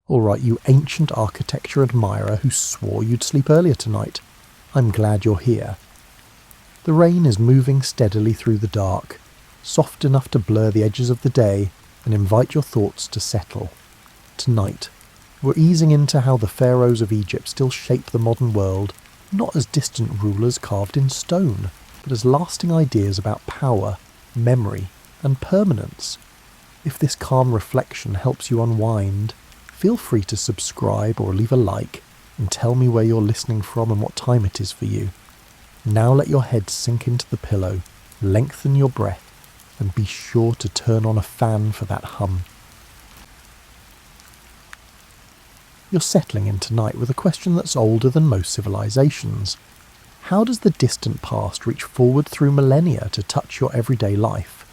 All right, you ancient architecture admirer who swore you'd sleep earlier tonight. I'm glad you're here. The rain is moving steadily through the dark, soft enough to blur the edges of the day and invite your thoughts to settle. Tonight, we're easing into how the Pharaohs of Egypt still shape the modern world, not as distant rulers carved in stone, but as lasting ideas about power, memory, and permanence. If this calm reflection helps you unwind, feel free to subscribe or leave a like and tell me where you're listening from and what time it is for you. Now let your head sink into the pillow, lengthen your breath, and be sure to turn on a fan for that hum. You're settling in tonight with a question that's older than most civilizations. How does the distant past reach forward through millennia to touch your everyday life?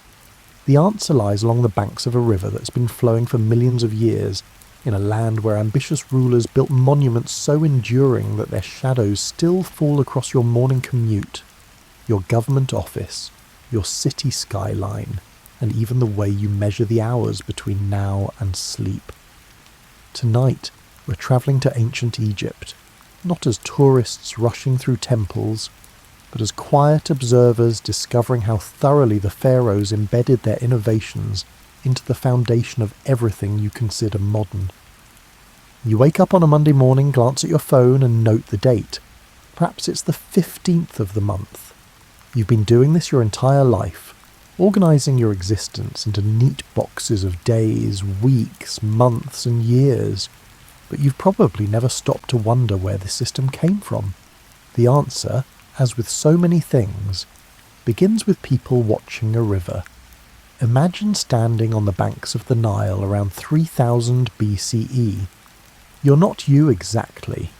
The answer lies along the banks of a river that's been flowing for millions of years, in a land where ambitious rulers built monuments so enduring that their shadows still fall across your morning commute, your government office, your city skyline, and even the way you measure the hours between now and sleep. Tonight, we're travelling to ancient Egypt, not as tourists rushing through temples, but as quiet observers discovering how thoroughly the pharaohs embedded their innovations into the foundation of everything you consider modern. You wake up on a Monday morning, glance at your phone and note the date. Perhaps it's the 15th of the month. You've been doing this your entire life, organising your existence into neat boxes of days, weeks, months and years, but you've probably never stopped to wonder where this system came from. The answer, as with so many things, begins with people watching a river. Imagine standing on the banks of the Nile around 3000 BCE. You're not you exactly.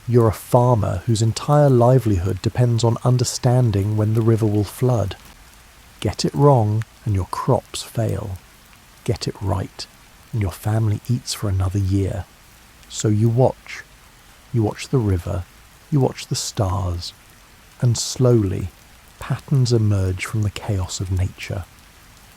You're a farmer whose entire livelihood depends on understanding when the river will flood. Get it wrong and your crops fail. Get it right and your family eats for another year. So you watch. You watch the river. You watch the stars. And slowly, patterns emerge from the chaos of nature.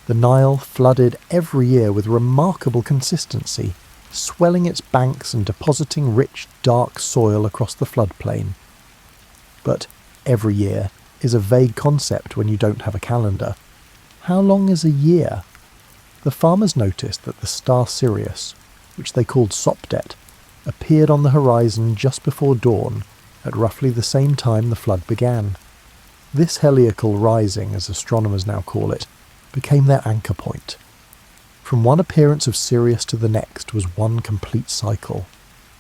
The Nile flooded every year with remarkable consistency, swelling its banks and depositing rich, dark soil across the floodplain. But every year is a vague concept when you don't have a calendar. How long is a year? The farmers noticed that the star Sirius, which they called Sopdet, appeared on the horizon just before dawn, at roughly the same time the flood began. This heliacal rising, as astronomers now call it, became their anchor point. From one appearance of Sirius to the next was one complete cycle,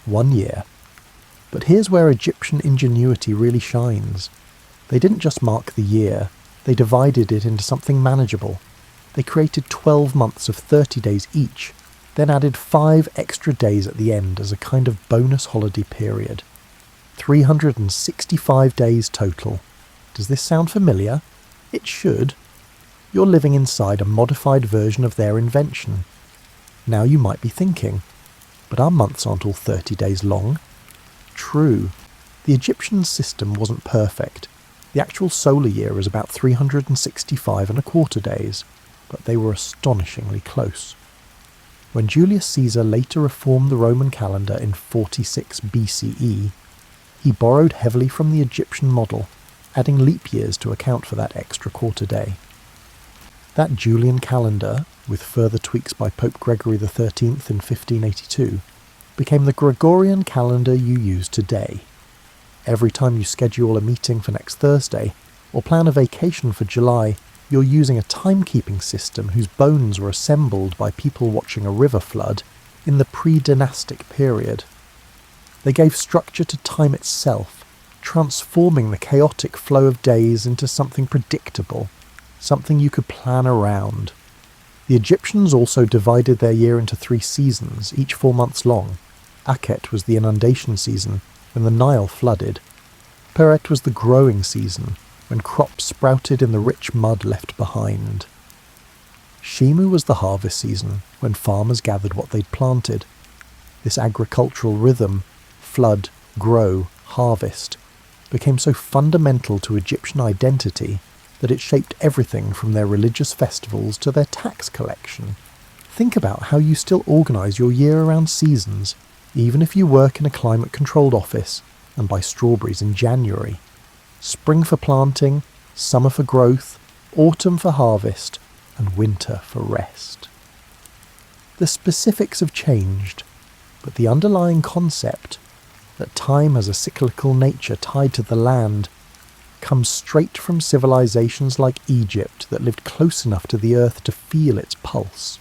1 year. But here's where Egyptian ingenuity really shines. They didn't just mark the year, they divided it into something manageable. They created 12 months of 30 days each, then added 5 extra days at the end as a kind of bonus holiday period. 365 days total. Does this sound familiar? It should. You're living inside a modified version of their invention. Now you might be thinking, but our months aren't all 30 days long. True. The Egyptian system wasn't perfect. The actual solar year is about 365¼ days, but they were astonishingly close. When Julius Caesar later reformed the Roman calendar in 46 BCE, he borrowed heavily from the Egyptian model, adding leap years to account for that extra quarter day. That Julian calendar, with further tweaks by Pope Gregory XIII in 1582, became the Gregorian calendar you use today. Every time you schedule a meeting for next Thursday, or plan a vacation for July, you're using a timekeeping system whose bones were assembled by people watching a river flood in the pre-dynastic period. They gave structure to time itself, transforming the chaotic flow of days into something predictable, something you could plan around. The Egyptians also divided their year into 3 seasons, each 4 months long. Akhet was the inundation season, when the Nile flooded. Peret was the growing season, when crops sprouted in the rich mud left behind. Shimu was the harvest season, when farmers gathered what they'd planted. This agricultural rhythm, flood, grow, harvest, became so fundamental to Egyptian identity that it shaped everything from their religious festivals to their tax collection. Think about how you still organise your year-round seasons, even if you work in a climate-controlled office and buy strawberries in January. Spring for planting, summer for growth, autumn for harvest, and winter for rest. The specifics have changed, but the underlying concept, that time has a cyclical nature tied to the land, comes straight from civilizations like Egypt that lived close enough to the earth to feel its pulse.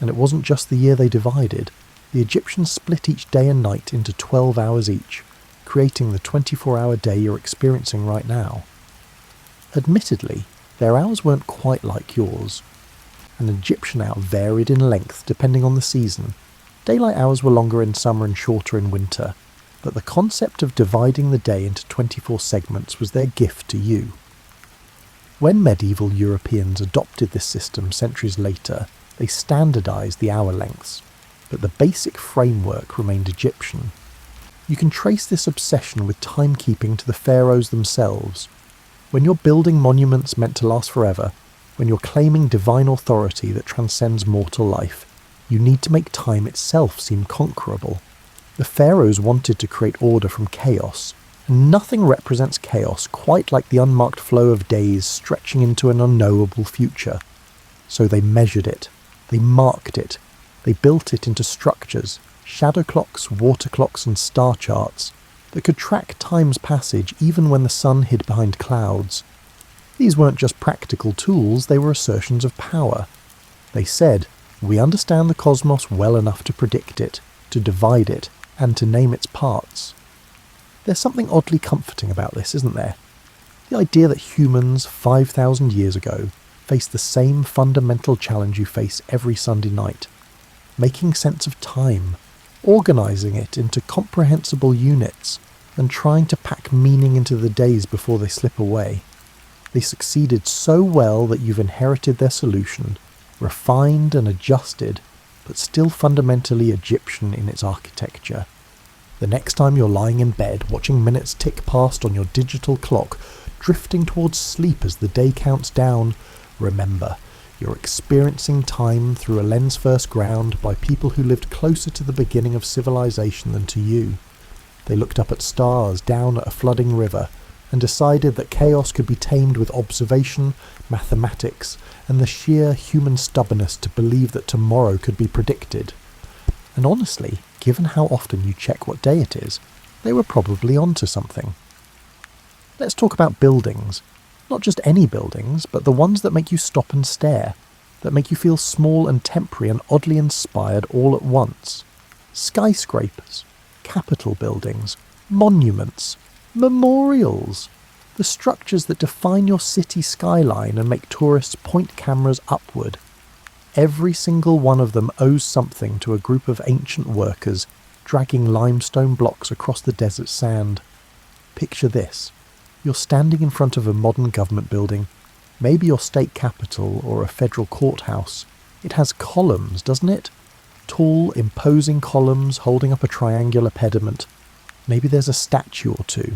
And it wasn't just the year they divided. The Egyptians split each day and night into 12 hours each, creating the 24-hour day you're experiencing right now. Admittedly, their hours weren't quite like yours. An Egyptian hour varied in length depending on the season. Daylight hours were longer in summer and shorter in winter, but the concept of dividing the day into 24 segments was their gift to you. When medieval Europeans adopted this system centuries later, they standardised the hour lengths, but the basic framework remained Egyptian. You can trace this obsession with timekeeping to the pharaohs themselves. When you're building monuments meant to last forever, when you're claiming divine authority that transcends mortal life, you need to make time itself seem conquerable. The pharaohs wanted to create order from chaos, and nothing represents chaos quite like the unmarked flow of days stretching into an unknowable future. So they measured it, they marked it, they built it into structures, shadow clocks, water clocks and star charts, that could track time's passage even when the sun hid behind clouds. These weren't just practical tools, they were assertions of power. They said, we understand the cosmos well enough to predict it, to divide it, and to name its parts. There's something oddly comforting about this, isn't there? The idea that humans 5,000 years ago faced the same fundamental challenge you face every Sunday night. Making sense of time, organising it into comprehensible units, and trying to pack meaning into the days before they slip away. They succeeded so well that you've inherited their solution, refined and adjusted, but still fundamentally Egyptian in its architecture. The next time you're lying in bed, watching minutes tick past on your digital clock, drifting towards sleep as the day counts down, remember, you're experiencing time through a lens first ground by people who lived closer to the beginning of civilization than to you. They looked up at stars down at a flooding river and decided that chaos could be tamed with observation, mathematics, and the sheer human stubbornness to believe that tomorrow could be predicted. And honestly, given how often you check what day it is, they were probably onto something. Let's talk about buildings. Not just any buildings, but the ones that make you stop and stare, that make you feel small and temporary and oddly inspired all at once. Skyscrapers, Capitol buildings, monuments, memorials, the structures that define your city skyline and make tourists point cameras upward. Every single one of them owes something to a group of ancient workers dragging limestone blocks across the desert sand. Picture this. You're standing in front of a modern government building, maybe your state capitol or a federal courthouse. It has columns, doesn't it? Tall, imposing columns holding up a triangular pediment. Maybe there's a statue or two.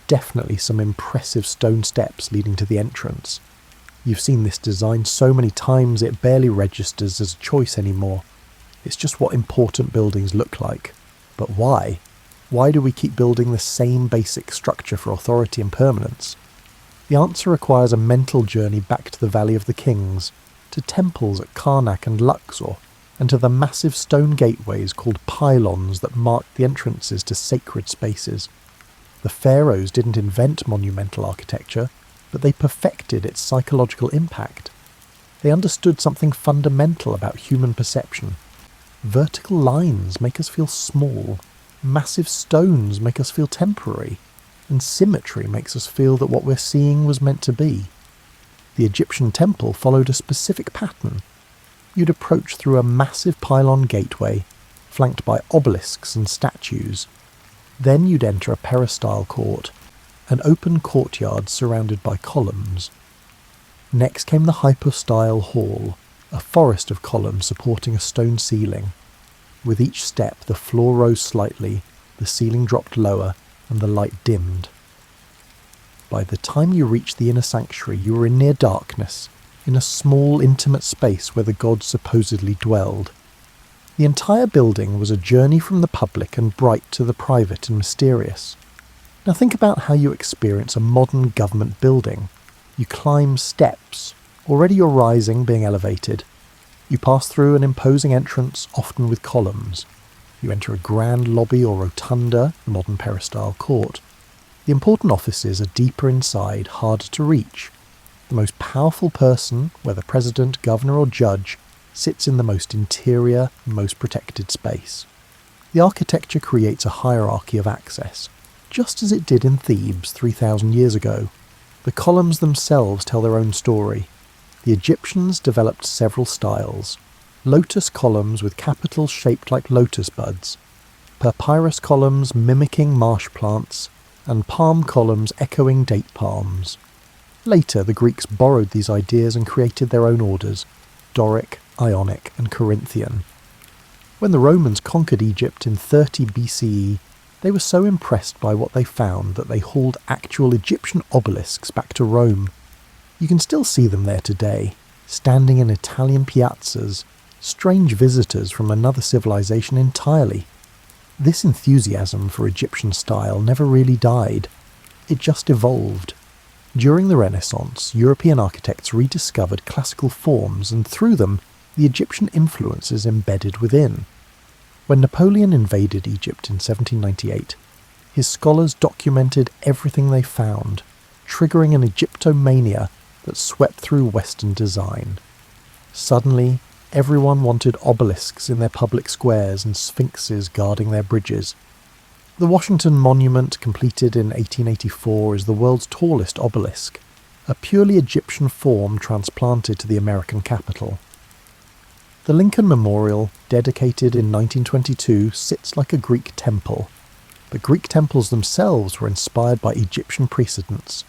Definitely some impressive stone steps leading to the entrance. You've seen this design so many times it barely registers as a choice anymore. It's just what important buildings look like. But why? Why do we keep building the same basic structure for authority and permanence? The answer requires a mental journey back to the Valley of the Kings, to temples at Karnak and Luxor, and to the massive stone gateways called pylons that marked the entrances to sacred spaces. The pharaohs didn't invent monumental architecture, but they perfected its psychological impact. They understood something fundamental about human perception. Vertical lines make us feel small, massive stones make us feel temporary, and symmetry makes us feel that what we're seeing was meant to be. The Egyptian temple followed a specific pattern. You'd approach through a massive pylon gateway, flanked by obelisks and statues. Then you'd enter a peristyle court, an open courtyard surrounded by columns. Next came the hypostyle hall, a forest of columns supporting a stone ceiling. With each step the floor rose slightly, the ceiling dropped lower, and the light dimmed. By the time you reached the inner sanctuary, you were in near darkness, in a small, intimate space where the gods supposedly dwelled. The entire building was a journey from the public and bright to the private and mysterious. Now think about how you experience a modern government building. You climb steps. Already you're rising, being elevated. You pass through an imposing entrance, often with columns. You enter a grand lobby or rotunda, the modern peristyle court. The important offices are deeper inside, harder to reach. The most powerful person, whether president, governor or judge, sits in the most interior, most protected space. The architecture creates a hierarchy of access, just as it did in Thebes 3,000 years ago. The columns themselves tell their own story. The Egyptians developed several styles. Lotus columns with capitals shaped like lotus buds, papyrus columns mimicking marsh plants, and palm columns echoing date palms. Later, the Greeks borrowed these ideas and created their own orders, Doric, Ionic, and Corinthian. When the Romans conquered Egypt in 30 BCE, they were so impressed by what they found that they hauled actual Egyptian obelisks back to Rome. You can still see them there today, standing in Italian piazzas, strange visitors from another civilization entirely. This enthusiasm for Egyptian style never really died. It just evolved. During the Renaissance, European architects rediscovered classical forms and through them, the Egyptian influences embedded within. When Napoleon invaded Egypt in 1798, his scholars documented everything they found, triggering an Egyptomania that swept through Western design. Suddenly, everyone wanted obelisks in their public squares and sphinxes guarding their bridges. The Washington Monument, completed in 1884, is the world's tallest obelisk, a purely Egyptian form transplanted to the American capital. The Lincoln Memorial, dedicated in 1922, sits like a Greek temple. The Greek temples themselves were inspired by Egyptian precedents.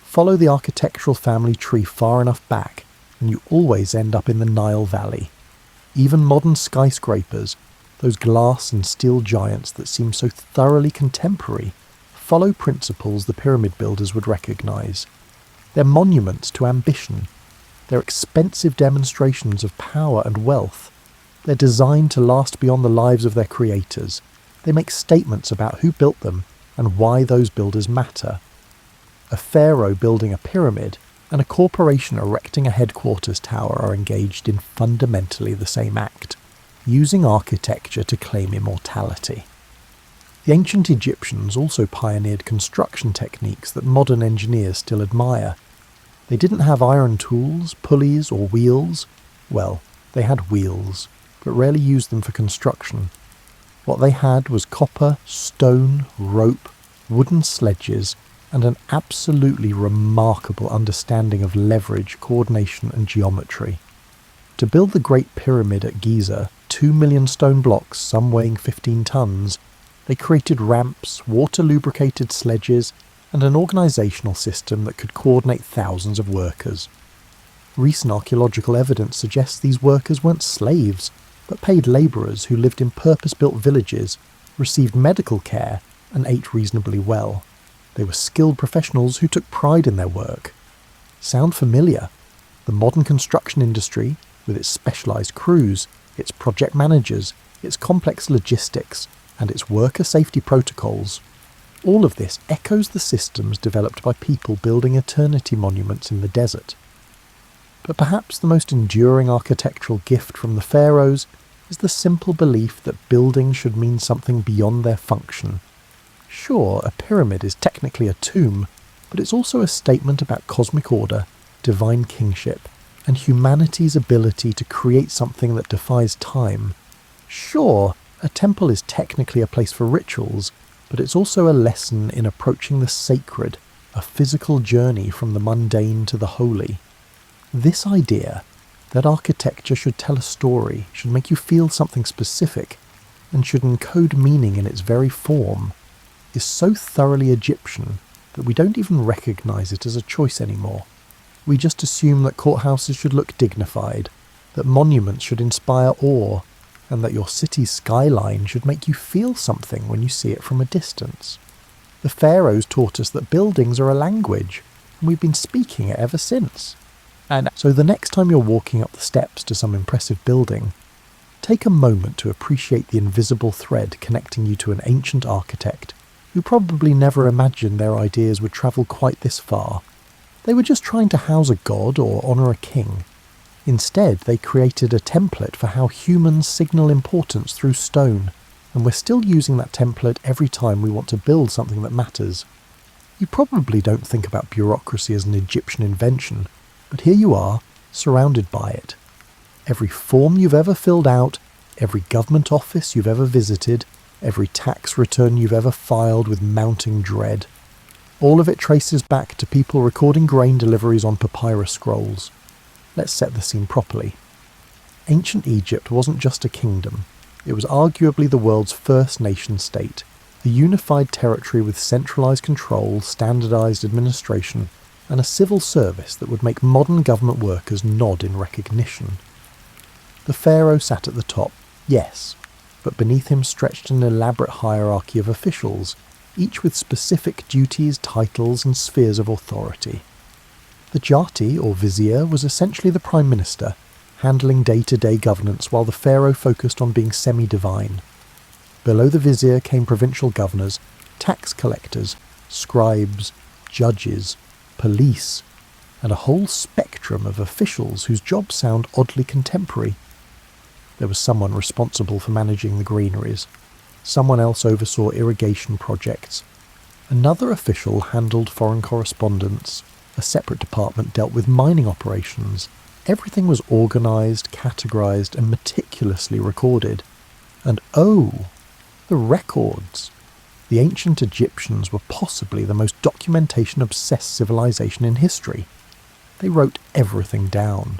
Follow the architectural family tree far enough back, and you always end up in the Nile Valley. Even modern skyscrapers, those glass and steel giants that seem so thoroughly contemporary, follow principles the pyramid builders would recognise. They're monuments to ambition. They're expensive demonstrations of power and wealth. They're designed to last beyond the lives of their creators. They make statements about who built them and why those builders matter. A pharaoh building a pyramid and a corporation erecting a headquarters tower are engaged in fundamentally the same act, using architecture to claim immortality. The ancient Egyptians also pioneered construction techniques that modern engineers still admire. They didn't have iron tools, pulleys, or wheels. Well, they had wheels, but rarely used them for construction. What they had was copper, stone, rope, wooden sledges, and an absolutely remarkable understanding of leverage, coordination, and geometry. To build the Great Pyramid at Giza, 2 million stone blocks, some weighing 15 tons, they created ramps, water-lubricated sledges, and an organisational system that could coordinate thousands of workers. Recent archaeological evidence suggests these workers weren't slaves, but paid labourers who lived in purpose-built villages, received medical care, and ate reasonably well. They were skilled professionals who took pride in their work. Sound familiar? The modern construction industry, with its specialised crews, its project managers, its complex logistics, and its worker safety protocols. All of this echoes the systems developed by people building eternity monuments in the desert. But perhaps the most enduring architectural gift from the pharaohs is the simple belief that buildings should mean something beyond their function. Sure, a pyramid is technically a tomb, but it's also a statement about cosmic order, divine kingship, and humanity's ability to create something that defies time. Sure, a temple is technically a place for rituals, but it's also a lesson in approaching the sacred, a physical journey from the mundane to the holy. This idea that architecture should tell a story, should make you feel something specific, and should encode meaning in its very form, is so thoroughly Egyptian that we don't even recognise it as a choice anymore. We just assume that courthouses should look dignified, that monuments should inspire awe, and that your city's skyline should make you feel something when you see it from a distance. The pharaohs taught us that buildings are a language, and we've been speaking it ever since. And so the next time you're walking up the steps to some impressive building, take a moment to appreciate the invisible thread connecting you to an ancient architect who probably never imagined their ideas would travel quite this far. They were just trying to house a god or honour a king. Instead, they created a template for how humans signal importance through stone, and we're still using that template every time we want to build something that matters. You probably don't think about bureaucracy as an Egyptian invention, but here you are, surrounded by it. Every form you've ever filled out, every government office you've ever visited, every tax return you've ever filed with mounting dread. All of it traces back to people recording grain deliveries on papyrus scrolls. Let's set the scene properly. Ancient Egypt wasn't just a kingdom. It was arguably the world's first nation-state, a unified territory with centralised control, standardised administration, and a civil service that would make modern government workers nod in recognition. The pharaoh sat at the top, yes, but beneath him stretched an elaborate hierarchy of officials, each with specific duties, titles, and spheres of authority. The Jati, or vizier, was essentially the prime minister, handling day-to-day governance while the pharaoh focused on being semi-divine. Below the vizier came provincial governors, tax collectors, scribes, judges, police, and a whole spectrum of officials whose jobs sound oddly contemporary. There was someone responsible for managing the greeneries. Someone else oversaw irrigation projects. Another official handled foreign correspondence. A separate department dealt with mining operations. Everything was organised, categorised, and meticulously recorded. And oh, the records! The ancient Egyptians were possibly the most documentation-obsessed civilization in history. They wrote everything down.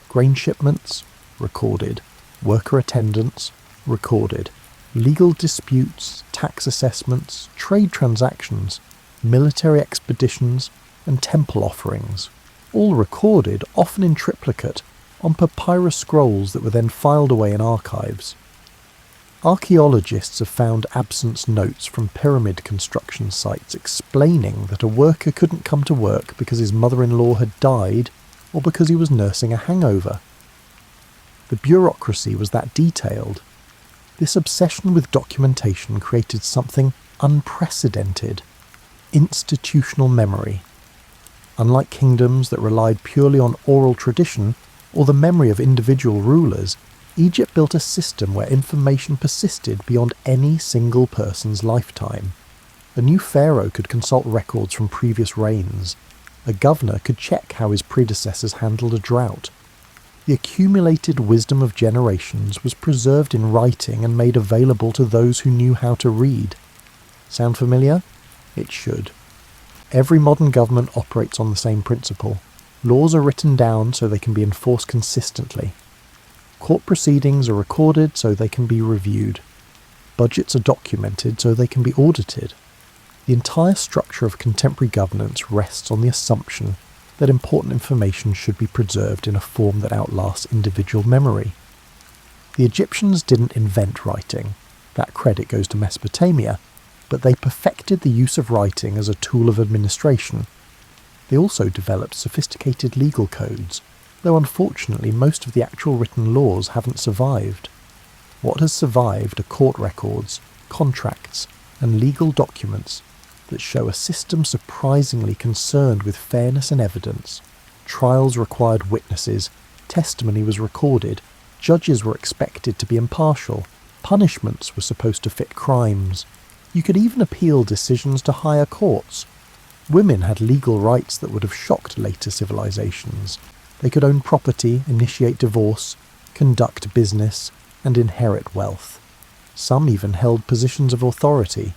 Grain shipments? Recorded. Worker attendance? Recorded. Legal disputes, tax assessments, trade transactions, military expeditions, and temple offerings, all recorded, often in triplicate, on papyrus scrolls that were then filed away in archives. Archaeologists have found absence notes from pyramid construction sites explaining that a worker couldn't come to work because his mother-in-law had died or because he was nursing a hangover. The bureaucracy was that detailed. This obsession with documentation created something unprecedented: institutional memory. Unlike kingdoms that relied purely on oral tradition or the memory of individual rulers, Egypt built a system where information persisted beyond any single person's lifetime. A new pharaoh could consult records from previous reigns. A governor could check how his predecessors handled a drought. The accumulated wisdom of generations was preserved in writing and made available to those who knew how to read. Sound familiar? It should. Every modern government operates on the same principle. Laws are written down so they can be enforced consistently. Court proceedings are recorded so they can be reviewed. Budgets are documented so they can be audited. The entire structure of contemporary governance rests on the assumption that important information should be preserved in a form that outlasts individual memory. The Egyptians didn't invent writing. That credit goes to Mesopotamia, but they perfected the use of writing as a tool of administration. They also developed sophisticated legal codes, though unfortunately most of the actual written laws haven't survived. What has survived are court records, contracts, and legal documents that show a system surprisingly concerned with fairness and evidence. Trials required witnesses, testimony was recorded, judges were expected to be impartial, punishments were supposed to fit crimes. You could even appeal decisions to higher courts. Women had legal rights that would have shocked later civilizations. They could own property, initiate divorce, conduct business, and inherit wealth. Some even held positions of authority.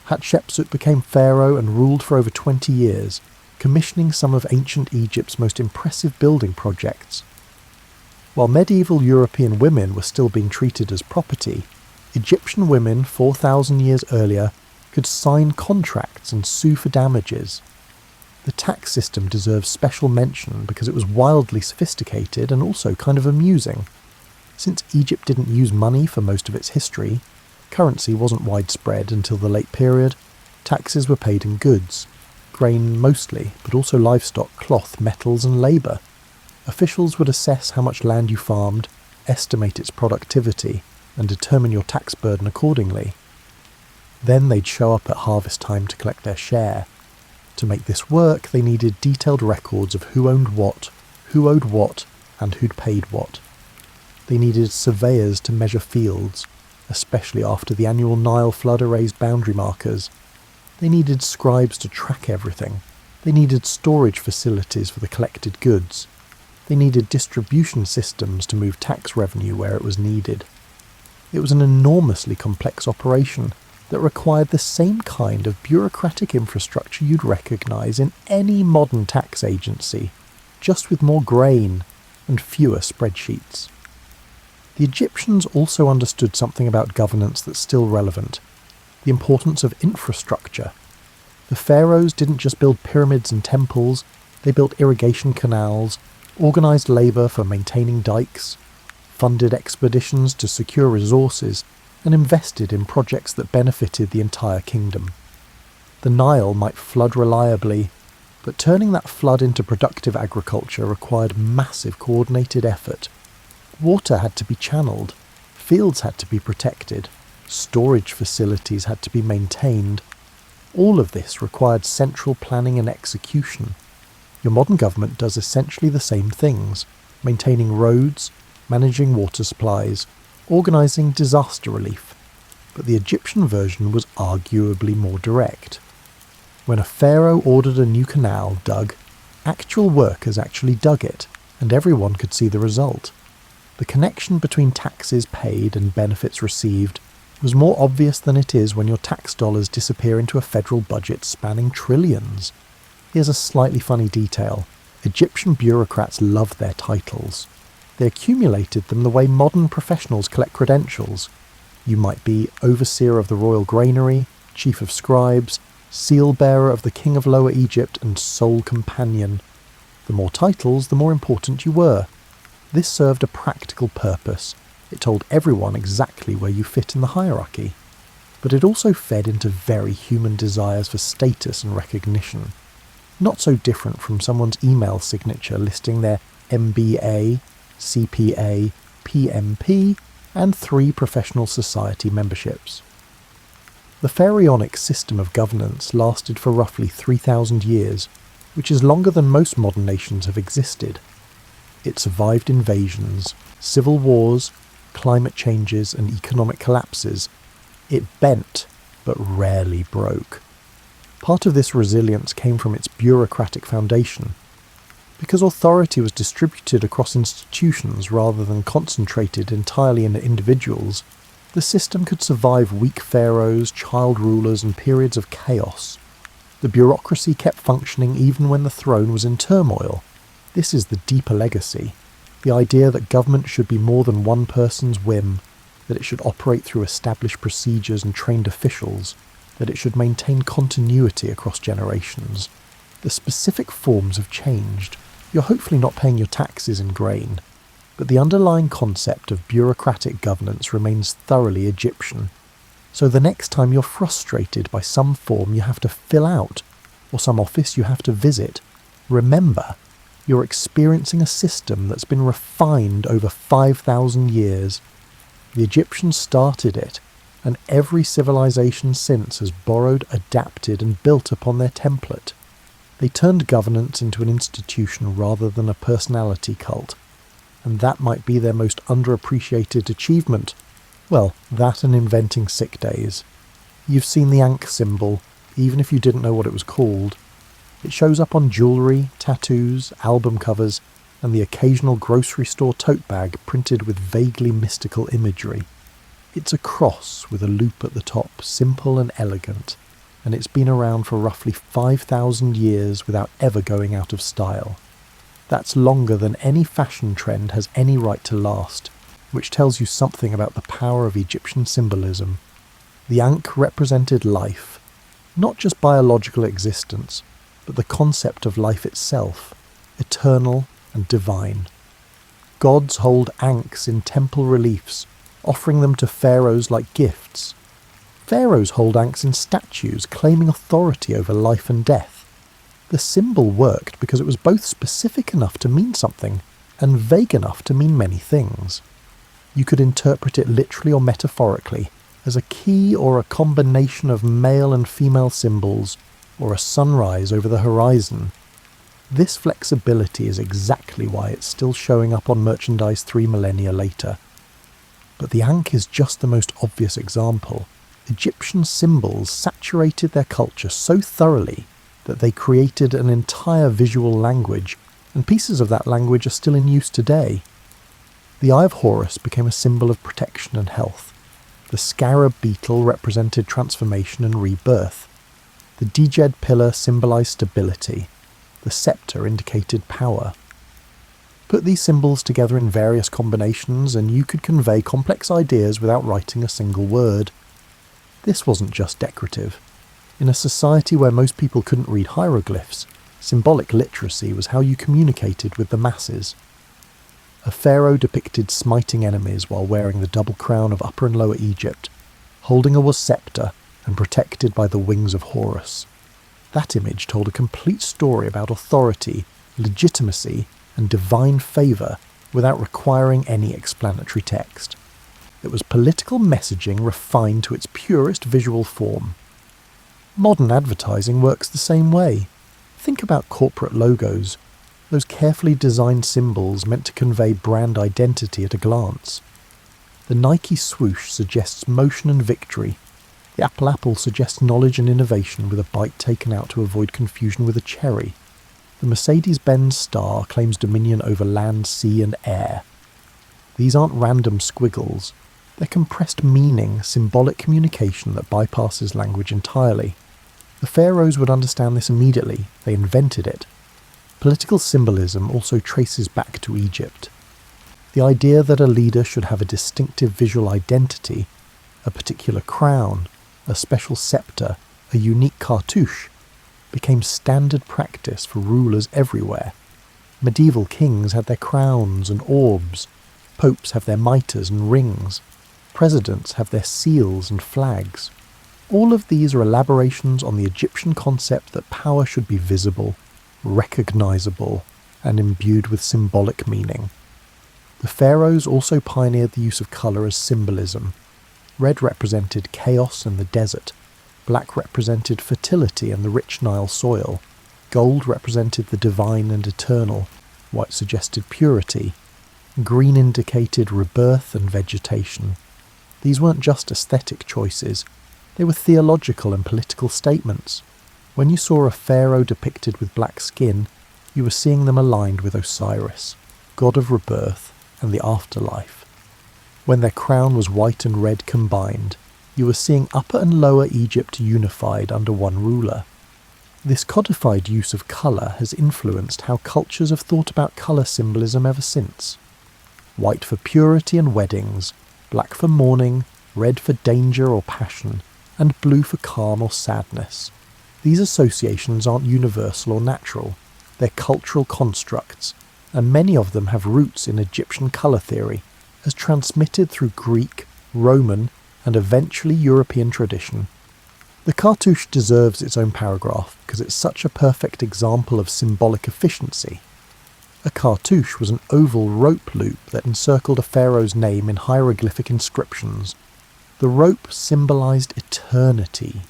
Hatshepsut became pharaoh and ruled for over 20 years, commissioning some of ancient Egypt's most impressive building projects. While medieval European women were still being treated as property, Egyptian women 4,000 years earlier could sign contracts and sue for damages. The tax system deserves special mention because it was wildly sophisticated and also kind of amusing. Since Egypt didn't use money for most of its history, currency wasn't widespread until the late period, taxes were paid in goods, grain mostly, but also livestock, cloth, metals and labour. Officials would assess how much land you farmed, estimate its productivity, and determine your tax burden accordingly. Then they'd show up at harvest time to collect their share. To make this work, they needed detailed records of who owned what, who owed what, and who'd paid what. They needed surveyors to measure fields, especially after the annual Nile flood erased boundary markers. They needed scribes to track everything. They needed storage facilities for the collected goods. They needed distribution systems to move tax revenue where it was needed. It was an enormously complex operation that required the same kind of bureaucratic infrastructure you'd recognise in any modern tax agency, just with more grain and fewer spreadsheets. The Egyptians also understood something about governance that's still relevant: the importance of infrastructure. The pharaohs didn't just build pyramids and temples, they built irrigation canals, organised labour for maintaining dikes, funded expeditions to secure resources, and invested in projects that benefited the entire kingdom. The Nile might flood reliably, but turning that flood into productive agriculture required massive coordinated effort. Water had to be channeled, fields had to be protected, storage facilities had to be maintained. All of this required central planning and execution. Your modern government does essentially the same things: maintaining roads, managing water supplies, organising disaster relief. But the Egyptian version was arguably more direct. When a pharaoh ordered a new canal dug, actual workers actually dug it, and everyone could see the result. The connection between taxes paid and benefits received was more obvious than it is when your tax dollars disappear into a federal budget spanning trillions. Here's a slightly funny detail. Egyptian bureaucrats loved their titles. They accumulated them the way modern professionals collect credentials. You might be overseer of the royal granary, chief of scribes, seal bearer of the king of Lower Egypt, and sole companion. The more titles, the more important you were. This served a practical purpose. It told everyone exactly where you fit in the hierarchy. But it also fed into very human desires for status and recognition. Not so different from someone's email signature listing their MBA, CPA, PMP, and 3 professional society memberships. The pharaonic system of governance lasted for roughly 3,000 years, which is longer than most modern nations have existed. It survived invasions, civil wars, climate changes, and economic collapses. It bent, but rarely broke. Part of this resilience came from its bureaucratic foundation. Because authority was distributed across institutions rather than concentrated entirely in individuals, the system could survive weak pharaohs, child rulers, and periods of chaos. The bureaucracy kept functioning even when the throne was in turmoil. This is the deeper legacy, the idea that government should be more than one person's whim, that it should operate through established procedures and trained officials, that it should maintain continuity across generations. The specific forms have changed. You're hopefully not paying your taxes in grain, but the underlying concept of bureaucratic governance remains thoroughly Egyptian. So the next time you're frustrated by some form you have to fill out, or some office you have to visit, remember, you're experiencing a system that's been refined over 5,000 years. The Egyptians started it, and every civilization since has borrowed, adapted, and built upon their template. They turned governance into an institution rather than a personality cult, and that might be their most underappreciated achievement. Well, that and inventing sick days. You've seen the Ankh symbol, even if you didn't know what it was called. It shows up on jewellery, tattoos, album covers, and the occasional grocery store tote bag printed with vaguely mystical imagery. It's a cross with a loop at the top, simple and elegant, and it's been around for roughly 5,000 years without ever going out of style. That's longer than any fashion trend has any right to last, which tells you something about the power of Egyptian symbolism. The Ankh represented life, not just biological existence, but the concept of life itself, eternal and divine. Gods hold Ankhs in temple reliefs, offering them to pharaohs like gifts. Pharaohs hold Ankhs in statues, claiming authority over life and death. The symbol worked because it was both specific enough to mean something and vague enough to mean many things. You could interpret it literally or metaphorically as a key or a combination of male and female symbols, or a sunrise over the horizon. This flexibility is exactly why it's still showing up on merchandise 3 millennia later. But the Ankh is just the most obvious example. Egyptian symbols saturated their culture so thoroughly that they created an entire visual language, and pieces of that language are still in use today. The Eye of Horus became a symbol of protection and health. The scarab beetle represented transformation and rebirth. The Djed pillar symbolized stability. The scepter indicated power. Put these symbols together in various combinations and you could convey complex ideas without writing a single word. This wasn't just decorative. In a society where most people couldn't read hieroglyphs, symbolic literacy was how you communicated with the masses. A pharaoh depicted smiting enemies while wearing the double crown of Upper and Lower Egypt, holding a scepter and protected by the wings of Horus. That image told a complete story about authority, legitimacy, and divine favour without requiring any explanatory text. It was political messaging refined to its purest visual form. Modern advertising works the same way. Think about corporate logos, those carefully designed symbols meant to convey brand identity at a glance. The Nike swoosh suggests motion and victory. The Apple suggests knowledge and innovation with a bite taken out to avoid confusion with a cherry. The Mercedes-Benz star claims dominion over land, sea and air. These aren't random squiggles. They're compressed meaning, symbolic communication that bypasses language entirely. The pharaohs would understand this immediately. They invented it. Political symbolism also traces back to Egypt. The idea that a leader should have a distinctive visual identity, a particular crown, a special scepter, a unique cartouche, became standard practice for rulers everywhere. Medieval kings had their crowns and orbs, popes have their mitres and rings, presidents have their seals and flags. All of these are elaborations on the Egyptian concept that power should be visible, recognisable, and imbued with symbolic meaning. The pharaohs also pioneered the use of colour as symbolism. Red represented chaos and the desert. Black represented fertility and the rich Nile soil. Gold represented the divine and eternal. White suggested purity. Green indicated rebirth and vegetation. These weren't just aesthetic choices. They were theological and political statements. When you saw a pharaoh depicted with black skin, you were seeing them aligned with Osiris, god of rebirth and the afterlife. When their crown was white and red combined, you were seeing Upper and Lower Egypt unified under one ruler. This codified use of colour has influenced how cultures have thought about colour symbolism ever since. White for purity and weddings, black for mourning, red for danger or passion, and blue for calm or sadness. These associations aren't universal or natural. They're cultural constructs, and many of them have roots in Egyptian colour theory, as transmitted through Greek, Roman, and eventually European tradition. The cartouche deserves its own paragraph because it's such a perfect example of symbolic efficiency. A cartouche was an oval rope loop that encircled a pharaoh's name in hieroglyphic inscriptions. The rope symbolized eternity.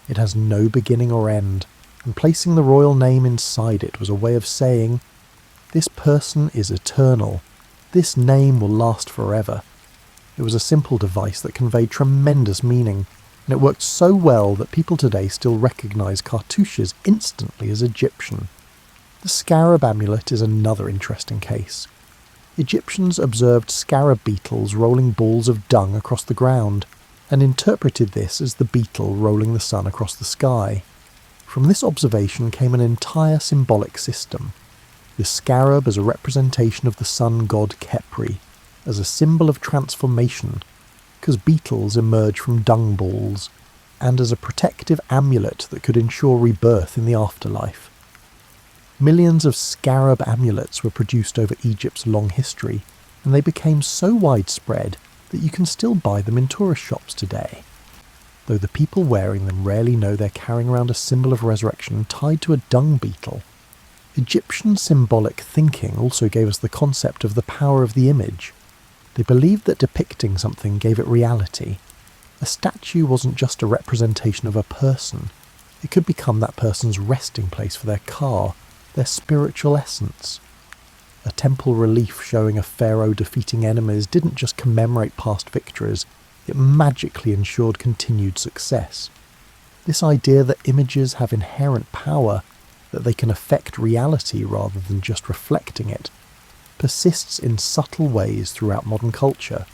It has no beginning or end, and placing the royal name inside it was a way of saying, this person is eternal. This name will last forever. It was a simple device that conveyed tremendous meaning, and it worked so well that people today still recognize cartouches instantly as Egyptian. The scarab amulet is another interesting case. Egyptians observed scarab beetles rolling balls of dung across the ground, and interpreted this as the beetle rolling the sun across the sky. From this observation came an entire symbolic system. The scarab as a representation of the sun god Khepri, as a symbol of transformation, because beetles emerge from dung balls, and as a protective amulet that could ensure rebirth in the afterlife. Millions of scarab amulets were produced over Egypt's long history, and they became so widespread that you can still buy them in tourist shops today. Though the people wearing them rarely know they're carrying around a symbol of resurrection tied to a dung beetle. Egyptian symbolic thinking also gave us the concept of the power of the image. They believed that depicting something gave it reality. A statue wasn't just a representation of a person. It could become that person's resting place for their ka, their spiritual essence. A temple relief showing a pharaoh defeating enemies didn't just commemorate past victories, it magically ensured continued success. This idea that images have inherent power, that they can affect reality rather than just reflecting it, persists in subtle ways throughout modern culture.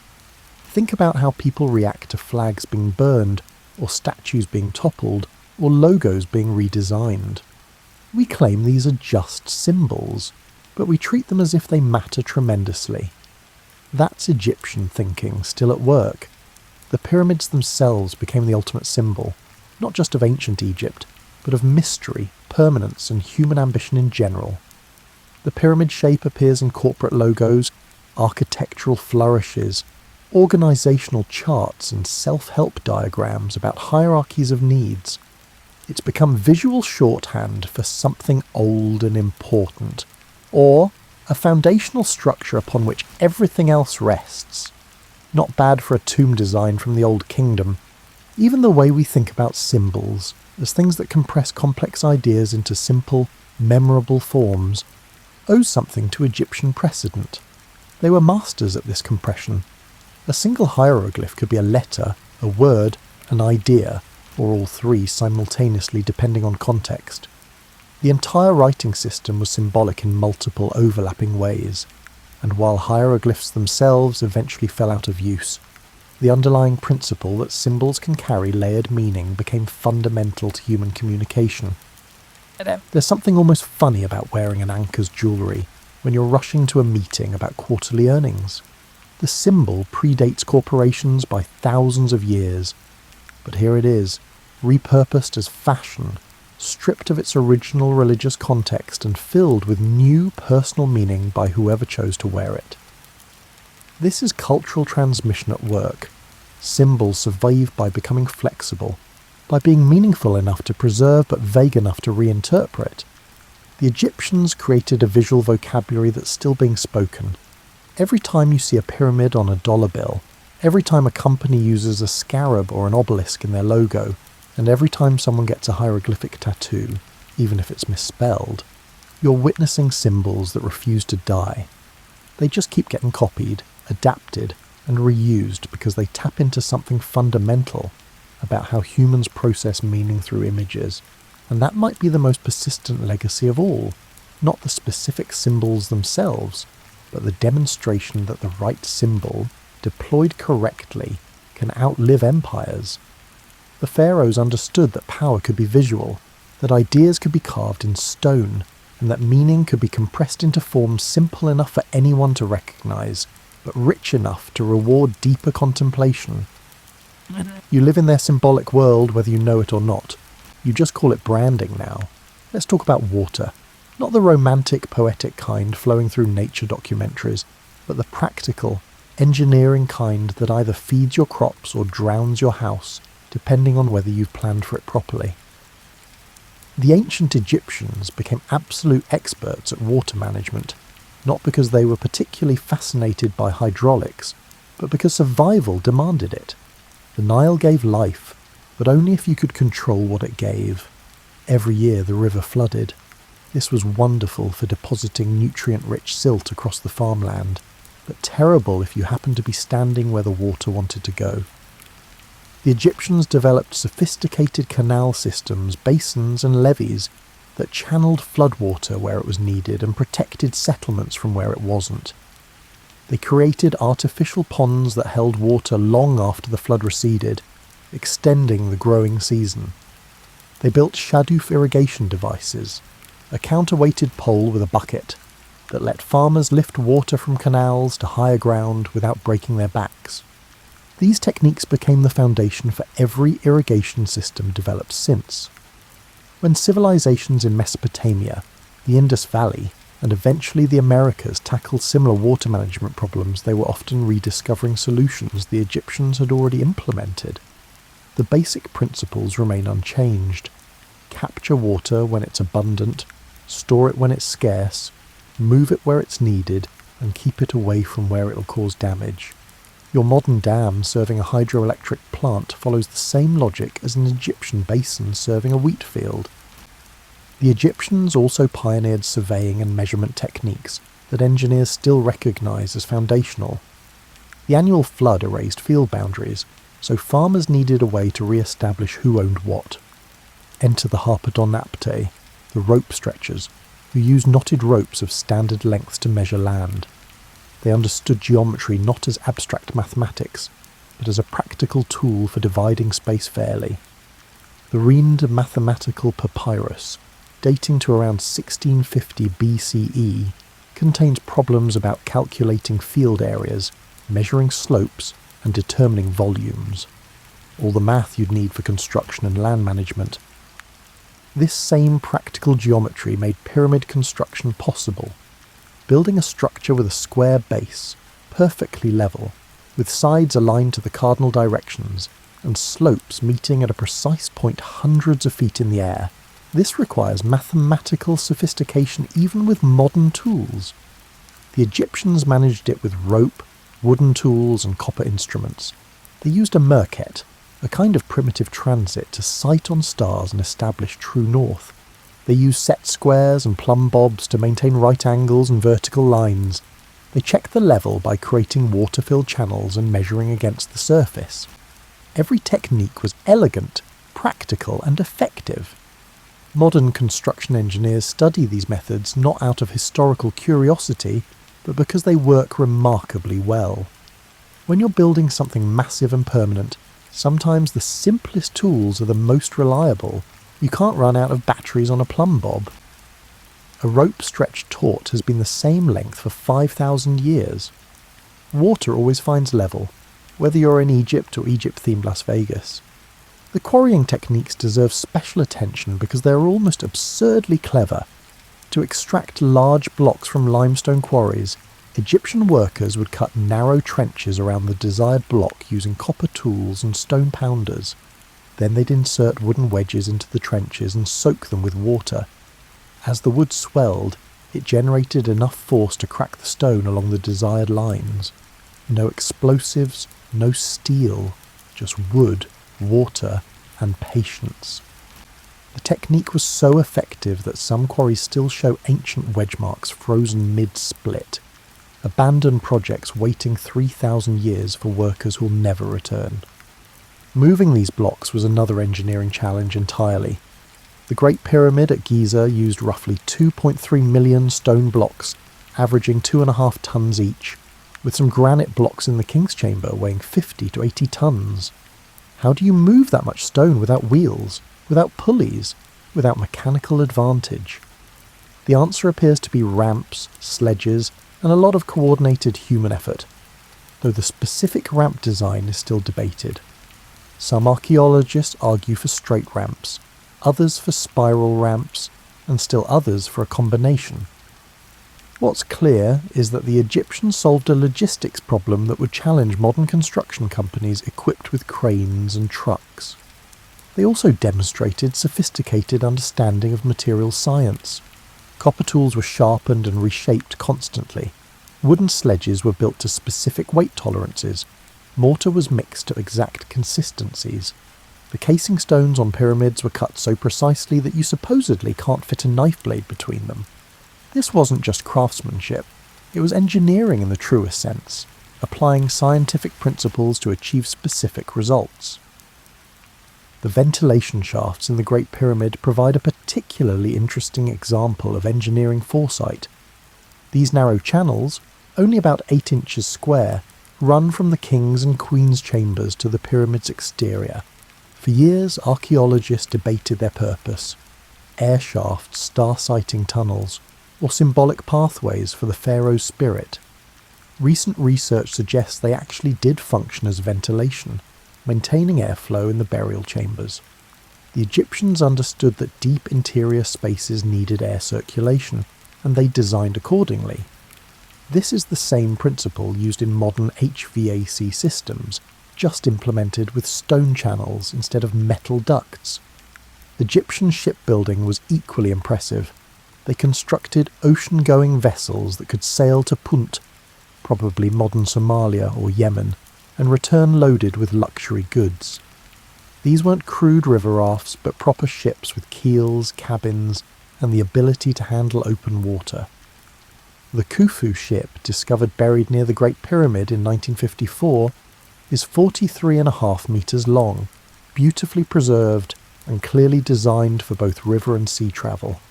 Think about how people react to flags being burned, or statues being toppled, or logos being redesigned. We claim these are just symbols, but we treat them as if they matter tremendously. That's Egyptian thinking still at work. The pyramids themselves became the ultimate symbol, not just of ancient Egypt, but of mystery, permanence, and human ambition in general. The pyramid shape appears in corporate logos, architectural flourishes, organisational charts, and self-help diagrams about hierarchies of needs. It's become visual shorthand for something old and important, or a foundational structure upon which everything else rests. Not bad for a tomb design from the Old Kingdom. Even the way we think about symbols, as things that compress complex ideas into simple, memorable forms, owes something to Egyptian precedent. They were masters at this compression. A single hieroglyph could be a letter, a word, an idea, or all three simultaneously depending on context. The entire writing system was symbolic in multiple overlapping ways, and while hieroglyphs themselves eventually fell out of use, the underlying principle that symbols can carry layered meaning became fundamental to human communication. There's something almost funny about wearing an anchor's jewellery when you're rushing to a meeting about quarterly earnings. The symbol predates corporations by thousands of years, but here it is, repurposed as fashion, stripped of its original religious context and filled with new personal meaning by whoever chose to wear it. This is cultural transmission at work. Symbols survive by becoming flexible, by being meaningful enough to preserve but vague enough to reinterpret. The Egyptians created a visual vocabulary that's still being spoken. Every time you see a pyramid on a dollar bill, every time a company uses a scarab or an obelisk in their logo, and every time someone gets a hieroglyphic tattoo, even if it's misspelled, you're witnessing symbols that refuse to die. They just keep getting copied, adapted, and reused because they tap into something fundamental about how humans process meaning through images, and that might be the most persistent legacy of all, not the specific symbols themselves, but the demonstration that the right symbol, deployed correctly, can outlive empires. The pharaohs understood that power could be visual, that ideas could be carved in stone, and that meaning could be compressed into forms simple enough for anyone to recognise, but rich enough to reward deeper contemplation. You live in their symbolic world whether you know it or not. You just call it branding now. Let's talk about water. Not the romantic, poetic kind flowing through nature documentaries, but the practical, engineering kind that either feeds your crops or drowns your house, depending on whether you've planned for it properly. The ancient Egyptians became absolute experts at water management, not because they were particularly fascinated by hydraulics, but because survival demanded it. The Nile gave life, but only if you could control what it gave. Every year the river flooded. This was wonderful for depositing nutrient-rich silt across the farmland, but terrible if you happened to be standing where the water wanted to go. The Egyptians developed sophisticated canal systems, basins and levees that channeled floodwater where it was needed and protected settlements from where it wasn't. They created artificial ponds that held water long after the flood receded, extending the growing season. They built shadoof irrigation devices, a counterweighted pole with a bucket, that let farmers lift water from canals to higher ground without breaking their backs. These techniques became the foundation for every irrigation system developed since. When civilizations in Mesopotamia, the Indus Valley, and eventually the Americas tackled similar water management problems, they were often rediscovering solutions the Egyptians had already implemented. The basic principles remain unchanged. Capture water when it's abundant, store it when it's scarce, move it where it's needed, and keep it away from where it'll cause damage. Your modern dam serving a hydroelectric plant follows the same logic as an Egyptian basin serving a wheat field. The Egyptians also pioneered surveying and measurement techniques that engineers still recognise as foundational. The annual flood erased field boundaries, so farmers needed a way to re-establish who owned what. Enter the harpedonapte, the rope stretchers, who used knotted ropes of standard lengths to measure land. They understood geometry not as abstract mathematics, but as a practical tool for dividing space fairly. The Rhind mathematical papyrus, dating to around 1650 BCE, contains problems about calculating field areas, measuring slopes, and determining volumes. All the math you'd need for construction and land management. This same practical geometry made pyramid construction possible. Building a structure with a square base, perfectly level, with sides aligned to the cardinal directions, and slopes meeting at a precise point hundreds of feet in the air. This requires mathematical sophistication even with modern tools. The Egyptians managed it with rope, wooden tools, and copper instruments. They used a merket, a kind of primitive transit, to sight on stars and establish true north. They used set squares and plumb bobs to maintain right angles and vertical lines. They checked the level by creating water-filled channels and measuring against the surface. Every technique was elegant, practical, and effective. Modern construction engineers study these methods not out of historical curiosity, but because they work remarkably well. When you're building something massive and permanent, sometimes the simplest tools are the most reliable. You can't run out of batteries on a plumb bob. A rope stretch taut has been the same length for 5,000 years. Water always finds level, whether you're in Egypt or Egypt-themed Las Vegas. The quarrying techniques deserve special attention because they are almost absurdly clever. To extract large blocks from limestone quarries, Egyptian workers would cut narrow trenches around the desired block using copper tools and stone pounders. Then they'd insert wooden wedges into the trenches and soak them with water. As the wood swelled, it generated enough force to crack the stone along the desired lines. No explosives, no steel, just wood, water, and patience. The technique was so effective that some quarries still show ancient wedge marks frozen mid-split. Abandoned projects waiting 3,000 years for workers who'll never return. Moving these blocks was another engineering challenge entirely. The Great Pyramid at Giza used roughly 2.3 million stone blocks, averaging 2.5 tons each, with some granite blocks in the King's Chamber weighing 50 to 80 tons. How do you move that much stone without wheels, without pulleys, without mechanical advantage? The answer appears to be ramps, sledges, and a lot of coordinated human effort, though the specific ramp design is still debated. Some archaeologists argue for straight ramps, others for spiral ramps, and still others for a combination. What's clear is that the Egyptians solved a logistics problem that would challenge modern construction companies equipped with cranes and trucks. They also demonstrated sophisticated understanding of material science. Copper tools were sharpened and reshaped constantly. Wooden sledges were built to specific weight tolerances. Mortar was mixed to exact consistencies. The casing stones on pyramids were cut so precisely that you supposedly can't fit a knife blade between them. This wasn't just craftsmanship, it was engineering in the truest sense, applying scientific principles to achieve specific results. The ventilation shafts in the Great Pyramid provide a particularly interesting example of engineering foresight. These narrow channels, only about 8 inches square, run from the king's and queen's chambers to the pyramid's exterior. For years, archaeologists debated their purpose: air shafts, star-sighting tunnels, or symbolic pathways for the pharaoh's spirit. Recent research suggests they actually did function as ventilation, maintaining airflow in the burial chambers. The Egyptians understood that deep interior spaces needed air circulation, and they designed accordingly. This is the same principle used in modern HVAC systems, just implemented with stone channels instead of metal ducts. Egyptian shipbuilding was equally impressive. They constructed ocean-going vessels that could sail to Punt, probably modern Somalia or Yemen, and return loaded with luxury goods. These weren't crude river rafts, but proper ships with keels, cabins, and the ability to handle open water. The Khufu ship, discovered buried near the Great Pyramid in 1954, is 43.5 metres long, beautifully preserved and clearly designed for both river and sea travel.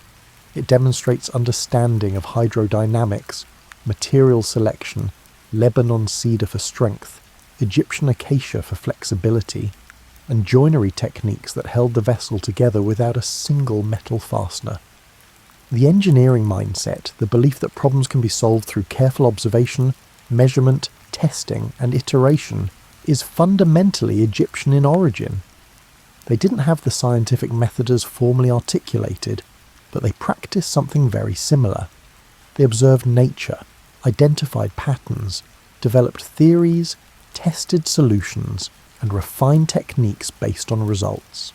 It demonstrates understanding of hydrodynamics, material selection, Lebanon cedar for strength, Egyptian acacia for flexibility, and joinery techniques that held the vessel together without a single metal fastener. The engineering mindset, the belief that problems can be solved through careful observation, measurement, testing, and iteration, is fundamentally Egyptian in origin. They didn't have the scientific method as formally articulated, but they practiced something very similar. They observed nature, identified patterns, developed theories, tested solutions, and refined techniques based on results.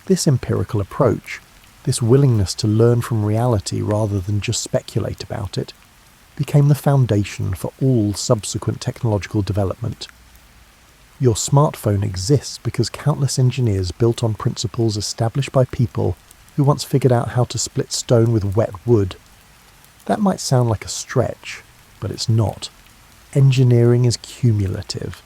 This empirical approach, this willingness to learn from reality rather than just speculate about it, became the foundation for all subsequent technological development. Your smartphone exists because countless engineers built on principles established by people who once figured out how to split stone with wet wood. That might sound like a stretch, but it's not. Engineering is cumulative.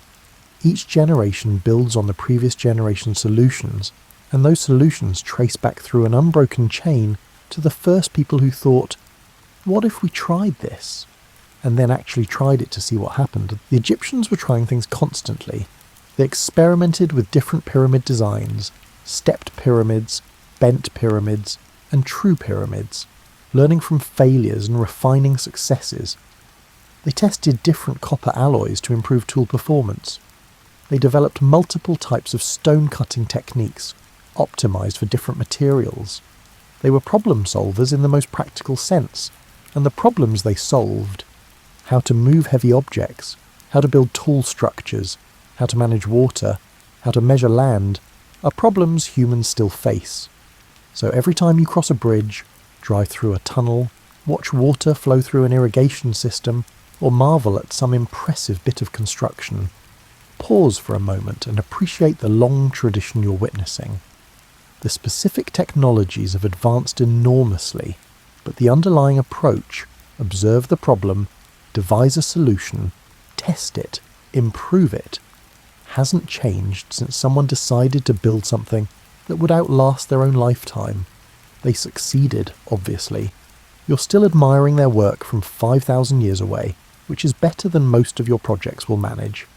Each generation builds on the previous generation's solutions, and those solutions trace back through an unbroken chain to the first people who thought, what if we tried this? And then actually tried it to see what happened. The Egyptians were trying things constantly. They experimented with different pyramid designs, stepped pyramids, bent pyramids, and true pyramids, learning from failures and refining successes. They tested different copper alloys to improve tool performance. They developed multiple types of stone-cutting techniques, optimized for different materials. They were problem solvers in the most practical sense, and the problems they solved, how to move heavy objects, how to build tall structures, how to manage water, how to measure land, are problems humans still face. So every time you cross a bridge, drive through a tunnel, watch water flow through an irrigation system, or marvel at some impressive bit of construction, pause for a moment and appreciate the long tradition you're witnessing. The specific technologies have advanced enormously, but the underlying approach, observe the problem, devise a solution, test it, improve it, hasn't changed since someone decided to build something that would outlast their own lifetime. They succeeded, obviously. You're still admiring their work from 5,000 years away, which is better than most of your projects will manage.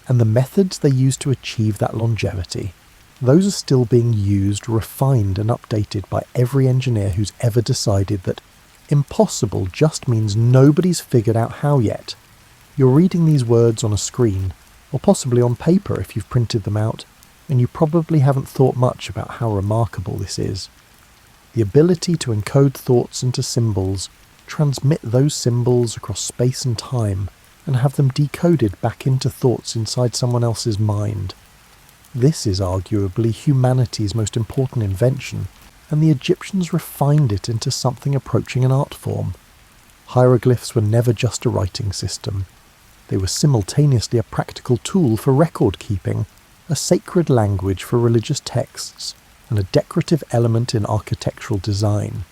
And the methods they used to achieve that longevity, those are still being used, refined and updated by every engineer who's ever decided that impossible just means nobody's figured out how yet. You're reading these words on a screen, or possibly on paper if you've printed them out, and you probably haven't thought much about how remarkable this is. The ability to encode thoughts into symbols, transmit those symbols across space and time, and have them decoded back into thoughts inside someone else's mind. This is arguably humanity's most important invention, and the Egyptians refined it into something approaching an art form. Hieroglyphs were never just a writing system. They were simultaneously a practical tool for record keeping, a sacred language for religious texts, and a decorative element in architectural design.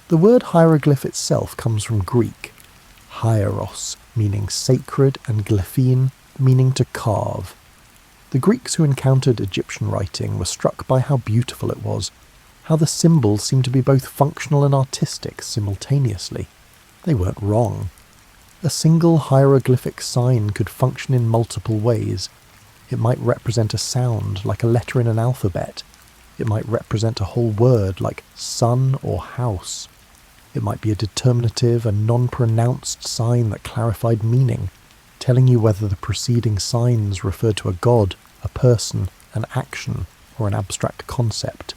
The word hieroglyph itself comes from Greek, hieros, meaning sacred, and glyphein, meaning to carve. The Greeks who encountered Egyptian writing were struck by how beautiful it was, how the symbols seemed to be both functional and artistic simultaneously. They weren't wrong. A single hieroglyphic sign could function in multiple ways. It might represent a sound, like a letter in an alphabet. It might represent a whole word, like sun or house. It might be a determinative and non-pronounced sign that clarified meaning, telling you whether the preceding signs referred to a god, a person, an action, or an abstract concept.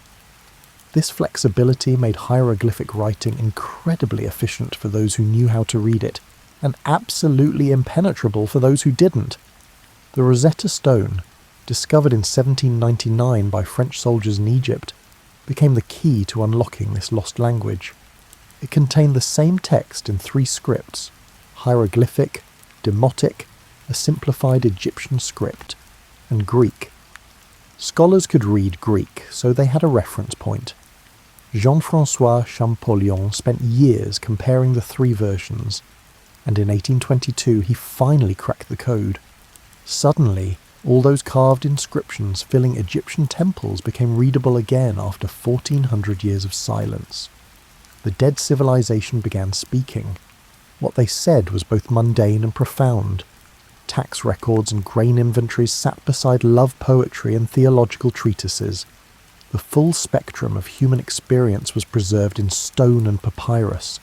This flexibility made hieroglyphic writing incredibly efficient for those who knew how to read it, and absolutely impenetrable for those who didn't. The Rosetta Stone, discovered in 1799 by French soldiers in Egypt, became the key to unlocking this lost language. It contained the same text in 3 scripts: hieroglyphic, demotic, a simplified Egyptian script, and Greek. Scholars could read Greek, so they had a reference point. Jean-François Champollion spent years comparing the 3 versions, and in 1822 he finally cracked the code. Suddenly, all those carved inscriptions filling Egyptian temples became readable again after 1400 years of silence. The dead civilization began speaking. What they said was both mundane and profound. Tax records and grain inventories sat beside love poetry and theological treatises. The full spectrum of human experience was preserved in stone and papyrus.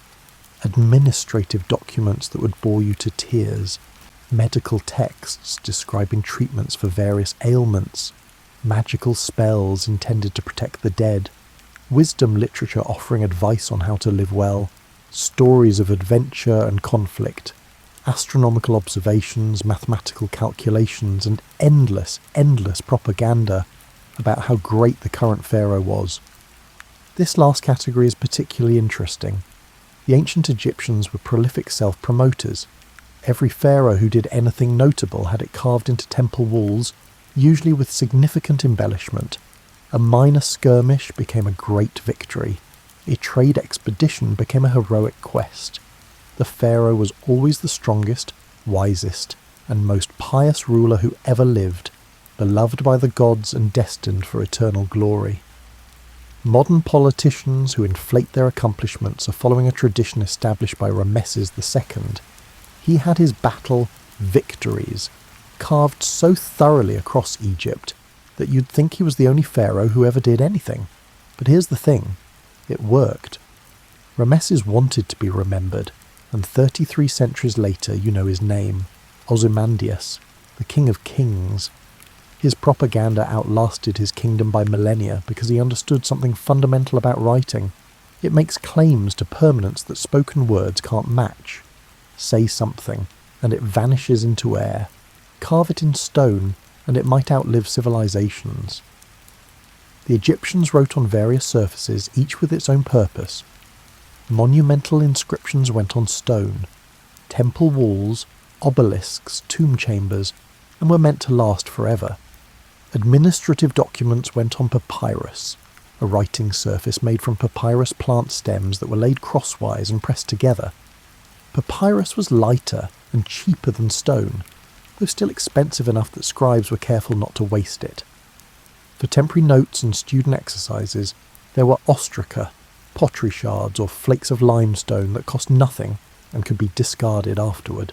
Administrative documents that would bore you to tears. Medical texts describing treatments for various ailments. Magical spells intended to protect the dead. Wisdom literature offering advice on how to live well. Stories of adventure and conflict. Astronomical observations, mathematical calculations, and endless propaganda about how great the current pharaoh was. This last category is particularly interesting. The ancient Egyptians were prolific self-promoters. Every pharaoh who did anything notable had it carved into temple walls, usually with significant embellishment. A minor skirmish became a great victory. A trade expedition became a heroic quest. The pharaoh was always the strongest, wisest, and most pious ruler who ever lived, beloved by the gods and destined for eternal glory. Modern politicians who inflate their accomplishments are following a tradition established by Ramesses II. He had his battle victories carved so thoroughly across Egypt that you'd think he was the only pharaoh who ever did anything. But here's the thing, it worked. Ramesses wanted to be remembered, and 33 centuries later you know his name, Ozymandias, the king of kings. His propaganda outlasted his kingdom by millennia because he understood something fundamental about writing. It makes claims to permanence that spoken words can't match. Say something, and it vanishes into air. Carve it in stone, and it might outlive civilizations. The Egyptians wrote on various surfaces, each with its own purpose. Monumental inscriptions went on stone, temple walls, obelisks, tomb chambers, and were meant to last forever. Administrative documents went on papyrus, a writing surface made from papyrus plant stems that were laid crosswise and pressed together. Papyrus was lighter and cheaper than stone, though still expensive enough that scribes were careful not to waste it. For temporary notes and student exercises, there were ostraca, pottery shards or flakes of limestone that cost nothing and could be discarded afterward.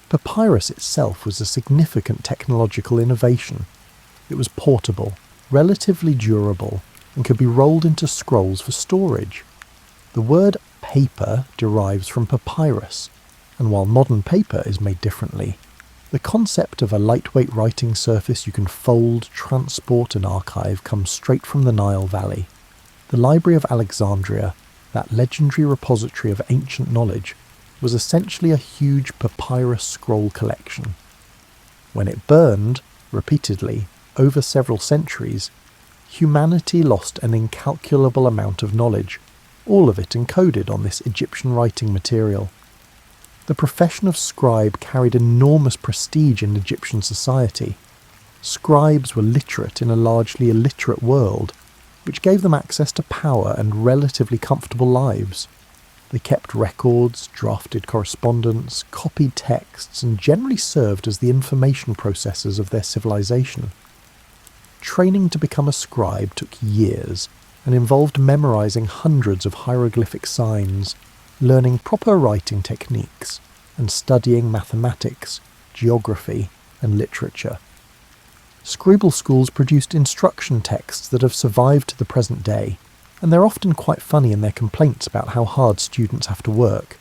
Papyrus itself was a significant technological innovation. It was portable, relatively durable, and could be rolled into scrolls for storage. The word paper derives from papyrus, and while modern paper is made differently, the concept of a lightweight writing surface you can fold, transport and archive comes straight from the Nile Valley. The Library of Alexandria, that legendary repository of ancient knowledge, was essentially a huge papyrus scroll collection. When it burned, repeatedly, over several centuries, humanity lost an incalculable amount of knowledge, all of it encoded on this Egyptian writing material. The profession of scribe carried enormous prestige in Egyptian society. Scribes were literate in a largely illiterate world, which gave them access to power and relatively comfortable lives. They kept records, drafted correspondence, copied texts, and generally served as the information processors of their civilization. Training to become a scribe took years and involved memorizing hundreds of hieroglyphic signs, learning proper writing techniques, and studying mathematics, geography, and literature. Scribal schools produced instruction texts that have survived to the present day, and they're often quite funny in their complaints about how hard students have to work.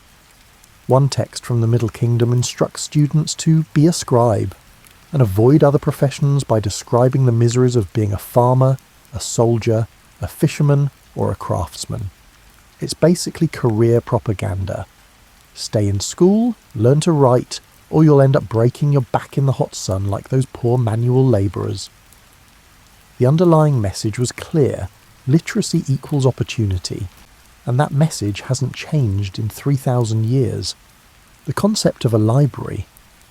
One text from the Middle Kingdom instructs students to be a scribe, and avoid other professions by describing the miseries of being a farmer, a soldier, a fisherman, or a craftsman. It's basically career propaganda. Stay in school, learn to write, or you'll end up breaking your back in the hot sun like those poor manual labourers. The underlying message was clear: literacy equals opportunity. and that message hasn't changed in 3,000 years. The concept of a library,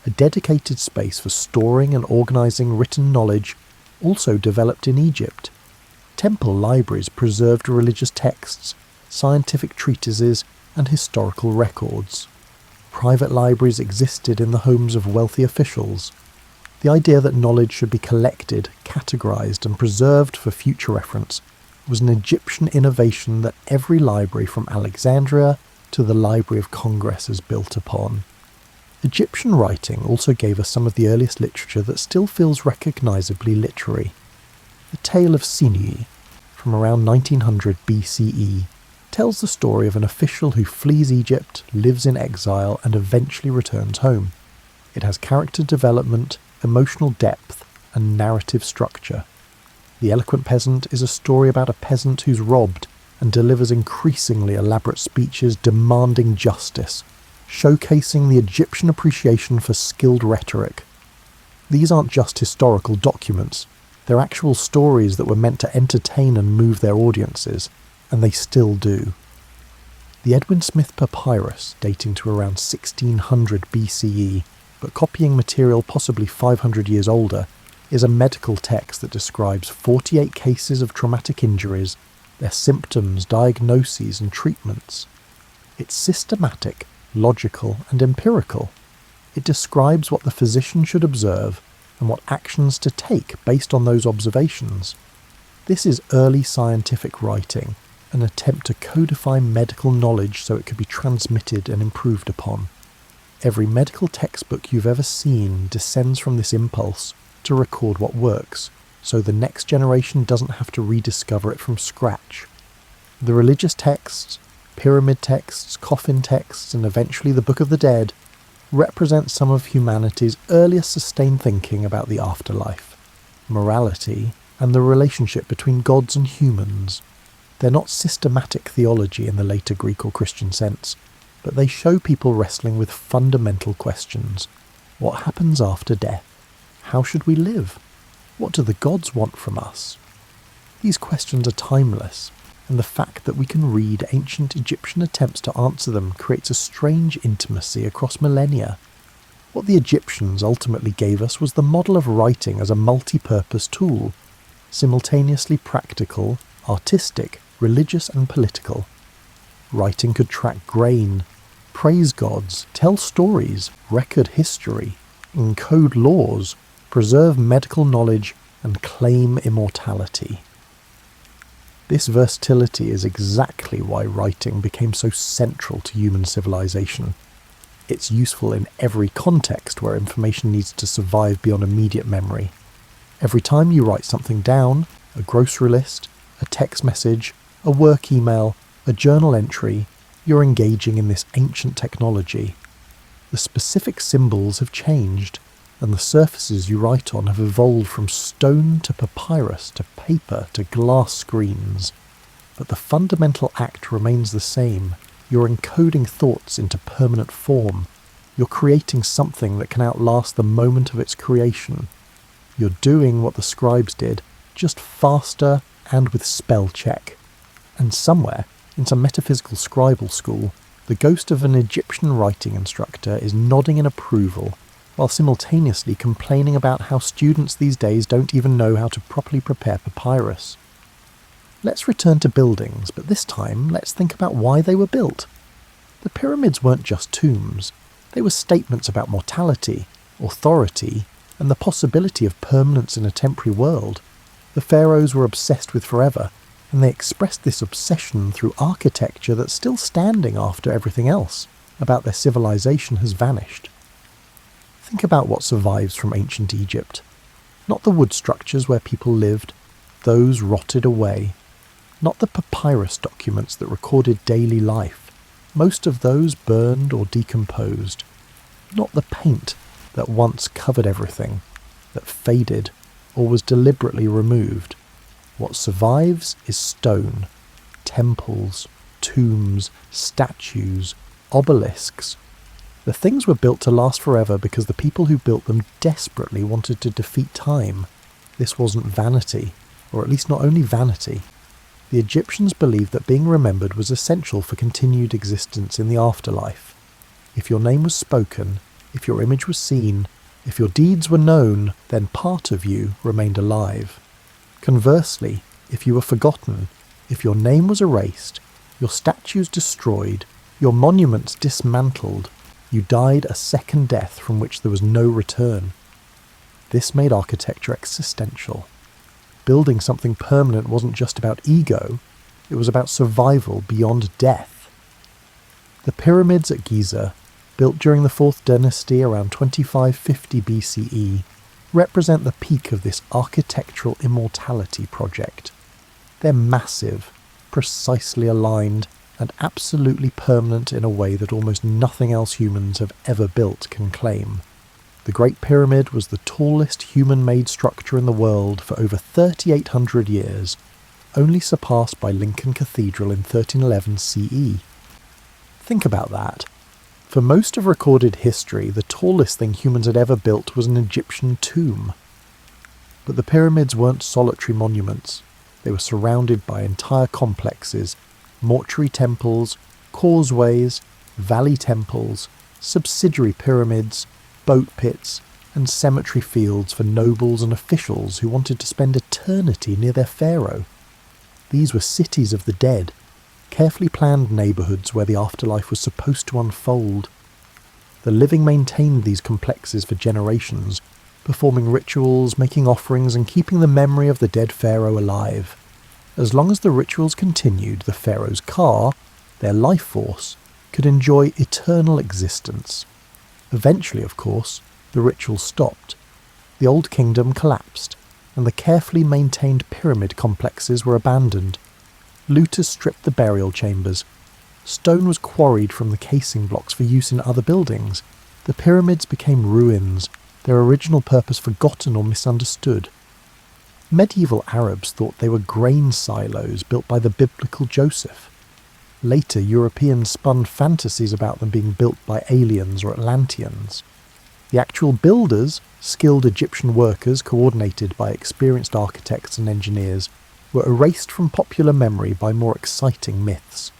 a dedicated space for storing and organising written knowledge, also developed in Egypt. Temple libraries preserved religious texts, scientific treatises, and historical records. Private libraries existed in the homes of wealthy officials. The idea that knowledge should be collected, categorised, and preserved for future reference was an Egyptian innovation that every library from Alexandria to the Library of Congress has built upon. Egyptian writing also gave us some of the earliest literature that still feels recognisably literary. The Tale of Sinui, from around 1900 BCE, tells the story of an official who flees Egypt, lives in exile, and eventually returns home. It has character development, emotional depth, and narrative structure. The Eloquent Peasant is a story about a peasant who's robbed and delivers increasingly elaborate speeches demanding justice, showcasing the Egyptian appreciation for skilled rhetoric. These aren't just historical documents, they're actual stories that were meant to entertain and move their audiences, and they still do. The Edwin Smith Papyrus, dating to around 1600 BCE, but copying material possibly 500 years older, is a medical text that describes 48 cases of traumatic injuries, their symptoms, diagnoses, and treatments. It's systematic, logical, and empirical. It describes what the physician should observe and what actions to take based on those observations. This is early scientific writing, an attempt to codify medical knowledge so it could be transmitted and improved upon. Every medical textbook you've ever seen descends from this impulse to record what works, so the next generation doesn't have to rediscover it from scratch. The religious texts, pyramid texts, coffin texts, and eventually the Book of the Dead represent some of humanity's earliest sustained thinking about the afterlife, morality, and the relationship between gods and humans. They're not systematic theology in the later Greek or Christian sense, but they show people wrestling with fundamental questions. What happens after death? How should we live? What do the gods want from us? These questions are timeless, and the fact that we can read ancient Egyptian attempts to answer them creates a strange intimacy across millennia. What the Egyptians ultimately gave us was the model of writing as a multi-purpose tool, simultaneously practical, artistic, religious, and political. Writing could track grain, praise gods, tell stories, record history, encode laws, preserve medical knowledge, and claim immortality. This versatility is exactly why writing became so central to human civilization. It's useful in every context where information needs to survive beyond immediate memory. Every time you write something down, a grocery list, a text message, a work email, a journal entry, you're engaging in this ancient technology. The specific symbols have changed, and the surfaces you write on have evolved from stone to papyrus to paper to glass screens. But the fundamental act remains the same. You're encoding thoughts into permanent form. You're creating something that can outlast the moment of its creation. You're doing what the scribes did, just faster and with spell check. And somewhere, in some metaphysical scribal school, the ghost of an Egyptian writing instructor is nodding in approval, while simultaneously complaining about how students these days don't even know how to properly prepare papyrus. Let's return to buildings, but this time let's think about why they were built. The pyramids weren't just tombs. They were statements about mortality, authority, and the possibility of permanence in a temporary world. The pharaohs were obsessed with forever, and they expressed this obsession through architecture that's still standing after everything else about their civilization has vanished. Think about what survives from ancient Egypt. Not the wood structures where people lived, those rotted away. Not the papyrus documents that recorded daily life. Most of those burned or decomposed. Not the paint that once covered everything, that faded or was deliberately removed. What survives is stone, temples, tombs, statues, obelisks. The things were built to last forever because the people who built them desperately wanted to defeat time. This wasn't vanity, or at least not only vanity. The Egyptians believed that being remembered was essential for continued existence in the afterlife. If your name was spoken, if your image was seen, if your deeds were known, then part of you remained alive. Conversely, if you were forgotten, if your name was erased, your statues destroyed, your monuments dismantled, you died a second death from which there was no return. This made architecture existential. Building something permanent wasn't just about ego, it was about survival beyond death. The pyramids at Giza, built during the 4th dynasty around 2550 BCE, represent the peak of this architectural immortality project. They're massive, precisely aligned, and absolutely permanent in a way that almost nothing else humans have ever built can claim. The Great Pyramid was the tallest human-made structure in the world for over 3,800 years, only surpassed by Lincoln Cathedral in 1311 CE. Think about that. For most of recorded history, the tallest thing humans had ever built was an Egyptian tomb. But the pyramids weren't solitary monuments. They were surrounded by entire complexes, mortuary temples, causeways, valley temples, subsidiary pyramids, boat pits, and cemetery fields for nobles and officials who wanted to spend eternity near their pharaoh. These were cities of the dead, carefully planned neighbourhoods where the afterlife was supposed to unfold. The living maintained these complexes for generations, performing rituals, making offerings, and keeping the memory of the dead pharaoh alive. As long as the rituals continued, the pharaoh's ka, their life force, could enjoy eternal existence. Eventually, of course, the rituals stopped. The old kingdom collapsed, and the carefully maintained pyramid complexes were abandoned. Looters stripped the burial chambers. Stone was quarried from the casing blocks for use in other buildings. The pyramids became ruins, their original purpose forgotten or misunderstood. Medieval Arabs thought they were grain silos built by the biblical Joseph. Later, Europeans spun fantasies about them being built by aliens or Atlanteans. The actual builders, skilled Egyptian workers coordinated by experienced architects and engineers, were erased from popular memory by more exciting myths.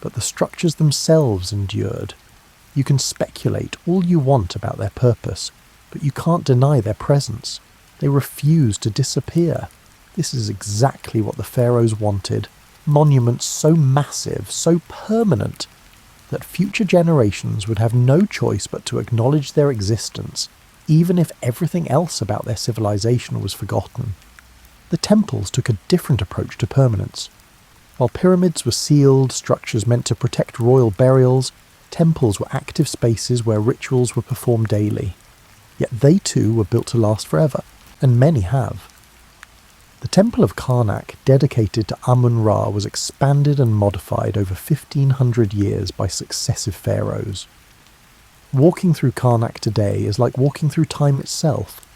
But the structures themselves endured. You can speculate all you want about their purpose, but you can't deny their presence. They refuse to disappear. This is exactly what the pharaohs wanted. Monuments so massive, so permanent, that future generations would have no choice but to acknowledge their existence, even if everything else about their civilization was forgotten. The temples took a different approach to permanence. While pyramids were sealed structures meant to protect royal burials, temples were active spaces where rituals were performed daily. Yet they too were built to last forever, and many have. The Temple of Karnak, dedicated to Amun-Ra, was expanded and modified over 1,500 years by successive pharaohs. Walking through Karnak today is like walking through time itself.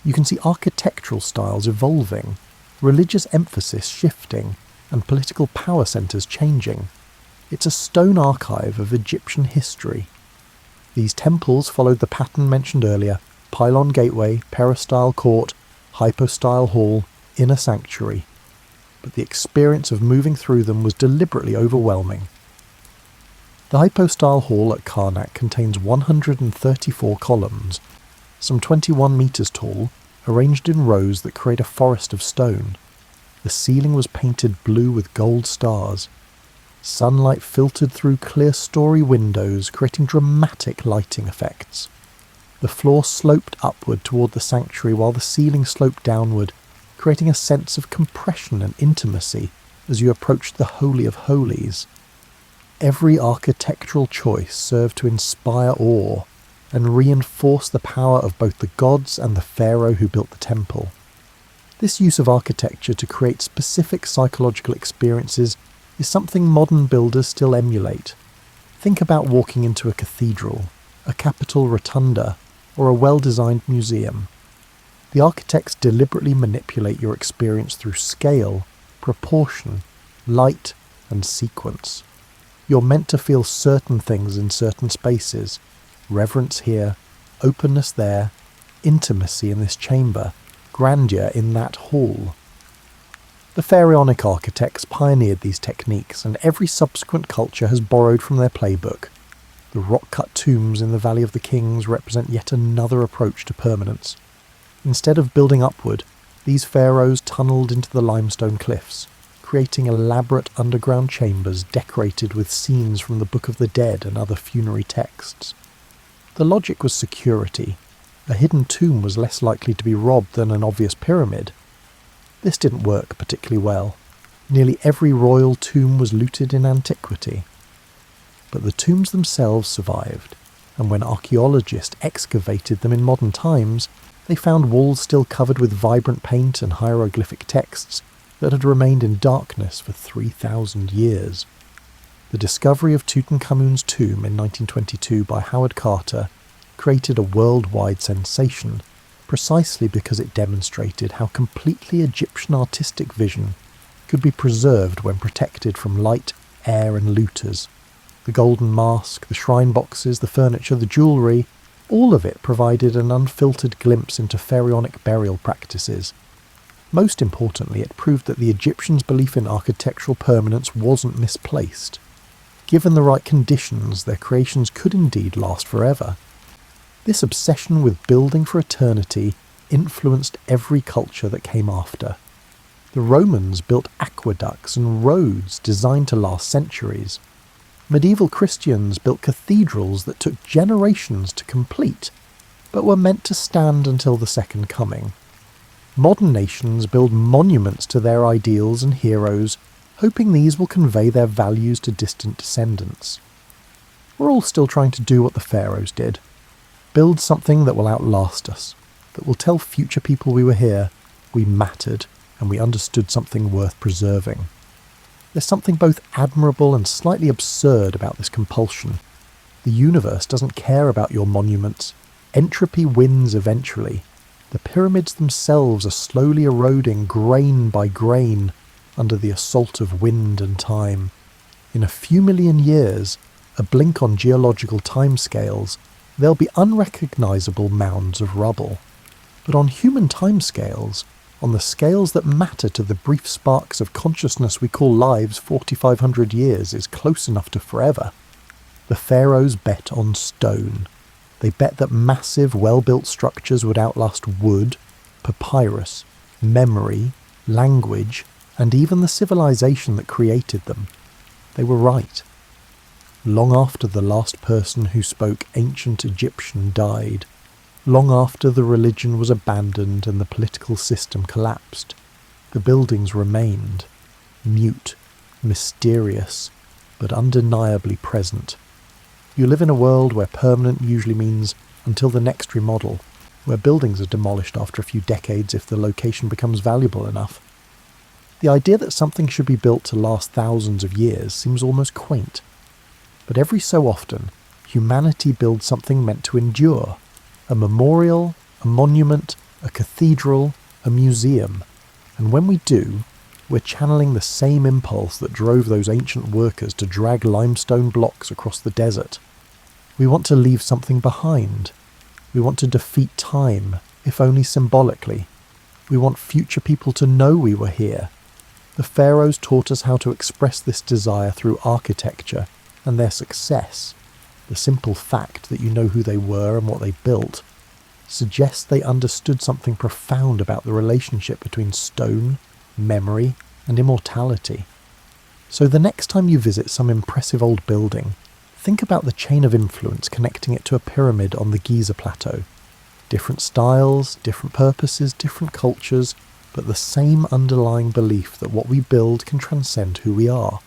You can see architectural styles evolving, religious emphasis shifting, and political power centres changing. It's a stone archive of Egyptian history. These temples followed the pattern mentioned earlier: pylon gateway, peristyle court, hypostyle hall, inner sanctuary. But the experience of moving through them was deliberately overwhelming. The hypostyle hall at Karnak contains 134 columns, some 21 metres tall, arranged in rows that create a forest of stone. The ceiling was painted blue with gold stars. Sunlight filtered through clear story windows, creating dramatic lighting effects. The floor sloped upward toward the sanctuary while the ceiling sloped downward, creating a sense of compression and intimacy as you approached the Holy of Holies. Every architectural choice served to inspire awe and reinforce the power of both the gods and the pharaoh who built the temple. This use of architecture to create specific psychological experiences is something modern builders still emulate. Think about walking into a cathedral, a capitol rotunda, or a well-designed museum. The architects deliberately manipulate your experience through scale, proportion, light, and sequence. You're meant to feel certain things in certain spaces: reverence here, openness there, intimacy in this chamber, grandeur in that hall. The Pharaonic architects pioneered these techniques, and every subsequent culture has borrowed from their playbook. The rock-cut tombs in the Valley of the Kings represent yet another approach to permanence. Instead of building upward, these pharaohs tunnelled into the limestone cliffs, creating elaborate underground chambers decorated with scenes from the Book of the Dead and other funerary texts. The logic was security. A hidden tomb was less likely to be robbed than an obvious pyramid. This didn't work particularly well. Nearly every royal tomb was looted in antiquity. But the tombs themselves survived, and when archaeologists excavated them in modern times, they found walls still covered with vibrant paint and hieroglyphic texts that had remained in darkness for 3,000 years. The discovery of Tutankhamun's tomb in 1922 by Howard Carter created a worldwide sensation, precisely because it demonstrated how completely Egyptian artistic vision could be preserved when protected from light, air and looters. The golden mask, the shrine boxes, the furniture, the jewellery, all of it provided an unfiltered glimpse into pharaonic burial practices. Most importantly, it proved that the Egyptians' belief in architectural permanence wasn't misplaced. Given the right conditions, their creations could indeed last forever. This obsession with building for eternity influenced every culture that came after. The Romans built aqueducts and roads designed to last centuries. Medieval Christians built cathedrals that took generations to complete, but were meant to stand until the Second Coming. Modern nations build monuments to their ideals and heroes, hoping these will convey their values to distant descendants. We're all still trying to do what the pharaohs did. Build something that will outlast us, that will tell future people we were here, we mattered, and we understood something worth preserving. There's something both admirable and slightly absurd about this compulsion. The universe doesn't care about your monuments. Entropy wins eventually. The pyramids themselves are slowly eroding grain by grain under the assault of wind and time. In a few million years, a blink on geological timescales, they'll be unrecognisable mounds of rubble. But on human timescales, on the scales that matter to the brief sparks of consciousness we call lives, 4,500 years is close enough to forever. The pharaohs bet on stone. They bet that massive, well-built structures would outlast wood, papyrus, memory, language, and even the civilization that created them. They were right. Long after the last person who spoke ancient Egyptian died, long after the religion was abandoned and the political system collapsed, the buildings remained, mute, mysterious, but undeniably present. You live in a world where permanent usually means until the next remodel, where buildings are demolished after a few decades if the location becomes valuable enough. The idea that something should be built to last thousands of years seems almost quaint. But every so often, humanity builds something meant to endure. A memorial, a monument, a cathedral, a museum. And when we do, we're channeling the same impulse that drove those ancient workers to drag limestone blocks across the desert. We want to leave something behind. We want to defeat time, if only symbolically. We want future people to know we were here. The pharaohs taught us how to express this desire through architecture, and their success, the simple fact that you know who they were and what they built, suggests they understood something profound about the relationship between stone, memory, and immortality. So the next time you visit some impressive old building, think about the chain of influence connecting it to a pyramid on the Giza Plateau. Different styles, different purposes, different cultures, but the same underlying belief that what we build can transcend who we are,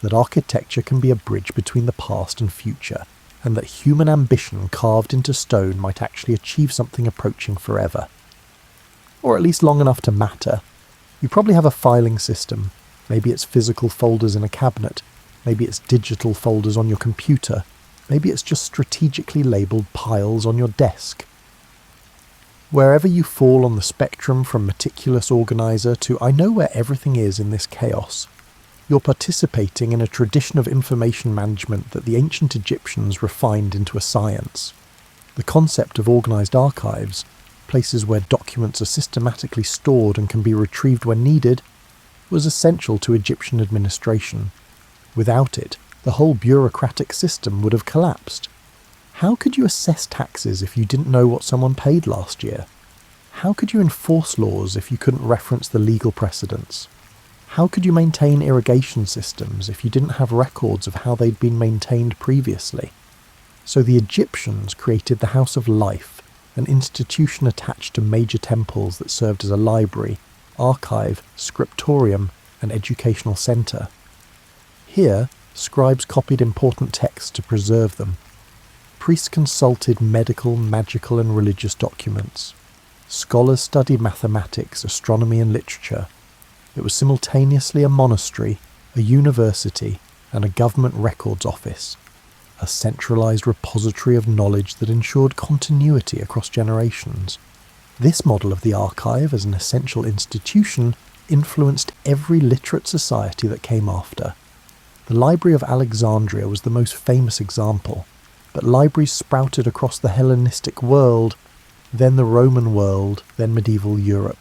that architecture can be a bridge between the past and future, and that human ambition carved into stone might actually achieve something approaching forever. Or at least long enough to matter. You probably have a filing system. Maybe it's physical folders in a cabinet. Maybe it's digital folders on your computer. Maybe it's just strategically labelled piles on your desk. Wherever you fall on the spectrum from meticulous organiser to I know where everything is in this chaos, you're participating in a tradition of information management that the ancient Egyptians refined into a science. The concept of organised archives, places where documents are systematically stored and can be retrieved when needed, was essential to Egyptian administration. Without it, the whole bureaucratic system would have collapsed. How could you assess taxes if you didn't know what someone paid last year? How could you enforce laws if you couldn't reference the legal precedents? How could you maintain irrigation systems if you didn't have records of how they'd been maintained previously? So the Egyptians created the House of Life, an institution attached to major temples that served as a library, archive, scriptorium, and educational centre. Here, scribes copied important texts to preserve them. Priests consulted medical, magical, and religious documents. Scholars studied mathematics, astronomy, and literature. It was simultaneously a monastery, a university, and a government records office, a centralised repository of knowledge that ensured continuity across generations. This model of the archive as an essential institution influenced every literate society that came after. The Library of Alexandria was the most famous example, but libraries sprouted across the Hellenistic world, then the Roman world, then medieval Europe.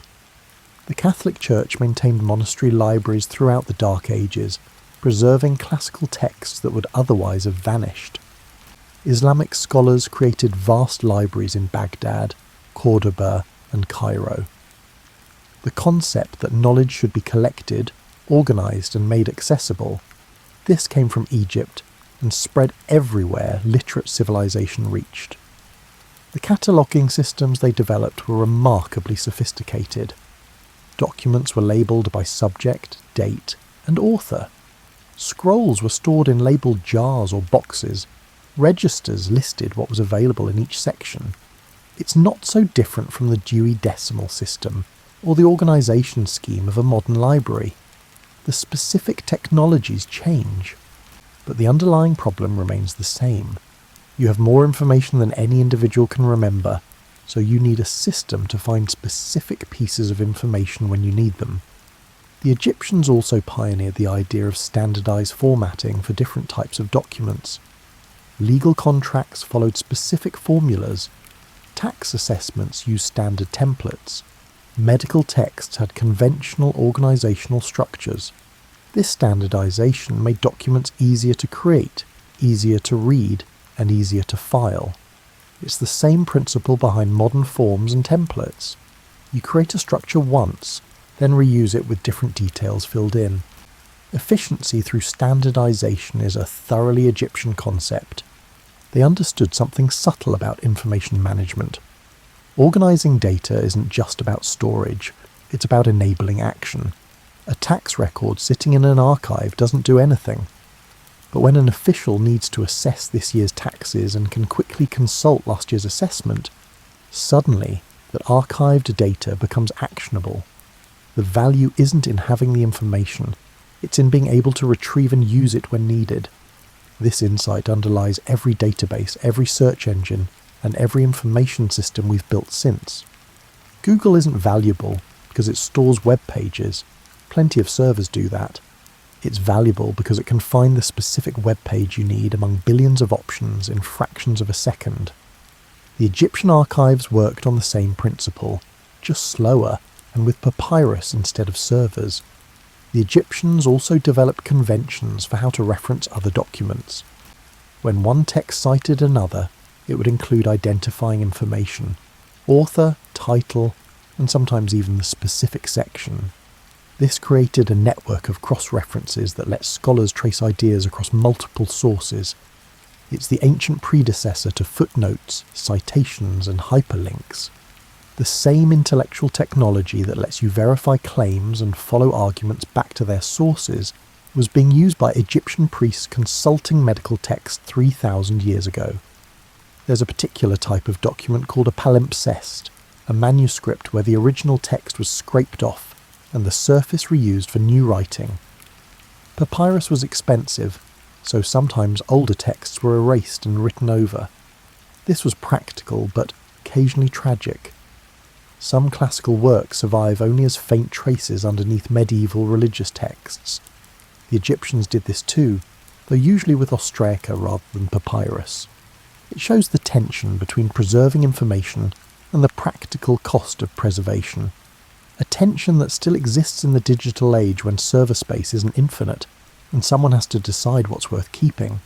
The Catholic Church maintained monastery libraries throughout the Dark Ages, preserving classical texts that would otherwise have vanished. Islamic scholars created vast libraries in Baghdad, Cordoba, and Cairo. The concept that knowledge should be collected, organised, and made accessible, this came from Egypt and spread everywhere literate civilization reached. The cataloguing systems they developed were remarkably sophisticated. Documents were labelled by subject, date, and author. Scrolls were stored in labelled jars or boxes. Registers listed what was available in each section. It's not so different from the Dewey Decimal System or the organisation scheme of a modern library. The specific technologies change, but the underlying problem remains the same. You have more information than any individual can remember, so you need a system to find specific pieces of information when you need them. The Egyptians also pioneered the idea of standardised formatting for different types of documents. Legal contracts followed specific formulas. Tax assessments used standard templates. Medical texts had conventional organisational structures. This standardisation made documents easier to create, easier to read, and easier to file. It's the same principle behind modern forms and templates. You create a structure once, then reuse it with different details filled in. Efficiency through standardisation is a thoroughly Egyptian concept. They understood something subtle about information management. Organising data isn't just about storage, it's about enabling action. A tax record sitting in an archive doesn't do anything. But when an official needs to assess this year's taxes and can quickly consult last year's assessment, suddenly that archived data becomes actionable. The value isn't in having the information, it's in being able to retrieve and use it when needed. This insight underlies every database, every search engine, and every information system we've built since. Google isn't valuable because it stores web pages. Plenty of servers do that. It's valuable because it can find the specific web page you need among billions of options in fractions of a second. The Egyptian archives worked on the same principle, just slower and with papyrus instead of servers. The Egyptians also developed conventions for how to reference other documents. When one text cited another, it would include identifying information, author, title, and sometimes even the specific section. This created a network of cross-references that lets scholars trace ideas across multiple sources. It's the ancient predecessor to footnotes, citations, and hyperlinks. The same intellectual technology that lets you verify claims and follow arguments back to their sources was being used by Egyptian priests consulting medical texts 3,000 years ago. There's a particular type of document called a palimpsest, a manuscript where the original text was scraped off and the surface reused for new writing. Papyrus was expensive, so sometimes older texts were erased and written over. This was practical but occasionally tragic. Some classical works survive only as faint traces underneath medieval religious texts. The Egyptians did this too, though usually with ostraca rather than papyrus. It shows the tension between preserving information and the practical cost of preservation. a tension that still exists in the digital age when server space isn't infinite, and someone has to decide what's worth keeping.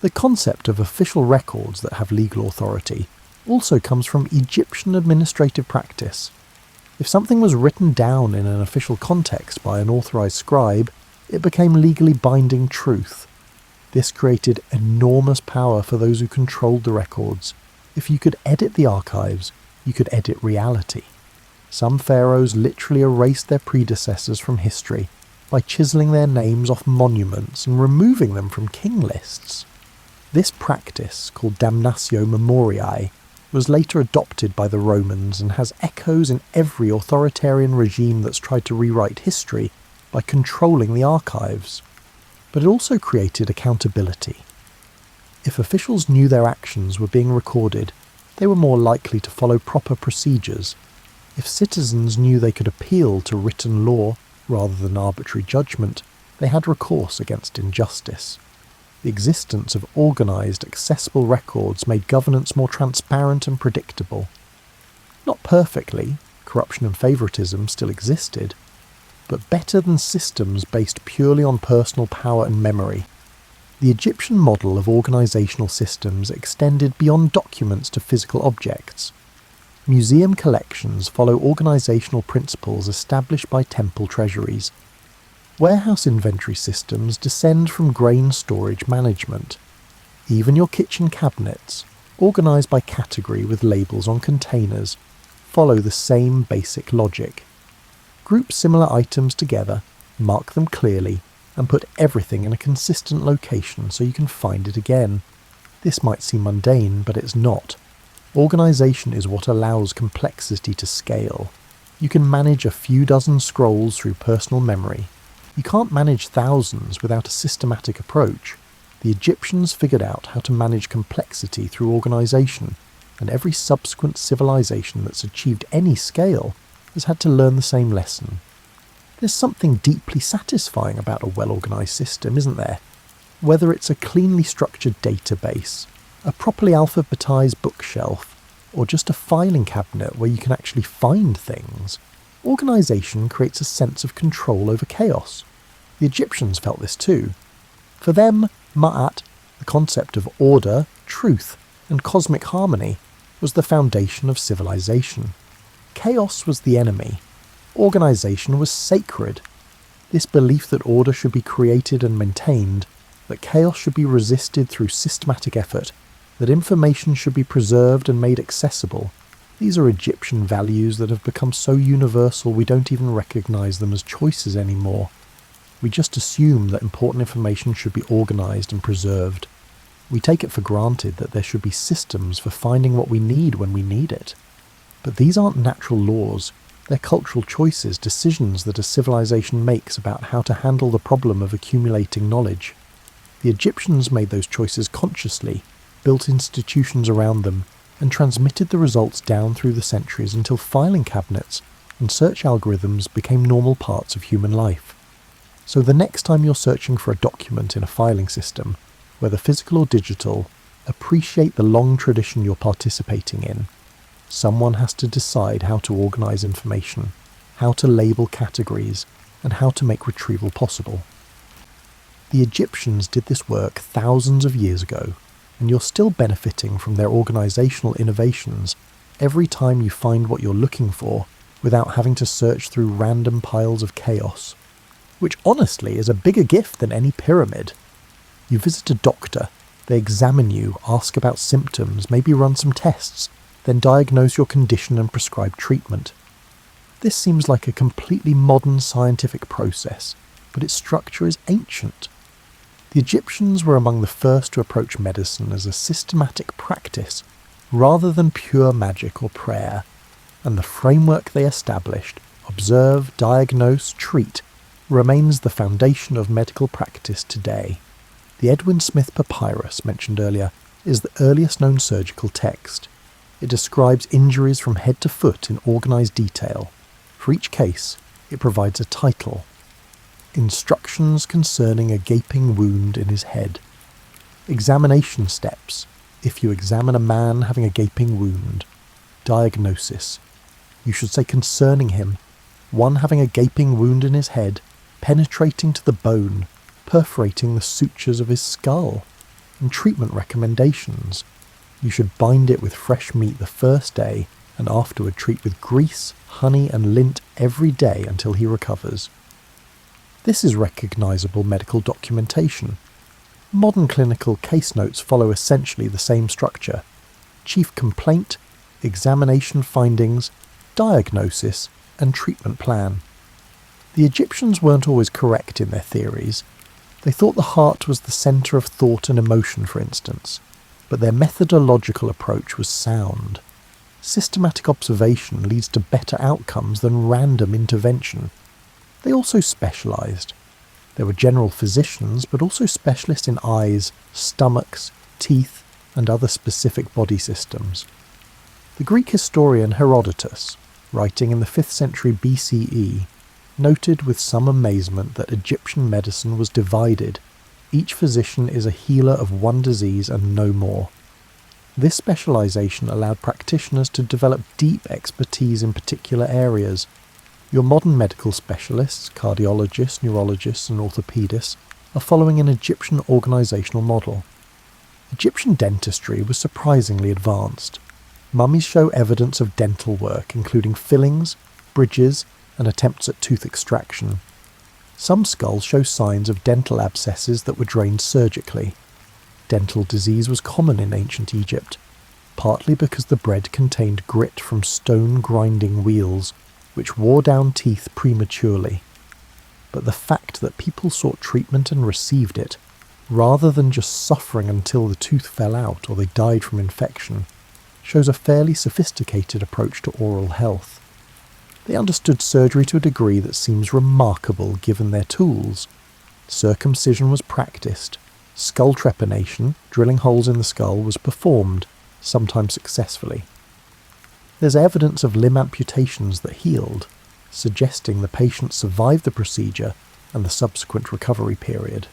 The concept of official records that have legal authority also comes from Egyptian administrative practice. If something was written down in an official context by an authorised scribe, it became legally binding truth. This created enormous power for those who controlled the records. If you could edit the archives, you could edit reality. Some pharaohs literally erased their predecessors from history by chiselling their names off monuments and removing them from king lists. This practice, called damnatio memoriae, was later adopted by the Romans and has echoes in every authoritarian regime that's tried to rewrite history by controlling the archives. But it also created accountability. If officials knew their actions were being recorded, they were more likely to follow proper procedures. If citizens knew they could appeal to written law rather than arbitrary judgment, they had recourse against injustice. The existence of organised, accessible records made governance more transparent and predictable. Not perfectly, corruption and favouritism still existed, but better than systems based purely on personal power and memory. The Egyptian model of organisational systems extended beyond documents to physical objects. Museum collections follow organisational principles established by temple treasuries. Warehouse inventory systems descend from grain storage management. Even your kitchen cabinets, organised by category with labels on containers, follow the same basic logic. Group similar items together, mark them clearly, and put everything in a consistent location so you can find it again. This might seem mundane, but it's not. Organisation is what allows complexity to scale. You can manage a few dozen scrolls through personal memory. You can't manage thousands without a systematic approach. The Egyptians figured out how to manage complexity through organisation, and every subsequent civilization that's achieved any scale has had to learn the same lesson. There's something deeply satisfying about a well-organised system, isn't there? Whether it's a cleanly structured database, a properly alphabetised bookshelf, or just a filing cabinet where you can actually find things, organisation creates a sense of control over chaos. The Egyptians felt this too. For them, Ma'at, the concept of order, truth, and cosmic harmony, was the foundation of civilization. Chaos was the enemy. Organisation was sacred. This belief that order should be created and maintained, that chaos should be resisted through systematic effort, that information should be preserved and made accessible, these are Egyptian values that have become so universal we don't even recognise them as choices anymore. We just assume that important information should be organised and preserved. We take it for granted that there should be systems for finding what we need when we need it. But these aren't natural laws. They're cultural choices, decisions that a civilization makes about how to handle the problem of accumulating knowledge. The Egyptians made those choices consciously, built institutions around them, and transmitted the results down through the centuries until filing cabinets and search algorithms became normal parts of human life. So the next time you're searching for a document in a filing system, whether physical or digital, appreciate the long tradition you're participating in. Someone has to decide how to organise information, how to label categories, and how to make retrieval possible. The Egyptians did this work thousands of years ago, and you're still benefiting from their organisational innovations every time you find what you're looking for without having to search through random piles of chaos. Which honestly is a bigger gift than any pyramid. You visit a doctor, they examine you, ask about symptoms, maybe run some tests, then diagnose your condition and prescribe treatment. This seems like a completely modern scientific process, but its structure is ancient. The Egyptians were among the first to approach medicine as a systematic practice rather than pure magic or prayer, and the framework they established, observe, diagnose, treat, remains the foundation of medical practice today. The Edwin Smith papyrus mentioned earlier is the earliest known surgical text. It describes injuries from head to foot in organised detail. For each case, it provides a title. Instructions concerning a gaping wound in his head. Examination steps, if you examine a man having a gaping wound. Diagnosis. You should say concerning him. one having a gaping wound in his head, penetrating to the bone, perforating the sutures of his skull. And treatment recommendations. You should bind it with fresh meat the first day, and afterward treat with grease, honey and lint every day until he recovers. This is recognisable medical documentation. Modern clinical case notes follow essentially the same structure: chief complaint, examination findings, diagnosis, and treatment plan. The Egyptians weren't always correct in their theories. They thought the heart was the centre of thought and emotion, for instance, but their methodological approach was sound. Systematic observation leads to better outcomes than random intervention. They also specialised. There were general physicians, but also specialists in eyes, stomachs, teeth, and other specific body systems. The Greek historian Herodotus, writing in the 5th century BCE, noted with some amazement that Egyptian medicine was divided. Each physician is a healer of one disease and no more. This specialisation allowed practitioners to develop deep expertise in particular areas. Your modern medical specialists, cardiologists, neurologists and orthopaedists, are following an Egyptian organisational model. Egyptian dentistry was surprisingly advanced. Mummies show evidence of dental work, including fillings, bridges, and attempts at tooth extraction. Some skulls show signs of dental abscesses that were drained surgically. Dental disease was common in ancient Egypt, partly because the bread contained grit from stone grinding wheels, which wore down teeth prematurely. But the fact that people sought treatment and received it, rather than just suffering until the tooth fell out or they died from infection, shows a fairly sophisticated approach to oral health. They understood surgery to a degree that seems remarkable given their tools. Circumcision was practiced. Skull trepanation, drilling holes in the skull, was performed, sometimes successfully. There's evidence of limb amputations that healed, suggesting the patient survived the procedure and the subsequent recovery period.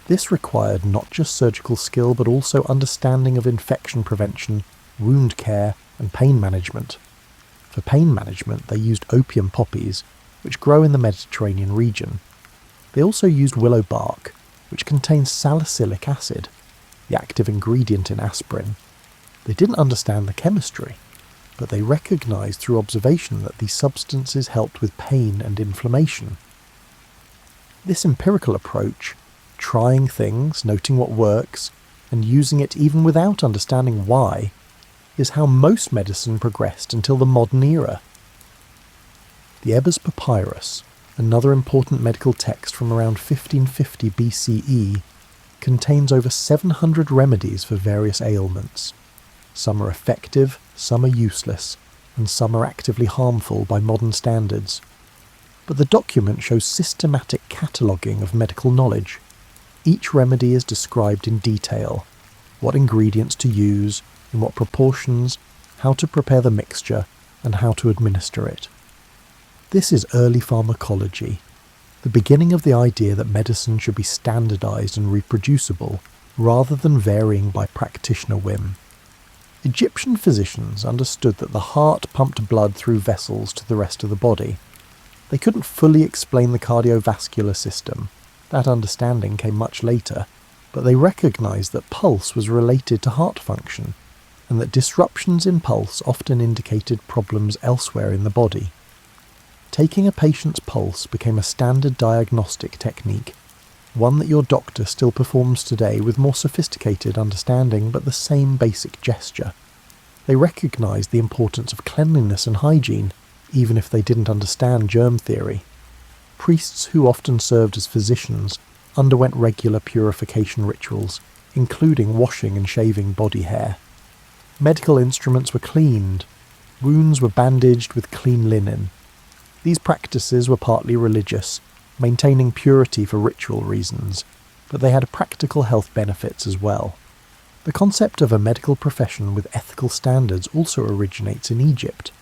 This required not just surgical skill but also understanding of infection prevention, wound care, and pain management. For pain management, they used opium poppies, which grow in the Mediterranean region. They also used willow bark, which contains salicylic acid, the active ingredient in aspirin. They didn't understand the chemistry, but they recognised through observation that these substances helped with pain and inflammation. This empirical approach, trying things, noting what works, and using it even without understanding why, is how most medicine progressed until the modern era. The Ebers Papyrus, another important medical text from around 1550 BCE, contains over 700 remedies for various ailments. Some are effective, some are useless, and some are actively harmful by modern standards. But the document shows systematic cataloguing of medical knowledge. Each remedy is described in detail: what ingredients to use, in what proportions, how to prepare the mixture, and how to administer it. This is early pharmacology, the beginning of the idea that medicine should be standardised and reproducible, rather than varying by practitioner whim. Egyptian physicians understood that the heart pumped blood through vessels to the rest of the body. They couldn't fully explain the cardiovascular system. That understanding came much later, but they recognised that pulse was related to heart function, and that disruptions in pulse often indicated problems elsewhere in the body. Taking a patient's pulse became a standard diagnostic technique, one that your doctor still performs today with more sophisticated understanding but the same basic gesture. They recognised the importance of cleanliness and hygiene, even if they didn't understand germ theory. Priests, who often served as physicians, underwent regular purification rituals, including washing and shaving body hair. Medical instruments were cleaned. Wounds were bandaged with clean linen. These practices were partly religious, maintaining purity for ritual reasons, but they had practical health benefits as well. The concept of a medical profession with ethical standards also originates in Egypt.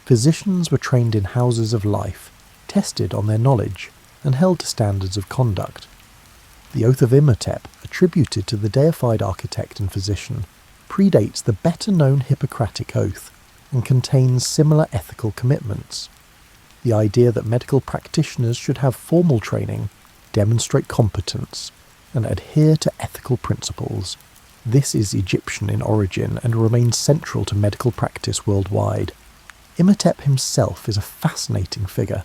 Physicians were trained in houses of life, tested on their knowledge, and held to standards of conduct. The Oath of Imhotep, attributed to the deified architect and physician, predates the better-known Hippocratic Oath and contains similar ethical commitments. the idea that medical practitioners should have formal training, demonstrate competence, and adhere to ethical principles. This is Egyptian in origin and remains central to medical practice worldwide. Imhotep himself is a fascinating figure.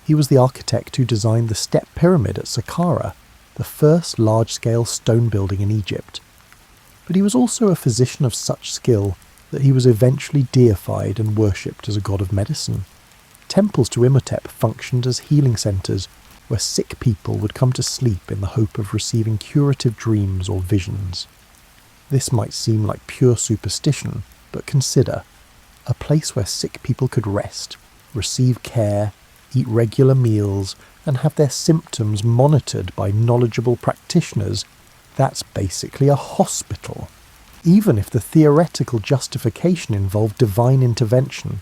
He was the architect who designed the step pyramid at Saqqara, the first large-scale stone building in Egypt. But he was also a physician of such skill that he was eventually deified and worshipped as a god of medicine. Temples to Imhotep functioned as healing centres where sick people would come to sleep in the hope of receiving curative dreams or visions. This might seem like pure superstition, but consider a place where sick people could rest, receive care, eat regular meals, and have their symptoms monitored by knowledgeable practitioners. That's basically a hospital, even if the theoretical justification involved divine intervention.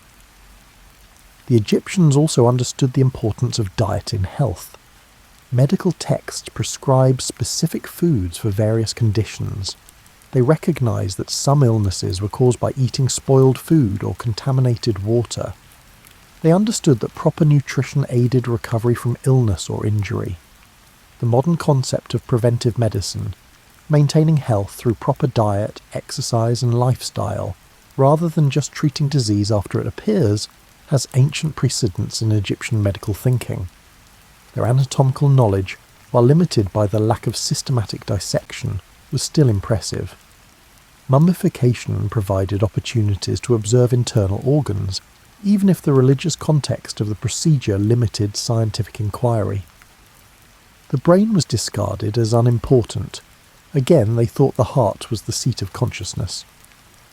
The Egyptians also understood the importance of diet in health. Medical texts prescribe specific foods for various conditions. They recognized that some illnesses were caused by eating spoiled food or contaminated water. They understood that proper nutrition aided recovery from illness or injury. The modern concept of preventive medicine, maintaining health through proper diet, exercise and lifestyle, rather than just treating disease after it appears, has ancient precedents in Egyptian medical thinking. Their anatomical knowledge, while limited by the lack of systematic dissection, was still impressive. Mummification provided opportunities to observe internal organs, even if the religious context of the procedure limited scientific inquiry. The brain was discarded as unimportant. Again, they thought the heart was the seat of consciousness.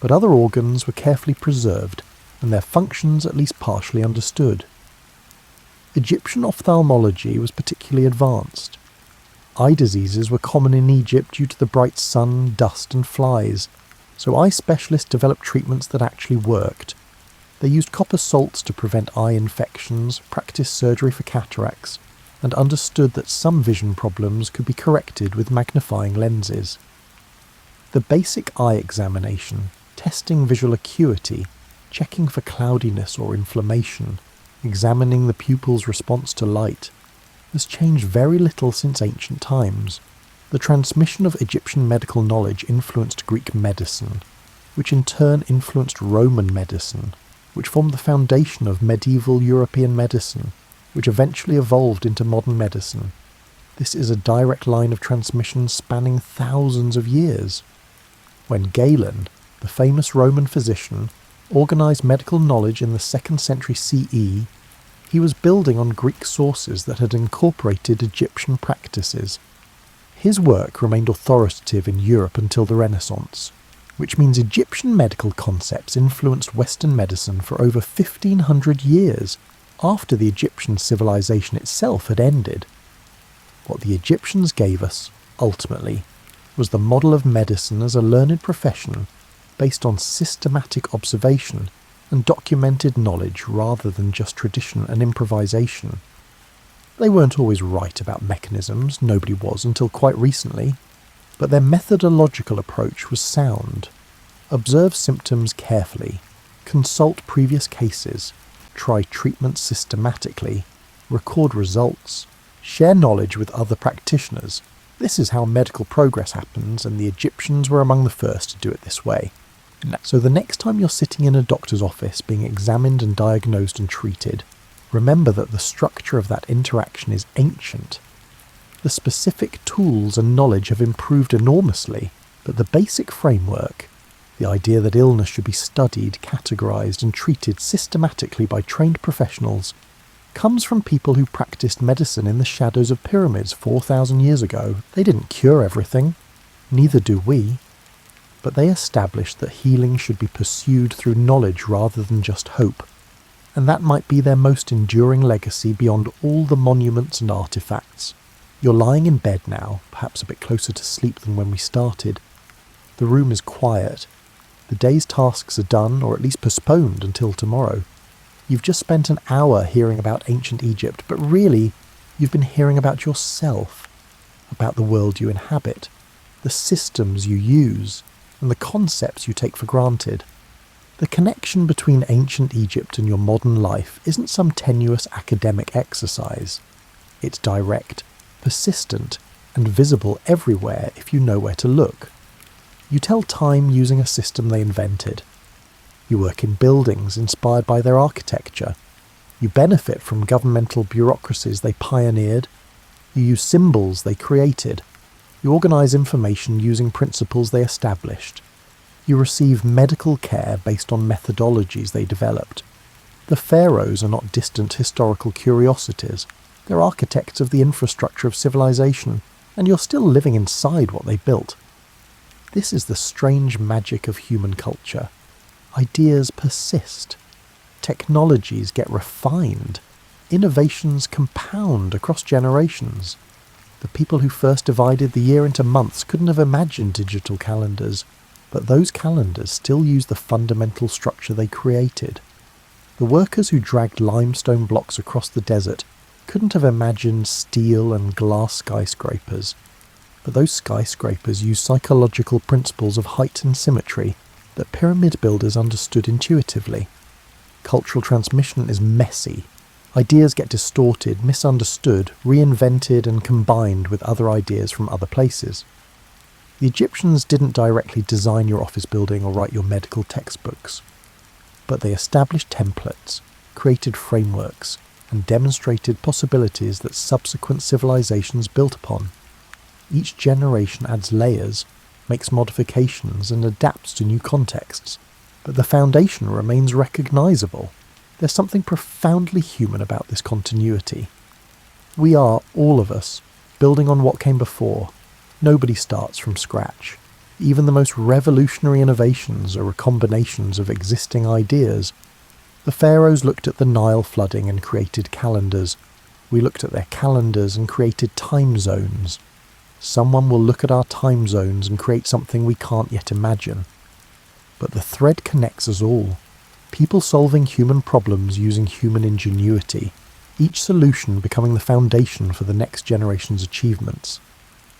But other organs were carefully preserved, and their functions at least partially understood. Egyptian ophthalmology was particularly advanced. Eye diseases were common in Egypt due to the bright sun, dust and flies, so eye specialists developed treatments that actually worked. They used copper salts to prevent eye infections, practiced surgery for cataracts, and understood that some vision problems could be corrected with magnifying lenses. The basic eye examination, testing visual acuity, checking for cloudiness or inflammation, examining the pupil's response to light, has changed very little since ancient times. The transmission of Egyptian medical knowledge influenced Greek medicine, which in turn influenced Roman medicine, which formed the foundation of medieval European medicine, which eventually evolved into modern medicine. This is a direct line of transmission spanning thousands of years. When Galen, the famous Roman physician, organised medical knowledge in the 2nd century CE, he was building on Greek sources that had incorporated Egyptian practices. His work remained authoritative in Europe until the Renaissance, which means Egyptian medical concepts influenced Western medicine for over 1500 years after the Egyptian civilization itself had ended. What the Egyptians gave us, ultimately, was the model of medicine as a learned profession based on systematic observation and documented knowledge rather than just tradition and improvisation. They weren't always right about mechanisms, nobody was until quite recently, but their methodological approach was sound. Observe symptoms carefully, consult previous cases, try treatments systematically, record results, share knowledge with other practitioners. This is how medical progress happens, and the Egyptians were among the first to do it this way. So the next time you're sitting in a doctor's office being examined and diagnosed and treated, remember that the structure of that interaction is ancient. The specific tools and knowledge have improved enormously, but the basic framework, the idea that illness should be studied, categorized and treated systematically by trained professionals, comes from people who practiced medicine in the shadows of pyramids 4,000 years ago. They didn't cure everything, neither do we, but they established that healing should be pursued through knowledge rather than just hope, and that might be their most enduring legacy beyond all the monuments and artifacts. You're lying in bed now, perhaps a bit closer to sleep than when we started. The room is quiet. The day's tasks are done, or at least postponed until tomorrow. You've just spent an hour hearing about ancient Egypt, but really, you've been hearing about yourself, about the world you inhabit, the systems you use, and the concepts you take for granted. The connection between ancient Egypt and your modern life isn't some tenuous academic exercise. It's direct, persistent, and visible everywhere if you know where to look. You tell time using a system they invented. You work in buildings inspired by their architecture. You benefit from governmental bureaucracies they pioneered. You use symbols they created. You organise information using principles they established. You receive medical care based on methodologies they developed. The Pharaohs are not distant historical curiosities. They're architects of the infrastructure of civilization, and you're still living inside what they built. This is the strange magic of human culture. Ideas persist. Technologies get refined. Innovations compound across generations. The people who first divided the year into months couldn't have imagined digital calendars, but those calendars still use the fundamental structure they created. The workers who dragged limestone blocks across the desert couldn't have imagined steel and glass skyscrapers, but those skyscrapers use psychological principles of height and symmetry that pyramid builders understood intuitively. Cultural transmission is messy. Ideas get distorted, misunderstood, reinvented and combined with other ideas from other places. The Egyptians didn't directly design your office building or write your medical textbooks, but they established templates, created frameworks, and demonstrated possibilities that subsequent civilizations built upon. Each generation adds layers, makes modifications, and adapts to new contexts, but the foundation remains recognizable. There's something profoundly human about this continuity. We are, all of us, building on what came before. Nobody starts from scratch. Even the most revolutionary innovations are combinations of existing ideas. The Pharaohs looked at the Nile flooding and created calendars. We looked at their calendars and created time zones. Someone will look at our time zones and create something we can't yet imagine. But the thread connects us all. People solving human problems using human ingenuity, each solution becoming the foundation for the next generation's achievements.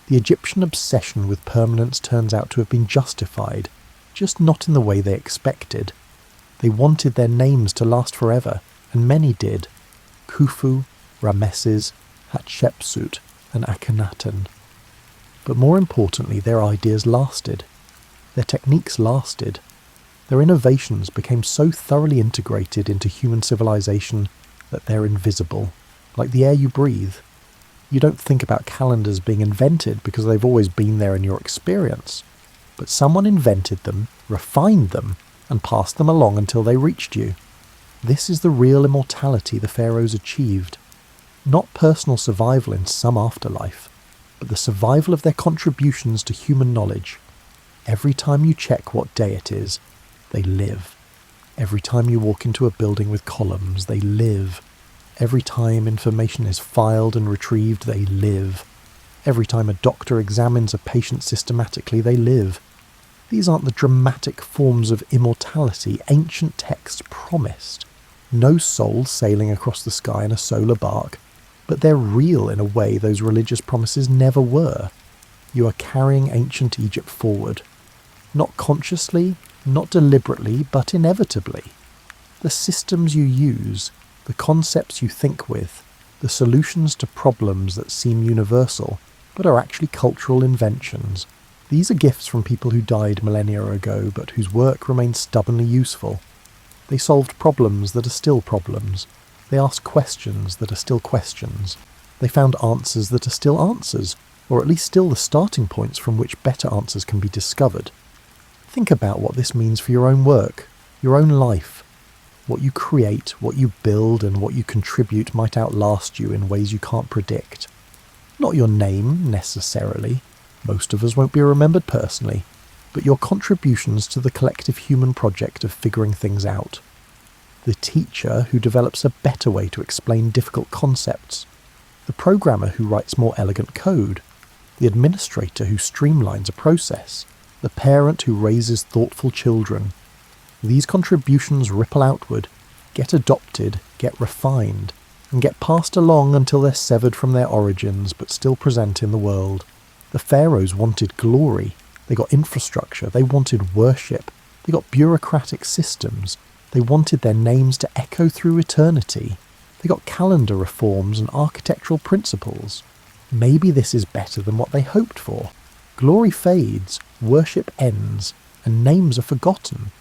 The Egyptian obsession with permanence turns out to have been justified, just not in the way they expected. They wanted their names to last forever, and many did. Khufu, Ramesses, Hatshepsut, and Akhenaten. But more importantly, their ideas lasted. Their techniques lasted. Their innovations became so thoroughly integrated into human civilization that they're invisible, like the air you breathe. You don't think about calendars being invented because they've always been there in your experience, but someone invented them, refined them, and passed them along until they reached you. This is the real immortality the Pharaohs achieved. Not personal survival in some afterlife, but the survival of their contributions to human knowledge. Every time you check what day it is, they live. Every time you walk into a building with columns, they live. Every time information is filed and retrieved, they live. Every time a doctor examines a patient systematically, they live. These aren't the dramatic forms of immortality ancient texts promised. No soul sailing across the sky in a solar bark, but they're real in a way those religious promises never were. You are carrying ancient Egypt forward. Not consciously, not deliberately, but inevitably. The systems you use, the concepts you think with, the solutions to problems that seem universal, but are actually cultural inventions. These are gifts from people who died millennia ago, but whose work remains stubbornly useful. They solved problems that are still problems. They asked questions that are still questions. They found answers that are still answers, or at least still the starting points from which better answers can be discovered. Think about what this means for your own work, your own life. What you create, what you build, and what you contribute might outlast you in ways you can't predict. Not your name, necessarily. Most of us won't be remembered personally, but your contributions to the collective human project of figuring things out. The teacher who develops a better way to explain difficult concepts. The programmer who writes more elegant code. The administrator who streamlines a process. The parent who raises thoughtful children. These contributions ripple outward, get adopted, get refined, and get passed along until they're severed from their origins but still present in the world. The Pharaohs wanted glory, they got infrastructure, they wanted worship, They got bureaucratic systems. They wanted their names to echo through eternity. They got calendar reforms and architectural principles. Maybe this is better than what they hoped for. Glory fades, worship ends, and names are forgotten.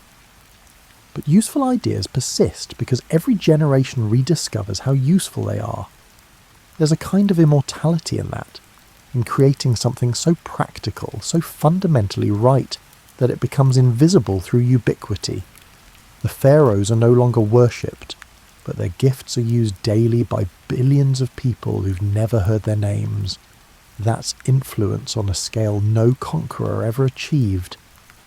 But useful ideas persist because every generation rediscovers how useful they are. There's a kind of immortality in that, in creating something so practical, so fundamentally right, that it becomes invisible through ubiquity. The pharaohs are no longer worshipped, but their gifts are used daily by billions of people who've never heard their names. That's influence on a scale no conqueror ever achieved,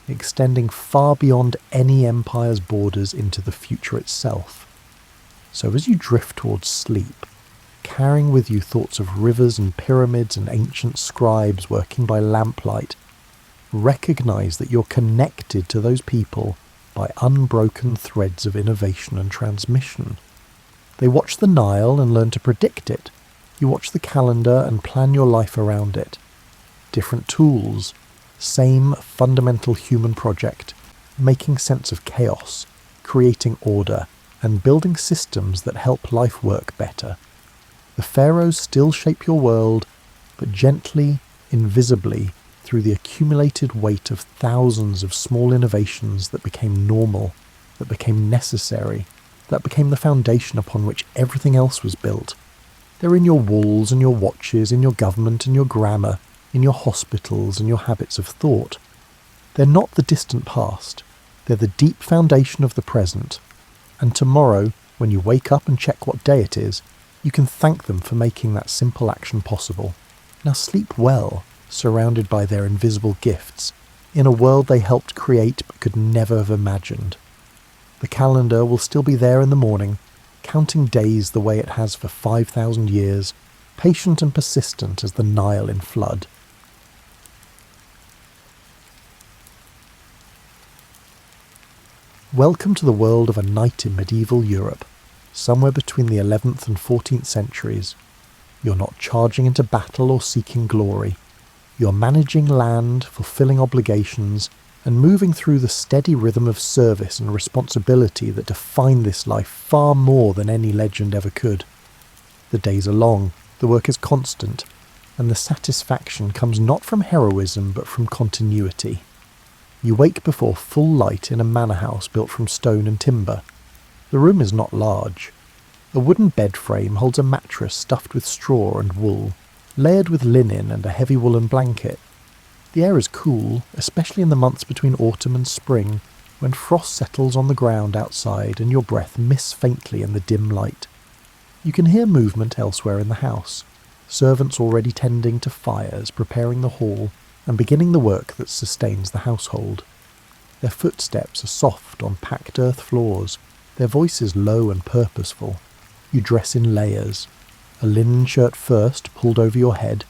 extending far beyond any empire's borders into the future itself. So as you drift towards sleep, carrying with you thoughts of rivers and pyramids and ancient scribes working by lamplight, recognize that you're connected to those people by unbroken threads of innovation and transmission. They watch the Nile and learn to predict it. You watch the calendar and plan your life around it. Different tools, same fundamental human project, making sense of chaos, creating order, and building systems that help life work better. The pharaohs still shape your world, but gently, invisibly, through the accumulated weight of thousands of small innovations that became normal, that became necessary, that became the foundation upon which everything else was built. They're in your walls and your watches, in your government and your grammar, in your hospitals and your habits of thought. They're not the distant past. They're the deep foundation of the present. And tomorrow, when you wake up and check what day it is, you can thank them for making that simple action possible. Now sleep well, surrounded by their invisible gifts, in a world they helped create but could never have imagined. The calendar will still be there in the morning, counting days the way it has for 5,000 years, patient and persistent as the Nile in flood. Welcome to the world of a night in medieval Europe, somewhere between the 11th and 14th centuries. You're not charging into battle or seeking glory. You're managing land, fulfilling obligations, and moving through the steady rhythm of service and responsibility that define this life far more than any legend ever could. The days are long, the work is constant, and the satisfaction comes not from heroism but from continuity. You wake before full light in a manor house built from stone and timber. The room is not large. A wooden bed frame holds a mattress stuffed with straw and wool, layered with linen and a heavy woolen blanket. The air is cool, especially in the months between autumn and spring, when frost settles on the ground outside and your breath mists faintly in the dim light. You can hear movement elsewhere in the house, servants already tending to fires, preparing the hall, and beginning the work that sustains the household. Their footsteps are soft on packed earth floors, their voices low and purposeful. You dress in layers. A linen shirt first, pulled over your head,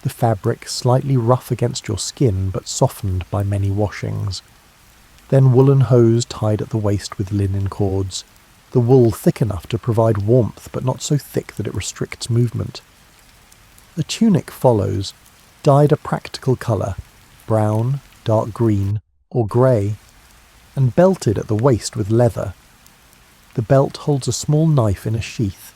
the fabric slightly rough against your skin but softened by many washings. Then woolen hose tied at the waist with linen cords, the wool thick enough to provide warmth but not so thick that it restricts movement. The tunic follows, dyed a practical colour, brown, dark green, or grey, and belted at the waist with leather. The belt holds a small knife in a sheath,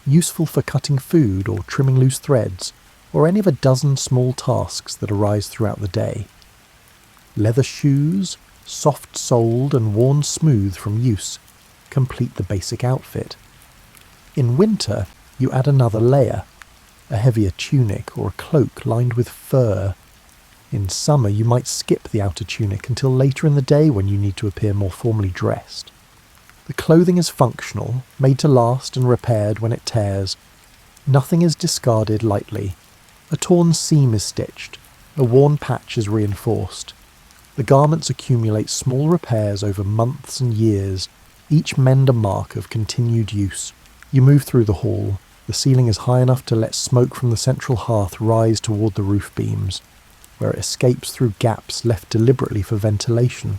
useful for cutting food or trimming loose threads, or any of a dozen small tasks that arise throughout the day. Leather shoes, soft-soled and worn smooth from use, complete the basic outfit. In winter, you add another layer, a heavier tunic or a cloak lined with fur. In summer, you might skip the outer tunic until later in the day when you need to appear more formally dressed. The clothing is functional, made to last and repaired when it tears. Nothing is discarded lightly. A torn seam is stitched, a worn patch is reinforced. The garments accumulate small repairs over months and years, each mend a mark of continued use. You move through the hall. The ceiling is high enough to let smoke from the central hearth rise toward the roof beams, where it escapes through gaps left deliberately for ventilation.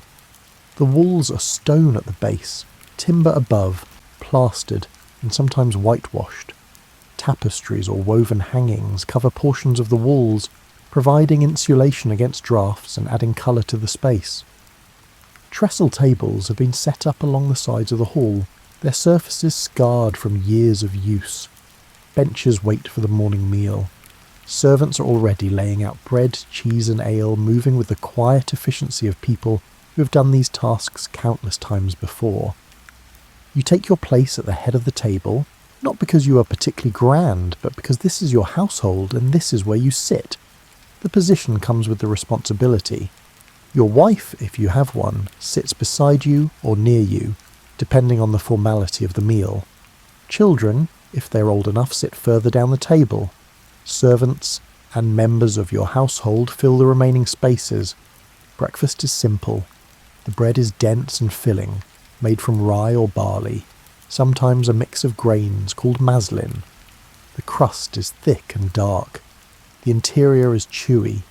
The walls are stone at the base, timber above, plastered, and sometimes whitewashed. Tapestries or woven hangings cover portions of the walls, providing insulation against drafts and adding colour to the space. Trestle tables have been set up along the sides of the hall, their surfaces scarred from years of use. Benches wait for the morning meal. Servants are already laying out bread, cheese and ale, moving with the quiet efficiency of people who have done these tasks countless times before. You take your place at the head of the table, not because you are particularly grand, but because this is your household and this is where you sit. The position comes with the responsibility. Your wife, if you have one, sits beside you or near you, depending on the formality of the meal. Children, if they're old enough, sit further down the table. Servants and members of your household fill the remaining spaces. Breakfast is simple. The bread is dense and filling, made from rye or barley, sometimes a mix of grains called maslin. The crust is thick and dark. The interior is chewy.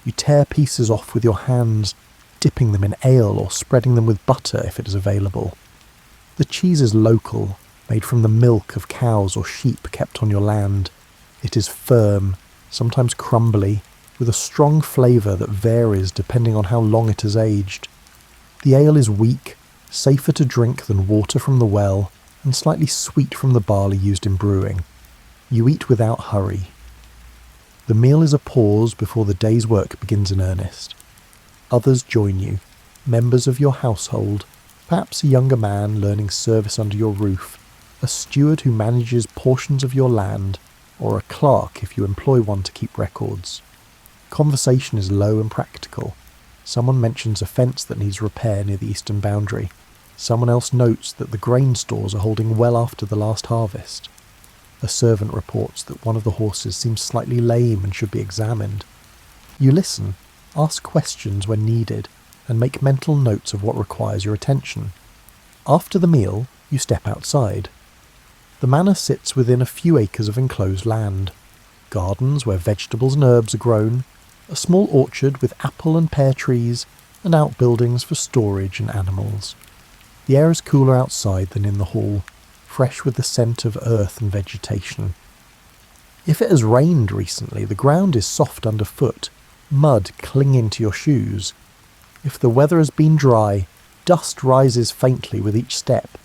You tear pieces off with your hands, dipping them in ale or spreading them with butter if it is available. The cheese is local, made from the milk of cows or sheep kept on your land. It is firm, sometimes crumbly, with a strong flavour that varies depending on how long it has aged. The ale is weak, safer to drink than water from the well, and slightly sweet from the barley used in brewing. You eat without hurry. The meal is a pause before the day's work begins in earnest. Others join you, members of your household, perhaps a younger man learning service under your roof, a steward who manages portions of your land, or a clerk if you employ one to keep records. Conversation is low and practical. Someone mentions a fence that needs repair near the eastern boundary. Someone else notes that the grain stores are holding well after the last harvest. A servant reports that one of the horses seems slightly lame and should be examined. You listen, ask questions when needed, and make mental notes of what requires your attention. After the meal, you step outside. The manor sits within a few acres of enclosed land. Gardens where vegetables and herbs are grown, a small orchard with apple and pear trees, and outbuildings for storage and animals. The air is cooler outside than in the hall, fresh with the scent of earth and vegetation. If it has rained recently, the ground is soft underfoot, mud clinging to your shoes. If the weather has been dry, dust rises faintly with each step.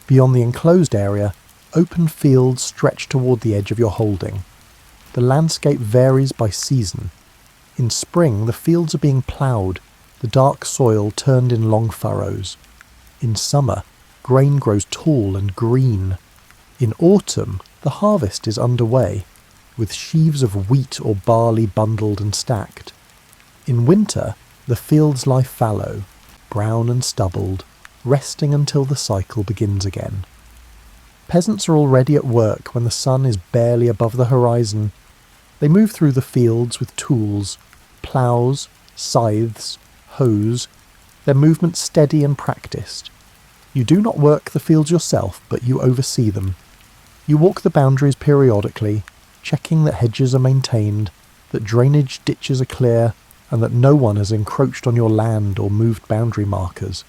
Beyond the enclosed area, open fields stretch toward the edge of your holding. The landscape varies by season. In spring, the fields are being ploughed, the dark soil turned in long furrows. In summer, grain grows tall and green. In autumn, the harvest is underway, with sheaves of wheat or barley bundled and stacked. In winter, the fields lie fallow, brown and stubbled, resting until the cycle begins again. Peasants are already at work when the sun is barely above the horizon. They move through the fields with tools, ploughs, scythes, hoes, their movements steady and practised. You do not work the fields yourself, but you oversee them. You walk the boundaries periodically, checking that hedges are maintained, that drainage ditches are clear, and that no one has encroached on your land or moved boundary markers.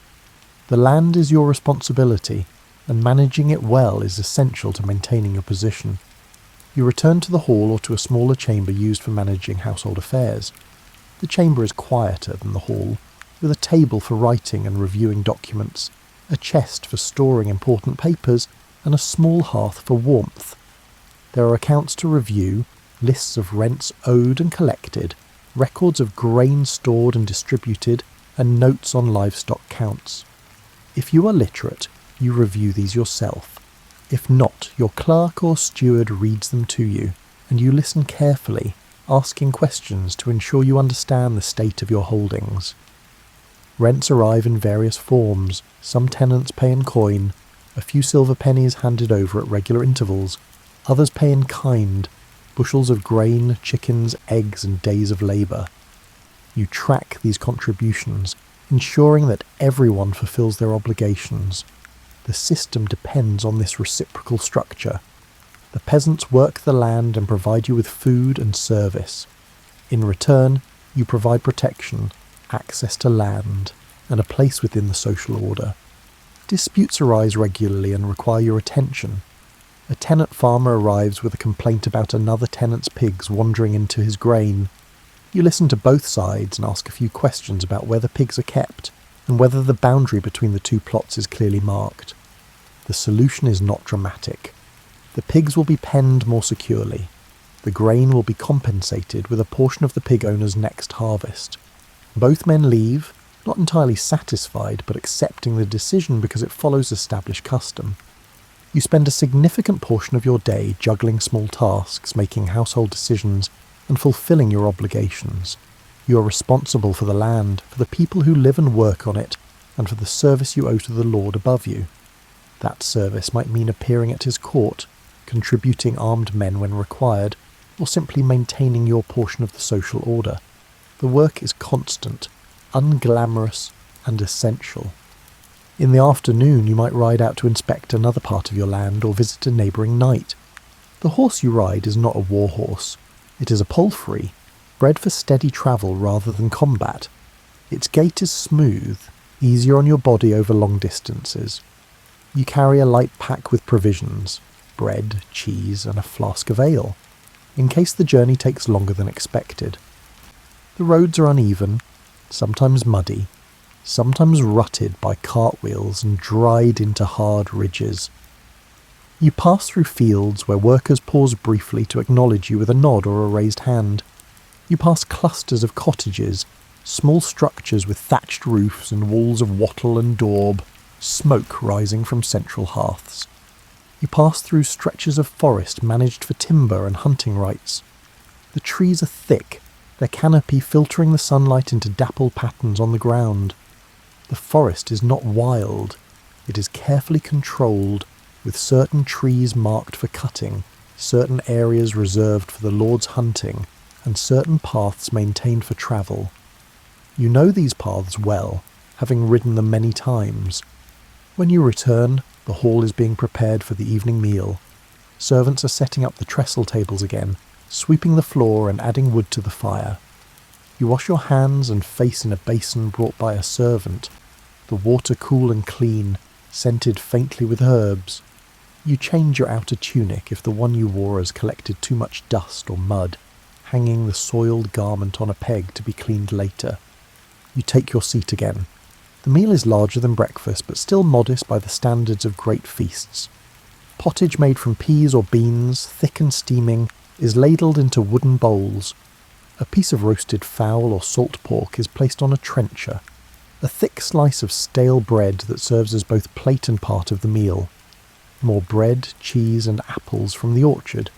The land is your responsibility, and managing it well is essential to maintaining your position. You return to the hall or to a smaller chamber used for managing household affairs. The chamber is quieter than the hall, with a table for writing and reviewing documents, a chest for storing important papers, and a small hearth for warmth. There are accounts to review, lists of rents owed and collected, records of grain stored and distributed, and notes on livestock counts. If you are literate, you review these yourself. If not, your clerk or steward reads them to you, and you listen carefully, asking questions to ensure you understand the state of your holdings. Rents arrive in various forms. Some tenants pay in coin, a few silver pennies handed over at regular intervals. Others pay in kind, bushels of grain, chickens, eggs, and days of labour. You track these contributions, ensuring that everyone fulfills their obligations. The system depends on this reciprocal structure. The peasants work the land and provide you with food and service. In return, you provide protection, access to land, and a place within the social order. Disputes arise regularly and require your attention. A tenant farmer arrives with a complaint about another tenant's pigs wandering into his grain. You listen to both sides and ask a few questions about where the pigs are kept, and whether the boundary between the two plots is clearly marked. The solution is not dramatic. The pigs will be penned more securely. The grain will be compensated with a portion of the pig owner's next harvest. Both men leave, not entirely satisfied, but accepting the decision because it follows established custom. You spend a significant portion of your day juggling small tasks, making household decisions, and fulfilling your obligations. You are responsible for the land, for the people who live and work on it, and for the service you owe to the Lord above you. That service might mean appearing at his court, contributing armed men when required, or simply maintaining your portion of the social order. The work is constant, unglamorous, and essential. In the afternoon you might ride out to inspect another part of your land or visit a neighbouring knight. The horse you ride is not a war horse. It is a palfrey, bred for steady travel rather than combat. Its gait is smooth, easier on your body over long distances. You carry a light pack with provisions, bread, cheese, and a flask of ale, in case the journey takes longer than expected. The roads are uneven, sometimes muddy, sometimes rutted by cartwheels and dried into hard ridges. You pass through fields where workers pause briefly to acknowledge you with a nod or a raised hand. You pass clusters of cottages, small structures with thatched roofs and walls of wattle and daub, smoke rising from central hearths. You pass through stretches of forest managed for timber and hunting rights. The trees are thick, their canopy filtering the sunlight into dapple patterns on the ground. The forest is not wild, it is carefully controlled, with certain trees marked for cutting, certain areas reserved for the Lord's hunting, and certain paths maintained for travel. You know these paths well, having ridden them many times. When you return, the hall is being prepared for the evening meal. Servants are setting up the trestle tables again, sweeping the floor and adding wood to the fire. You wash your hands and face in a basin brought by a servant, the water cool and clean, scented faintly with herbs. You change your outer tunic if the one you wore has collected too much dust or mud, hanging the soiled garment on a peg to be cleaned later. You take your seat again. The meal is larger than breakfast, but still modest by the standards of great feasts. Pottage made from peas or beans, thick and steaming, is ladled into wooden bowls. A piece of roasted fowl or salt pork is placed on a trencher. A thick slice of stale bread that serves as both plate and part of the meal. More bread, cheese, and apples from the orchard.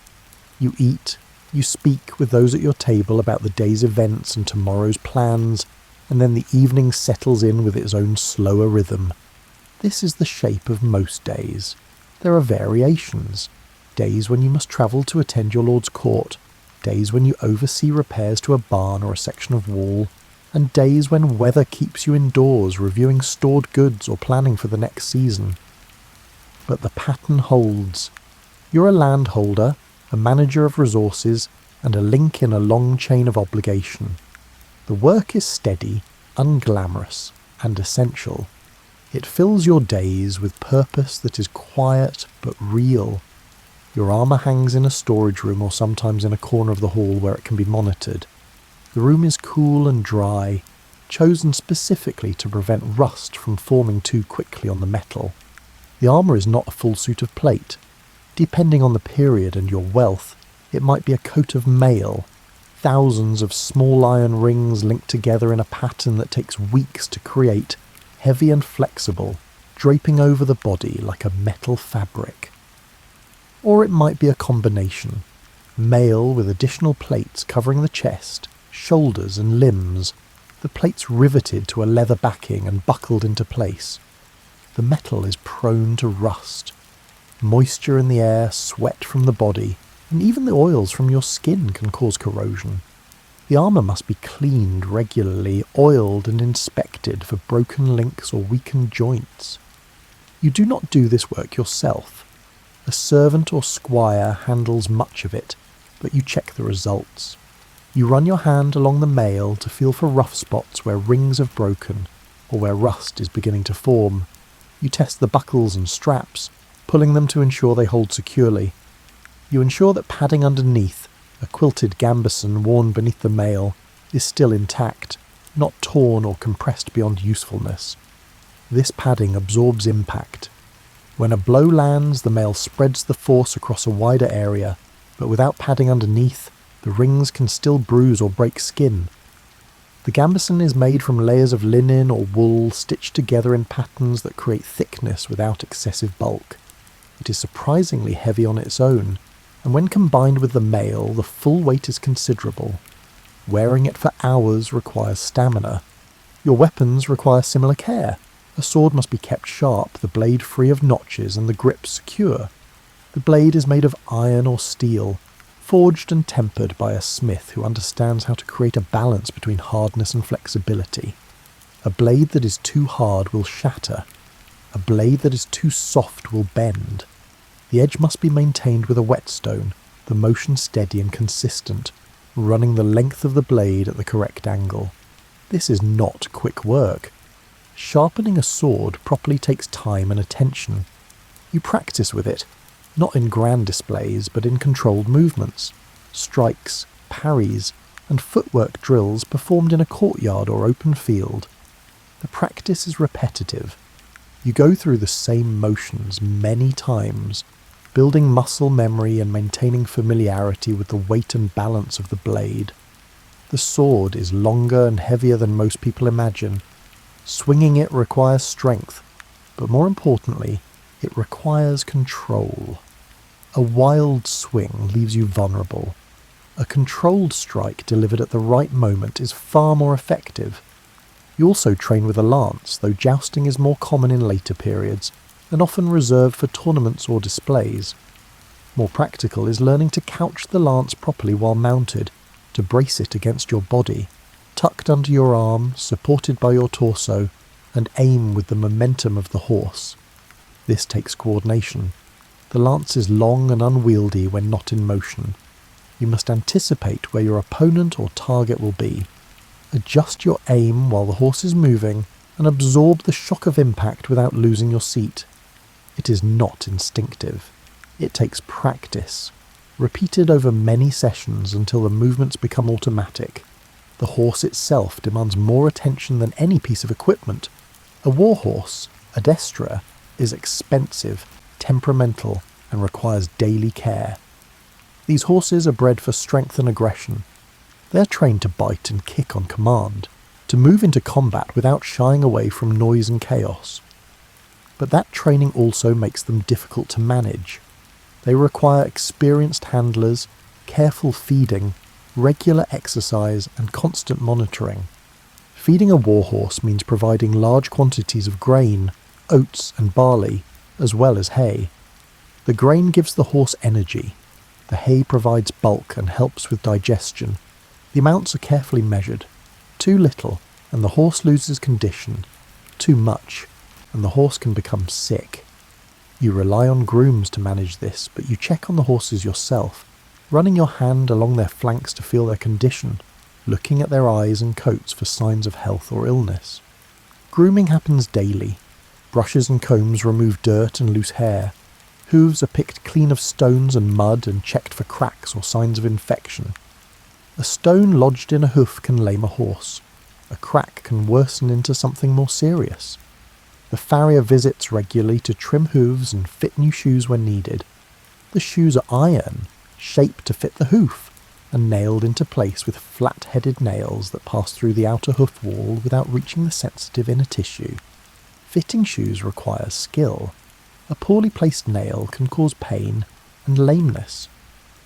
You eat, you speak with those at your table about the day's events and tomorrow's plans, and then the evening settles in with its own slower rhythm. This is the shape of most days. There are variations. Days when you must travel to attend your Lord's court, days when you oversee repairs to a barn or a section of wall, and days when weather keeps you indoors reviewing stored goods or planning for the next season. But the pattern holds. You're a landholder, a manager of resources, and a link in a long chain of obligation. The work is steady, unglamorous, and essential. It fills your days with purpose that is quiet but real. Your armour hangs in a storage room or sometimes in a corner of the hall where it can be monitored. The room is cool and dry, chosen specifically to prevent rust from forming too quickly on the metal. The armour is not a full suit of plate. Depending on the period and your wealth, it might be a coat of mail, thousands of small iron rings linked together in a pattern that takes weeks to create, heavy and flexible, draping over the body like a metal fabric. Or it might be a combination, mail with additional plates covering the chest, shoulders and limbs, the plates riveted to a leather backing and buckled into place. The metal is prone to rust. Moisture in the air, sweat from the body, and even the oils from your skin can cause corrosion. The armour must be cleaned regularly, oiled and inspected for broken links or weakened joints. You do not do this work yourself. A servant or squire handles much of it, but you check the results. You run your hand along the mail to feel for rough spots where rings have broken or where rust is beginning to form. You test the buckles and straps, pulling them to ensure they hold securely. You ensure that padding underneath, a quilted gambeson worn beneath the mail, is still intact. not torn or compressed beyond usefulness. This padding absorbs impact. When a blow lands, the mail spreads the force across a wider area, but without padding underneath, the rings can still bruise or break skin. The gambeson is made from layers of linen or wool stitched together in patterns that create thickness without excessive bulk. It is surprisingly heavy on its own, and when combined with the mail, the full weight is considerable. Wearing it for hours requires stamina. Your weapons require similar care. A sword must be kept sharp, the blade free of notches and the grip secure. The blade is made of iron or steel, forged and tempered by a smith who understands how to create a balance between hardness and flexibility. A blade that is too hard will shatter. A blade that is too soft will bend. The edge must be maintained with a whetstone, the motion steady and consistent, running the length of the blade at the correct angle. This is not quick work. Sharpening a sword properly takes time and attention. You practice with it, not in grand displays, but in controlled movements, strikes, parries, and footwork drills performed in a courtyard or open field. The practice is repetitive. You go through the same motions many times, building muscle memory and maintaining familiarity with the weight and balance of the blade. The sword is longer and heavier than most people imagine. Swinging it requires strength, but more importantly, it requires control. A wild swing leaves you vulnerable. A controlled strike delivered at the right moment is far more effective. You also train with a lance, though jousting is more common in later periods, and often reserved for tournaments or displays. More practical is learning to couch the lance properly while mounted, to brace it against your body, tucked under your arm, supported by your torso, and aim with the momentum of the horse. This takes coordination. The lance is long and unwieldy when not in motion. You must anticipate where your opponent or target will be. Adjust your aim while the horse is moving, and absorb the shock of impact without losing your seat. It is not instinctive. It takes practice, repeated over many sessions until the movements become automatic. The horse itself demands more attention than any piece of equipment. A war horse, a destra, is expensive, temperamental, and requires daily care. These horses are bred for strength and aggression. They are trained to bite and kick on command, to move into combat without shying away from noise and chaos. But that training also makes them difficult to manage. They require experienced handlers, careful feeding, regular exercise, and constant monitoring. Feeding a warhorse means providing large quantities of grain, oats and barley, as well as hay. The grain gives the horse energy. The hay provides bulk and helps with digestion. The amounts are carefully measured. Too little, and the horse loses condition. Too much, and the horse can become sick. You rely on grooms to manage this, but you check on the horses yourself, running your hand along their flanks to feel their condition, looking at their eyes and coats for signs of health or illness. Grooming happens daily. Brushes and combs remove dirt and loose hair. Hooves are picked clean of stones and mud and checked for cracks or signs of infection. A stone lodged in a hoof can lame a horse. A crack can worsen into something more serious. The farrier visits regularly to trim hooves and fit new shoes when needed. The shoes are iron, shaped to fit the hoof, and nailed into place with flat-headed nails that pass through the outer hoof wall without reaching the sensitive inner tissue. Fitting shoes requires skill. A poorly placed nail can cause pain and lameness.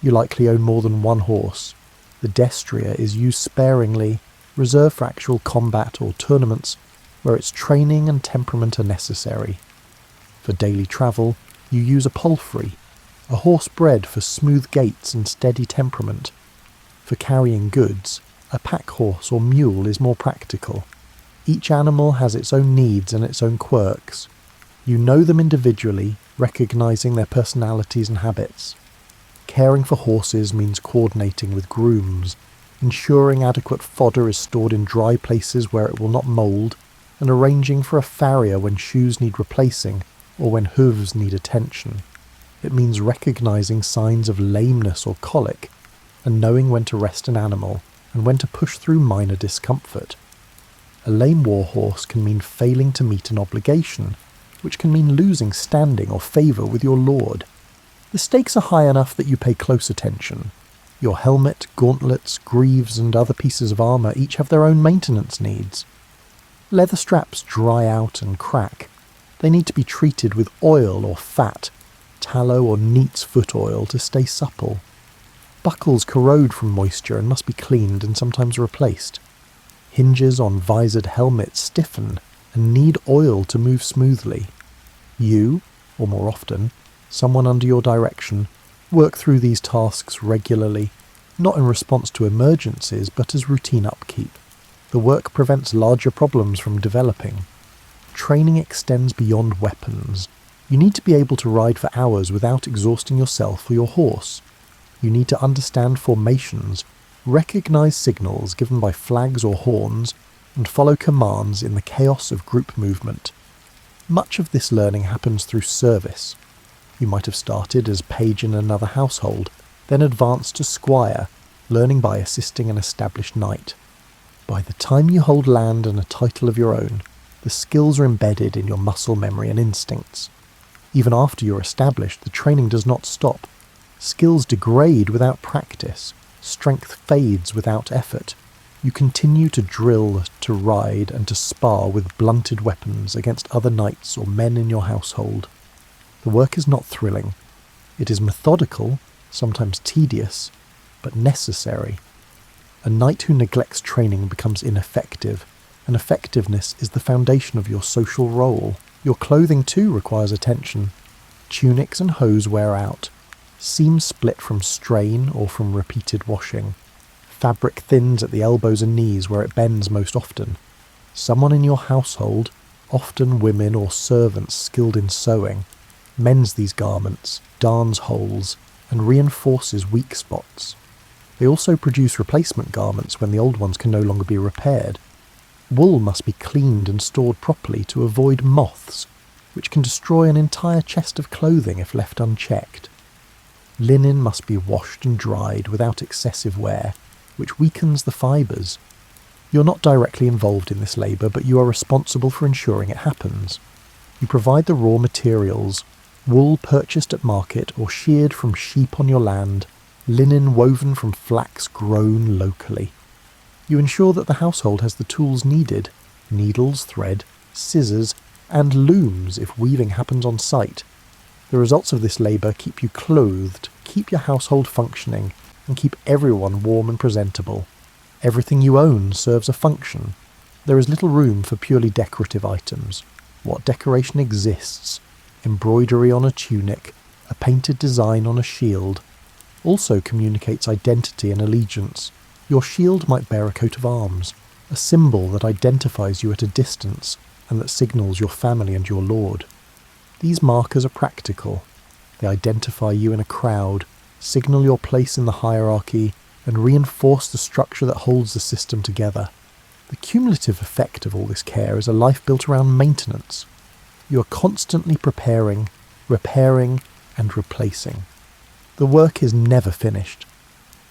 You likely own more than one horse. The destria is used sparingly, reserved for actual combat or tournaments, where its training and temperament are necessary. For daily travel, you use a palfrey, a horse bred for smooth gaits and steady temperament. For carrying goods, a pack horse or mule is more practical. Each animal has its own needs and its own quirks. You know them individually, recognizing their personalities and habits. Caring for horses means coordinating with grooms, ensuring adequate fodder is stored in dry places where it will not mould, and arranging for a farrier when shoes need replacing or when hooves need attention. It means recognizing signs of lameness or colic, and knowing when to rest an animal and when to push through minor discomfort. A lame warhorse can mean failing to meet an obligation, which can mean losing standing or favour with your lord. The stakes are high enough that you pay close attention. Your helmet, gauntlets, greaves and other pieces of armour each have their own maintenance needs. Leather straps dry out and crack. They need to be treated with oil or fat, tallow or neat's foot oil to stay supple. Buckles corrode from moisture and must be cleaned and sometimes replaced. Hinges on visored helmets stiffen and need oil to move smoothly. You, or more often, someone under your direction, work through these tasks regularly, not in response to emergencies but as routine upkeep. The work prevents larger problems from developing. Training extends beyond weapons. You need to be able to ride for hours without exhausting yourself or your horse. You need to understand formations, recognise signals given by flags or horns, and follow commands in the chaos of group movement. Much of this learning happens through service. You might have started as page in another household, then advanced to squire, learning by assisting an established knight. By the time you hold land and a title of your own, the skills are embedded in your muscle memory and instincts. Even after you're established, the training does not stop. Skills degrade without practice. Strength fades without effort. You continue to drill, to ride, and to spar with blunted weapons against other knights or men in your household. The work is not thrilling. It is methodical, sometimes tedious, but necessary. A knight who neglects training becomes ineffective, and effectiveness is the foundation of your social role. Your clothing too requires attention. Tunics and hose wear out. Seams split from strain or from repeated washing. Fabric thins at the elbows and knees where it bends most often. Someone in your household, often women or servants skilled in sewing, mends these garments, darns holes, and reinforces weak spots. They also produce replacement garments when the old ones can no longer be repaired. Wool must be cleaned and stored properly to avoid moths, which can destroy an entire chest of clothing if left unchecked. Linen must be washed and dried without excessive wear, which weakens the fibres. You're not directly involved in this labour, but you are responsible for ensuring it happens. You provide the raw materials, wool purchased at market or sheared from sheep on your land, linen woven from flax grown locally. You ensure that the household has the tools needed, needles, thread, scissors, and looms if weaving happens on site. The results of this labour keep you clothed, keep your household functioning, and keep everyone warm and presentable. Everything you own serves a function. There is little room for purely decorative items. What decoration exists? Embroidery on a tunic, a painted design on a shield, also communicates identity and allegiance. Your shield might bear a coat of arms, a symbol that identifies you at a distance and that signals your family and your lord. These markers are practical. They identify you in a crowd, signal your place in the hierarchy, and reinforce the structure that holds the system together. The cumulative effect of all this care is a life built around maintenance. You are constantly preparing, repairing, and replacing. The work is never finished.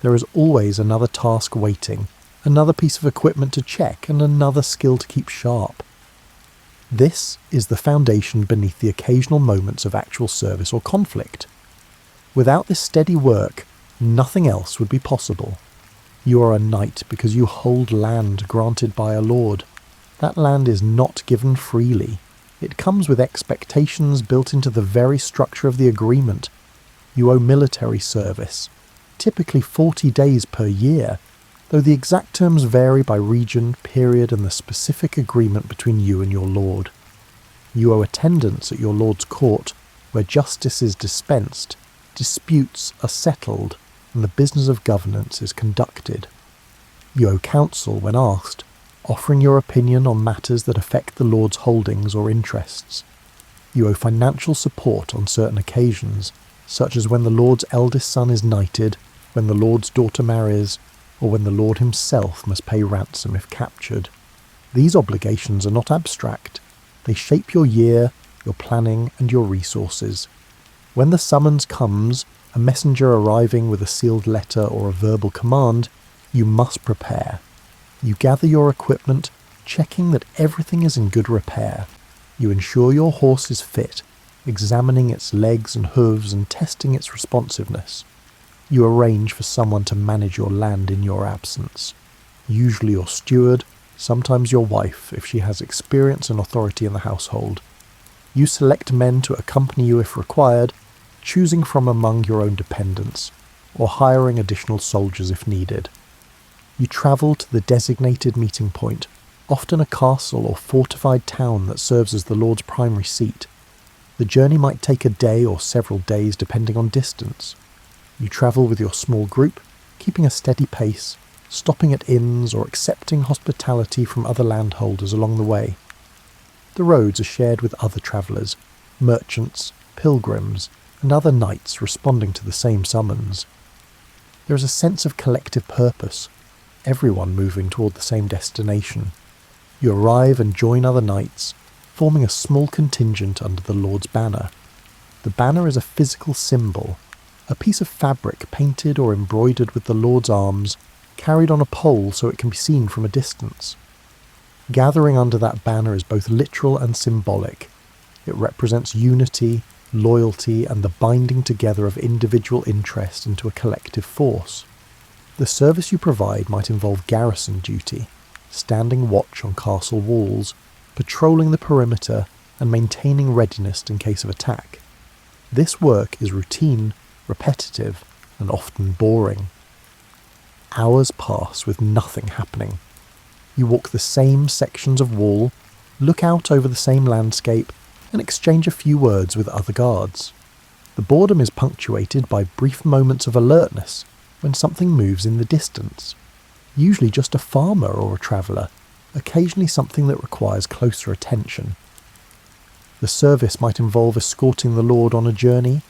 There is always another task waiting, another piece of equipment to check, and another skill to keep sharp. This is the foundation beneath the occasional moments of actual service or conflict. Without this steady work, nothing else would be possible. You are a knight because you hold land granted by a lord. That land is not given freely. It comes with expectations built into the very structure of the agreement. You owe military service, typically 40 days per year, though the exact terms vary by region, period, and the specific agreement between you and your lord. You owe attendance at your lord's court, where justice is dispensed, disputes are settled, and the business of governance is conducted. You owe counsel when asked, offering your opinion on matters that affect the lord's holdings or interests. You owe financial support on certain occasions, such as when the lord's eldest son is knighted, when the lord's daughter marries, or when the lord himself must pay ransom if captured. These obligations are not abstract. They shape your year, your planning, and your resources. When the summons comes, a messenger arriving with a sealed letter or a verbal command, you must prepare. You gather your equipment, checking that everything is in good repair. You ensure your horse is fit, examining its legs and hooves and testing its responsiveness. You arrange for someone to manage your land in your absence, usually your steward, sometimes your wife if she has experience and authority in the household. You select men to accompany you if required, choosing from among your own dependents, or hiring additional soldiers if needed. You travel to the designated meeting point, often a castle or fortified town that serves as the Lord's primary seat. The journey might take a day or several days depending on distance. You travel with your small group, keeping a steady pace, stopping at inns or accepting hospitality from other landholders along the way. The roads are shared with other travellers, merchants, pilgrims, and other knights responding to the same summons. There is a sense of collective purpose, everyone moving toward the same destination. You arrive and join other knights, forming a small contingent under the Lord's banner. The banner is a physical symbol, a piece of fabric painted or embroidered with the Lord's arms, carried on a pole so it can be seen from a distance. Gathering under that banner is both literal and symbolic. It represents unity, loyalty, and the binding together of individual interest into a collective force. The service you provide might involve garrison duty, standing watch on castle walls, patrolling the perimeter, and maintaining readiness in case of attack. This work is routine, repetitive, and often boring. Hours pass with nothing happening. You walk the same sections of wall, look out over the same landscape, and exchange a few words with other guards. The boredom is punctuated by brief moments of alertness when something moves in the distance, usually just a farmer or a traveller, occasionally something that requires closer attention. The service might involve escorting the Lord on a journey.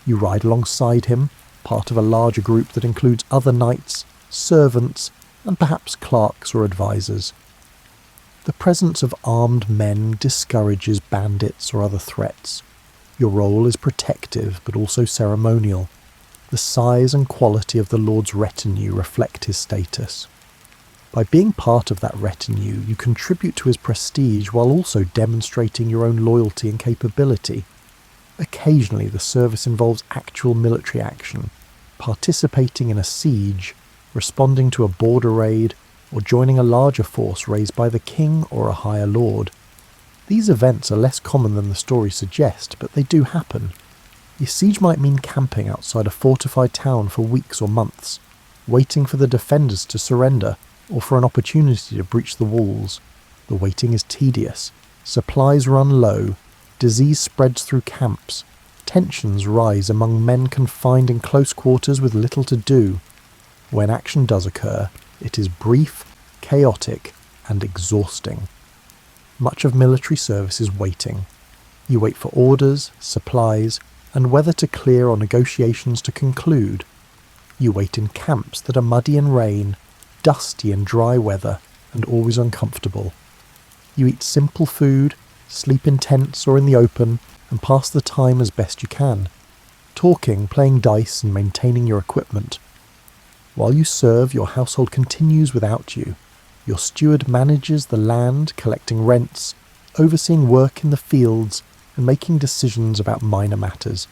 You ride alongside him, part of a larger group that includes other knights, servants, and perhaps clerks or advisors. The presence of armed men discourages bandits or other threats. Your role is protective but also ceremonial. The size and quality of the Lord's retinue reflect his status. By being part of that retinue, you contribute to his prestige while also demonstrating your own loyalty and capability. Occasionally the service involves actual military action, participating in a siege, responding to a border raid, or joining a larger force raised by the king or a higher lord. These events are less common than the stories suggest, but they do happen. Your siege might mean camping outside a fortified town for weeks or months, waiting for the defenders to surrender, or for an opportunity to breach the walls. The waiting is tedious, supplies run low, disease spreads through camps, tensions rise among men confined in close quarters with little to do. When action does occur, it is brief, chaotic, and exhausting. Much of military service is waiting. You wait for orders, supplies, and weather to clear or negotiations to conclude. You wait in camps that are muddy in rain, dusty in dry weather, and always uncomfortable. You eat simple food, sleep in tents or in the open, and pass the time as best you can, talking, playing dice, and maintaining your equipment. While you serve, your household continues without you. Your steward manages the land, collecting rents, overseeing work in the fields, and making decisions about minor matters.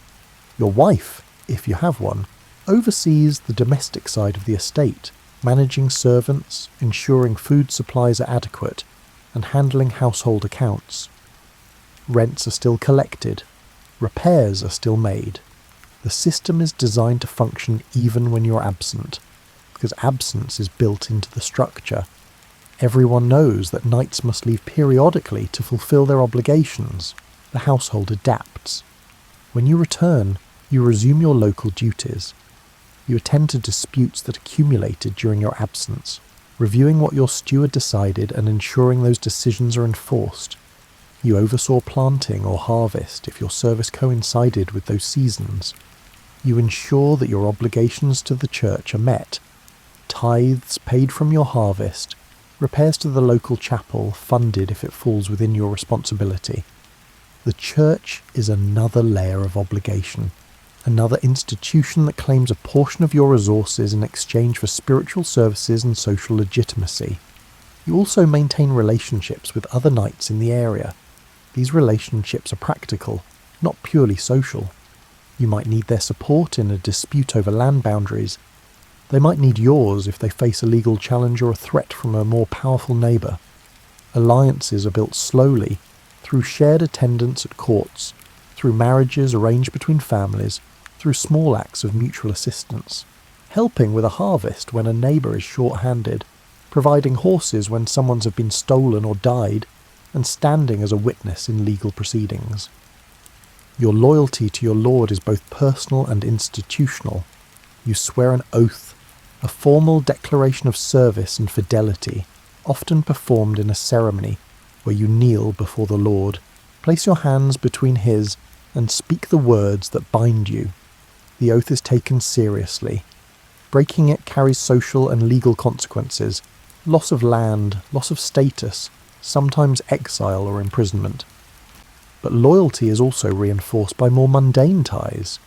Your wife, if you have one, oversees the domestic side of the estate, managing servants, ensuring food supplies are adequate, and handling household accounts. Rents are still collected. Repairs are still made. The system is designed to function even when you're absent, because absence is built into the structure. Everyone knows that knights must leave periodically to fulfill their obligations. The household adapts. When you return, you resume your local duties. You attend to disputes that accumulated during your absence, reviewing what your steward decided and ensuring those decisions are enforced. You oversaw planting or harvest if your service coincided with those seasons. You ensure that your obligations to the church are met. Tithes paid from your harvest, repairs to the local chapel funded if it falls within your responsibility. The church is another layer of obligation, another institution that claims a portion of your resources in exchange for spiritual services and social legitimacy. You also maintain relationships with other knights in the area. These relationships are practical, not purely social. You might need their support in a dispute over land boundaries. They might need yours if they face a legal challenge or a threat from a more powerful neighbour. Alliances are built slowly, through shared attendance at courts, through marriages arranged between families, through small acts of mutual assistance. Helping with a harvest when a neighbour is short-handed, providing horses when someone's have been stolen or died, and standing as a witness in legal proceedings. Your loyalty to your lord is both personal and institutional. You swear an oath, a formal declaration of service and fidelity, often performed in a ceremony where you kneel before the Lord, place your hands between his, and speak the words that bind you. The oath is taken seriously. Breaking it carries social and legal consequences, loss of land, loss of status, sometimes exile or imprisonment. But loyalty is also reinforced by more mundane ties.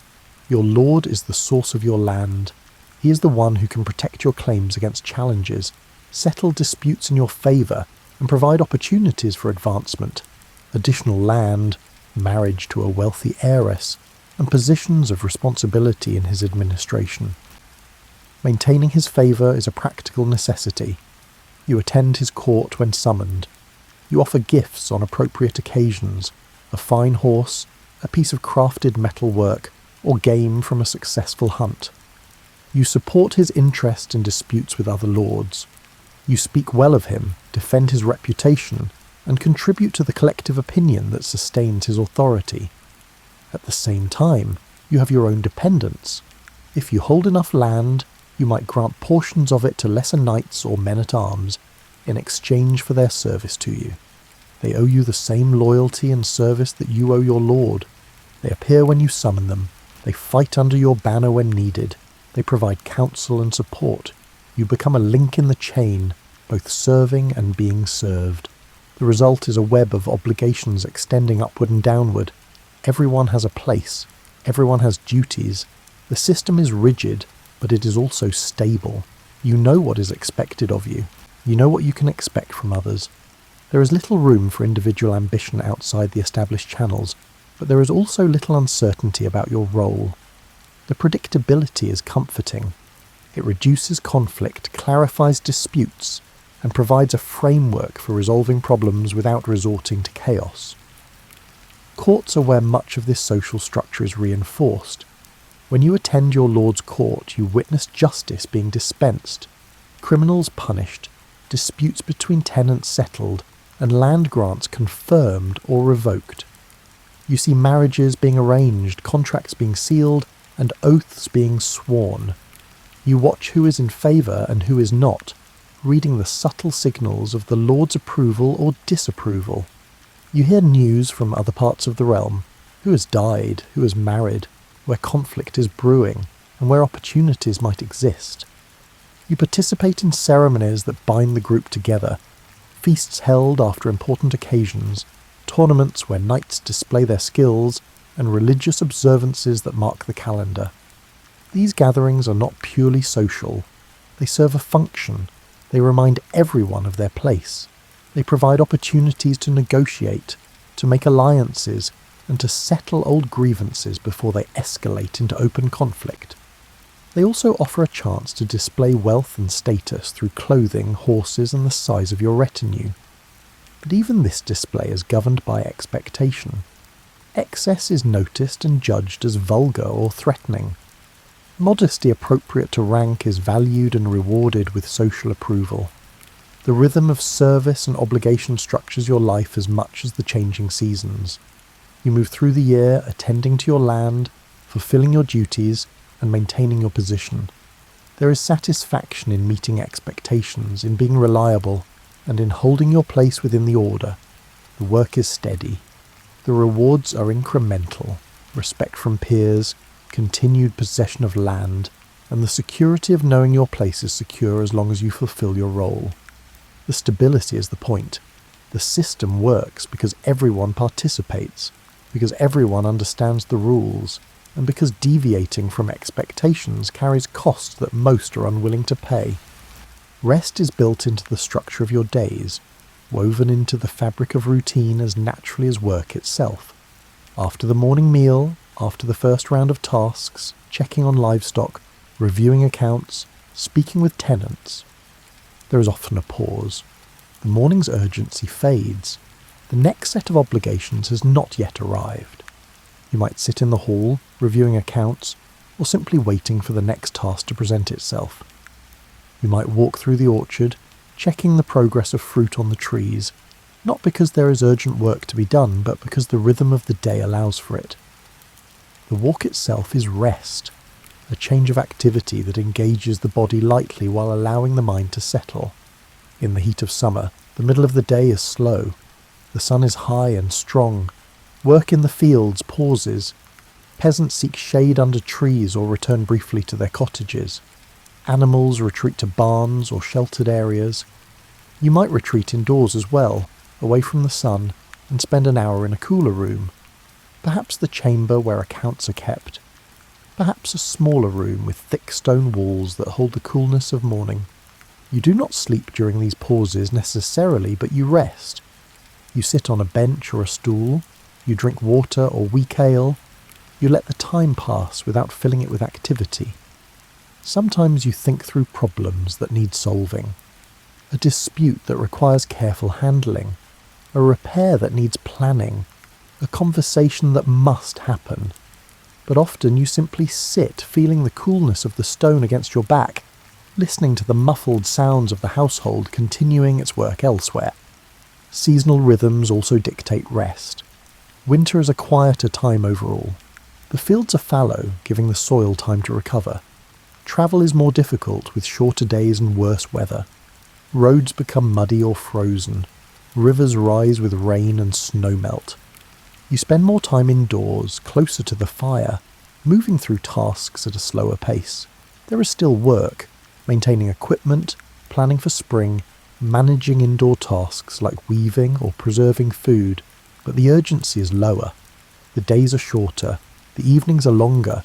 Your lord is the source of your land. He is the one who can protect your claims against challenges, settle disputes in your favour, and provide opportunities for advancement, additional land, marriage to a wealthy heiress, and positions of responsibility in his administration. Maintaining his favour is a practical necessity. You attend his court when summoned. You offer gifts on appropriate occasions, a fine horse, a piece of crafted metalwork, or game from a successful hunt. You support his interest in disputes with other lords. You speak well of him, defend his reputation, and contribute to the collective opinion that sustains his authority. At the same time, you have your own dependents. If you hold enough land, you might grant portions of it to lesser knights or men-at-arms in exchange for their service to you. They owe you the same loyalty and service that you owe your lord. They appear when you summon them. They fight under your banner when needed. They provide counsel and support. You become a link in the chain, both serving and being served. The result is a web of obligations extending upward and downward. Everyone has a place. Everyone has duties. The system is rigid, but it is also stable. You know what is expected of you. You know what you can expect from others. There is little room for individual ambition outside the established channels, but there is also little uncertainty about your role. The predictability is comforting. It reduces conflict, clarifies disputes, and provides a framework for resolving problems without resorting to chaos. Courts are where much of this social structure is reinforced. When you attend your lord's court, you witness justice being dispensed, criminals punished, disputes between tenants settled, and land grants confirmed or revoked. You see marriages being arranged, contracts being sealed, and oaths being sworn. You watch who is in favour and who is not, reading the subtle signals of the Lord's approval or disapproval. You hear news from other parts of the realm, who has died, who has married, where conflict is brewing, and where opportunities might exist. You participate in ceremonies that bind the group together, feasts held after important occasions, tournaments where knights display their skills, and religious observances that mark the calendar. These gatherings are not purely social. They serve a function. They remind everyone of their place. They provide opportunities to negotiate, to make alliances, and to settle old grievances before they escalate into open conflict. They also offer a chance to display wealth and status through clothing, horses, and the size of your retinue. But even this display is governed by expectation. Excess is noticed and judged as vulgar or threatening. Modesty appropriate to rank is valued and rewarded with social approval. The rhythm of service and obligation structures your life as much as the changing seasons. You move through the year attending to your land, fulfilling your duties, and maintaining your position. There is satisfaction in meeting expectations, in being reliable, and in holding your place within the order. The work is steady. The rewards are incremental. Respect from peers, continued possession of land, and the security of knowing your place is secure as long as you fulfill your role. The stability is the point. The system works because everyone participates, because everyone understands the rules, and because deviating from expectations carries costs that most are unwilling to pay. Rest is built into the structure of your days, woven into the fabric of routine as naturally as work itself. After the morning meal, after the first round of tasks, checking on livestock, reviewing accounts, speaking with tenants, there is often a pause. The morning's urgency fades. The next set of obligations has not yet arrived. You might sit in the hall, reviewing accounts, or simply waiting for the next task to present itself. You might walk through the orchard, checking the progress of fruit on the trees, not because there is urgent work to be done, but because the rhythm of the day allows for it. The walk itself is rest, a change of activity that engages the body lightly while allowing the mind to settle. In the heat of summer, the middle of the day is slow. The sun is high and strong. Work in the fields pauses. Peasants seek shade under trees or return briefly to their cottages. Animals retreat to barns or sheltered areas. You might retreat indoors as well, away from the sun, and spend an hour in a cooler room. Perhaps the chamber where accounts are kept. Perhaps a smaller room with thick stone walls that hold the coolness of morning. You do not sleep during these pauses necessarily, but you rest. You sit on a bench or a stool. You drink water or weak ale. You let the time pass without filling it with activity. Sometimes you think through problems that need solving. A dispute that requires careful handling. A repair that needs planning. A conversation that must happen. But often you simply sit, feeling the coolness of the stone against your back, listening to the muffled sounds of the household continuing its work elsewhere. Seasonal rhythms also dictate rest. Winter is a quieter time overall. The fields are fallow, giving the soil time to recover. Travel is more difficult with shorter days and worse weather. Roads become muddy or frozen. Rivers rise with rain and snowmelt. You spend more time indoors, closer to the fire, moving through tasks at a slower pace. There is still work, maintaining equipment, planning for spring, managing indoor tasks like weaving or preserving food, but the urgency is lower. The days are shorter, the evenings are longer.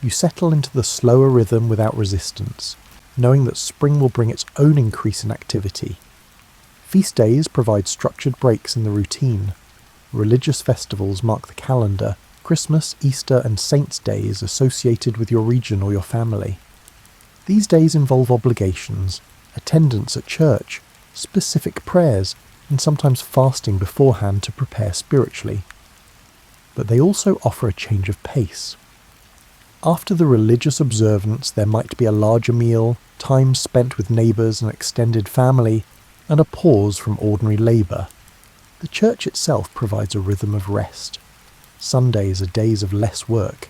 You settle into the slower rhythm without resistance, knowing that spring will bring its own increase in activity. Feast days provide structured breaks in the routine. Religious festivals mark the calendar, Christmas, Easter and Saints' days associated with your region or your family. These days involve obligations, attendance at church, specific prayers, and sometimes fasting beforehand to prepare spiritually. But they also offer a change of pace. After the religious observance, there might be a larger meal, time spent with neighbours and extended family, and a pause from ordinary labour. The church itself provides a rhythm of rest. Sundays are days of less work,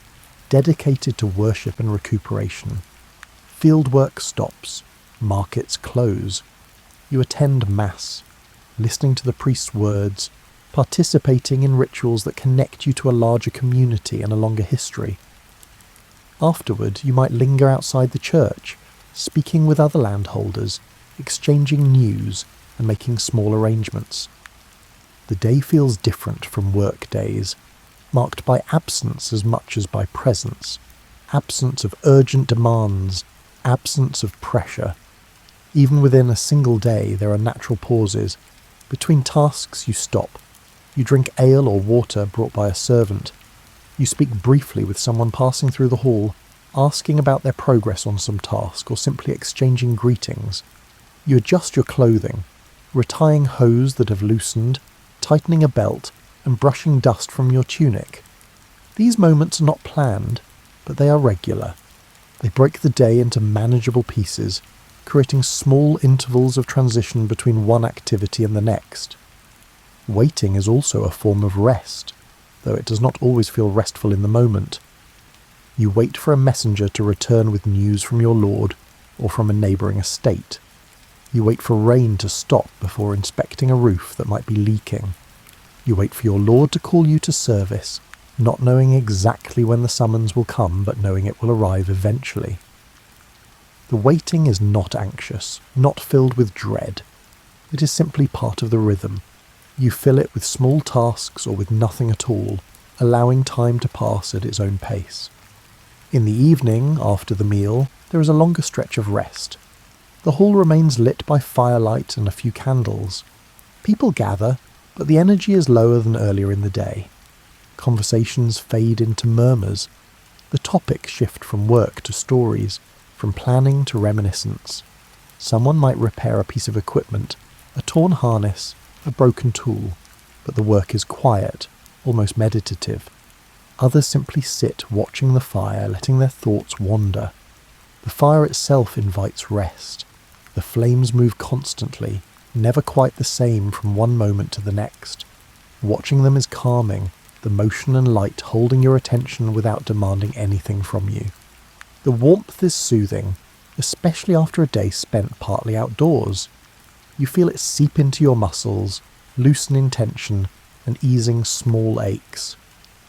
dedicated to worship and recuperation. Field work stops, markets close. You attend Mass, listening to the priest's words, participating in rituals that connect you to a larger community and a longer history. Afterward, you might linger outside the church, speaking with other landholders, exchanging news, and making small arrangements. The day feels different from work days, marked by absence as much as by presence, absence of urgent demands, absence of pressure. Even within a single day, there are natural pauses. Between tasks, you stop. You drink ale or water brought by a servant. You speak briefly with someone passing through the hall, asking about their progress on some task or simply exchanging greetings. You adjust your clothing, retying hose that have loosened, tightening a belt, and brushing dust from your tunic. These moments are not planned, but they are regular. They break the day into manageable pieces, creating small intervals of transition between one activity and the next. Waiting is also a form of rest, though it does not always feel restful in the moment. You wait for a messenger to return with news from your lord or from a neighbouring estate. You wait for rain to stop before inspecting a roof that might be leaking. You wait for your lord to call you to service, not knowing exactly when the summons will come, but knowing it will arrive eventually. The waiting is not anxious, not filled with dread. It is simply part of the rhythm. You fill it with small tasks or with nothing at all, allowing time to pass at its own pace. In the evening, after the meal, there is a longer stretch of rest. The hall remains lit by firelight and a few candles. People gather, but the energy is lower than earlier in the day. Conversations fade into murmurs. The topics shift from work to stories, from planning to reminiscence. Someone might repair a piece of equipment, a torn harness, a broken tool, but the work is quiet, almost meditative. Others simply sit watching the fire, letting their thoughts wander. The fire itself invites rest. The flames move constantly, never quite the same from one moment to the next. Watching them is calming, the motion and light holding your attention without demanding anything from you. The warmth is soothing, especially after a day spent partly outdoors. You feel it seep into your muscles, loosening tension and easing small aches.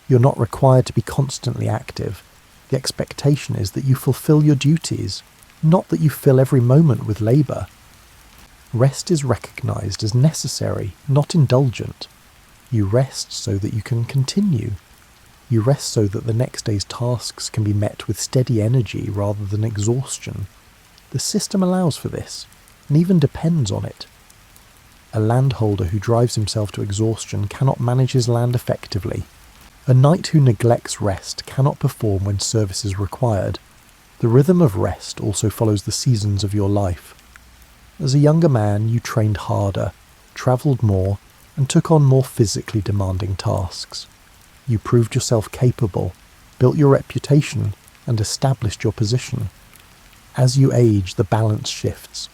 You're not required to be constantly active. The expectation is that you fulfill your duties, not that you fill every moment with labour. Rest is recognised as necessary, not indulgent. You rest so that you can continue. You rest so that the next day's tasks can be met with steady energy rather than exhaustion. The system allows for this, and even depends on it. A landholder who drives himself to exhaustion cannot manage his land effectively. A knight who neglects rest cannot perform when service is required. The rhythm of rest also follows the seasons of your life. As a younger man, you trained harder, travelled more, and took on more physically demanding tasks. You proved yourself capable, built your reputation, and established your position. As you age, the balance shifts.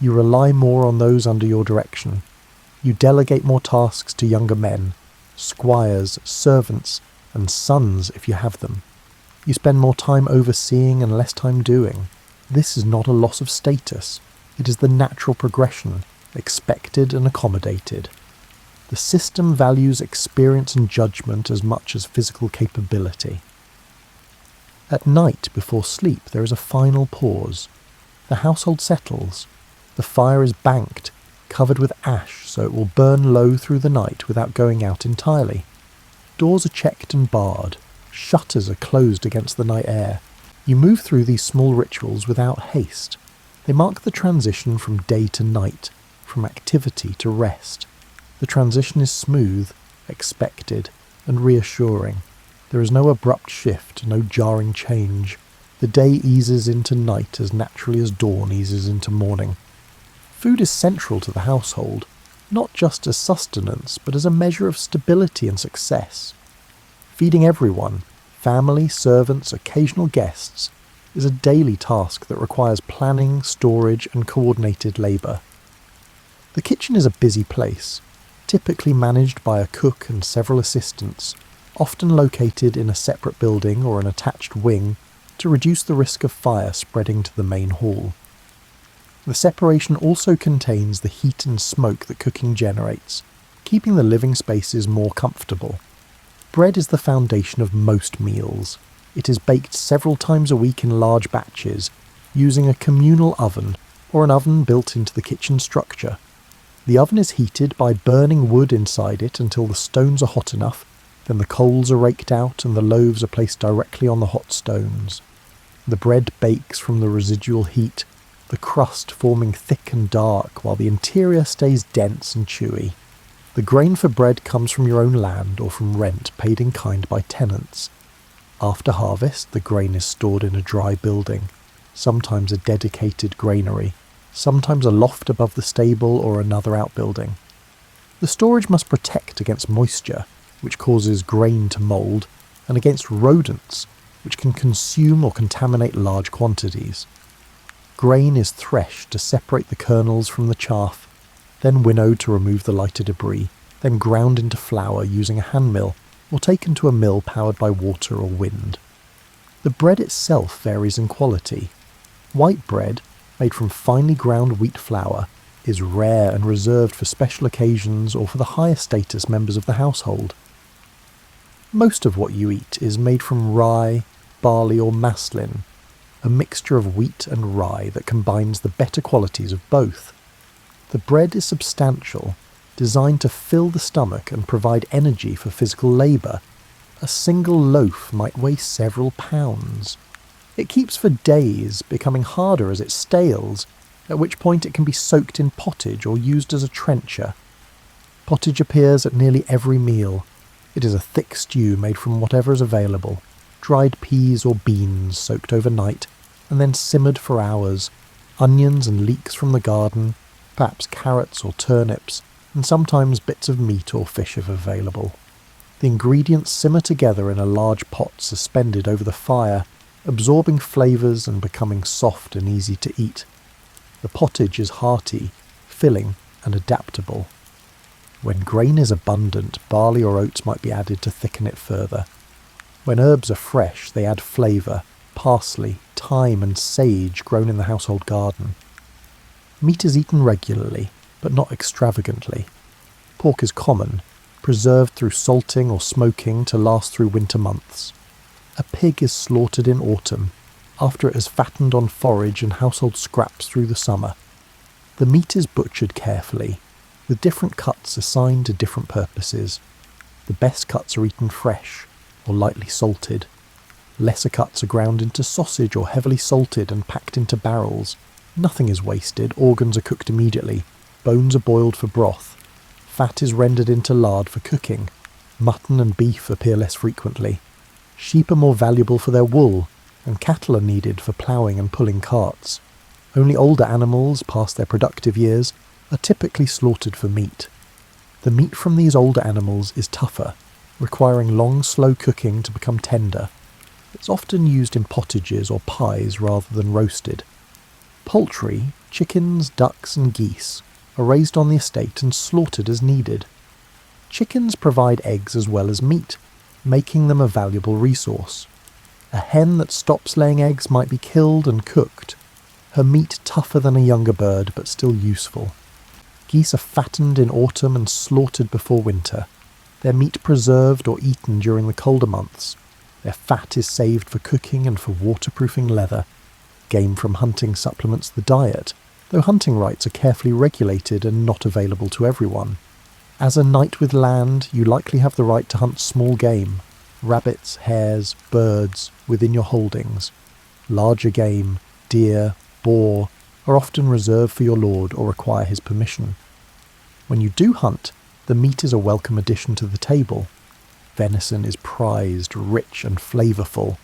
You rely more on those under your direction. You delegate more tasks to younger men, squires, servants, and sons if you have them. You spend more time overseeing and less time doing. This is not a loss of status. It is the natural progression, expected and accommodated. The system values experience and judgment as much as physical capability. At night, before sleep, there is a final pause. The household settles. The fire is banked, covered with ash so it will burn low through the night without going out entirely. Doors are checked and barred. Shutters are closed against the night air. You move through these small rituals without haste. They mark the transition from day to night, from activity to rest. The transition is smooth, expected, and reassuring. There is no abrupt shift, no jarring change. The day eases into night as naturally as dawn eases into morning. Food is central to the household, not just as sustenance, but as a measure of stability and success. Feeding everyone, family, servants, occasional guests, is a daily task that requires planning, storage, and coordinated labour. The kitchen is a busy place, typically managed by a cook and several assistants, often located in a separate building or an attached wing to reduce the risk of fire spreading to the main hall. The separation also contains the heat and smoke that cooking generates, keeping the living spaces more comfortable. Bread is the foundation of most meals. It is baked several times a week in large batches, using a communal oven or an oven built into the kitchen structure. The oven is heated by burning wood inside it until the stones are hot enough, then the coals are raked out and the loaves are placed directly on the hot stones. The bread bakes from the residual heat, the crust forming thick and dark while the interior stays dense and chewy. The grain for bread comes from your own land or from rent paid in kind by tenants. After harvest, the grain is stored in a dry building, sometimes a dedicated granary, sometimes a loft above the stable or another outbuilding. The storage must protect against moisture, which causes grain to mould, and against rodents, which can consume or contaminate large quantities. Grain is threshed to separate the kernels from the chaff, then winnowed to remove the lighter debris, then ground into flour using a hand mill, or taken to a mill powered by water or wind. The bread itself varies in quality. White bread, made from finely ground wheat flour, is rare and reserved for special occasions or for the higher status members of the household. Most of what you eat is made from rye, barley or maslin, a mixture of wheat and rye that combines the better qualities of both. The bread is substantial, designed to fill the stomach and provide energy for physical labour. A single loaf might weigh several pounds. It keeps for days, becoming harder as it stales, at which point it can be soaked in pottage or used as a trencher. Pottage appears at nearly every meal. It is a thick stew made from whatever is available, dried peas or beans soaked overnight and then simmered for hours, onions and leeks from the garden, perhaps carrots or turnips, and sometimes bits of meat or fish if available. The ingredients simmer together in a large pot suspended over the fire, absorbing flavours and becoming soft and easy to eat. The pottage is hearty, filling and adaptable. When grain is abundant, barley or oats might be added to thicken it further. When herbs are fresh, they add flavour, parsley, thyme and sage grown in the household garden. Meat is eaten regularly, but not extravagantly. Pork is common, preserved through salting or smoking to last through winter months. A pig is slaughtered in autumn, after it has fattened on forage and household scraps through the summer. The meat is butchered carefully, with different cuts assigned to different purposes. The best cuts are eaten fresh, or lightly salted. Lesser cuts are ground into sausage or heavily salted and packed into barrels. Nothing is wasted, organs are cooked immediately, bones are boiled for broth, fat is rendered into lard for cooking, mutton and beef appear less frequently. Sheep are more valuable for their wool, and cattle are needed for ploughing and pulling carts. Only older animals, past their productive years, are typically slaughtered for meat. The meat from these older animals is tougher, requiring long, slow cooking to become tender. It's often used in pottages or pies rather than roasted. Poultry, chickens, ducks and geese, are raised on the estate and slaughtered as needed. Chickens provide eggs as well as meat, making them a valuable resource. A hen that stops laying eggs might be killed and cooked, her meat tougher than a younger bird but still useful. Geese are fattened in autumn and slaughtered before winter, their meat preserved or eaten during the colder months. Their fat is saved for cooking and for waterproofing leather. Game from hunting supplements the diet, though hunting rights are carefully regulated and not available to everyone. As a knight with land, you likely have the right to hunt small game, rabbits, hares, birds, within your holdings. Larger game, deer, boar, are often reserved for your lord or require his permission. When you do hunt, the meat is a welcome addition to the table. Venison is prized, rich and flavourful.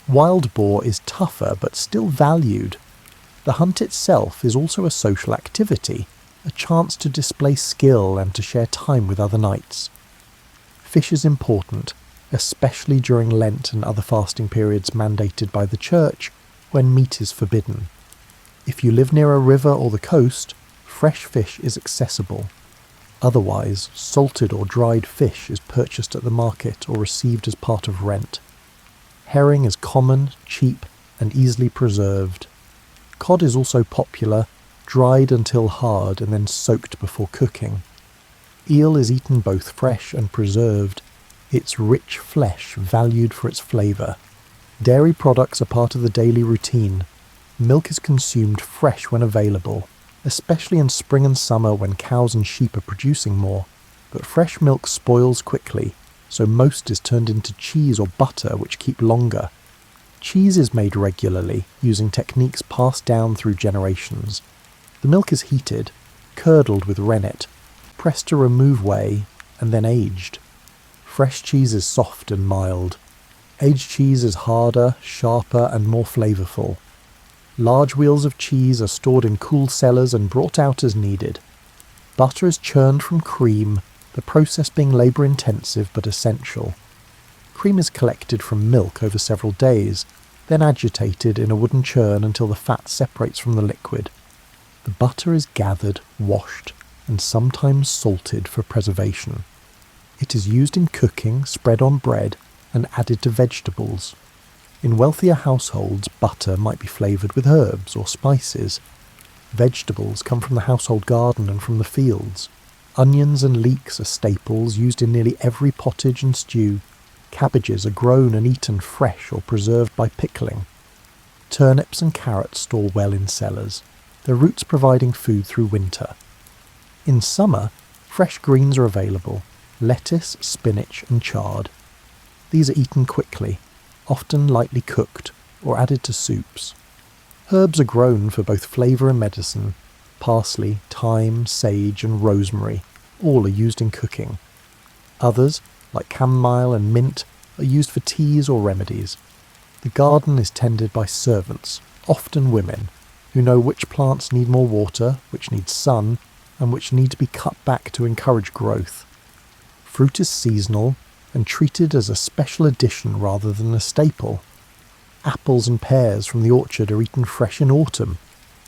Wild boar is tougher but still valued. The hunt itself is also a social activity, a chance to display skill and to share time with other knights. Fish is important, especially during Lent and other fasting periods mandated by the church, when meat is forbidden. If you live near a river or the coast, fresh fish is accessible. Otherwise, salted or dried fish is purchased at the market or received as part of rent. Herring is common, cheap, and easily preserved. Cod is also popular, dried until hard and then soaked before cooking. Eel is eaten both fresh and preserved, its rich flesh valued for its flavour. Dairy products are part of the daily routine. Milk is consumed fresh when available, especially in spring and summer when cows and sheep are producing more, but fresh milk spoils quickly, so most is turned into cheese or butter which keep longer. Cheese is made regularly, using techniques passed down through generations. The milk is heated, curdled with rennet, pressed to remove whey, and then aged. Fresh cheese is soft and mild. Aged cheese is harder, sharper, and more flavourful. Large wheels of cheese are stored in cool cellars and brought out as needed. Butter is churned from cream, the process being labour-intensive but essential. Cream is collected from milk over several days, then agitated in a wooden churn until the fat separates from the liquid. The butter is gathered, washed, and sometimes salted for preservation. It is used in cooking, spread on bread, and added to vegetables. In wealthier households, butter might be flavoured with herbs or spices. Vegetables come from the household garden and from the fields. Onions and leeks are staples used in nearly every pottage and stew. Cabbages are grown and eaten fresh or preserved by pickling. Turnips and carrots store well in cellars, their roots providing food through winter. In summer, fresh greens are available, lettuce, spinach and chard. These are eaten quickly, often lightly cooked or added to soups. Herbs are grown for both flavour and medicine. Parsley, thyme, sage and rosemary, all are used in cooking. Others, like chamomile and mint, are used for teas or remedies. The garden is tended by servants, often women, who know which plants need more water, which need sun, and which need to be cut back to encourage growth. Fruit is seasonal and treated as a special addition rather than a staple. Apples and pears from the orchard are eaten fresh in autumn,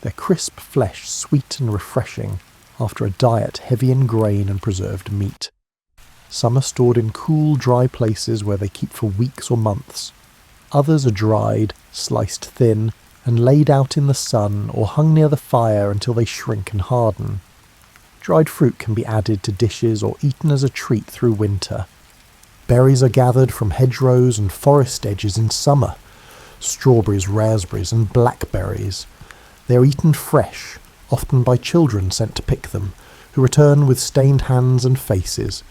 their crisp flesh sweet and refreshing after a diet heavy in grain and preserved meat. Some are stored in cool, dry places where they keep for weeks or months. Others are dried, sliced thin, and laid out in the sun or hung near the fire until they shrink and harden. Dried fruit can be added to dishes or eaten as a treat through winter. Berries are gathered from hedgerows and forest edges in summer. Strawberries, raspberries and blackberries. They are eaten fresh, often by children sent to pick them, who return with stained hands and faces.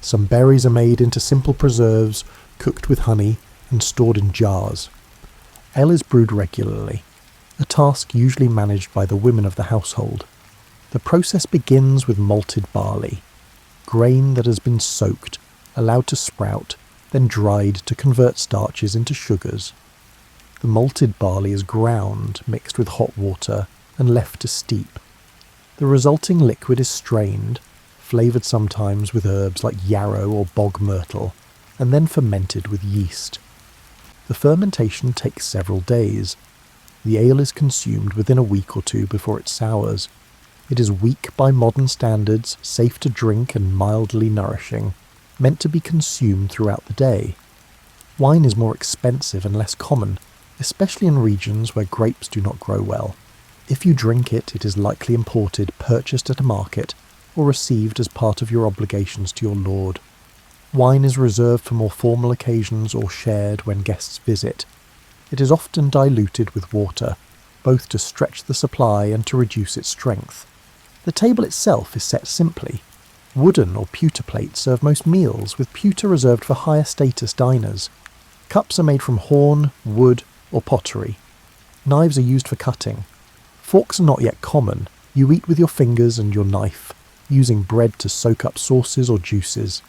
Some berries are made into simple preserves, cooked with honey, and stored in jars. Ale is brewed regularly, a task usually managed by the women of the household. The process begins with malted barley, grain that has been soaked, allowed to sprout, then dried to convert starches into sugars. The malted barley is ground, mixed with hot water, and left to steep. The resulting liquid is strained, flavoured sometimes with herbs like yarrow or bog myrtle, and then fermented with yeast. The fermentation takes several days. The ale is consumed within a week or two before it sours. It is weak by modern standards, safe to drink and mildly nourishing, meant to be consumed throughout the day. Wine is more expensive and less common, especially in regions where grapes do not grow well. If you drink it, it is likely imported, purchased at a market, or received as part of your obligations to your lord. Wine is reserved for more formal occasions or shared when guests visit. It is often diluted with water, both to stretch the supply and to reduce its strength. The table itself is set simply. Wooden or pewter plates serve most meals, with pewter reserved for higher status diners. Cups are made from horn, wood, or pottery. Knives are used for cutting. Forks are not yet common. You eat with your fingers and your knife, using bread to soak up sauces or juices.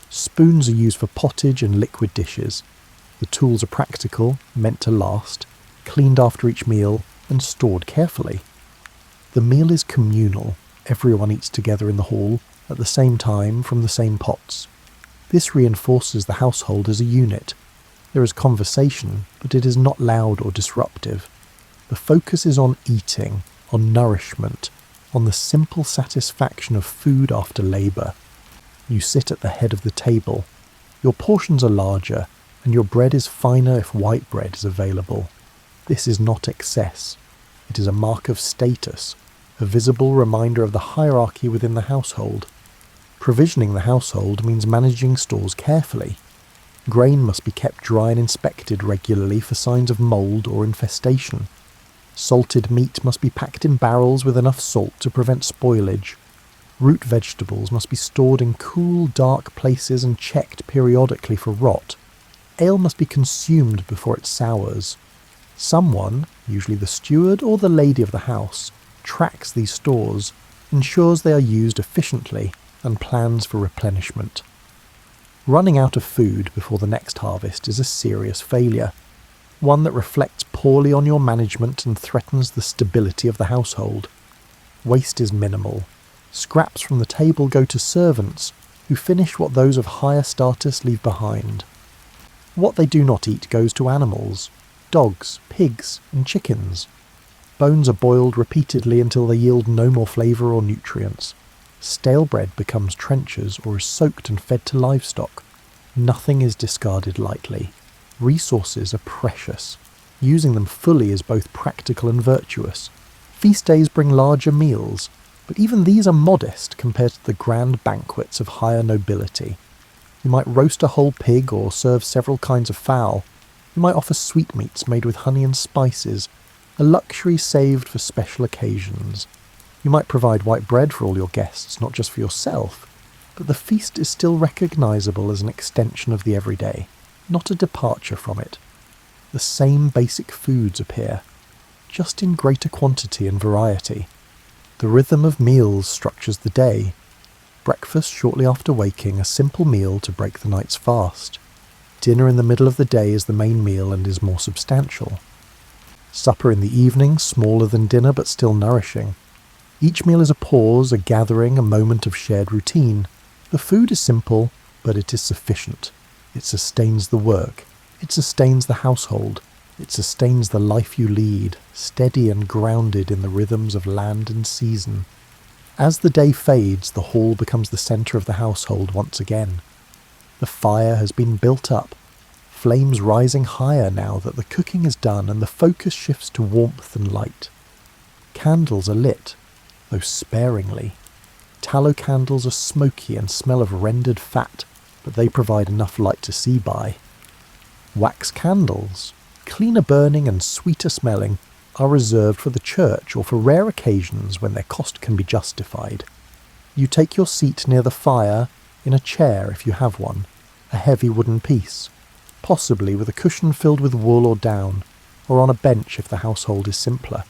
Spoons are used for pottage and liquid dishes. The tools are practical, meant to last, cleaned after each meal, and stored carefully. The meal is communal. Everyone eats together in the hall, at the same time, from the same pots. This reinforces the household as a unit. There is conversation, but it is not loud or disruptive. The focus is on eating, on nourishment, on the simple satisfaction of food after labour. You sit at the head of the table. Your portions are larger, and your bread is finer if white bread is available. This is not excess. It is a mark of status, a visible reminder of the hierarchy within the household. Provisioning the household means managing stores carefully. Grain must be kept dry and inspected regularly for signs of mould or infestation. Salted meat must be packed in barrels with enough salt to prevent spoilage. Root vegetables must be stored in cool, dark places and checked periodically for rot. Ale must be consumed before it sours. Someone, usually the steward or the lady of the house, tracks these stores, ensures they are used efficiently, and plans for replenishment. Running out of food before the next harvest is a serious failure, one that reflects poorly on your management and threatens the stability of the household. Waste is minimal. Scraps from the table go to servants, who finish what those of higher status leave behind. What they do not eat goes to animals, dogs, pigs, and chickens. Bones are boiled repeatedly until they yield no more flavour or nutrients. Stale bread becomes trenchers or is soaked and fed to livestock. Nothing is discarded lightly. Resources are precious. Using them fully is both practical and virtuous. Feast days bring larger meals, but even these are modest compared to the grand banquets of higher nobility. You might roast a whole pig or serve several kinds of fowl. You might offer sweetmeats made with honey and spices, a luxury saved for special occasions. You might provide white bread for all your guests, not just for yourself, but the feast is still recognisable as an extension of the everyday, not a departure from it. The same basic foods appear. just in greater quantity and variety. The rhythm of meals structures the day. Breakfast shortly after waking, a simple meal to break the night's fast. Dinner in the middle of the day is the main meal and is more substantial. Supper in the evening, smaller than dinner but still nourishing. Each meal is a pause, a gathering, a moment of shared routine. The food is simple, but it is sufficient. It sustains the work. It sustains the household. It sustains the life you lead, steady and grounded in the rhythms of land and season. As the day fades, the hall becomes the centre of the household once again. The fire has been built up, flames rising higher now that the cooking is done, and the focus shifts to warmth and light. Candles are lit, though sparingly. Tallow candles are smoky and smell of rendered fat, but they provide enough light to see by. Wax candles, cleaner burning and sweeter smelling, are reserved for the church or for rare occasions when their cost can be justified. You take your seat near the fire, in a chair if you have one, a heavy wooden piece, possibly with a cushion filled with wool or down, or on a bench if the household is simpler.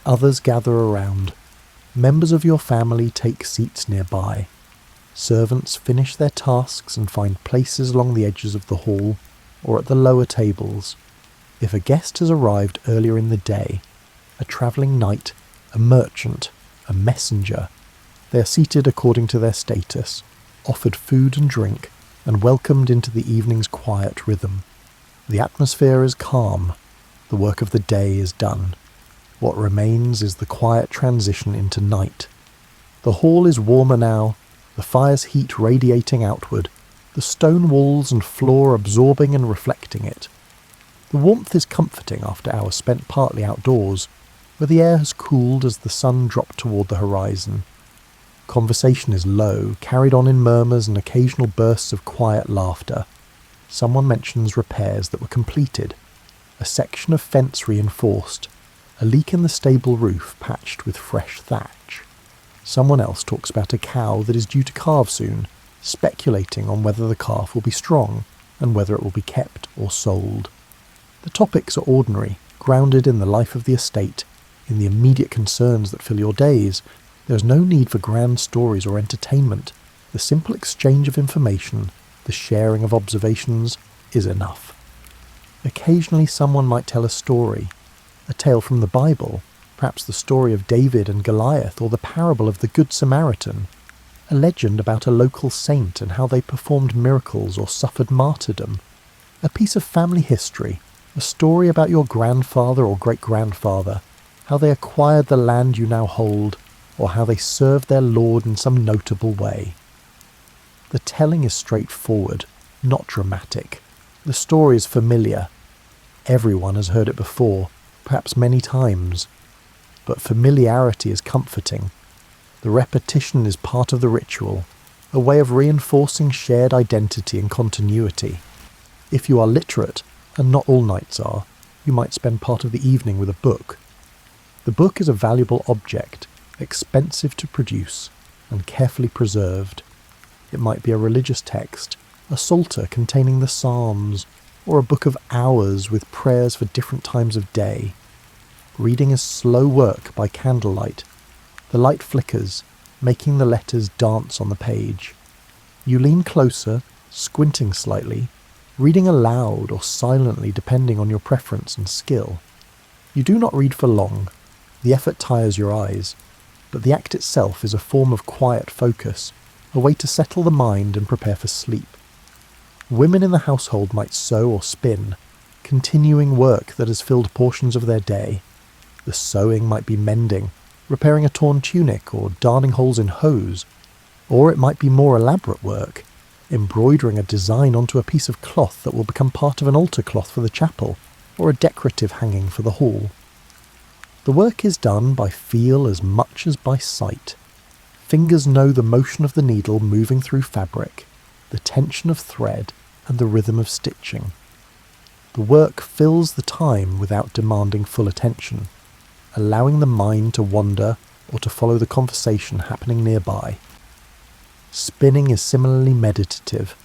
Others gather around. Members of your family take seats nearby. Servants finish their tasks and find places along the edges of the hall or at the lower tables. If a guest has arrived earlier in the day, a travelling knight, a merchant, a messenger, they are seated according to their status, offered food and drink, and welcomed into the evening's quiet rhythm. The atmosphere is calm. The work of the day is done. What remains is the quiet transition into night. The hall is warmer now, the fire's heat radiating outward, the stone walls and floor absorbing and reflecting it. The warmth is comforting after hours spent partly outdoors, where the air has cooled as the sun dropped toward the horizon. Conversation is low, carried on in murmurs and occasional bursts of quiet laughter. Someone mentions repairs that were completed, a section of fence reinforced, a leak in the stable roof patched with fresh thatch. Someone else talks about a cow that is due to calve soon, speculating on whether the calf will be strong and whether it will be kept or sold. The topics are ordinary, grounded in the life of the estate, in the immediate concerns that fill your days. There is no need for grand stories or entertainment. The simple exchange of information, the sharing of observations, is enough. Occasionally someone might tell a story, a tale from the Bible, perhaps the story of David and Goliath or the parable of the Good Samaritan, a legend about a local saint and how they performed miracles or suffered martyrdom, a piece of family history, a story about your grandfather or great-grandfather, how they acquired the land you now hold, or how they served their Lord in some notable way. The telling is straightforward, not dramatic. The story is familiar. Everyone has heard it before, perhaps many times. But familiarity is comforting. The repetition is part of the ritual, a way of reinforcing shared identity and continuity. If you are literate, and not all knights are, you might spend part of the evening with a book. The book is a valuable object, expensive to produce, and carefully preserved. It might be a religious text, a psalter containing the Psalms, or a book of hours with prayers for different times of day. Reading is slow work by candlelight. The light flickers, making the letters dance on the page. You lean closer, squinting slightly, reading aloud or silently depending on your preference and skill. You do not read for long. The effort tires your eyes, but the act itself is a form of quiet focus, a way to settle the mind and prepare for sleep. Women in the household might sew or spin, continuing work that has filled portions of their day. The sewing might be mending, repairing a torn tunic or darning holes in hose, or it might be more elaborate work, embroidering a design onto a piece of cloth that will become part of an altar cloth for the chapel, or a decorative hanging for the hall. The work is done by feel as much as by sight. Fingers know the motion of the needle moving through fabric, the tension of thread, and the rhythm of stitching. The work fills the time without demanding full attention, allowing the mind to wander or to follow the conversation happening nearby. Spinning is similarly meditative.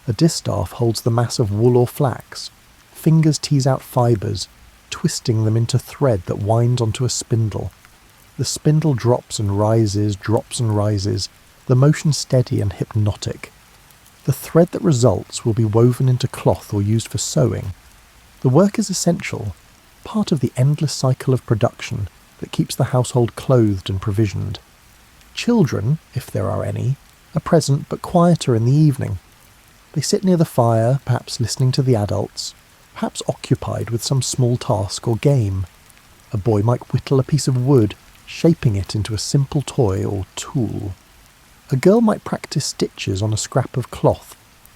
A distaff holds the mass of wool or flax. Fingers tease out fibres, twisting them into thread that winds onto a spindle. The spindle drops and rises, the motion steady and hypnotic. The thread that results will be woven into cloth or used for sewing. The work is essential, part of the endless cycle of production that keeps the household clothed and provisioned. Children, if there are any, are present but quieter in the evening. They sit near the fire, perhaps listening to the adults, perhaps occupied with some small task or game. A boy might whittle a piece of wood, shaping it into a simple toy or tool. A girl might practice stitches on a scrap of cloth,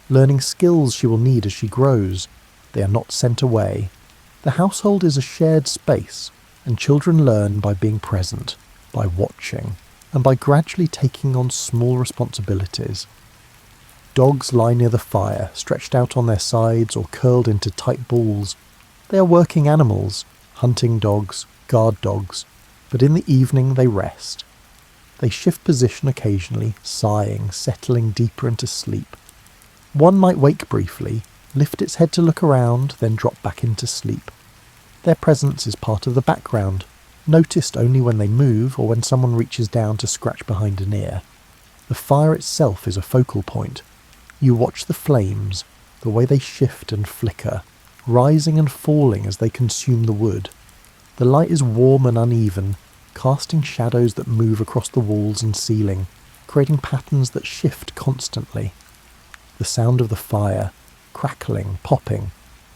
learning skills she will need as she grows. They are not sent away. The household is a shared space, and children learn by being present, by watching, and by gradually taking on small responsibilities. Dogs lie near the fire, stretched out on their sides or curled into tight balls. They are working animals, hunting dogs, guard dogs, but in the evening they rest. They shift position occasionally, sighing, settling deeper into sleep. One might wake briefly, lift its head to look around, then drop back into sleep. Their presence is part of the background, noticed only when they move or when someone reaches down to scratch behind an ear. The fire itself is a focal point. You watch the flames, the way they shift and flicker, rising and falling as they consume the wood. The light is warm and uneven, casting shadows that move across the walls and ceiling, creating patterns that shift constantly. The sound of the fire, crackling, popping,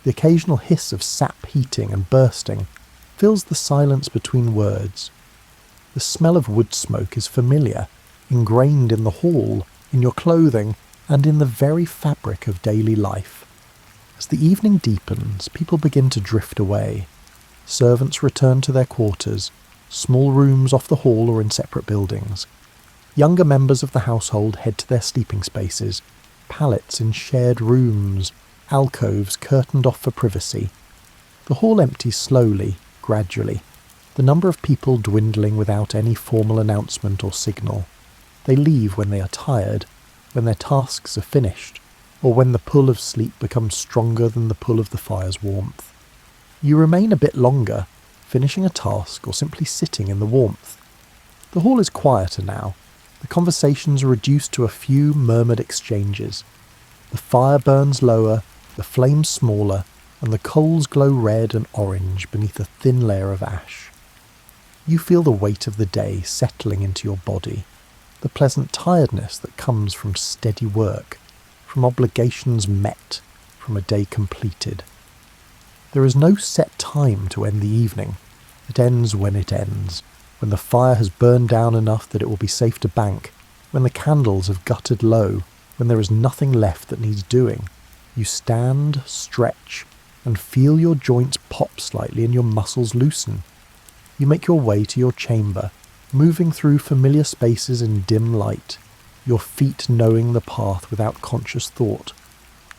the occasional hiss of sap heating and bursting, fills the silence between words. The smell of wood smoke is familiar, ingrained in the hall, in your clothing, and in the very fabric of daily life. As the evening deepens, people begin to drift away. Servants return to their quarters, small rooms off the hall or in separate buildings. Younger members of the household head to their sleeping spaces, pallets in shared rooms, alcoves curtained off for privacy. The hall empties slowly, gradually, the number of people dwindling without any formal announcement or signal. They leave when they are tired, when their tasks are finished, or when the pull of sleep becomes stronger than the pull of the fire's warmth. You remain a bit longer, finishing a task or simply sitting in the warmth. The hall is quieter now. The conversations are reduced to a few murmured exchanges. The fire burns lower, the flames smaller, and the coals glow red and orange beneath a thin layer of ash. You feel the weight of the day settling into your body, the pleasant tiredness that comes from steady work, from obligations met, from a day completed. There is no set time to end the evening. It ends when it ends, when the fire has burned down enough that it will be safe to bank, when the candles have guttered low, when there is nothing left that needs doing. You stand, stretch, and feel your joints pop slightly and your muscles loosen. You make your way to your chamber, moving through familiar spaces in dim light, your feet knowing the path without conscious thought.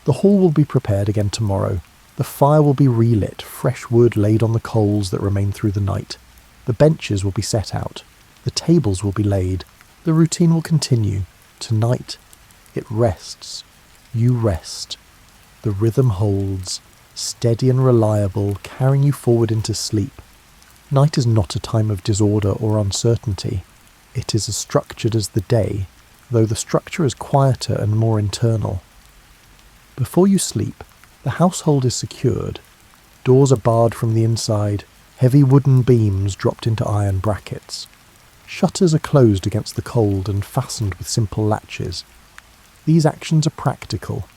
The hall will be prepared again tomorrow. The fire will be relit, fresh wood laid on the coals that remain through the night. The benches will be set out. The tables will be laid. The routine will continue. Tonight, it rests. You rest. The rhythm holds, steady and reliable, carrying you forward into sleep. Night is not a time of disorder or uncertainty. It is as structured as the day, though the structure is quieter and more internal. Before you sleep, the household is secured. Doors are barred from the inside, heavy wooden beams dropped into iron brackets. Shutters are closed against the cold and fastened with simple latches. These actions are practical,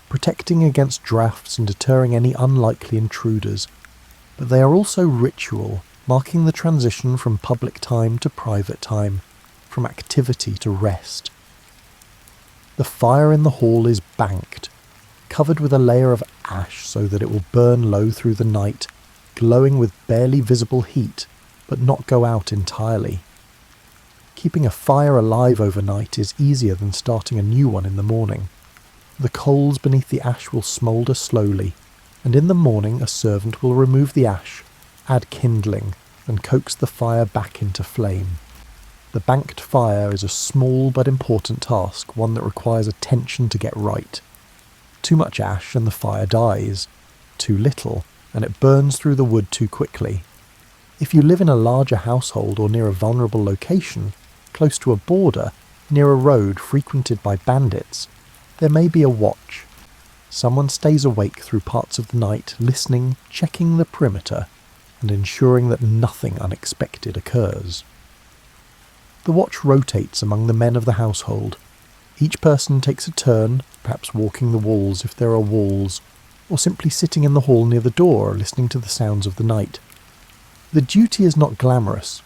protecting against drafts and deterring any unlikely intruders, but they are also ritual, marking the transition from public time to private time, from activity to rest. The fire in the hall is banked, covered with a layer of ash so that it will burn low through the night, glowing with barely visible heat, but not go out entirely. Keeping a fire alive overnight is easier than starting a new one in the morning. The coals beneath the ash will smoulder slowly, and in the morning a servant will remove the ash, add kindling, and coax the fire back into flame. The banked fire is a small but important task, one that requires attention to get right. Too much ash and the fire dies. Too little, and it burns through the wood too quickly. If you live in a larger household or near a vulnerable location, close to a border, near a road frequented by bandits, there may be a watch. Someone stays awake through parts of the night, listening, checking the perimeter, and ensuring that nothing unexpected occurs. The watch rotates among the men of the household. Each person takes a turn, perhaps walking the walls if there are walls, or simply sitting in the hall near the door, listening to the sounds of the night. The duty is not glamorous.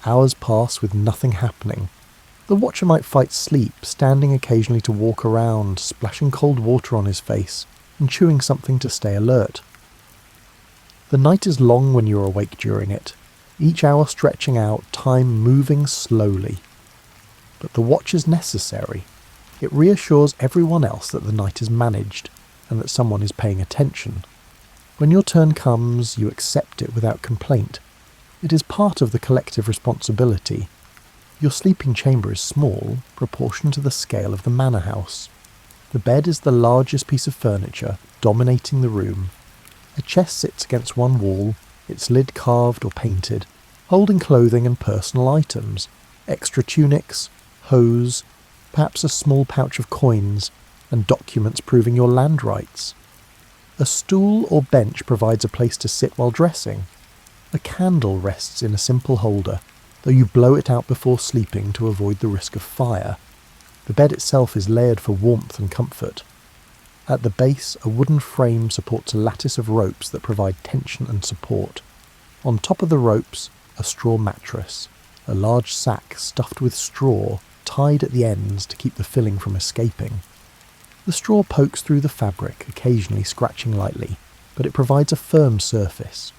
Hours pass with nothing happening. The watcher might fight sleep, standing occasionally to walk around, splashing cold water on his face, and chewing something to stay alert. The night is long when you are awake during it, each hour stretching out, time moving slowly. But the watch is necessary. It reassures everyone else that the night is managed, and that someone is paying attention. When your turn comes, you accept it without complaint. It is part of the collective responsibility. Your sleeping chamber is small, proportioned to the scale of the manor house. The bed is the largest piece of furniture, dominating the room. A chest sits against one wall, its lid carved or painted, holding clothing and personal items, extra tunics, hose, perhaps a small pouch of coins, and documents proving your land rights. A stool or bench provides a place to sit while dressing. A candle rests in a simple holder, though you blow it out before sleeping to avoid the risk of fire. The bed itself is layered for warmth and comfort. At the base, a wooden frame supports a lattice of ropes that provide tension and support. On top of the ropes, a straw mattress, a large sack stuffed with straw, tied at the ends to keep the filling from escaping. The straw pokes through the fabric, occasionally scratching lightly, but it provides a firm surface.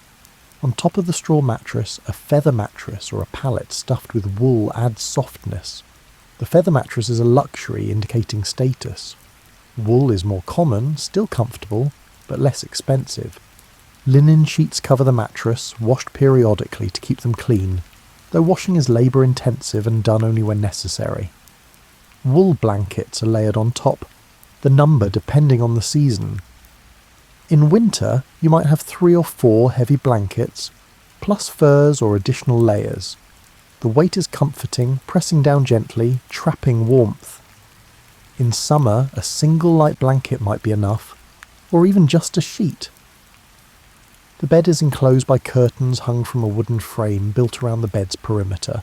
On top of the straw mattress, a feather mattress or a pallet stuffed with wool adds softness. The feather mattress is a luxury indicating status. Wool is more common, still comfortable, but less expensive. Linen sheets cover the mattress, washed periodically to keep them clean, though washing is labour-intensive and done only when necessary. Wool blankets are layered on top, the number depending on the season. In winter, you might have 3 or 4 heavy blankets, plus furs or additional layers. The weight is comforting, pressing down gently, trapping warmth. In summer, a single light blanket might be enough, or even just a sheet. The bed is enclosed by curtains hung from a wooden frame built around the bed's perimeter.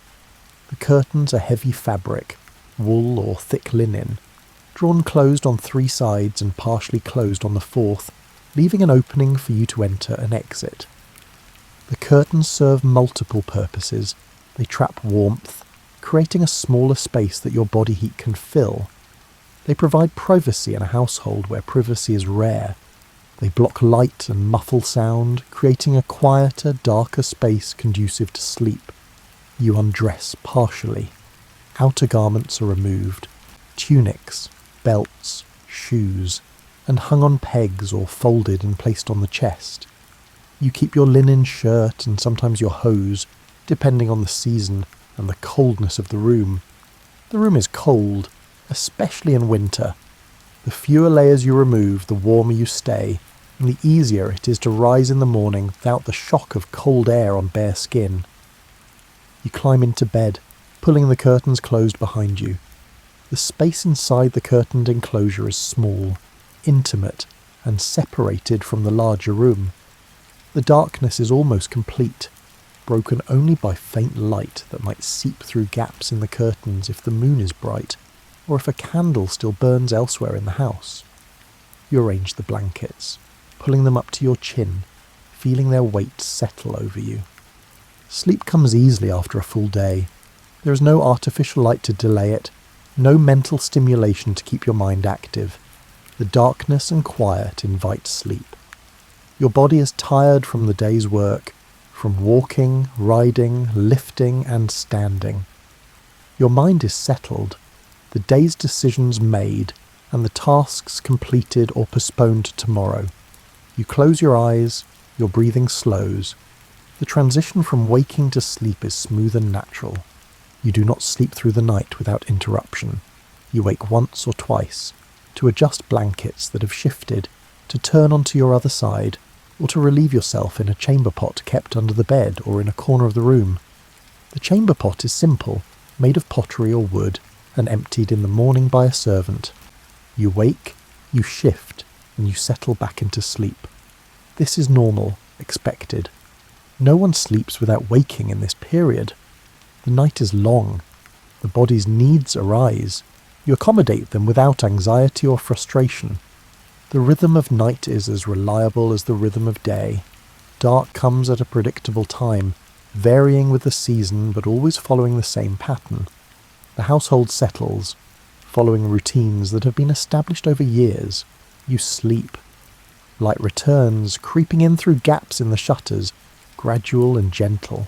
The curtains are heavy fabric, wool or thick linen, drawn closed on 3 sides and partially closed on the 4th, leaving an opening for you to enter and exit. The curtains serve multiple purposes. They trap warmth, creating a smaller space that your body heat can fill. They provide privacy in a household where privacy is rare. They block light and muffle sound, creating a quieter, darker space conducive to sleep. You undress partially. Outer garments are removed. Tunics, belts, shoes, and hung on pegs or folded and placed on the chest. You keep your linen shirt and sometimes your hose, depending on the season and the coldness of the room. The room is cold, especially in winter. The fewer layers you remove, the warmer you stay, and the easier it is to rise in the morning without the shock of cold air on bare skin. You climb into bed, pulling the curtains closed behind you. The space inside the curtained enclosure is small, intimate, and separated from the larger room. The darkness is almost complete, broken only by faint light that might seep through gaps in the curtains if the moon is bright, or if a candle still burns elsewhere in the house. You arrange the blankets, pulling them up to your chin, feeling their weight settle over you. Sleep comes easily after a full day. There is no artificial light to delay it, no mental stimulation to keep your mind active. The darkness and quiet invite sleep. Your body is tired from the day's work, from walking, riding, lifting, and standing. Your mind is settled, the day's decisions made, and the tasks completed or postponed to tomorrow. You close your eyes, your breathing slows. The transition from waking to sleep is smooth and natural. You do not sleep through the night without interruption. You wake once or twice, to adjust blankets that have shifted, to turn onto your other side, or to relieve yourself in a chamber pot kept under the bed or in a corner of the room. The chamber pot is simple, made of pottery or wood, and emptied in the morning by a servant. You wake, you shift, and you settle back into sleep. This is normal, expected. No one sleeps without waking in this period. The night is long. The body's needs arise. You accommodate them without anxiety or frustration. The rhythm of night is as reliable as the rhythm of day. Dark comes at a predictable time, varying with the season but always following the same pattern. The household settles, following routines that have been established over years. You sleep. Light returns, creeping in through gaps in the shutters, gradual and gentle.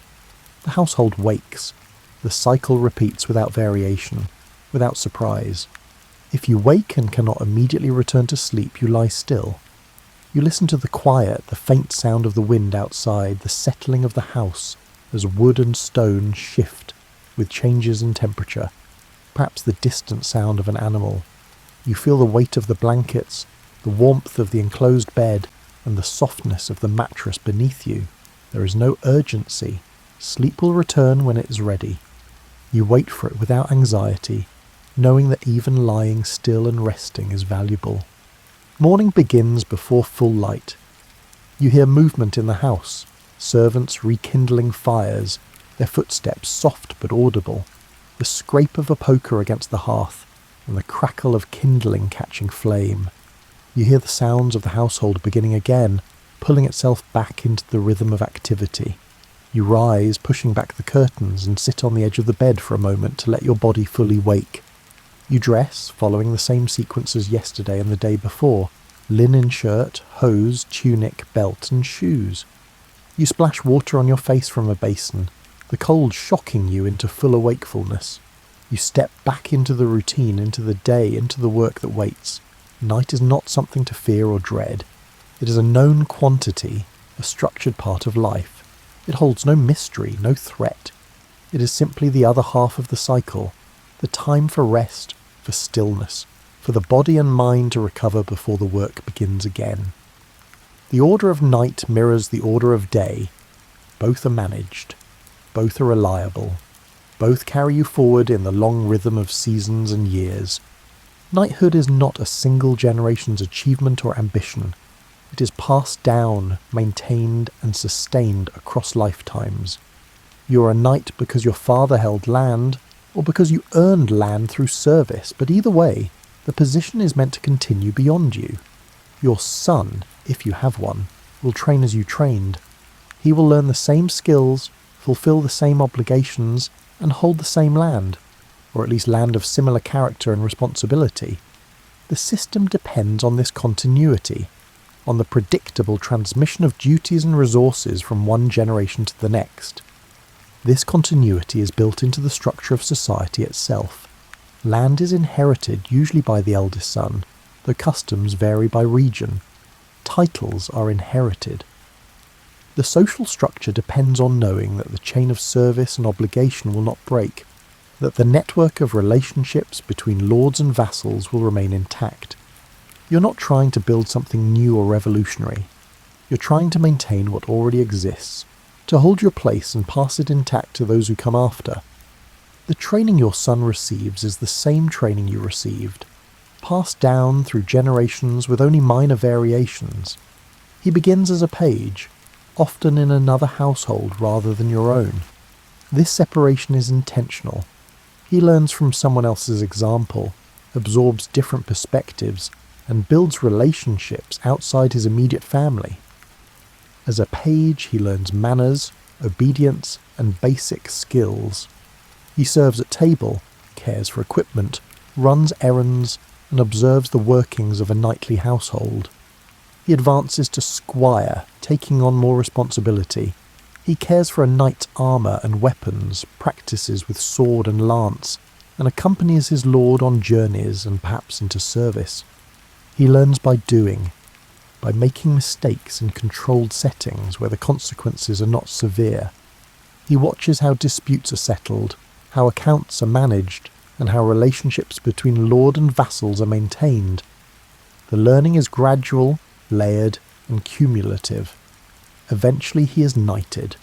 The household wakes. The cycle repeats without variation, without surprise. If you wake and cannot immediately return to sleep, you lie still. You listen to the quiet, the faint sound of the wind outside, the settling of the house as wood and stone shift with changes in temperature, perhaps the distant sound of an animal. You feel the weight of the blankets, the warmth of the enclosed bed, and the softness of the mattress beneath you. There is no urgency. Sleep will return when it is ready. You wait for it without anxiety, knowing that even lying still and resting is valuable. Morning begins before full light. You hear movement in the house, servants rekindling fires, their footsteps soft but audible, the scrape of a poker against the hearth, and the crackle of kindling catching flame. You hear the sounds of the household beginning again, pulling itself back into the rhythm of activity. You rise, pushing back the curtains, and sit on the edge of the bed for a moment to let your body fully wake. You dress, following the same sequence as yesterday and the day before: linen shirt, hose, tunic, belt, and shoes. You splash water on your face from a basin, the cold shocking you into fuller wakefulness. You step back into the routine, into the day, into the work that waits. Night is not something to fear or dread. It is a known quantity, a structured part of life. It holds no mystery, no threat. It is simply the other half of the cycle, the time for rest, for stillness, for the body and mind to recover before the work begins again. The order of night mirrors the order of day. Both are managed. Both are reliable. Both carry you forward in the long rhythm of seasons and years. Knighthood is not a single generation's achievement or ambition. It is passed down, maintained, and sustained across lifetimes. You are a knight because your father held land, or because you earned land through service, but either way, the position is meant to continue beyond you. Your son, if you have one, will train as you trained. He will learn the same skills, fulfill the same obligations, and hold the same land, or at least land of similar character and responsibility. The system depends on this continuity, on the predictable transmission of duties and resources from one generation to the next. This continuity is built into the structure of society itself. Land is inherited usually by the eldest son, though customs vary by region. Titles are inherited. The social structure depends on knowing that the chain of service and obligation will not break, that the network of relationships between lords and vassals will remain intact. You're not trying to build something new or revolutionary. You're trying to maintain what already exists, to hold your place and pass it intact to those who come after. The training your son receives is the same training you received, passed down through generations with only minor variations. He begins as a page, often in another household rather than your own. This separation is intentional. He learns from someone else's example, absorbs different perspectives, and builds relationships outside his immediate family. As a page, he learns manners, obedience, and basic skills. He serves at table, cares for equipment, runs errands, and observes the workings of a knightly household. He advances to squire, taking on more responsibility. He cares for a knight's armour and weapons, practices with sword and lance, and accompanies his lord on journeys and perhaps into service. He learns by doing, by making mistakes in controlled settings where the consequences are not severe. He watches how disputes are settled, how accounts are managed, and how relationships between lord and vassals are maintained. The learning is gradual, layered, and cumulative. Eventually he is knighted,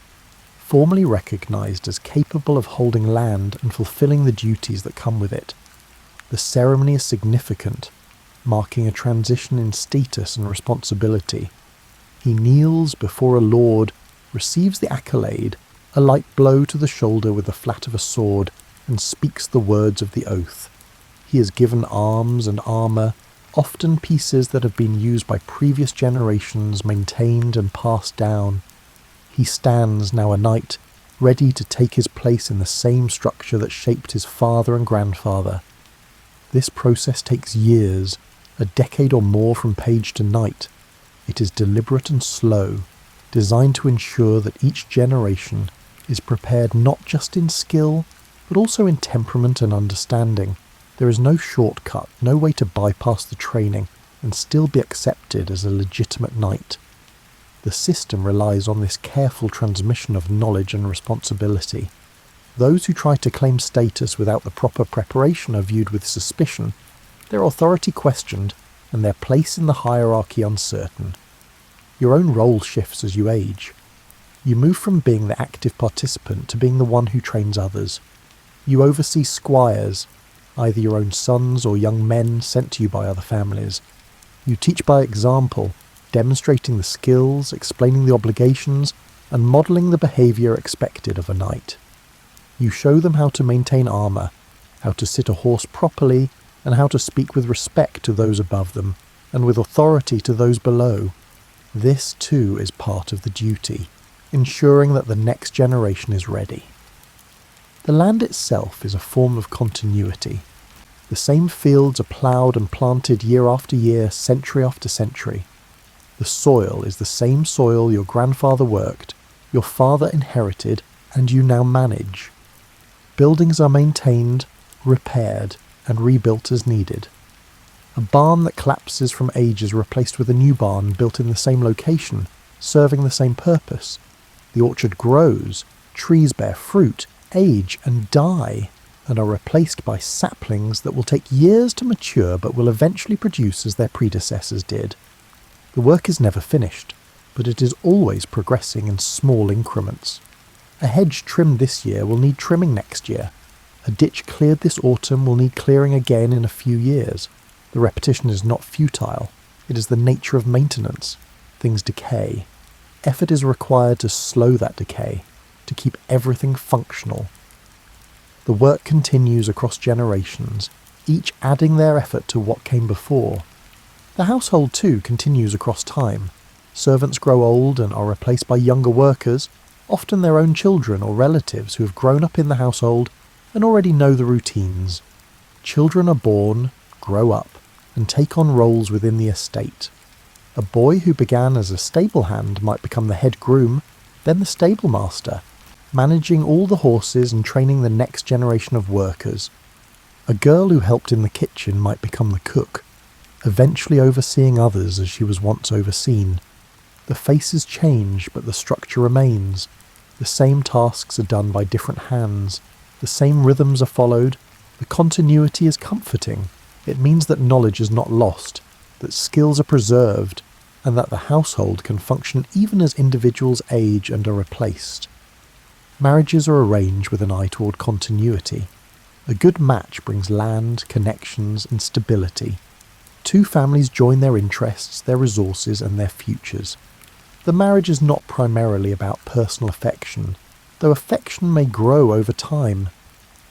formally recognised as capable of holding land and fulfilling the duties that come with it. The ceremony is significant, marking a transition in status and responsibility. He kneels before a lord, receives the accolade, a light blow to the shoulder with the flat of a sword, and speaks the words of the oath. He is given arms and armour, often pieces that have been used by previous generations, maintained and passed down. He stands now a knight, ready to take his place in the same structure that shaped his father and grandfather. This process takes years, a decade or more from page to knight. It is deliberate and slow, designed to ensure that each generation is prepared not just in skill, but also in temperament and understanding. There is no shortcut, no way to bypass the training and still be accepted as a legitimate knight. The system relies on this careful transmission of knowledge and responsibility. Those who try to claim status without the proper preparation are viewed with suspicion, their authority questioned, and their place in the hierarchy uncertain. Your own role shifts as you age. You move from being the active participant to being the one who trains others. You oversee squires, either your own sons or young men sent to you by other families. You teach by example, demonstrating the skills, explaining the obligations, and modelling the behaviour expected of a knight. You show them how to maintain armour, how to sit a horse properly, and how to speak with respect to those above them, and with authority to those below. This too is part of the duty, ensuring that the next generation is ready. The land itself is a form of continuity. The same fields are ploughed and planted year after year, century after century. The soil is the same soil your grandfather worked, your father inherited, and you now manage. Buildings are maintained, repaired, and rebuilt as needed. A barn that collapses from age is replaced with a new barn built in the same location, serving the same purpose. The orchard grows, trees bear fruit, age and die, and are replaced by saplings that will take years to mature but will eventually produce as their predecessors did. The work is never finished, but it is always progressing in small increments. A hedge trimmed this year will need trimming next year. A ditch cleared this autumn will need clearing again in a few years. The repetition is not futile. It is the nature of maintenance. Things decay. Effort is required to slow that decay, to keep everything functional. The work continues across generations, each adding their effort to what came before. The household too continues across time. Servants grow old and are replaced by younger workers, often their own children or relatives who have grown up in the household and already know the routines. Children are born, grow up, and take on roles within the estate. A boy who began as a stable hand might become the head groom, then the stable master, managing all the horses and training the next generation of workers. A girl who helped in the kitchen might become the cook, eventually overseeing others as she was once overseen. The faces change, but the structure remains. The same tasks are done by different hands. The same rhythms are followed. The continuity is comforting. It means that knowledge is not lost, that skills are preserved, and that the household can function even as individuals age and are replaced. Marriages are arranged with an eye toward continuity. A good match brings land, connections, and stability. Two families join their interests, their resources, and their futures. The marriage is not primarily about personal affection, though affection may grow over time.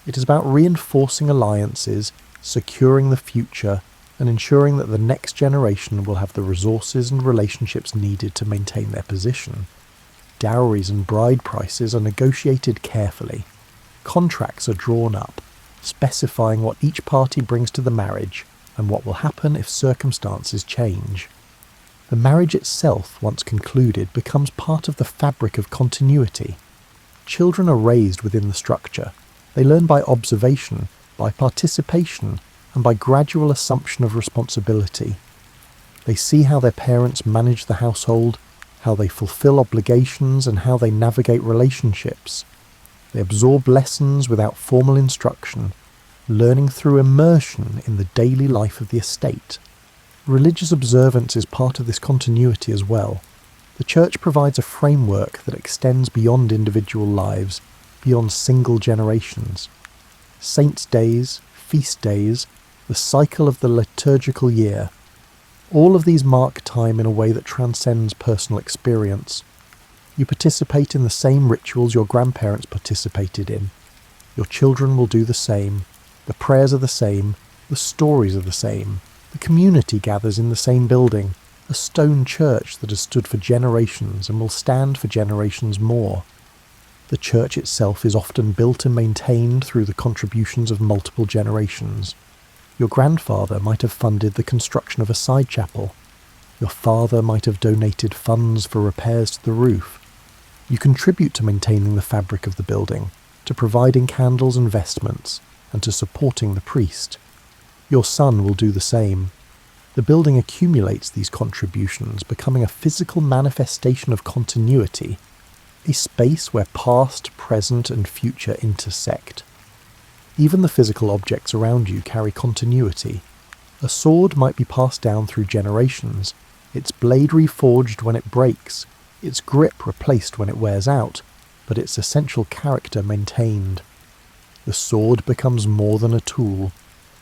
It is about reinforcing alliances, securing the future, and ensuring that the next generation will have the resources and relationships needed to maintain their position. Dowries and bride prices are negotiated carefully. Contracts are drawn up, specifying what each party brings to the marriage and what will happen if circumstances change. The marriage itself, once concluded, becomes part of the fabric of continuity. Children are raised within the structure. They learn by observation, by participation, and by gradual assumption of responsibility. They see how their parents manage the household, how they fulfill obligations, and how they navigate relationships. They absorb lessons without formal instruction, learning through immersion in the daily life of the estate. Religious observance is part of this continuity as well. The Church provides a framework that extends beyond individual lives, beyond single generations. Saints' days, feast days, the cycle of the liturgical year, all of these mark time in a way that transcends personal experience. You participate in the same rituals your grandparents participated in. Your children will do the same. The prayers are the same. The stories are the same. The community gathers in the same building, a stone church that has stood for generations and will stand for generations more. The church itself is often built and maintained through the contributions of multiple generations. Your grandfather might have funded the construction of a side chapel. Your father might have donated funds for repairs to the roof. You contribute to maintaining the fabric of the building, to providing candles and vestments, and to supporting the priest. Your son will do the same. The building accumulates these contributions, becoming a physical manifestation of continuity, a space where past, present, and future intersect. Even the physical objects around you carry continuity. A sword might be passed down through generations, its blade reforged when it breaks, its grip replaced when it wears out, but its essential character maintained. The sword becomes more than a tool.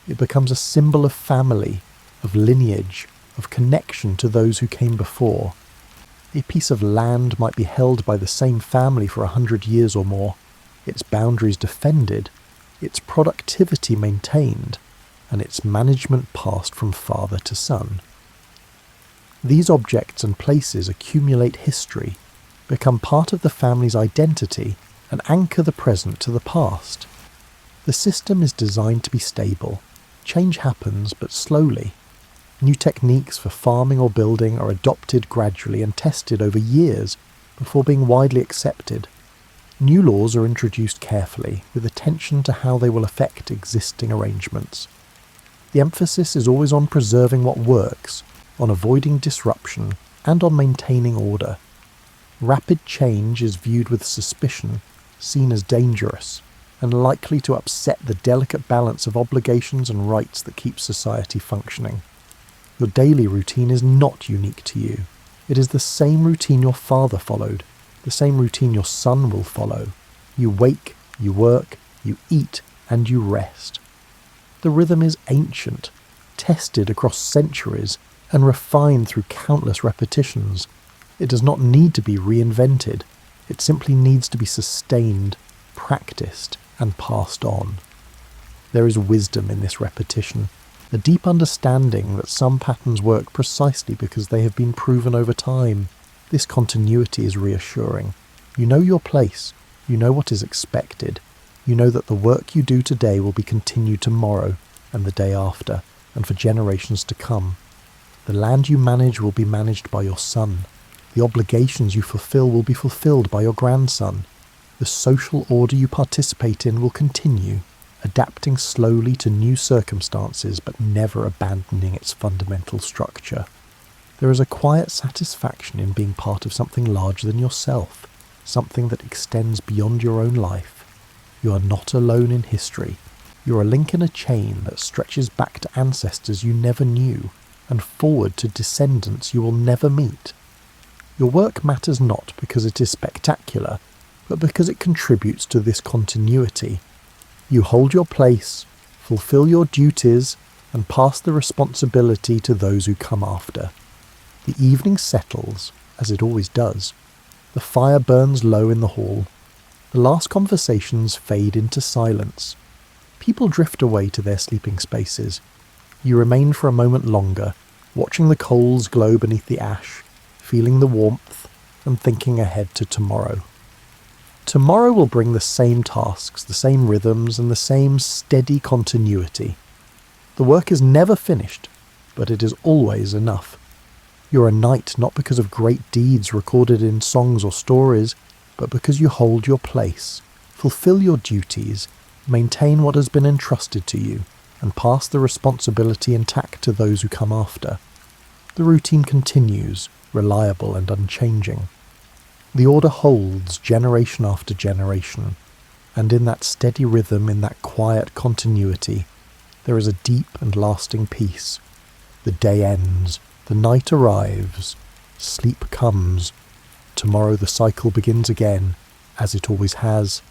It becomes a symbol of family, of lineage, of connection to those who came before. A piece of land might be held by the same family for 100 years or more, its boundaries defended, its productivity maintained, and its management passed from father to son. These objects and places accumulate history, become part of the family's identity, and anchor the present to the past. The system is designed to be stable. Change happens, but slowly. New techniques for farming or building are adopted gradually and tested over years before being widely accepted. New laws are introduced carefully, with attention to how they will affect existing arrangements. The emphasis is always on preserving what works, on avoiding disruption, and on maintaining order. Rapid change is viewed with suspicion, seen as dangerous, and likely to upset the delicate balance of obligations and rights that keep society functioning. Your daily routine is not unique to you. It is the same routine your father followed, the same routine your son will follow. You wake, you work, you eat, and you rest. The rhythm is ancient, tested across centuries, and refined through countless repetitions. It does not need to be reinvented. It simply needs to be sustained, practiced, and passed on. There is wisdom in this repetition, a deep understanding that some patterns work precisely because they have been proven over time. This continuity is reassuring. You know your place, you know what is expected, you know that the work you do today will be continued tomorrow and the day after, and for generations to come. The land you manage will be managed by your son. The obligations you fulfill will be fulfilled by your grandson. The social order you participate in will continue, adapting slowly to new circumstances but never abandoning its fundamental structure. There is a quiet satisfaction in being part of something larger than yourself, something that extends beyond your own life. You are not alone in history. You are a link in a chain that stretches back to ancestors you never knew, and forward to descendants you will never meet. Your work matters not because it is spectacular, but because it contributes to this continuity. You hold your place, fulfill your duties, and pass the responsibility to those who come after. The evening settles, as it always does. The fire burns low in the hall. The last conversations fade into silence. People drift away to their sleeping spaces. You remain for a moment longer, watching the coals glow beneath the ash, feeling the warmth, and thinking ahead to tomorrow. Tomorrow will bring the same tasks, the same rhythms, and the same steady continuity. The work is never finished, but it is always enough. You're a knight not because of great deeds recorded in songs or stories, but because you hold your place, fulfill your duties, maintain what has been entrusted to you, and pass the responsibility intact to those who come after. The routine continues, reliable and unchanging. The order holds generation after generation, and in that steady rhythm, in that quiet continuity, there is a deep and lasting peace. The day ends, the night arrives, sleep comes, tomorrow the cycle begins again, as it always has,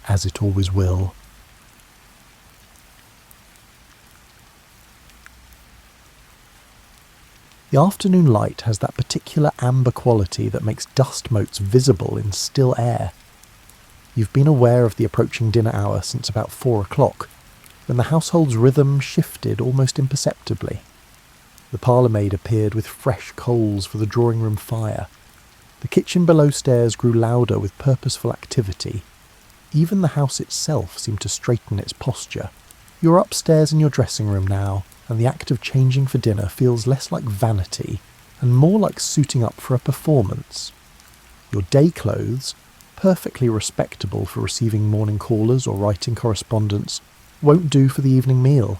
as it always will. The afternoon light has that particular amber quality that makes dust motes visible in still air. You've been aware of the approaching dinner hour since about 4 o'clock, when the household's rhythm shifted almost imperceptibly. The parlour-maid appeared with fresh coals for the drawing-room fire. The kitchen below stairs grew louder with purposeful activity. Even the house itself seemed to straighten its posture. You're upstairs in your dressing room now, and the act of changing for dinner feels less like vanity and more like suiting up for a performance. Your day clothes, perfectly respectable for receiving morning callers or writing correspondence, won't do for the evening meal.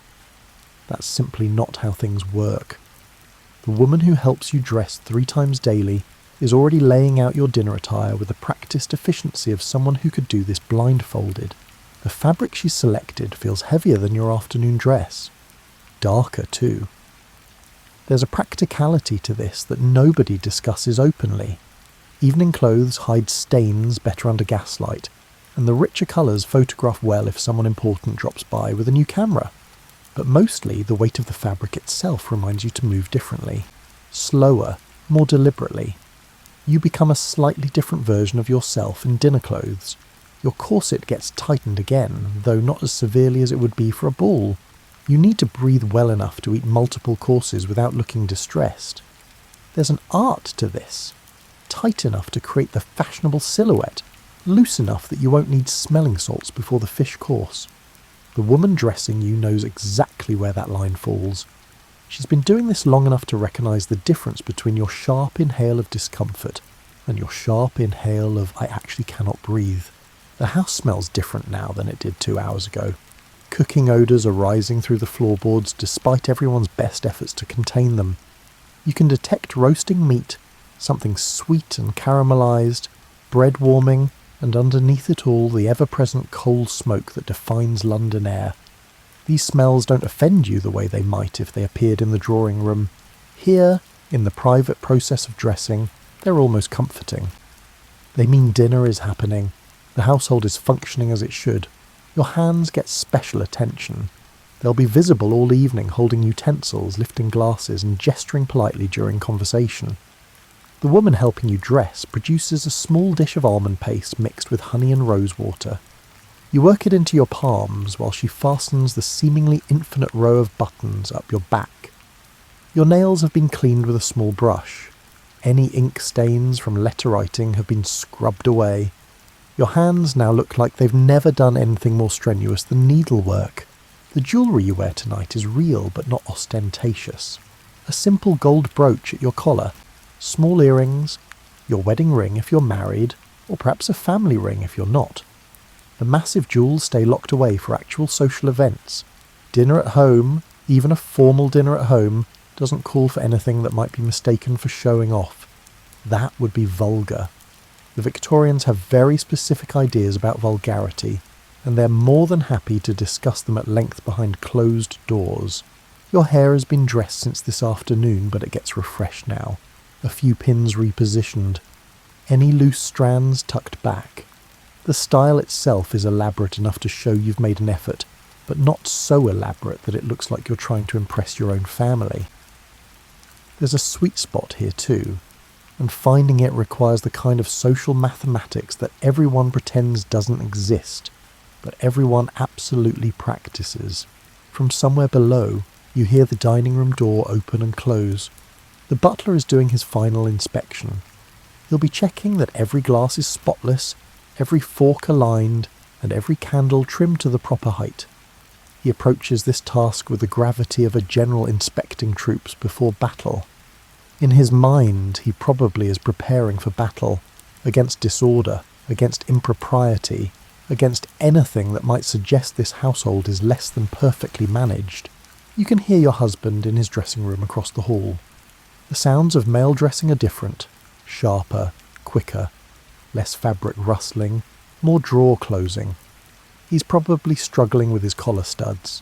That's simply not how things work. The woman who helps you dress 3 times daily is already laying out your dinner attire with the practiced efficiency of someone who could do this blindfolded. The fabric she's selected feels heavier than your afternoon dress. Darker too. There's a practicality to this that nobody discusses openly. Evening clothes hide stains better under gaslight, and the richer colours photograph well if someone important drops by with a new camera. But mostly the weight of the fabric itself reminds you to move differently, slower, more deliberately. You become a slightly different version of yourself in dinner clothes. Your corset gets tightened again, though not as severely as it would be for a ball. You need to breathe well enough to eat multiple courses without looking distressed. There's an art to this. Tight enough to create the fashionable silhouette, loose enough that you won't need smelling salts before the fish course. The woman dressing you knows exactly where that line falls. She's been doing this long enough to recognise the difference between your sharp inhale of discomfort and your sharp inhale of I actually cannot breathe. The house smells different now than it did 2 hours ago. Cooking odours are rising through the floorboards despite everyone's best efforts to contain them. You can detect roasting meat, something sweet and caramelised, bread warming, and underneath it all the ever-present coal smoke that defines London air. These smells don't offend you the way they might if they appeared in the drawing room. Here, in the private process of dressing, they're almost comforting. They mean dinner is happening. The household is functioning as it should. Your hands get special attention. They'll be visible all evening holding utensils, lifting glasses and gesturing politely during conversation. The woman helping you dress produces a small dish of almond paste mixed with honey and rose water. You work it into your palms while she fastens the seemingly infinite row of buttons up your back. Your nails have been cleaned with a small brush. Any ink stains from letter writing have been scrubbed away. Your hands now look like they've never done anything more strenuous than needlework. The jewellery you wear tonight is real but not ostentatious. A simple gold brooch at your collar, small earrings, your wedding ring if you're married, or perhaps a family ring if you're not. The massive jewels stay locked away for actual social events. Dinner at home, even a formal dinner at home, doesn't call for anything that might be mistaken for showing off. That would be vulgar. The Victorians have very specific ideas about vulgarity, and they're more than happy to discuss them at length behind closed doors. Your hair has been dressed since this afternoon, but it gets refreshed now. A few pins repositioned. Any loose strands tucked back. The style itself is elaborate enough to show you've made an effort, but not so elaborate that it looks like you're trying to impress your own family. There's a sweet spot here too, and finding it requires the kind of social mathematics that everyone pretends doesn't exist, but everyone absolutely practices. From somewhere below, you hear the dining room door open and close. The butler is doing his final inspection. He'll be checking that every glass is spotless, every fork aligned, and every candle trimmed to the proper height. He approaches this task with the gravity of a general inspecting troops before battle. In his mind, he probably is preparing for battle, against disorder, against impropriety, against anything that might suggest this household is less than perfectly managed. You can hear your husband in his dressing room across the hall. The sounds of male dressing are different, sharper, quicker, less fabric rustling, more drawer closing. He's probably struggling with his collar studs.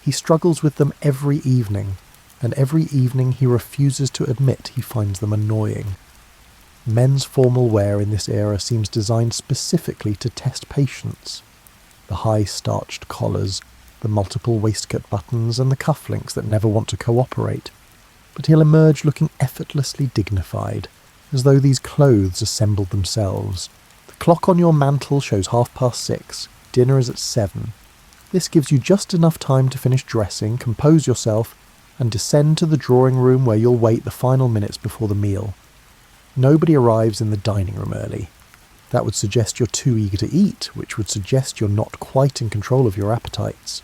He struggles with them every evening, and every evening he refuses to admit he finds them annoying. Men's formal wear in this era seems designed specifically to test patience. The high starched collars, the multiple waistcoat buttons, and the cufflinks that never want to cooperate. But he'll emerge looking effortlessly dignified, as though these clothes assembled themselves. The clock on your mantle shows 6:30. Dinner is at 7. This gives you just enough time to finish dressing, compose yourself, and descend to the drawing room where you'll wait the final minutes before the meal. Nobody arrives in the dining room early. That would suggest you're too eager to eat, which would suggest you're not quite in control of your appetites.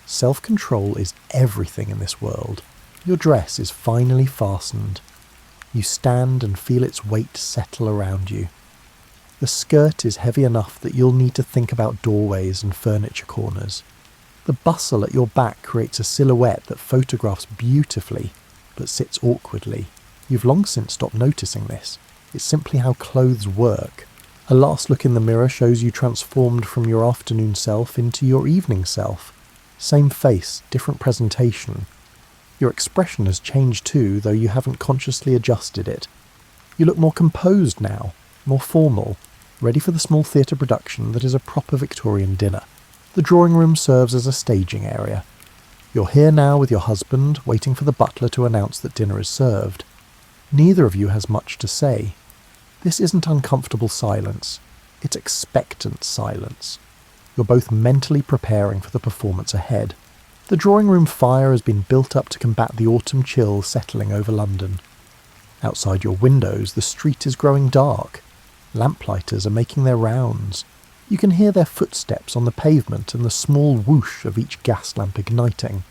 Self-control is everything in this world. Your dress is finally fastened. You stand and feel its weight settle around you. The skirt is heavy enough that you'll need to think about doorways and furniture corners. The bustle at your back creates a silhouette that photographs beautifully, but sits awkwardly. You've long since stopped noticing this. It's simply how clothes work. A last look in the mirror shows you transformed from your afternoon self into your evening self. Same face, different presentation. Your expression has changed too, though you haven't consciously adjusted it. You look more composed now, more formal, ready for the small theatre production that is a proper Victorian dinner. The drawing room serves as a staging area. You're here now with your husband, waiting for the butler to announce that dinner is served. Neither of you has much to say. This isn't uncomfortable silence, it's expectant silence. You're both mentally preparing for the performance ahead. The drawing room fire has been built up to combat the autumn chill settling over London. Outside your windows, the street is growing dark. Lamplighters are making their rounds. You can hear their footsteps on the pavement and the small whoosh of each gas lamp igniting.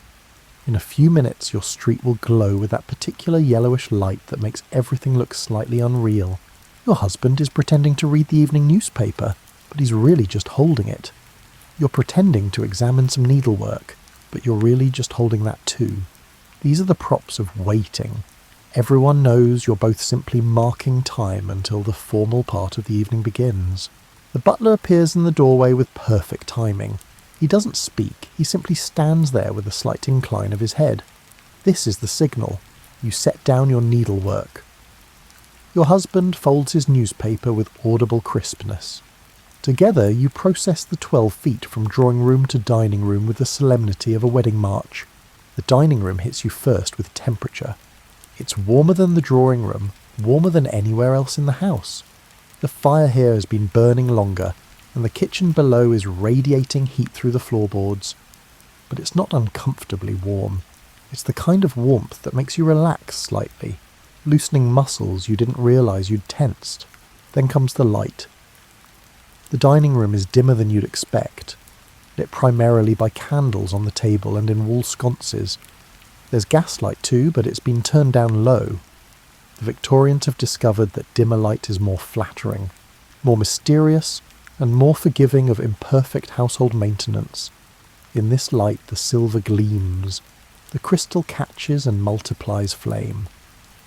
In a few minutes your street will glow with that particular yellowish light that makes everything look slightly unreal. Your husband is pretending to read the evening newspaper, but he's really just holding it. You're pretending to examine some needlework, but you're really just holding that too. These are the props of waiting. Everyone knows you're both simply marking time until the formal part of the evening begins. The butler appears in the doorway with perfect timing. He doesn't speak, he simply stands there with a slight incline of his head. This is the signal. You set down your needlework. Your husband folds his newspaper with audible crispness. Together you process the 12 feet from drawing room to dining room with the solemnity of a wedding march. The dining room hits you first with temperature. It's warmer than the drawing room, warmer than anywhere else in the house. The fire here has been burning longer, and the kitchen below is radiating heat through the floorboards. But it's not uncomfortably warm. It's the kind of warmth that makes you relax slightly, loosening muscles you didn't realise you'd tensed. Then comes the light. The dining room is dimmer than you'd expect, lit primarily by candles on the table and in wall sconces. There's gaslight too, but it's been turned down low. The Victorians have discovered that dimmer light is more flattering, more mysterious, and more forgiving of imperfect household maintenance. In this light the silver gleams, the crystal catches and multiplies flame.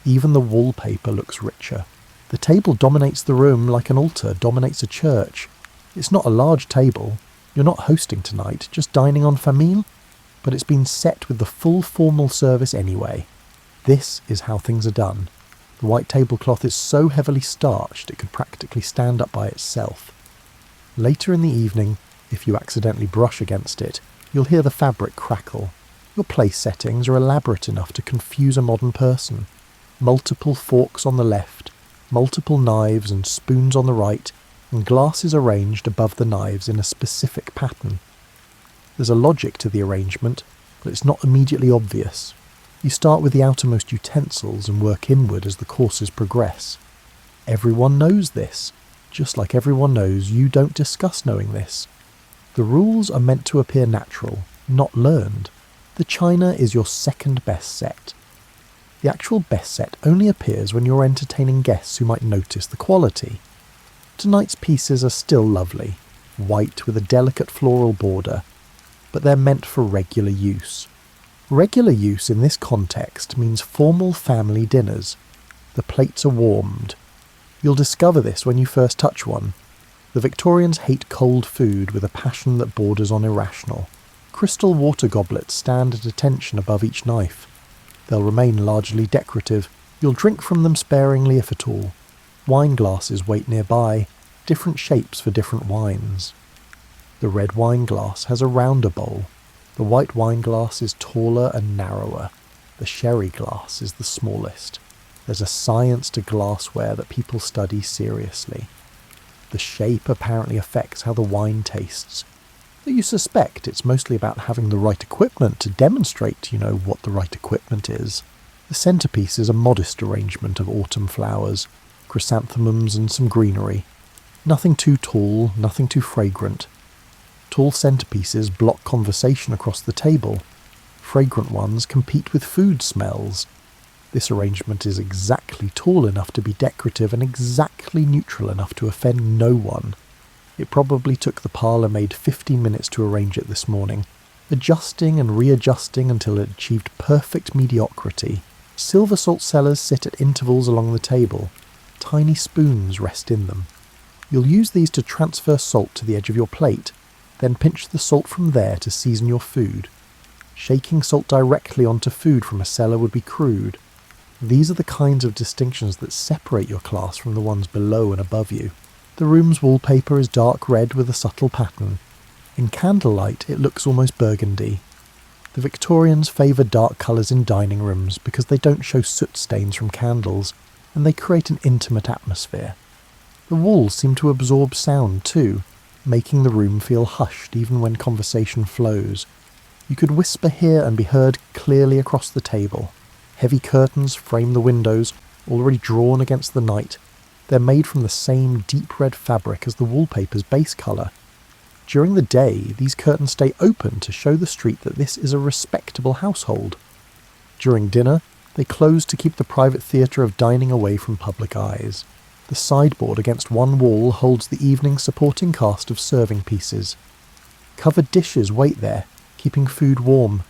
Even the wallpaper looks richer. The table dominates the room like an altar dominates a church. It's not a large table. You're not hosting tonight, just dining en famille. But it's been set with the full formal service anyway. This is how things are done. The white tablecloth is so heavily starched it could practically stand up by itself. Later in the evening, if you accidentally brush against it, you'll hear the fabric crackle. Your place settings are elaborate enough to confuse a modern person. Multiple forks on the left, multiple knives and spoons on the right, and glasses arranged above the knives in a specific pattern. There's a logic to the arrangement, but it's not immediately obvious. You start with the outermost utensils and work inward as the courses progress. Everyone knows this, just like everyone knows you don't discuss knowing this. The rules are meant to appear natural, not learned. The china is your second best set. The actual best set only appears when you're entertaining guests who might notice the quality. Tonight's pieces are still lovely, white with a delicate floral border, but they're meant for regular use. Regular use in this context means formal family dinners. The plates are warmed. You'll discover this when you first touch one. The Victorians hate cold food with a passion that borders on irrational. Crystal water goblets stand at attention above each knife. They'll remain largely decorative. You'll drink from them sparingly if at all. Wine glasses wait nearby, different shapes for different wines. The red wine glass has a rounder bowl. The white wine glass is taller and narrower. The sherry glass is the smallest. There's a science to glassware that people study seriously. The shape apparently affects how the wine tastes. Though you suspect it's mostly about having the right equipment to demonstrate, what the right equipment is. The centrepiece is a modest arrangement of autumn flowers, chrysanthemums and some greenery. Nothing too tall, nothing too fragrant. Tall centerpieces block conversation across the table. Fragrant ones compete with food smells. This arrangement is exactly tall enough to be decorative and exactly neutral enough to offend no one. It probably took the parlour maid 15 minutes to arrange it this morning, adjusting and readjusting until it achieved perfect mediocrity. Silver salt cellars sit at intervals along the table. Tiny spoons rest in them. You'll use these to transfer salt to the edge of your plate, then pinch the salt from there to season your food. Shaking salt directly onto food from a cellar would be crude. These are the kinds of distinctions that separate your class from the ones below and above you. The room's wallpaper is dark red with a subtle pattern. In candlelight it looks almost burgundy. The Victorians favour dark colours in dining rooms because they don't show soot stains from candles, and they create an intimate atmosphere. The walls seem to absorb sound too, making the room feel hushed even when conversation flows. You could whisper here and be heard clearly across the table. Heavy curtains frame the windows, already drawn against the night. They're made from the same deep red fabric as the wallpaper's base colour. During the day, these curtains stay open to show the street that this is a respectable household. During dinner, they close to keep the private theatre of dining away from public eyes. The sideboard against one wall holds the evening's supporting cast of serving pieces. Covered dishes wait there, keeping food warm.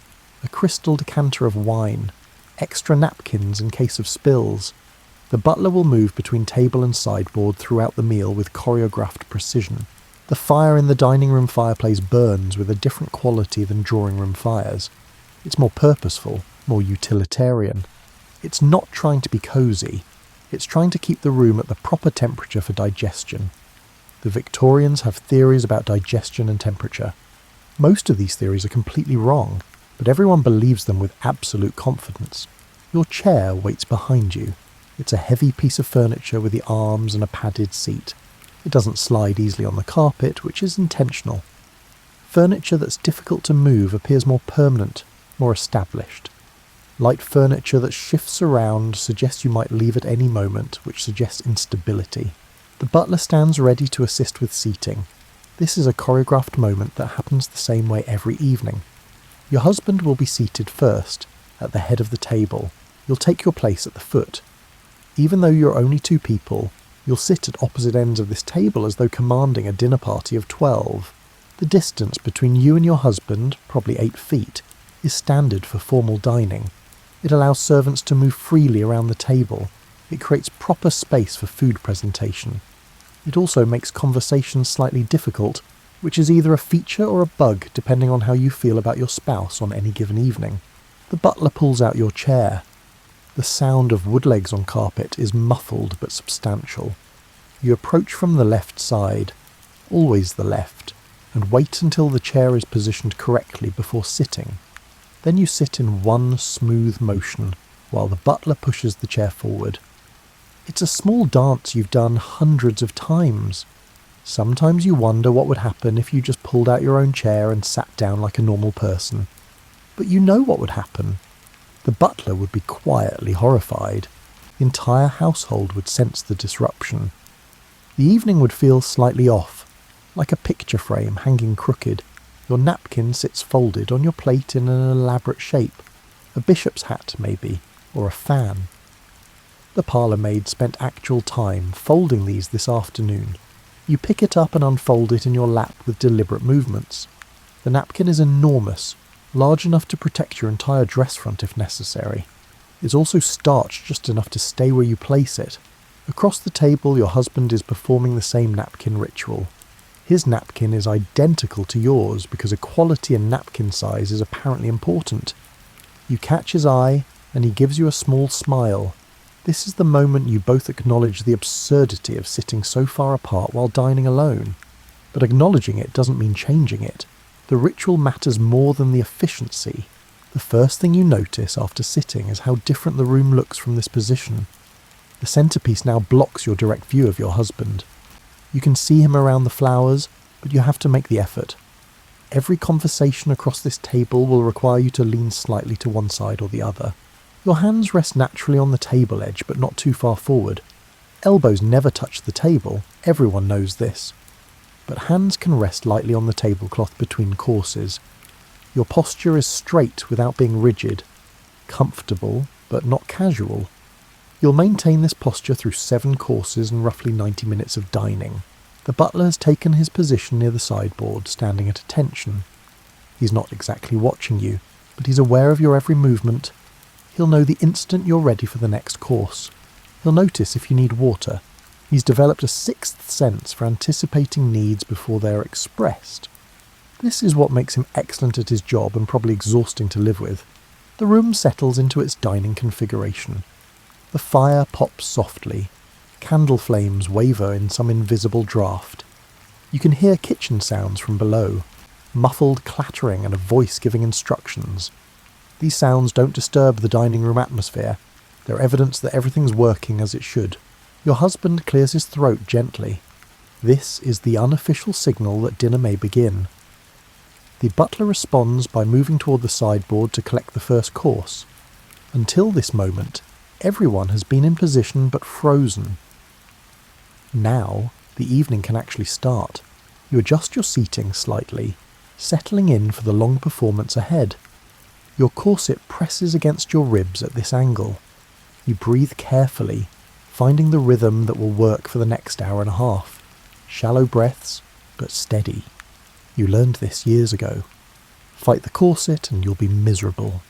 A crystal decanter of wine. Extra napkins in case of spills. The butler will move between table and sideboard throughout the meal with choreographed precision. The fire in the dining room fireplace burns with a different quality than drawing room fires. It's more purposeful, more utilitarian. It's not trying to be cosy. It's trying to keep the room at the proper temperature for digestion. The Victorians have theories about digestion and temperature. Most of these theories are completely wrong, but everyone believes them with absolute confidence. Your chair waits behind you. It's a heavy piece of furniture with the arms and a padded seat. It doesn't slide easily on the carpet, which is intentional. Furniture that's difficult to move appears more permanent, more established. Light furniture that shifts around suggests you might leave at any moment, which suggests instability. The butler stands ready to assist with seating. This is a choreographed moment that happens the same way every evening. Your husband will be seated first, at the head of the table. You'll take your place at the foot. Even though you're only 2 people, you'll sit at opposite ends of this table as though commanding a dinner party of 12. The distance between you and your husband, probably 8 feet, is standard for formal dining. It allows servants to move freely around the table. It creates proper space for food presentation. It also makes conversation slightly difficult, which is either a feature or a bug depending on how you feel about your spouse on any given evening. The butler pulls out your chair. The sound of wood legs on carpet is muffled but substantial. You approach from the left side, always the left, and wait until the chair is positioned correctly before sitting. Then you sit in one smooth motion while the butler pushes the chair forward. It's a small dance you've done hundreds of times. Sometimes you wonder what would happen if you just pulled out your own chair and sat down like a normal person. But you know what would happen. The butler would be quietly horrified. The entire household would sense the disruption. The evening would feel slightly off, like a picture frame hanging crooked. Your napkin sits folded on your plate in an elaborate shape. A bishop's hat, maybe, or a fan. The parlour maid spent actual time folding these this afternoon. You pick it up and unfold it in your lap with deliberate movements. The napkin is enormous, large enough to protect your entire dress front if necessary. It's also starched just enough to stay where you place it. Across the table, your husband is performing the same napkin ritual. His napkin is identical to yours because equality in napkin size is apparently important. You catch his eye, and he gives you a small smile. This is the moment you both acknowledge the absurdity of sitting so far apart while dining alone. But acknowledging it doesn't mean changing it. The ritual matters more than the efficiency. The first thing you notice after sitting is how different the room looks from this position. The centerpiece now blocks your direct view of your husband. You can see him around the flowers, but you have to make the effort. Every conversation across this table will require you to lean slightly to one side or the other. Your hands rest naturally on the table edge, but not too far forward. Elbows never touch the table, everyone knows this. But hands can rest lightly on the tablecloth between courses. Your posture is straight without being rigid, comfortable but not casual. You'll maintain this posture through 7 courses and roughly 90 minutes of dining. The butler has taken his position near the sideboard, standing at attention. He's not exactly watching you, but he's aware of your every movement. He'll know the instant you're ready for the next course. He'll notice if you need water. He's developed a 6th sense for anticipating needs before they are expressed. This is what makes him excellent at his job and probably exhausting to live with. The room settles into its dining configuration. The fire pops softly. Candle flames waver in some invisible draught. You can hear kitchen sounds from below, muffled clattering and a voice giving instructions. These sounds don't disturb the dining room atmosphere. They're evidence that everything's working as it should. Your husband clears his throat gently. This is the unofficial signal that dinner may begin. The butler responds by moving toward the sideboard to collect the first course. Until this moment, everyone has been in position but frozen. Now, the evening can actually start. You adjust your seating slightly, settling in for the long performance ahead. Your corset presses against your ribs at this angle. You breathe carefully, finding the rhythm that will work for the next hour and a half. Shallow breaths, but steady. You learned this years ago. Fight the corset and you'll be miserable.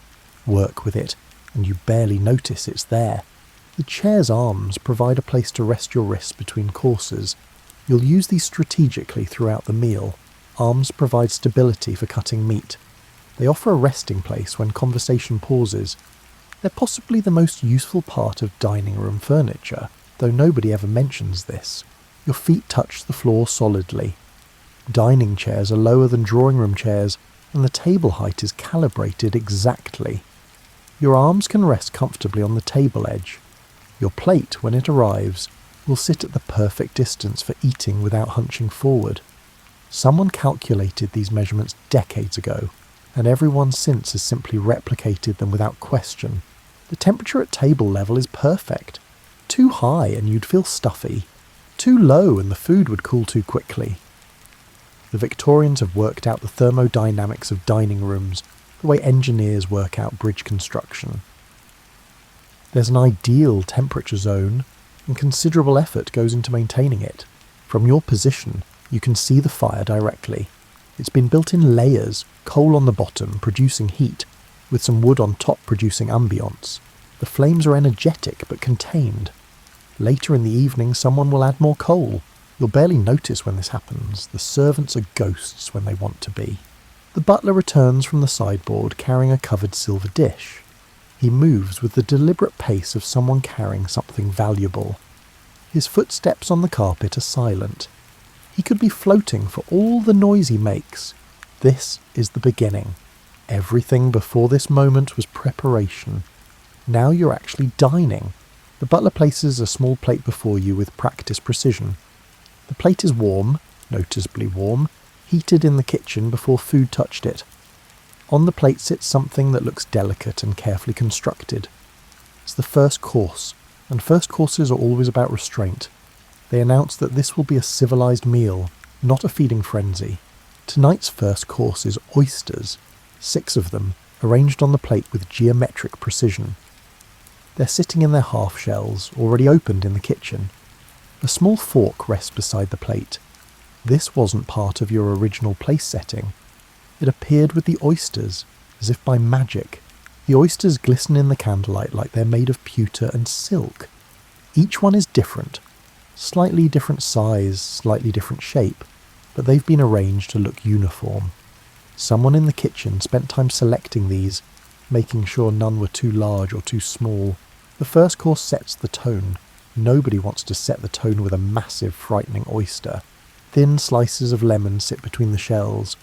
Work with it, and you barely notice it's there. The chair's arms provide a place to rest your wrists between courses. You'll use these strategically throughout the meal. Arms provide stability for cutting meat. They offer a resting place when conversation pauses. They're possibly the most useful part of dining room furniture, though nobody ever mentions this. Your feet touch the floor solidly. Dining chairs are lower than drawing room chairs, and the table height is calibrated exactly. Your arms can rest comfortably on the table edge. Your plate, when it arrives, will sit at the perfect distance for eating without hunching forward. Someone calculated these measurements decades ago, and everyone since has simply replicated them without question. The temperature at table level is perfect. Too high and you'd feel stuffy. Too low and the food would cool too quickly. The Victorians have worked out the thermodynamics of dining rooms, the way engineers work out bridge construction. There's an ideal temperature zone, and considerable effort goes into maintaining it. From your position, you can see the fire directly. It's been built in layers, coal on the bottom producing heat, with some wood on top producing ambience. The flames are energetic but contained. Later in the evening, someone will add more coal. You'll barely notice when this happens. The servants are ghosts when they want to be. The butler returns from the sideboard carrying a covered silver dish. He moves with the deliberate pace of someone carrying something valuable. His footsteps on the carpet are silent. He could be floating for all the noise he makes. This is the beginning. Everything before this moment was preparation. Now you're actually dining. The butler places a small plate before you with practiced precision. The plate is warm, noticeably warm, heated in the kitchen before food touched it. On the plate sits something that looks delicate and carefully constructed. It's the first course, and first courses are always about restraint. They announce that this will be a civilized meal, not a feeding frenzy. Tonight's first course is oysters, 6 of them, arranged on the plate with geometric precision. They're sitting in their half shells, already opened in the kitchen. A small fork rests beside the plate. This wasn't part of your original place setting. It appeared with the oysters, as if by magic. The oysters glisten in the candlelight like they're made of pewter and silk. Each one is different. Slightly different size, slightly different shape, but they've been arranged to look uniform. Someone in the kitchen spent time selecting these, making sure none were too large or too small. The first course sets the tone. Nobody wants to set the tone with a massive, frightening oyster. Thin slices of lemon sit between the shells.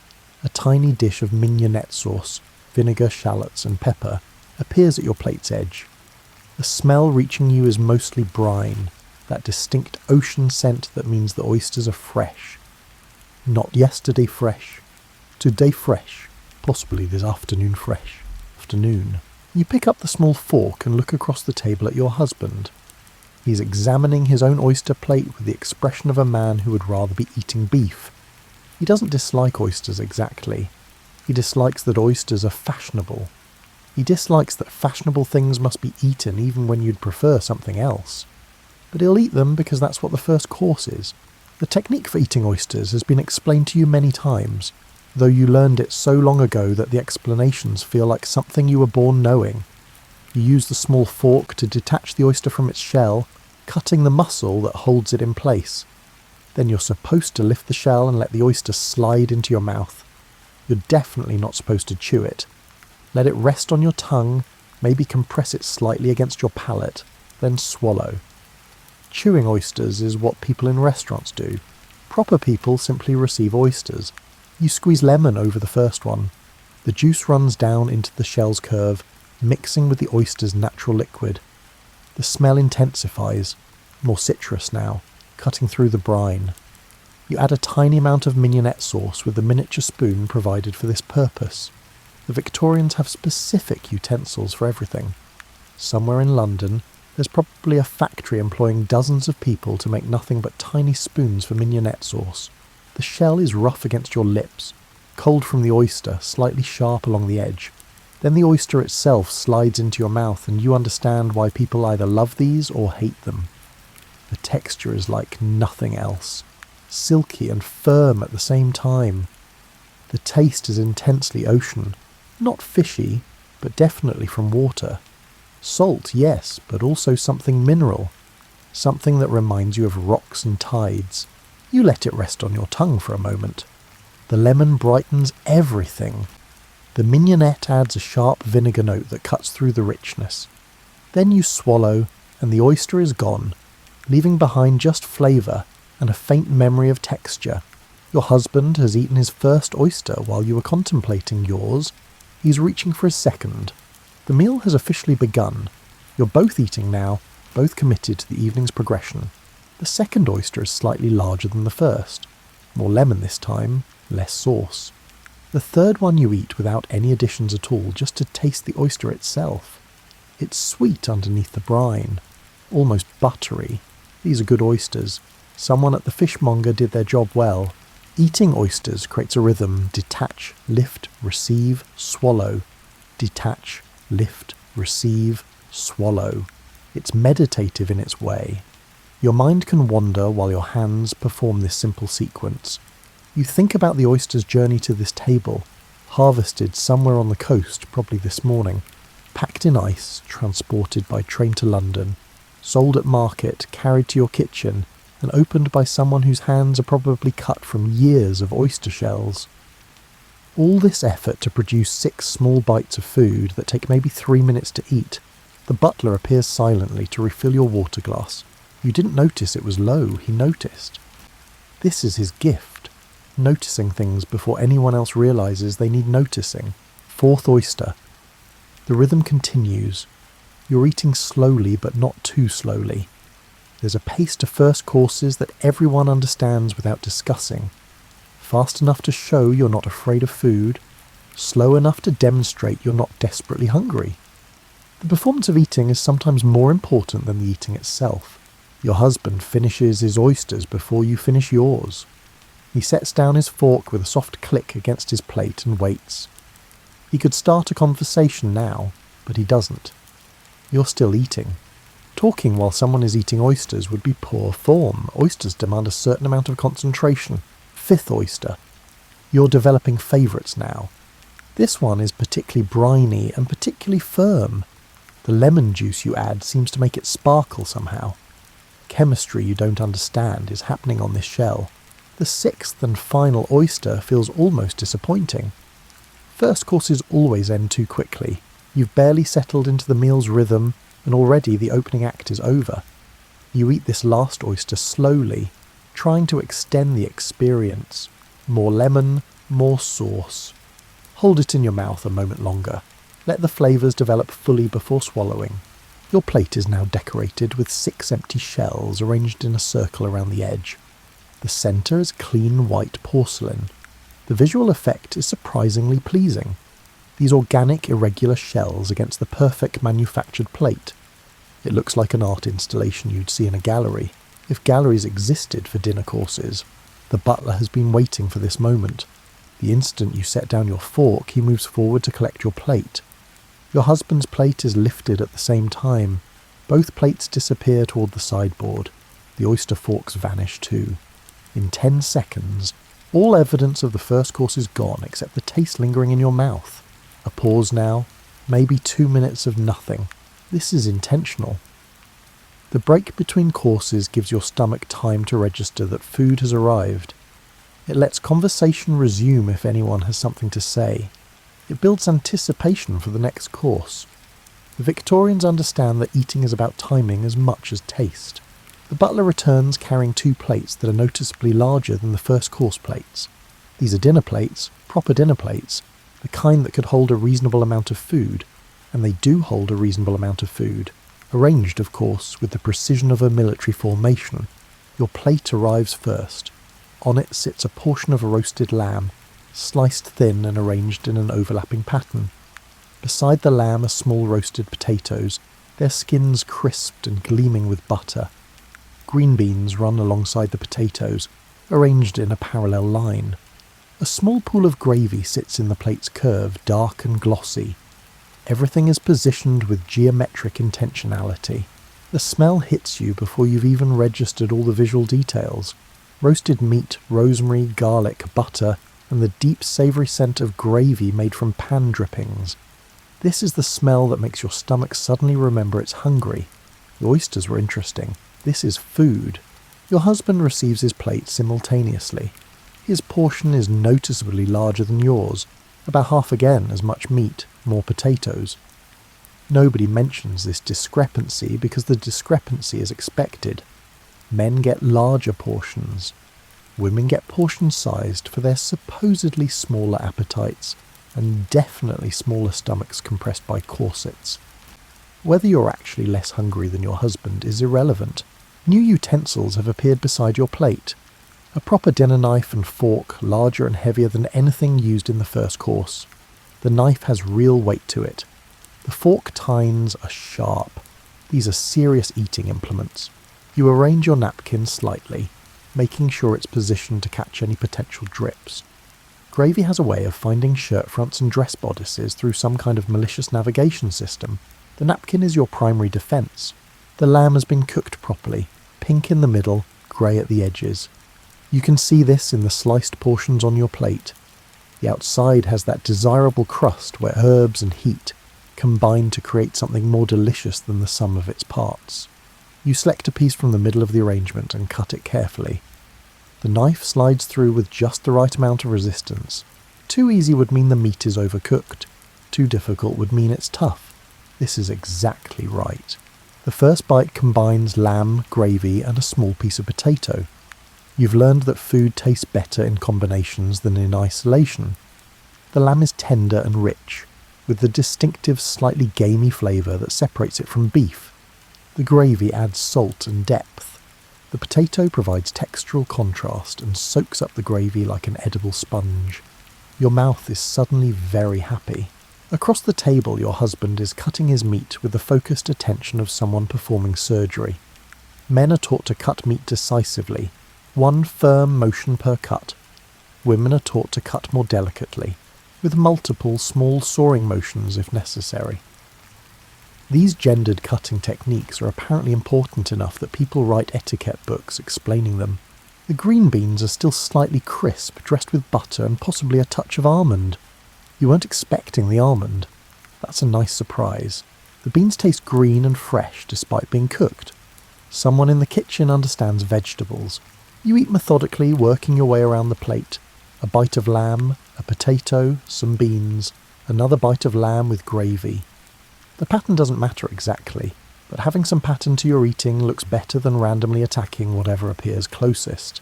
A tiny dish of mignonette sauce, vinegar, shallots and pepper, appears at your plate's edge. The smell reaching you is mostly brine, that distinct ocean scent that means the oysters are fresh. Not yesterday fresh, today fresh, possibly this afternoon fresh. Afternoon. You pick up the small fork and look across the table at your husband. He's examining his own oyster plate with the expression of a man who would rather be eating beef. He doesn't dislike oysters exactly. He dislikes that oysters are fashionable. He dislikes that fashionable things must be eaten even when you'd prefer something else. But he'll eat them because that's what the first course is. The technique for eating oysters has been explained to you many times, though you learned it so long ago that the explanations feel like something you were born knowing. You use the small fork to detach the oyster from its shell, cutting the muscle that holds it in place. Then you're supposed to lift the shell and let the oyster slide into your mouth. You're definitely not supposed to chew it. Let it rest on your tongue, maybe compress it slightly against your palate, then swallow. Chewing oysters is what people in restaurants do. Proper people simply receive oysters. You squeeze lemon over the first one. The juice runs down into the shell's curve, mixing with the oyster's natural liquid. The smell intensifies, more citrus now, cutting through the brine. You add a tiny amount of mignonette sauce with the miniature spoon provided for this purpose. The Victorians have specific utensils for everything. Somewhere in London, there's probably a factory employing dozens of people to make nothing but tiny spoons for mignonette sauce. The shell is rough against your lips, cold from the oyster, slightly sharp along the edge. Then the oyster itself slides into your mouth and you understand why people either love these or hate them. The texture is like nothing else, silky and firm at the same time. The taste is intensely ocean, not fishy, but definitely from water. Salt, yes, but also something mineral, something that reminds you of rocks and tides. You let it rest on your tongue for a moment. The lemon brightens everything. The mignonette adds a sharp vinegar note that cuts through the richness. Then you swallow, and the oyster is gone, leaving behind just flavour and a faint memory of texture. Your husband has eaten his first oyster while you were contemplating yours. He's reaching for his second. The meal has officially begun. You're both eating now, both committed to the evening's progression. The second oyster is slightly larger than the first. More lemon this time, less sauce. The third one you eat without any additions at all, just to taste the oyster itself. It's sweet underneath the brine, almost buttery. These are good oysters. Someone at the fishmonger did their job well. Eating oysters creates a rhythm: detach, lift, receive, swallow. Detach, lift, receive, swallow. It's meditative in its way. Your mind can wander while your hands perform this simple sequence. You think about the oyster's journey to this table, harvested somewhere on the coast, probably this morning, packed in ice, transported by train to London, sold at market, carried to your kitchen, and opened by someone whose hands are probably cut from years of oyster shells. All this effort to produce 6 small bites of food that take maybe 3 minutes to eat. The butler appears silently to refill your water glass. You didn't notice it was low, he noticed. This is his gift, noticing things before anyone else realises they need noticing. 4th oyster. The rhythm continues. You're eating slowly but not too slowly. There's a pace to first courses that everyone understands without discussing. Fast enough to show you're not afraid of food, slow enough to demonstrate you're not desperately hungry. The performance of eating is sometimes more important than the eating itself. Your husband finishes his oysters before you finish yours. He sets down his fork with a soft click against his plate and waits. He could start a conversation now, but he doesn't. You're still eating. Talking while someone is eating oysters would be poor form. Oysters demand a certain amount of concentration. 5th oyster. You're developing favourites now. This one is particularly briny and particularly firm. The lemon juice you add seems to make it sparkle somehow. Chemistry you don't understand is happening on this shell. The 6th and final oyster feels almost disappointing. First courses always end too quickly. You've barely settled into the meal's rhythm, and already the opening act is over. You eat this last oyster slowly, trying to extend the experience. More lemon, more sauce. Hold it in your mouth a moment longer. Let the flavours develop fully before swallowing. Your plate is now decorated with 6 empty shells arranged in a circle around the edge. The centre is clean white porcelain. The visual effect is surprisingly pleasing. These organic, irregular shells against the perfect manufactured plate. It looks like an art installation you'd see in a gallery, if galleries existed for dinner courses. The butler has been waiting for this moment. The instant you set down your fork, he moves forward to collect your plate. Your husband's plate is lifted at the same time. Both plates disappear toward the sideboard. The oyster forks vanish too. In 10 seconds, all evidence of the first course is gone except the taste lingering in your mouth. A pause now, maybe 2 minutes of nothing. This is intentional. The break between courses gives your stomach time to register that food has arrived. It lets conversation resume if anyone has something to say. It builds anticipation for the next course. The Victorians understand that eating is about timing as much as taste. The butler returns carrying 2 plates that are noticeably larger than the first course plates. These are dinner plates, proper dinner plates, the kind that could hold a reasonable amount of food, and they do hold a reasonable amount of food, arranged, of course, with the precision of a military formation. Your plate arrives first. On it sits a portion of a roasted lamb, sliced thin and arranged in an overlapping pattern. Beside the lamb are small roasted potatoes, their skins crisped and gleaming with butter. Green beans run alongside the potatoes, arranged in a parallel line. A small pool of gravy sits in the plate's curve, dark and glossy. Everything is positioned with geometric intentionality. The smell hits you before you've even registered all the visual details. Roasted meat, rosemary, garlic, butter, and the deep savoury scent of gravy made from pan drippings. This is the smell that makes your stomach suddenly remember it's hungry. The oysters were interesting. This is food. Your husband receives his plate simultaneously. His portion is noticeably larger than yours, about half again as much meat, more potatoes. Nobody mentions this discrepancy because the discrepancy is expected. Men get larger portions. Women get portion-sized for their supposedly smaller appetites, and definitely smaller stomachs compressed by corsets. Whether you're actually less hungry than your husband is irrelevant. New utensils have appeared beside your plate. A proper dinner knife and fork, larger and heavier than anything used in the first course. The knife has real weight to it. The fork tines are sharp. These are serious eating implements. You arrange your napkin slightly, making sure it's positioned to catch any potential drips. Gravy has a way of finding shirt fronts and dress bodices through some kind of malicious navigation system. The napkin is your primary defence. The lamb has been cooked properly, pink in the middle, grey at the edges. You can see this in the sliced portions on your plate. The outside has that desirable crust where herbs and heat combine to create something more delicious than the sum of its parts. You select a piece from the middle of the arrangement and cut it carefully. The knife slides through with just the right amount of resistance. Too easy would mean the meat is overcooked. Too difficult would mean it's tough. This is exactly right. The first bite combines lamb, gravy, and a small piece of potato. You've learned that food tastes better in combinations than in isolation. The lamb is tender and rich, with the distinctive slightly gamey flavour that separates it from beef. The gravy adds salt and depth. The potato provides textural contrast and soaks up the gravy like an edible sponge. Your mouth is suddenly very happy. Across the table your husband is cutting his meat with the focused attention of someone performing surgery. Men are taught to cut meat decisively, one firm motion per cut. Women are taught to cut more delicately, with multiple small sawing motions if necessary. These gendered cutting techniques are apparently important enough that people write etiquette books explaining them. The green beans are still slightly crisp, dressed with butter and possibly a touch of almond. You weren't expecting the almond. That's a nice surprise. The beans taste green and fresh despite being cooked. Someone in the kitchen understands vegetables. You eat methodically, working your way around the plate. A bite of lamb, a potato, some beans, another bite of lamb with gravy. The pattern doesn't matter exactly. but having some pattern to your eating looks better than randomly attacking whatever appears closest.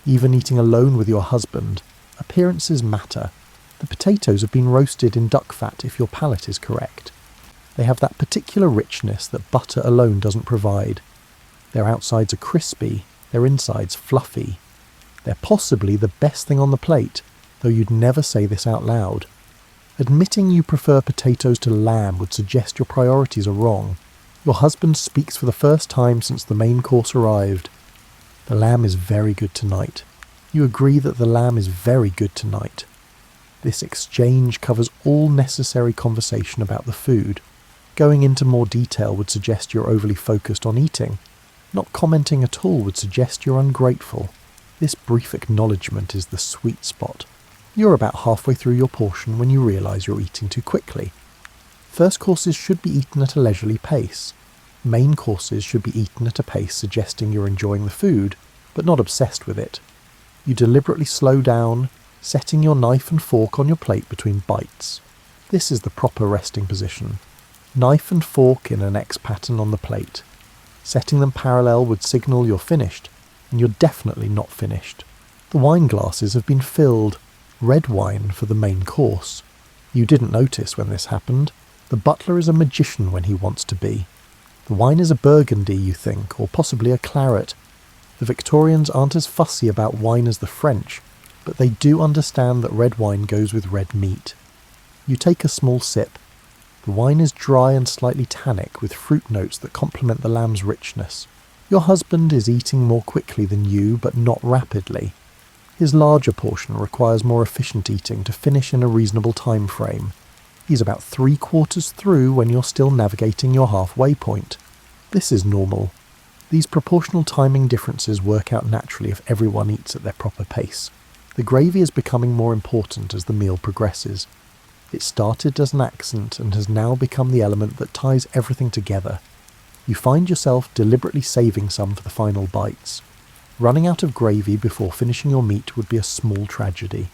Even eating alone with your husband, appearances matter. The potatoes have been roasted in duck fat if your palate is correct. They have that particular richness that butter alone doesn't provide. Their outsides are crispy, their insides fluffy. They're possibly the best thing on the plate, though you'd never say this out loud. Admitting you prefer potatoes to lamb would suggest your priorities are wrong. Your husband speaks for the first time since the main course arrived. The lamb is very good tonight. You agree that the lamb is very good tonight. This exchange covers all necessary conversation about the food. Going into more detail would suggest you're overly focused on eating. Not commenting at all would suggest you're ungrateful. This brief acknowledgement is the sweet spot. You're about halfway through your portion when you realise you're eating too quickly. First courses should be eaten at a leisurely pace. Main courses should be eaten at a pace suggesting you're enjoying the food, but not obsessed with it. You deliberately slow down, setting your knife and fork on your plate between bites. This is the proper resting position. Knife and fork in an X pattern on the plate. Setting them parallel would signal you're finished, and you're definitely not finished. The wine glasses have been filled, red wine for the main course. You didn't notice when this happened. The butler is a magician when he wants to be. The wine is a Burgundy, you think, or possibly a claret. The Victorians aren't as fussy about wine as the French, but they do understand that red wine goes with red meat. You take a small sip. The wine is dry and slightly tannic, with fruit notes that complement the lamb's richness. Your husband is eating more quickly than you, but not rapidly. His larger portion requires more efficient eating to finish in a reasonable time frame. He's about 3/4 through when you're still navigating your halfway point. This is normal. These proportional timing differences work out naturally if everyone eats at their proper pace. The gravy is becoming more important as the meal progresses. It started as an accent and has now become the element that ties everything together. You find yourself deliberately saving some for the final bites. Running out of gravy before finishing your meat would be a small tragedy.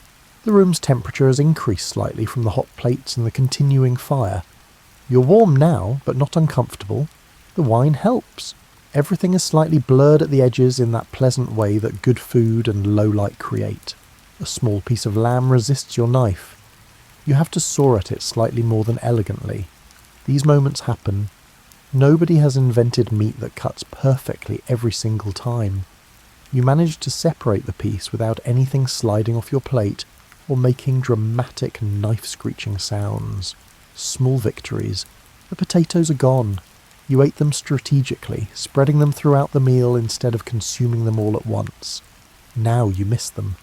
The room's temperature has increased slightly from the hot plates and the continuing fire. You're warm now, but not uncomfortable. The wine helps. Everything is slightly blurred at the edges in that pleasant way that good food and low light create. A small piece of lamb resists your knife. You have to saw at it slightly more than elegantly. These moments happen. Nobody has invented meat that cuts perfectly every single time. You manage to separate the piece without anything sliding off your plate or making dramatic knife-screeching sounds. Small victories. The potatoes are gone. You ate them strategically, spreading them throughout the meal instead of consuming them all at once. Now you miss them.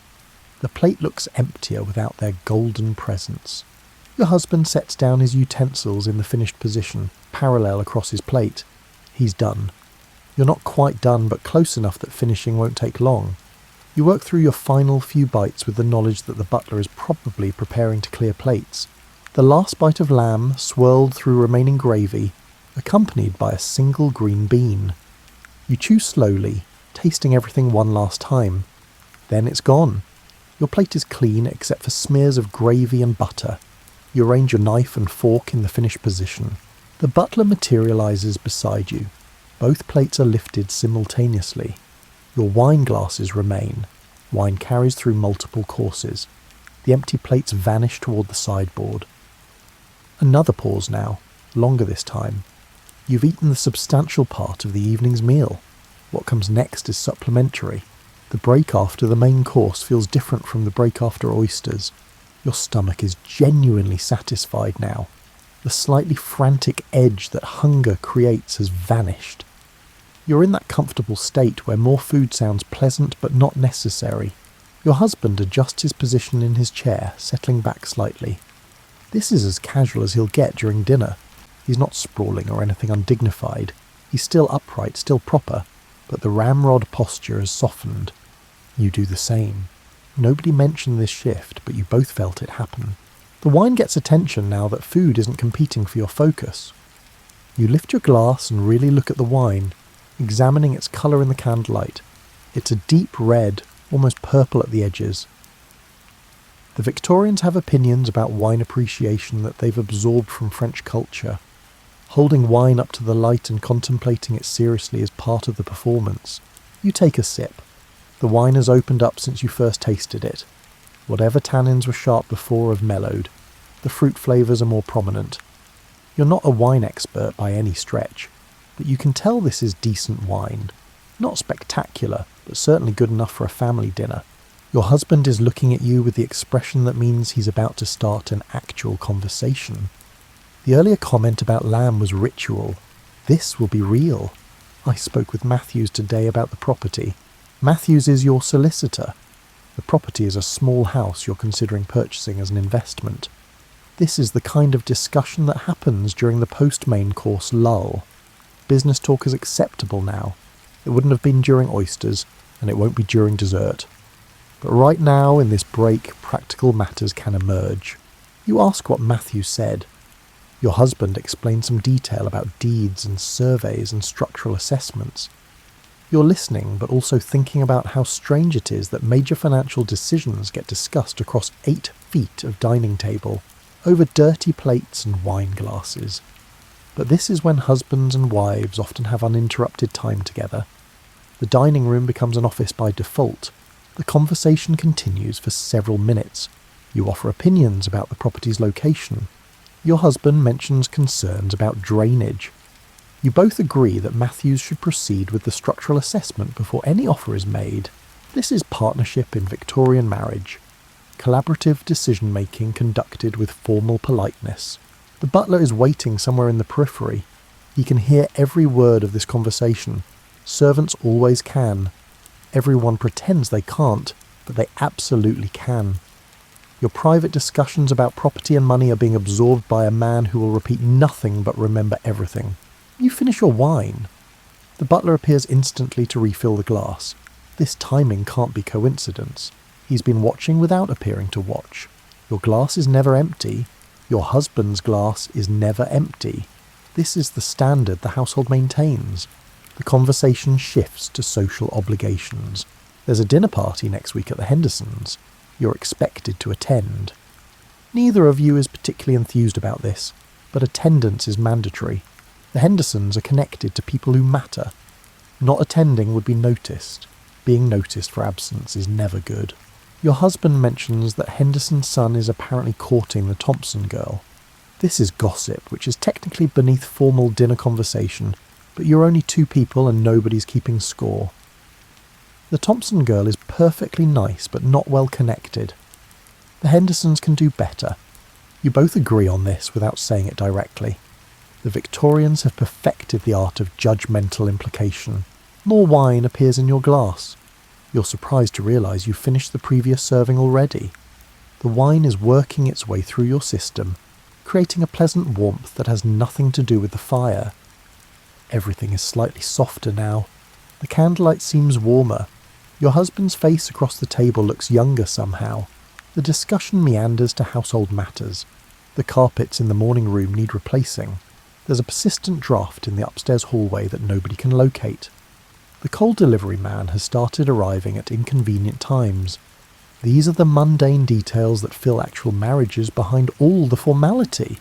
The plate looks emptier without their golden presence. Your husband sets down his utensils in the finished position, parallel across his plate. He's done. You're not quite done, but close enough that finishing won't take long. You work through your final few bites with the knowledge that the butler is probably preparing to clear plates. The last bite of lamb swirled through remaining gravy, accompanied by a single green bean. You chew slowly, tasting everything one last time. Then it's gone. Your plate is clean except for smears of gravy and butter. You arrange your knife and fork in the finished position. The butler materializes beside you. Both plates are lifted simultaneously. Your wine glasses remain. Wine carries through multiple courses. The empty plates vanish toward the sideboard. Another pause now, longer this time. You've eaten the substantial part of the evening's meal. What comes next is supplementary. The break after the main course feels different from the break after oysters. Your stomach is genuinely satisfied now. The slightly frantic edge that hunger creates has vanished. You're in that comfortable state where more food sounds pleasant but not necessary. Your husband adjusts his position in his chair, settling back slightly. This is as casual as he'll get during dinner. He's not sprawling or anything undignified. He's still upright, still proper, but the ramrod posture has softened. You do the same. Nobody mentioned this shift, but you both felt it happen. The wine gets attention now that food isn't competing for your focus. You lift your glass and really look at the wine, examining its colour in the candlelight. It's a deep red, almost purple at the edges. The Victorians have opinions about wine appreciation that they've absorbed from French culture. holding wine up to the light and contemplating it seriously as part of the performance. You take a sip. The wine has opened up since you first tasted it. Whatever tannins were sharp before have mellowed. The fruit flavours are more prominent. You're not a wine expert by any stretch, but you can tell this is decent wine. Not spectacular, but certainly good enough for a family dinner. Your husband is looking at you with the expression that means he's about to start an actual conversation. The earlier comment about lamb was ritual. This will be real. I spoke with Matthews today about the property. Matthews is your solicitor. The property is a small house you're considering purchasing as an investment. This is the kind of discussion that happens during the post-main course lull. Business talk is acceptable now. It wouldn't have been during oysters, and it won't be during dessert. But right now, in this break, practical matters can emerge. You ask what Matthew said. Your husband explained some detail about deeds and surveys and structural assessments. You're listening, but also thinking about how strange it is that major financial decisions get discussed across 8 feet of dining table, over dirty plates and wine glasses. But this is when husbands and wives often have uninterrupted time together. The dining room becomes an office by default. The conversation continues for several minutes. You offer opinions about the property's location. Your husband mentions concerns about drainage. You both agree that Matthews should proceed with the structural assessment before any offer is made. This is partnership in Victorian marriage. Collaborative decision-making conducted with formal politeness. The butler is waiting somewhere in the periphery. He can hear every word of this conversation. Servants always can. Everyone pretends they can't, but they absolutely can. Your private discussions about property and money are being absorbed by a man who will repeat nothing but remember everything. You finish your wine. The butler appears instantly to refill the glass. This timing can't be coincidence. He's been watching without appearing to watch. Your glass is never empty. Your husband's glass is never empty. This is the standard the household maintains. The conversation shifts to social obligations. There's a dinner party next week at the Hendersons. You're expected to attend. Neither of you is particularly enthused about this, but attendance is mandatory. The Hendersons are connected to people who matter. Not attending would be noticed. Being noticed for absence is never good. Your husband mentions that Henderson's son is apparently courting the Thompson girl. This is gossip, which is technically beneath formal dinner conversation, but you're only 2 people and nobody's keeping score. The Thompson girl is perfectly nice but not well connected. The Hendersons can do better. You both agree on this without saying it directly. The Victorians have perfected the art of judgmental implication. More wine appears in your glass. You're surprised to realise you've finished the previous serving already. The wine is working its way through your system, creating a pleasant warmth that has nothing to do with the fire. Everything is slightly softer now. The candlelight seems warmer. Your husband's face across the table looks younger somehow. The discussion meanders to household matters. The carpets in the morning room need replacing. There's a persistent draught in the upstairs hallway that nobody can locate. The coal delivery man has started arriving at inconvenient times. These are the mundane details that fill actual marriages behind all the formality.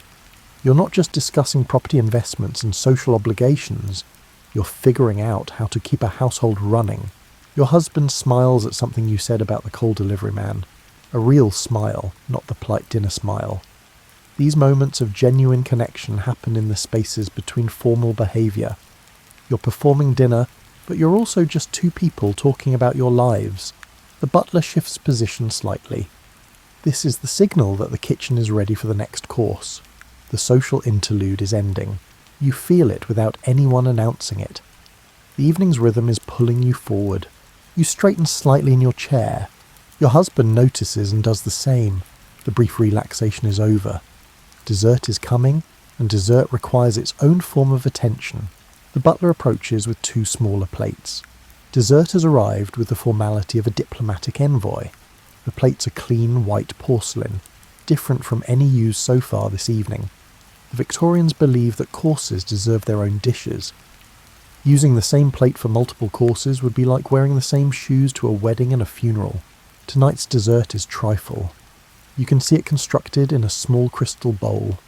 You're not just discussing property investments and social obligations. You're figuring out how to keep a household running. Your husband smiles at something you said about the coal delivery man. A real smile, not the polite dinner smile. These moments of genuine connection happen in the spaces between formal behaviour. You're performing dinner, but you're also just 2 people talking about your lives. The butler shifts position slightly. This is the signal that the kitchen is ready for the next course. The social interlude is ending. You feel it without anyone announcing it. The evening's rhythm is pulling you forward. You straighten slightly in your chair. Your husband notices and does the same. The brief relaxation is over. Dessert is coming, and dessert requires its own form of attention. The butler approaches with 2 smaller plates. Dessert has arrived with the formality of a diplomatic envoy. The plates are clean white porcelain, different from any used so far this evening. The Victorians believe that courses deserve their own dishes. Using the same plate for multiple courses would be like wearing the same shoes to a wedding and a funeral. Tonight's dessert is trifle. You can see it constructed in a small crystal bowl.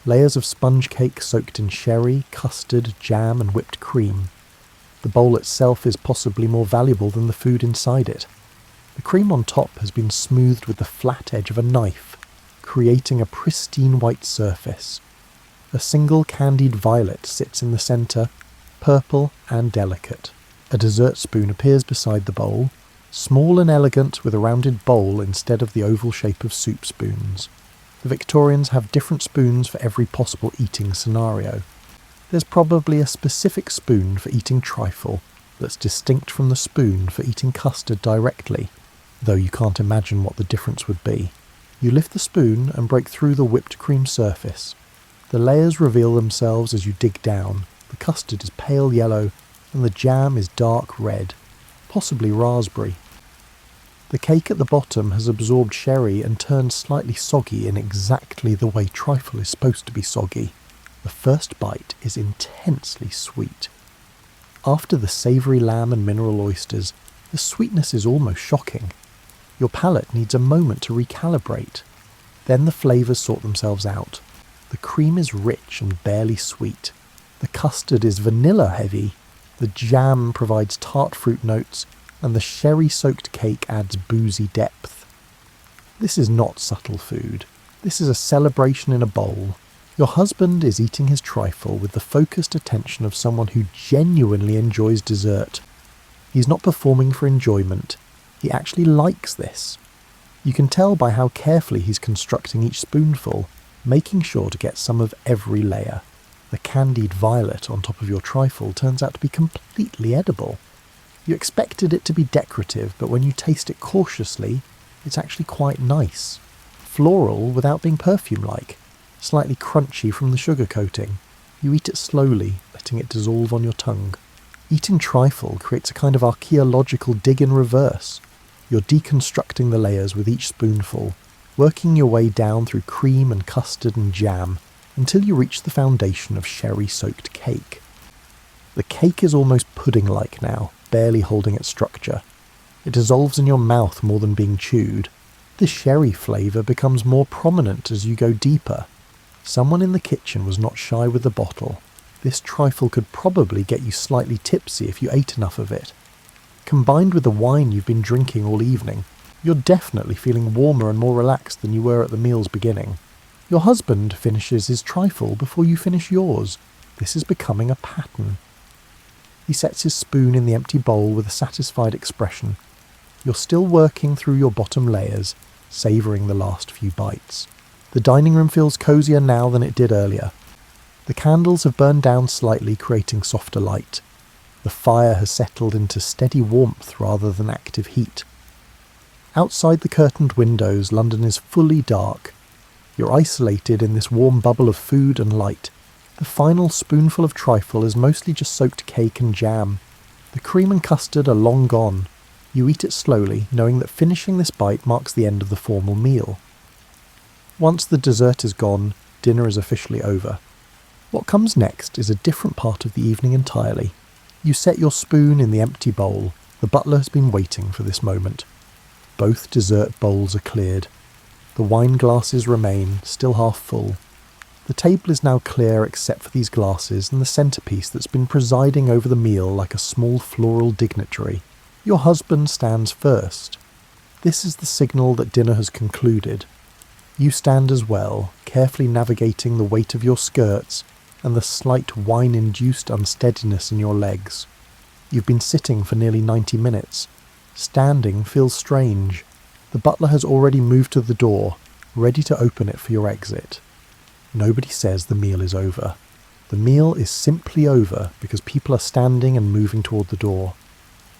Layers of sponge cake soaked in sherry, custard, jam and whipped cream. The bowl itself is possibly more valuable than the food inside it. The cream on top has been smoothed with the flat edge of a knife, creating a pristine white surface. A single candied violet sits in the centre, purple and delicate. A dessert spoon appears beside the bowl, small and elegant with a rounded bowl instead of the oval shape of soup spoons. The Victorians have different spoons for every possible eating scenario. There's probably a specific spoon for eating trifle that's distinct from the spoon for eating custard directly, though you can't imagine what the difference would be. You lift the spoon and break through the whipped cream surface. The layers reveal themselves as you dig down. The custard is pale yellow and the jam is dark red, possibly raspberry. The cake at the bottom has absorbed sherry and turned slightly soggy in exactly the way trifle is supposed to be soggy. The first bite is intensely sweet. After the savoury lamb and mineral oysters, the sweetness is almost shocking. Your palate needs a moment to recalibrate. Then the flavours sort themselves out. The cream is rich and barely sweet. The custard is vanilla heavy. The jam provides tart fruit notes, and the sherry-soaked cake adds boozy depth. This is not subtle food. This is a celebration in a bowl. Your husband is eating his trifle with the focused attention of someone who genuinely enjoys dessert. He's not performing for enjoyment. He actually likes this. You can tell by how carefully he's constructing each spoonful, making sure to get some of every layer. The candied violet on top of your trifle turns out to be completely edible. You expected it to be decorative, but when you taste it cautiously, it's actually quite nice. Floral without being perfume-like, slightly crunchy from the sugar coating. You eat it slowly, letting it dissolve on your tongue. Eating trifle creates a kind of archaeological dig in reverse. You're deconstructing the layers with each spoonful, working your way down through cream and custard and jam, until you reach the foundation of sherry-soaked cake. The cake is almost pudding-like now, barely holding its structure. It dissolves in your mouth more than being chewed. The sherry flavour becomes more prominent as you go deeper. Someone in the kitchen was not shy with the bottle. This trifle could probably get you slightly tipsy if you ate enough of it. Combined with the wine you've been drinking all evening, you're definitely feeling warmer and more relaxed than you were at the meal's beginning. Your husband finishes his trifle before you finish yours. This is becoming a pattern. He sets his spoon in the empty bowl with a satisfied expression. You're still working through your bottom layers, savouring the last few bites. The dining room feels cosier now than it did earlier. The candles have burned down slightly, creating softer light. The fire has settled into steady warmth rather than active heat. Outside the curtained windows, London is fully dark. You're isolated in this warm bubble of food and light. The final spoonful of trifle is mostly just soaked cake and jam. The cream and custard are long gone. You eat it slowly, knowing that finishing this bite marks the end of the formal meal. Once the dessert is gone, dinner is officially over. What comes next is a different part of the evening entirely. You set your spoon in the empty bowl. The butler has been waiting for this moment. Both dessert bowls are cleared. The wine glasses remain, still half full. The table is now clear except for these glasses and the centrepiece that's been presiding over the meal like a small floral dignitary. Your husband stands first. This is the signal that dinner has concluded. You stand as well, carefully navigating the weight of your skirts and the slight wine-induced unsteadiness in your legs. You've been sitting for nearly 90 minutes. Standing feels strange. The butler has already moved to the door, ready to open it for your exit. Nobody says the meal is over. The meal is simply over because people are standing and moving toward the door.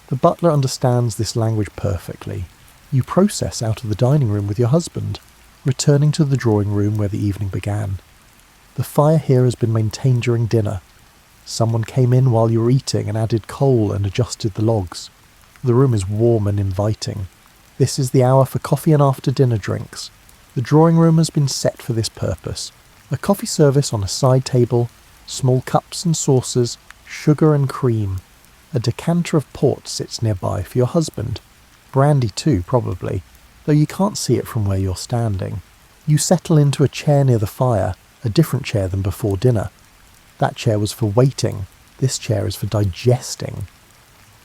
The butler understands this language perfectly. You process out of the dining room with your husband, returning to the drawing room where the evening began. The fire here has been maintained during dinner. Someone came in while you were eating and added coal and adjusted the logs. The room is warm and inviting. This is the hour for coffee and after-dinner drinks. The drawing room has been set for this purpose. A coffee service on a side table, small cups and saucers, sugar and cream. A decanter of port sits nearby for your husband. Brandy too, probably, though you can't see it from where you're standing. You settle into a chair near the fire, a different chair than before dinner. That chair was for waiting, this chair is for digesting.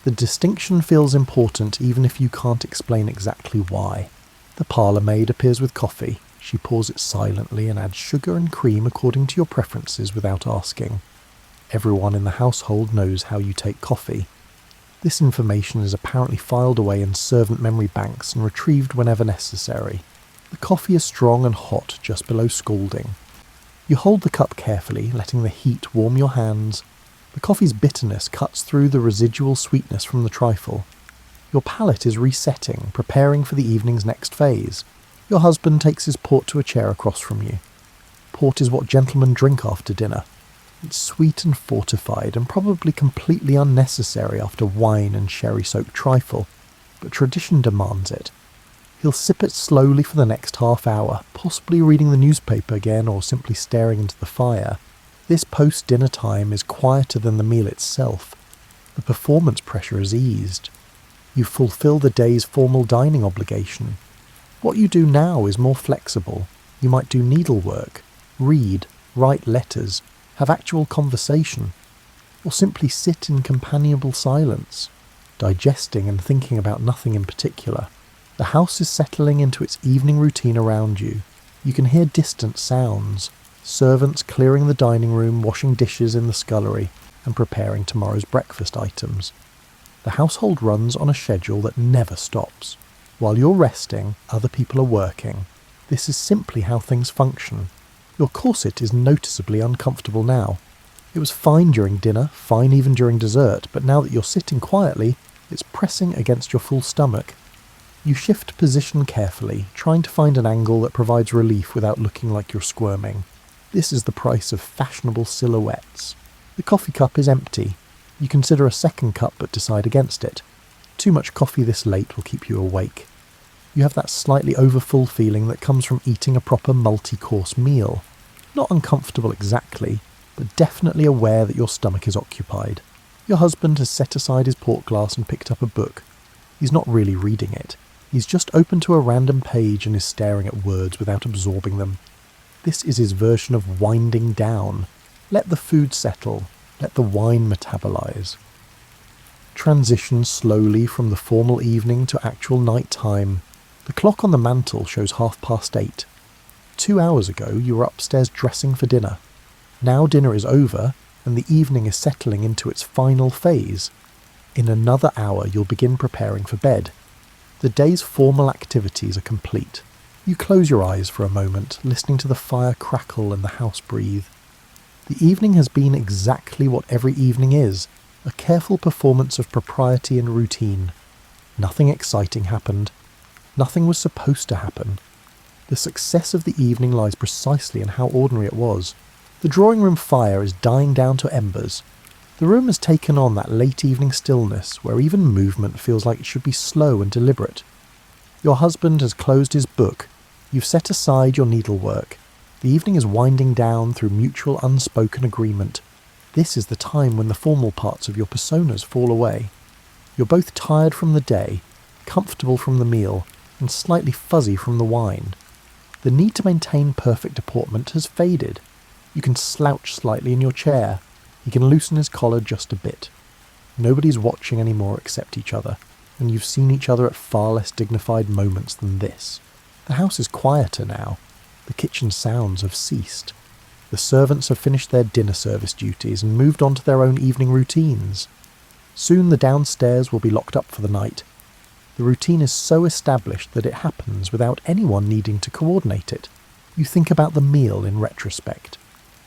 The distinction feels important even if you can't explain exactly why. The parlour maid appears with coffee. She pours it silently and adds sugar and cream according to your preferences without asking. Everyone in the household knows how you take coffee. This information is apparently filed away in servant memory banks and retrieved whenever necessary. The coffee is strong and hot just below scalding. You hold the cup carefully, letting the heat warm your hands. The coffee's bitterness cuts through the residual sweetness from the trifle. Your palate is resetting, preparing for the evening's next phase. Your husband takes his port to a chair across from you. Port is what gentlemen drink after dinner. It's sweet and fortified, and probably completely unnecessary after wine and sherry-soaked trifle, but tradition demands it. He'll sip it slowly for the next half hour, possibly reading the newspaper again or simply staring into the fire. This post-dinner time is quieter than the meal itself. The performance pressure is eased. You fulfill the day's formal dining obligation. What you do now is more flexible. You might do needlework, read, write letters, have actual conversation, or simply sit in companionable silence, digesting and thinking about nothing in particular. The house is settling into its evening routine around you. You can hear distant sounds, servants clearing the dining room, washing dishes in the scullery, and preparing tomorrow's breakfast items. The household runs on a schedule that never stops. While you're resting, other people are working. This is simply how things function. Your corset is noticeably uncomfortable now. It was fine during dinner, fine even during dessert, but now that you're sitting quietly, it's pressing against your full stomach. You shift position carefully, trying to find an angle that provides relief without looking like you're squirming. This is the price of fashionable silhouettes. The coffee cup is empty. You consider a second cup but decide against it. Too much coffee this late will keep you awake. You have that slightly overfull feeling that comes from eating a proper multi-course meal. Not uncomfortable exactly, but definitely aware that your stomach is occupied. Your husband has set aside his port glass and picked up a book. He's not really reading it. He's just opened to a random page and is staring at words without absorbing them. This is his version of winding down. Let the food settle. Let the wine metabolize. Transition slowly from the formal evening to actual night time. The clock on the mantel shows 8:30. 2 hours ago you were upstairs dressing for dinner. Now dinner is over and the evening is settling into its final phase. In another hour you'll begin preparing for bed. The day's formal activities are complete. You close your eyes for a moment, listening to the fire crackle and the house breathe. The evening has been exactly what every evening is, a careful performance of propriety and routine. Nothing exciting happened. Nothing was supposed to happen. The success of the evening lies precisely in how ordinary it was. The drawing room fire is dying down to embers. The room has taken on that late evening stillness where even movement feels like it should be slow and deliberate. Your husband has closed his book. You've set aside your needlework. The evening is winding down through mutual unspoken agreement. This is the time when the formal parts of your personas fall away. You're both tired from the day, comfortable from the meal, and slightly fuzzy from the wine. The need to maintain perfect deportment has faded. You can slouch slightly in your chair. He can loosen his collar just a bit. Nobody's watching anymore except each other, and you've seen each other at far less dignified moments than this. The house is quieter now. The kitchen sounds have ceased. The servants have finished their dinner service duties and moved on to their own evening routines. Soon the downstairs will be locked up for the night. The routine is so established that it happens without anyone needing to coordinate it. You think about the meal in retrospect.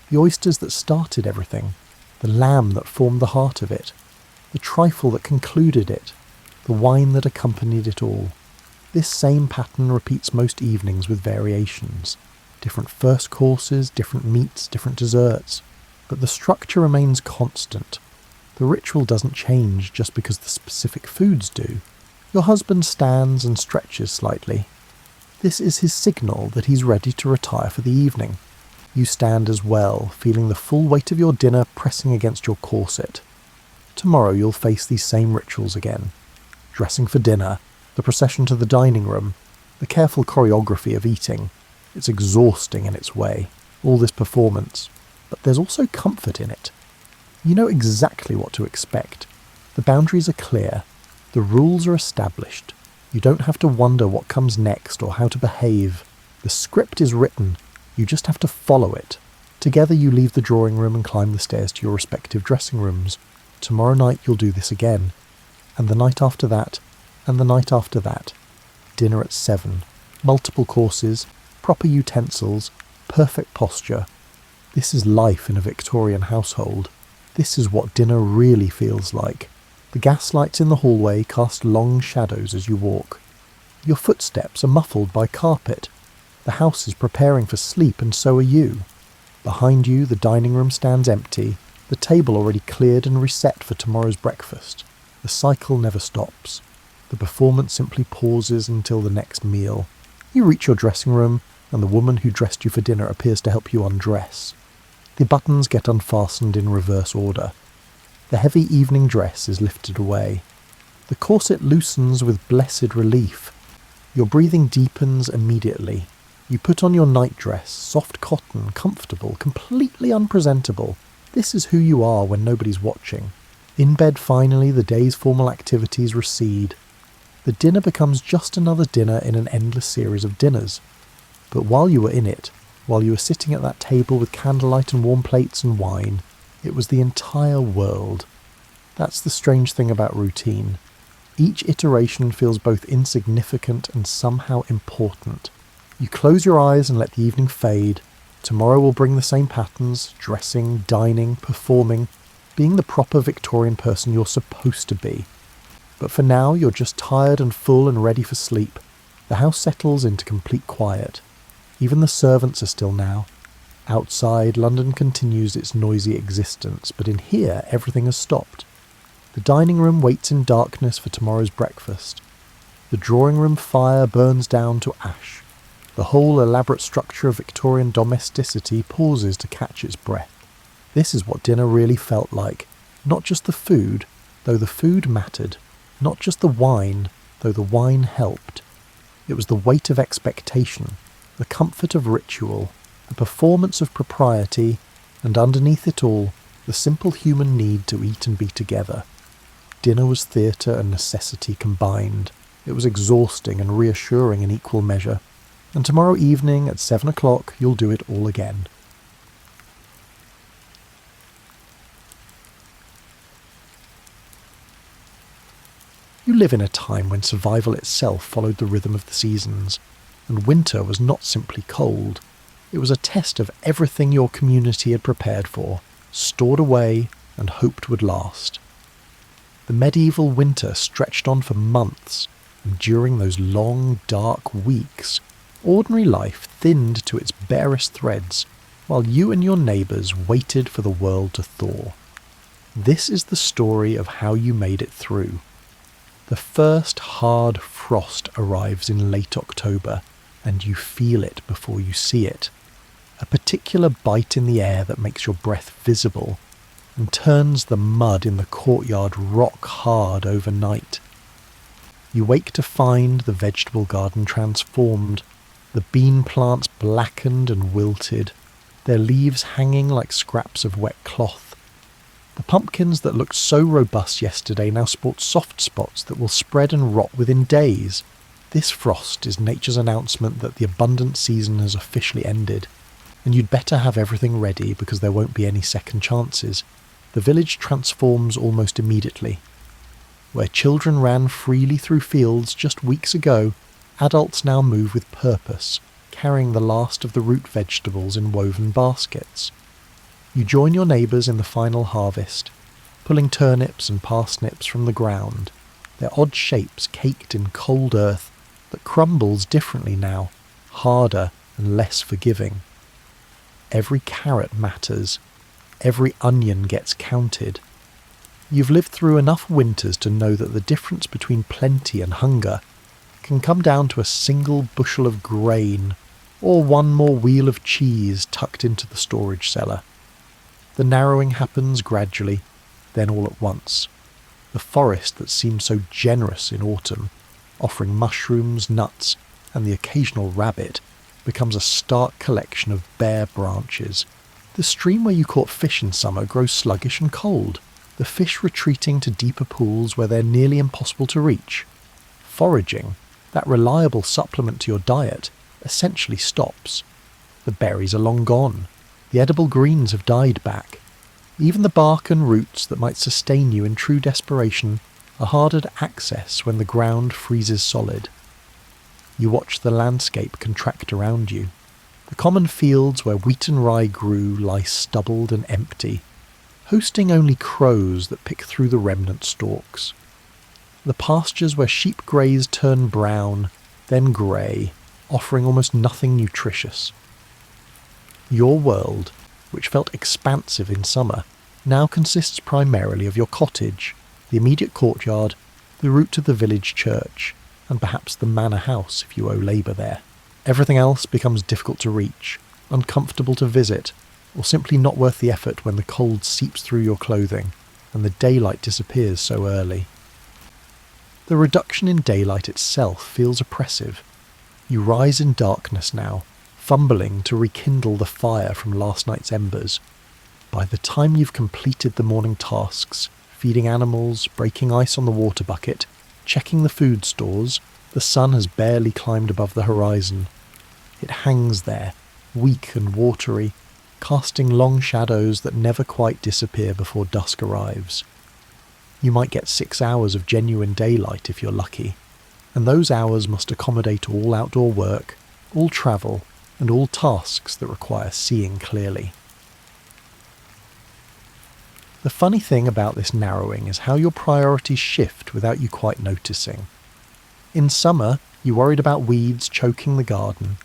The oysters that started everything. The lamb that formed the heart of it. The trifle that concluded it. The wine that accompanied it all. This same pattern repeats most evenings with variations. Different first courses, different meats, different desserts. But the structure remains constant. The ritual doesn't change just because the specific foods do. Your husband stands and stretches slightly. This is his signal that he's ready to retire for the evening. You stand as well, feeling the full weight of your dinner pressing against your corset. Tomorrow you'll face these same rituals again. Dressing for dinner, the procession to the dining room, the careful choreography of eating. It's exhausting in its way. All this performance, but there's also comfort in it. You know exactly what to expect. The boundaries are clear. The rules are established. You don't have to wonder what comes next or how to behave. The script is written. You just have to follow it. Together you leave the drawing room and climb the stairs to your respective dressing rooms. Tomorrow night you'll do this again. And the night after that. And the night after that. Dinner at 7. Multiple courses. Proper utensils. Perfect posture. This is life in a Victorian household. This is what dinner really feels like. The gas lights in the hallway cast long shadows as you walk. Your footsteps are muffled by carpet. The house is preparing for sleep, and so are you. Behind you, the dining room stands empty, the table already cleared and reset for tomorrow's breakfast. The cycle never stops. The performance simply pauses until the next meal. You reach your dressing room, and the woman who dressed you for dinner appears to help you undress. The buttons get unfastened in reverse order. The heavy evening dress is lifted away. The corset loosens with blessed relief. Your breathing deepens immediately. You put on your nightdress, soft cotton, comfortable, completely unpresentable. This is who you are when nobody's watching. In bed finally, the day's formal activities recede. The dinner becomes just another dinner in an endless series of dinners. But while you were in it, while you were sitting at that table with candlelight and warm plates and wine, it was the entire world. That's the strange thing about routine. Each iteration feels both insignificant and somehow important. You close your eyes and let the evening fade. Tomorrow will bring the same patterns, dressing, dining, performing, being the proper Victorian person you're supposed to be. But for now, you're just tired and full and ready for sleep. The house settles into complete quiet. Even the servants are still now. Outside, London continues its noisy existence, but in here, everything has stopped. The dining room waits in darkness for tomorrow's breakfast. The drawing room fire burns down to ash. The whole elaborate structure of Victorian domesticity pauses to catch its breath. This is what dinner really felt like. Not just the food, though the food mattered. Not just the wine, though the wine helped. It was the weight of expectation, the comfort of ritual, the performance of propriety, and underneath it all, the simple human need to eat and be together. Dinner was theatre and necessity combined. It was exhausting and reassuring in equal measure. And tomorrow evening at 7 o'clock, you'll do it all again. You live in a time when survival itself followed the rhythm of the seasons, and winter was not simply cold. It was a test of everything your community had prepared for, stored away, and hoped would last. The medieval winter stretched on for months, and during those long, dark weeks, ordinary life thinned to its barest threads, while you and your neighbours waited for the world to thaw. This is the story of how you made it through. The first hard frost arrives in late October, and you feel it before you see it. A particular bite in the air that makes your breath visible and turns the mud in the courtyard rock hard overnight. You wake to find the vegetable garden transformed, the bean plants blackened and wilted, their leaves hanging like scraps of wet cloth. The pumpkins that looked so robust yesterday now sport soft spots that will spread and rot within days. This frost is nature's announcement that the abundant season has officially ended. And you'd better have everything ready because there won't be any second chances. The village transforms almost immediately. Where children ran freely through fields just weeks ago, adults now move with purpose, carrying the last of the root vegetables in woven baskets. You join your neighbours in the final harvest, pulling turnips and parsnips from the ground, their odd shapes caked in cold earth that crumbles differently now, harder and less forgiving. Every carrot matters. Every onion gets counted. You've lived through enough winters to know that the difference between plenty and hunger can come down to a single bushel of grain or one more wheel of cheese tucked into the storage cellar. The narrowing happens gradually, then all at once. The forest that seemed so generous in autumn, offering mushrooms, nuts, and the occasional rabbit, becomes a stark collection of bare branches. The stream where you caught fish in summer grows sluggish and cold, the fish retreating to deeper pools where they're nearly impossible to reach. Foraging, that reliable supplement to your diet, essentially stops. The berries are long gone. The edible greens have died back. Even the bark and roots that might sustain you in true desperation are harder to access when the ground freezes solid. You watch the landscape contract around you. The common fields where wheat and rye grew lie stubbled and empty, hosting only crows that pick through the remnant stalks. The pastures where sheep graze turn brown, then grey, offering almost nothing nutritious. Your world, which felt expansive in summer, now consists primarily of your cottage, the immediate courtyard, the route to the village church, and perhaps the manor house if you owe labour there. Everything else becomes difficult to reach, uncomfortable to visit, or simply not worth the effort when the cold seeps through your clothing and the daylight disappears so early. The reduction in daylight itself feels oppressive. You rise in darkness now, fumbling to rekindle the fire from last night's embers. By the time you've completed the morning tasks, feeding animals, breaking ice on the water bucket, checking the food stores, the sun has barely climbed above the horizon. It hangs there, weak and watery, casting long shadows that never quite disappear before dusk arrives. You might get 6 hours of genuine daylight if you're lucky, and those hours must accommodate all outdoor work, all travel, and all tasks that require seeing clearly. The funny thing about this narrowing is how your priorities shift without you quite noticing. In summer, you worried about weeds choking the garden,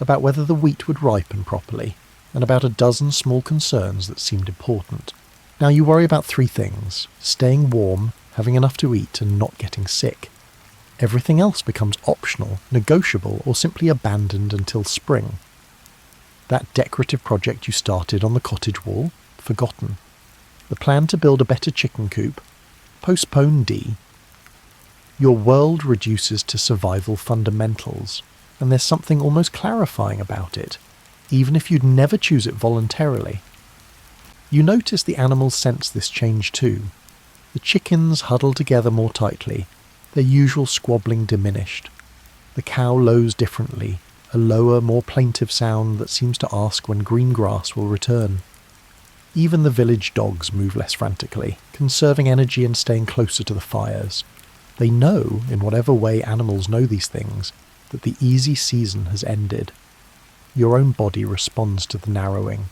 about whether the wheat would ripen properly, and about a dozen small concerns that seemed important. Now you worry about 3 things: staying warm, having enough to eat, and not getting sick. Everything else becomes optional, negotiable, or simply abandoned until spring. That decorative project you started on the cottage wall? Forgotten. The plan to build a better chicken coop? Postpone D. Your world reduces to survival fundamentals, and there's something almost clarifying about it, even if you'd never choose it voluntarily. You notice the animals sense this change too. The chickens huddle together more tightly, their usual squabbling diminished. The cow lows differently, a lower, more plaintive sound that seems to ask when green grass will return. Even the village dogs move less frantically, conserving energy and staying closer to the fires. They know, in whatever way animals know these things, that the easy season has ended. Your own body responds to the narrowing.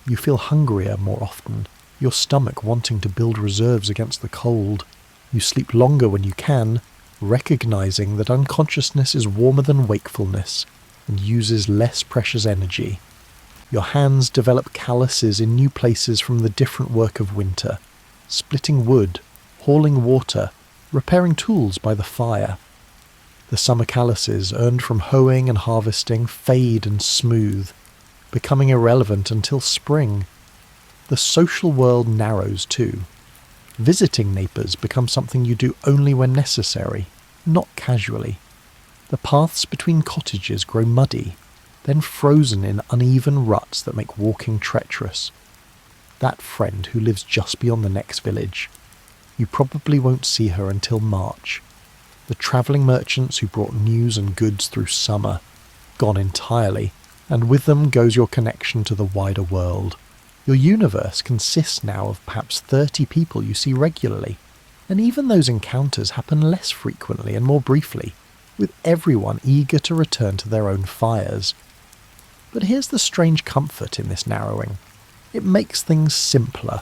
You feel hungrier more often, your stomach wanting to build reserves against the cold. You sleep longer when you can, recognizing that unconsciousness is warmer than wakefulness and uses less precious energy. Your hands develop calluses in new places from the different work of winter, splitting wood, hauling water, repairing tools by the fire. The summer calluses earned from hoeing and harvesting fade and smooth, becoming irrelevant until spring. The social world narrows too. Visiting neighbours becomes something you do only when necessary, not casually. The paths between cottages grow muddy, then frozen in uneven ruts that make walking treacherous. That friend who lives just beyond the next village. You probably won't see her until March. The travelling merchants who brought news and goods through summer, gone entirely, and with them goes your connection to the wider world. Your universe consists now of perhaps 30 people you see regularly, and even those encounters happen less frequently and more briefly, with everyone eager to return to their own fires. But here's the strange comfort in this narrowing. It makes things simpler.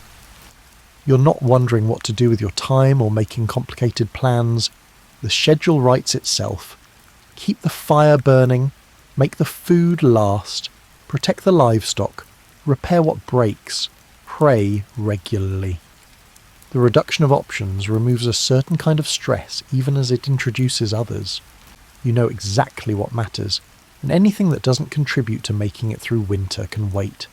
You're not wondering what to do with your time or making complicated plans. The schedule writes itself. Keep the fire burning, make the food last, protect the livestock, repair what breaks, pray regularly. The reduction of options removes a certain kind of stress even as it introduces others. You know exactly what matters, and anything that doesn't contribute to making it through winter can wait.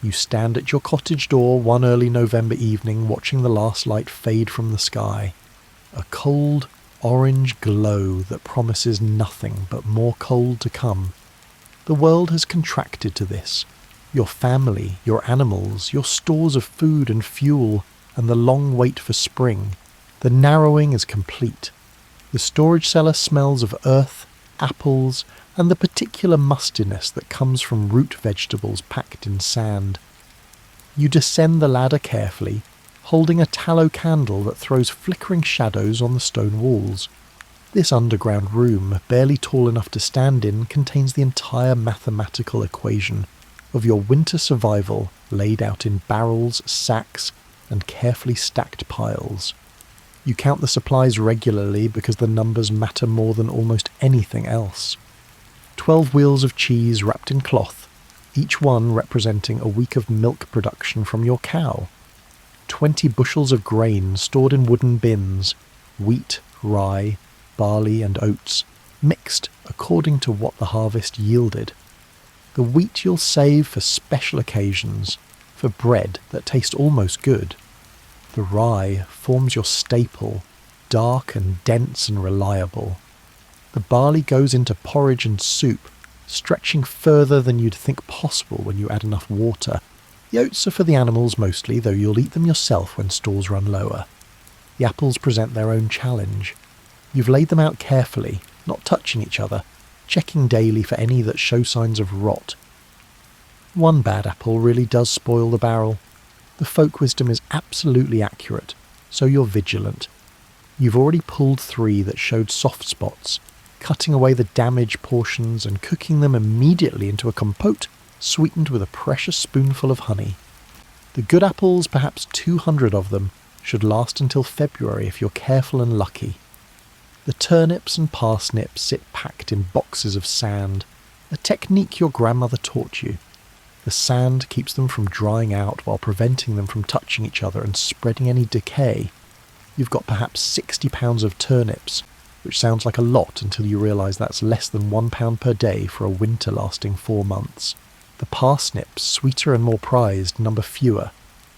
You stand at your cottage door one early November evening watching the last light fade from the sky. A cold, orange glow that promises nothing but more cold to come. The world has contracted to this. Your family, your animals, your stores of food and fuel, and the long wait for spring. The narrowing is complete. The storage cellar smells of earth, apples, and the particular mustiness that comes from root vegetables packed in sand. You descend the ladder carefully, holding a tallow candle that throws flickering shadows on the stone walls. This underground room, barely tall enough to stand in, contains the entire mathematical equation of your winter survival laid out in barrels, sacks, and carefully stacked piles. You count the supplies regularly because the numbers matter more than almost anything else. 12 wheels of cheese wrapped in cloth, each one representing a week of milk production from your cow. 20 bushels of grain stored in wooden bins, wheat, rye, barley and oats, mixed according to what the harvest yielded. The wheat you'll save for special occasions, for bread that tastes almost good. The rye forms your staple, dark and dense and reliable. The barley goes into porridge and soup, stretching further than you'd think possible when you add enough water. The oats are for the animals mostly, though you'll eat them yourself when stores run lower. The apples present their own challenge. You've laid them out carefully, not touching each other, checking daily for any that show signs of rot. One bad apple really does spoil the barrel. The folk wisdom is absolutely accurate, so you're vigilant. You've already pulled 3 that showed soft spots, cutting away the damaged portions and cooking them immediately into a compote sweetened with a precious spoonful of honey. The good apples, perhaps 200 of them, should last until February if you're careful and lucky. The turnips and parsnips sit packed in boxes of sand, a technique your grandmother taught you. The sand keeps them from drying out while preventing them from touching each other and spreading any decay. You've got perhaps 60 pounds of turnips, which sounds like a lot until you realise that's less than £1 per day for a winter lasting 4 months. The parsnips, sweeter and more prized, number fewer,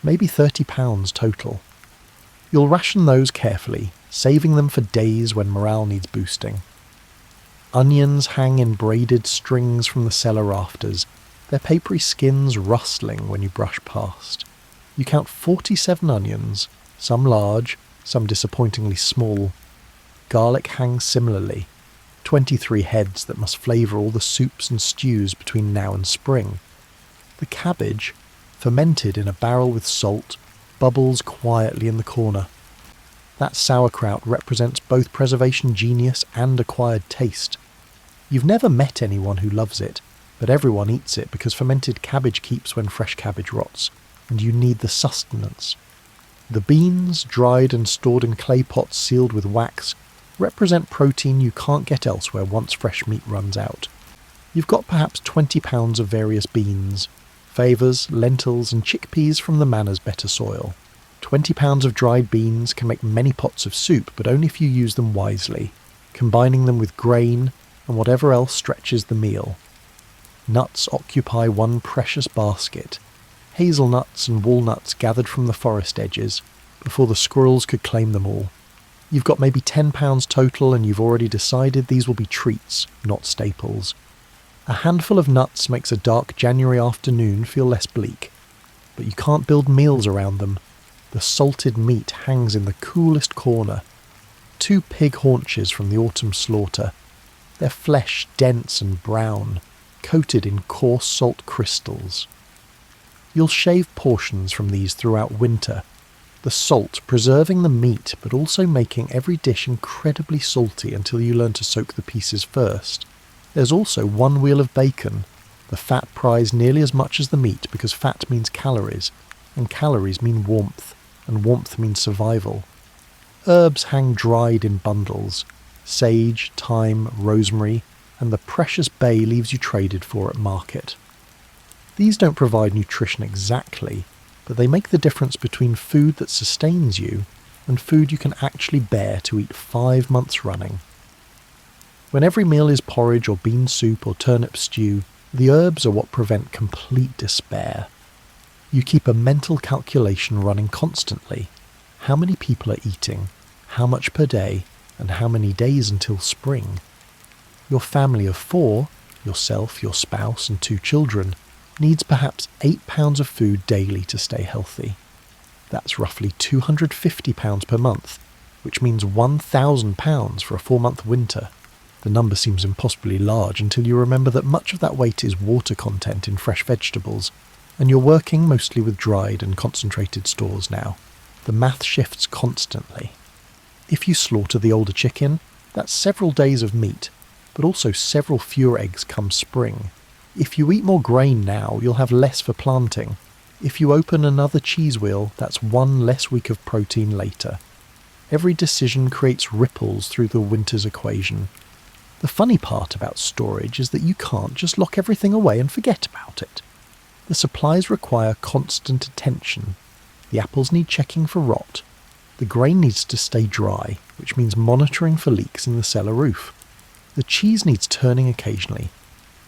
maybe 30 pounds total. You'll ration those carefully, saving them for days when morale needs boosting. Onions hang in braided strings from the cellar rafters, their papery skins rustling when you brush past. You count 47 onions, some large, some disappointingly small. Garlic hangs similarly, 23 heads that must flavour all the soups and stews between now and spring. The cabbage, fermented in a barrel with salt, bubbles quietly in the corner. That sauerkraut represents both preservation genius and acquired taste. You've never met anyone who loves it, but everyone eats it because fermented cabbage keeps when fresh cabbage rots, and you need the sustenance. The beans, dried and stored in clay pots sealed with wax, represent protein you can't get elsewhere once fresh meat runs out. You've got perhaps 20 pounds of various beans, favours, lentils and chickpeas from the manor's better soil. 20 pounds of dried beans can make many pots of soup, but only if you use them wisely, combining them with grain and whatever else stretches the meal. Nuts occupy one precious basket, hazelnuts and walnuts gathered from the forest edges, before the squirrels could claim them all. You've got maybe 10 pounds total and you've already decided these will be treats, not staples. A handful of nuts makes a dark January afternoon feel less bleak, but you can't build meals around them. The salted meat hangs in the coolest corner. 2 pig haunches from the autumn slaughter, their flesh dense and brown, coated in coarse salt crystals. You'll shave portions from these throughout winter, the salt preserving the meat but also making every dish incredibly salty until you learn to soak the pieces first. There's also 1 wheel of bacon, the fat prized nearly as much as the meat because fat means calories, and calories mean warmth, and warmth means survival. Herbs hang dried in bundles, sage, thyme, rosemary, and the precious bay leaves you traded for at market. These don't provide nutrition exactly, but they make the difference between food that sustains you and food you can actually bear to eat 5 months running. When every meal is porridge or bean soup or turnip stew, the herbs are what prevent complete despair. You keep a mental calculation running constantly. How many people are eating, how much per day, and how many days until spring. Your family of 4 yourself, your spouse and 2 children, needs perhaps 8 pounds of food daily to stay healthy. That's roughly £250 per month, which means £1,000 for a 4-month winter. The number seems impossibly large until you remember that much of that weight is water content in fresh vegetables, and you're working mostly with dried and concentrated stores now. The math shifts constantly. If you slaughter the older chicken, that's several days of meat, but also several fewer eggs come spring. If you eat more grain now, you'll have less for planting. If you open another cheese wheel, that's 1 less week of protein later. Every decision creates ripples through the winter's equation. The funny part about storage is that you can't just lock everything away and forget about it. The supplies require constant attention. The apples need checking for rot. The grain needs to stay dry, which means monitoring for leaks in the cellar roof. The cheese needs turning occasionally.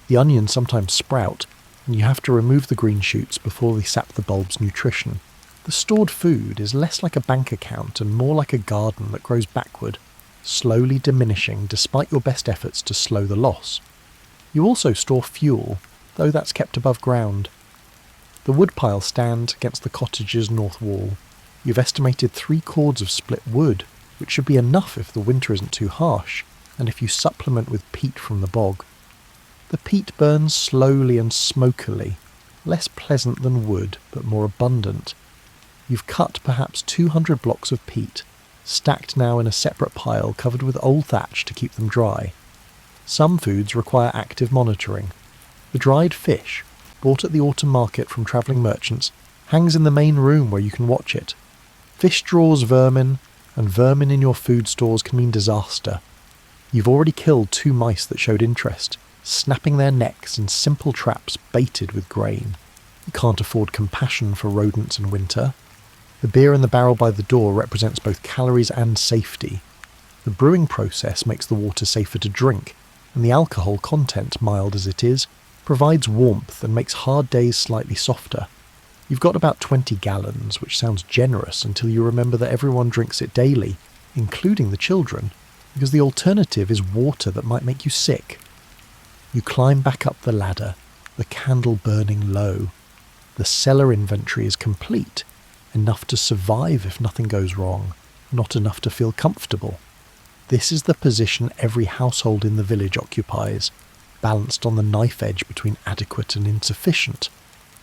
The onions sometimes sprout, and you have to remove the green shoots before they sap the bulb's nutrition. The stored food is less like a bank account and more like a garden that grows backward, slowly diminishing despite your best efforts to slow the loss. You also store fuel, though that's kept above ground. The woodpile stands against the cottage's north wall. You've estimated 3 cords of split wood, which should be enough if the winter isn't too harsh, and if you supplement with peat from the bog. The peat burns slowly and smokily, less pleasant than wood, but more abundant. You've cut perhaps 200 blocks of peat, stacked now in a separate pile covered with old thatch to keep them dry. Some foods require active monitoring. The dried fish, bought at the autumn market from travelling merchants, hangs in the main room where you can watch it. Fish draws vermin, and vermin in your food stores can mean disaster. You've already killed 2 mice that showed interest, snapping their necks in simple traps baited with grain. You can't afford compassion for rodents in winter. The beer in the barrel by the door represents both calories and safety. The brewing process makes the water safer to drink, and the alcohol content, mild as it is, provides warmth and makes hard days slightly softer. You've got about 20 gallons, which sounds generous until you remember that everyone drinks it daily, including the children, because the alternative is water that might make you sick. You climb back up the ladder, the candle burning low. The cellar inventory is complete, enough to survive if nothing goes wrong, not enough to feel comfortable. This is the position every household in the village occupies, balanced on the knife edge between adequate and insufficient,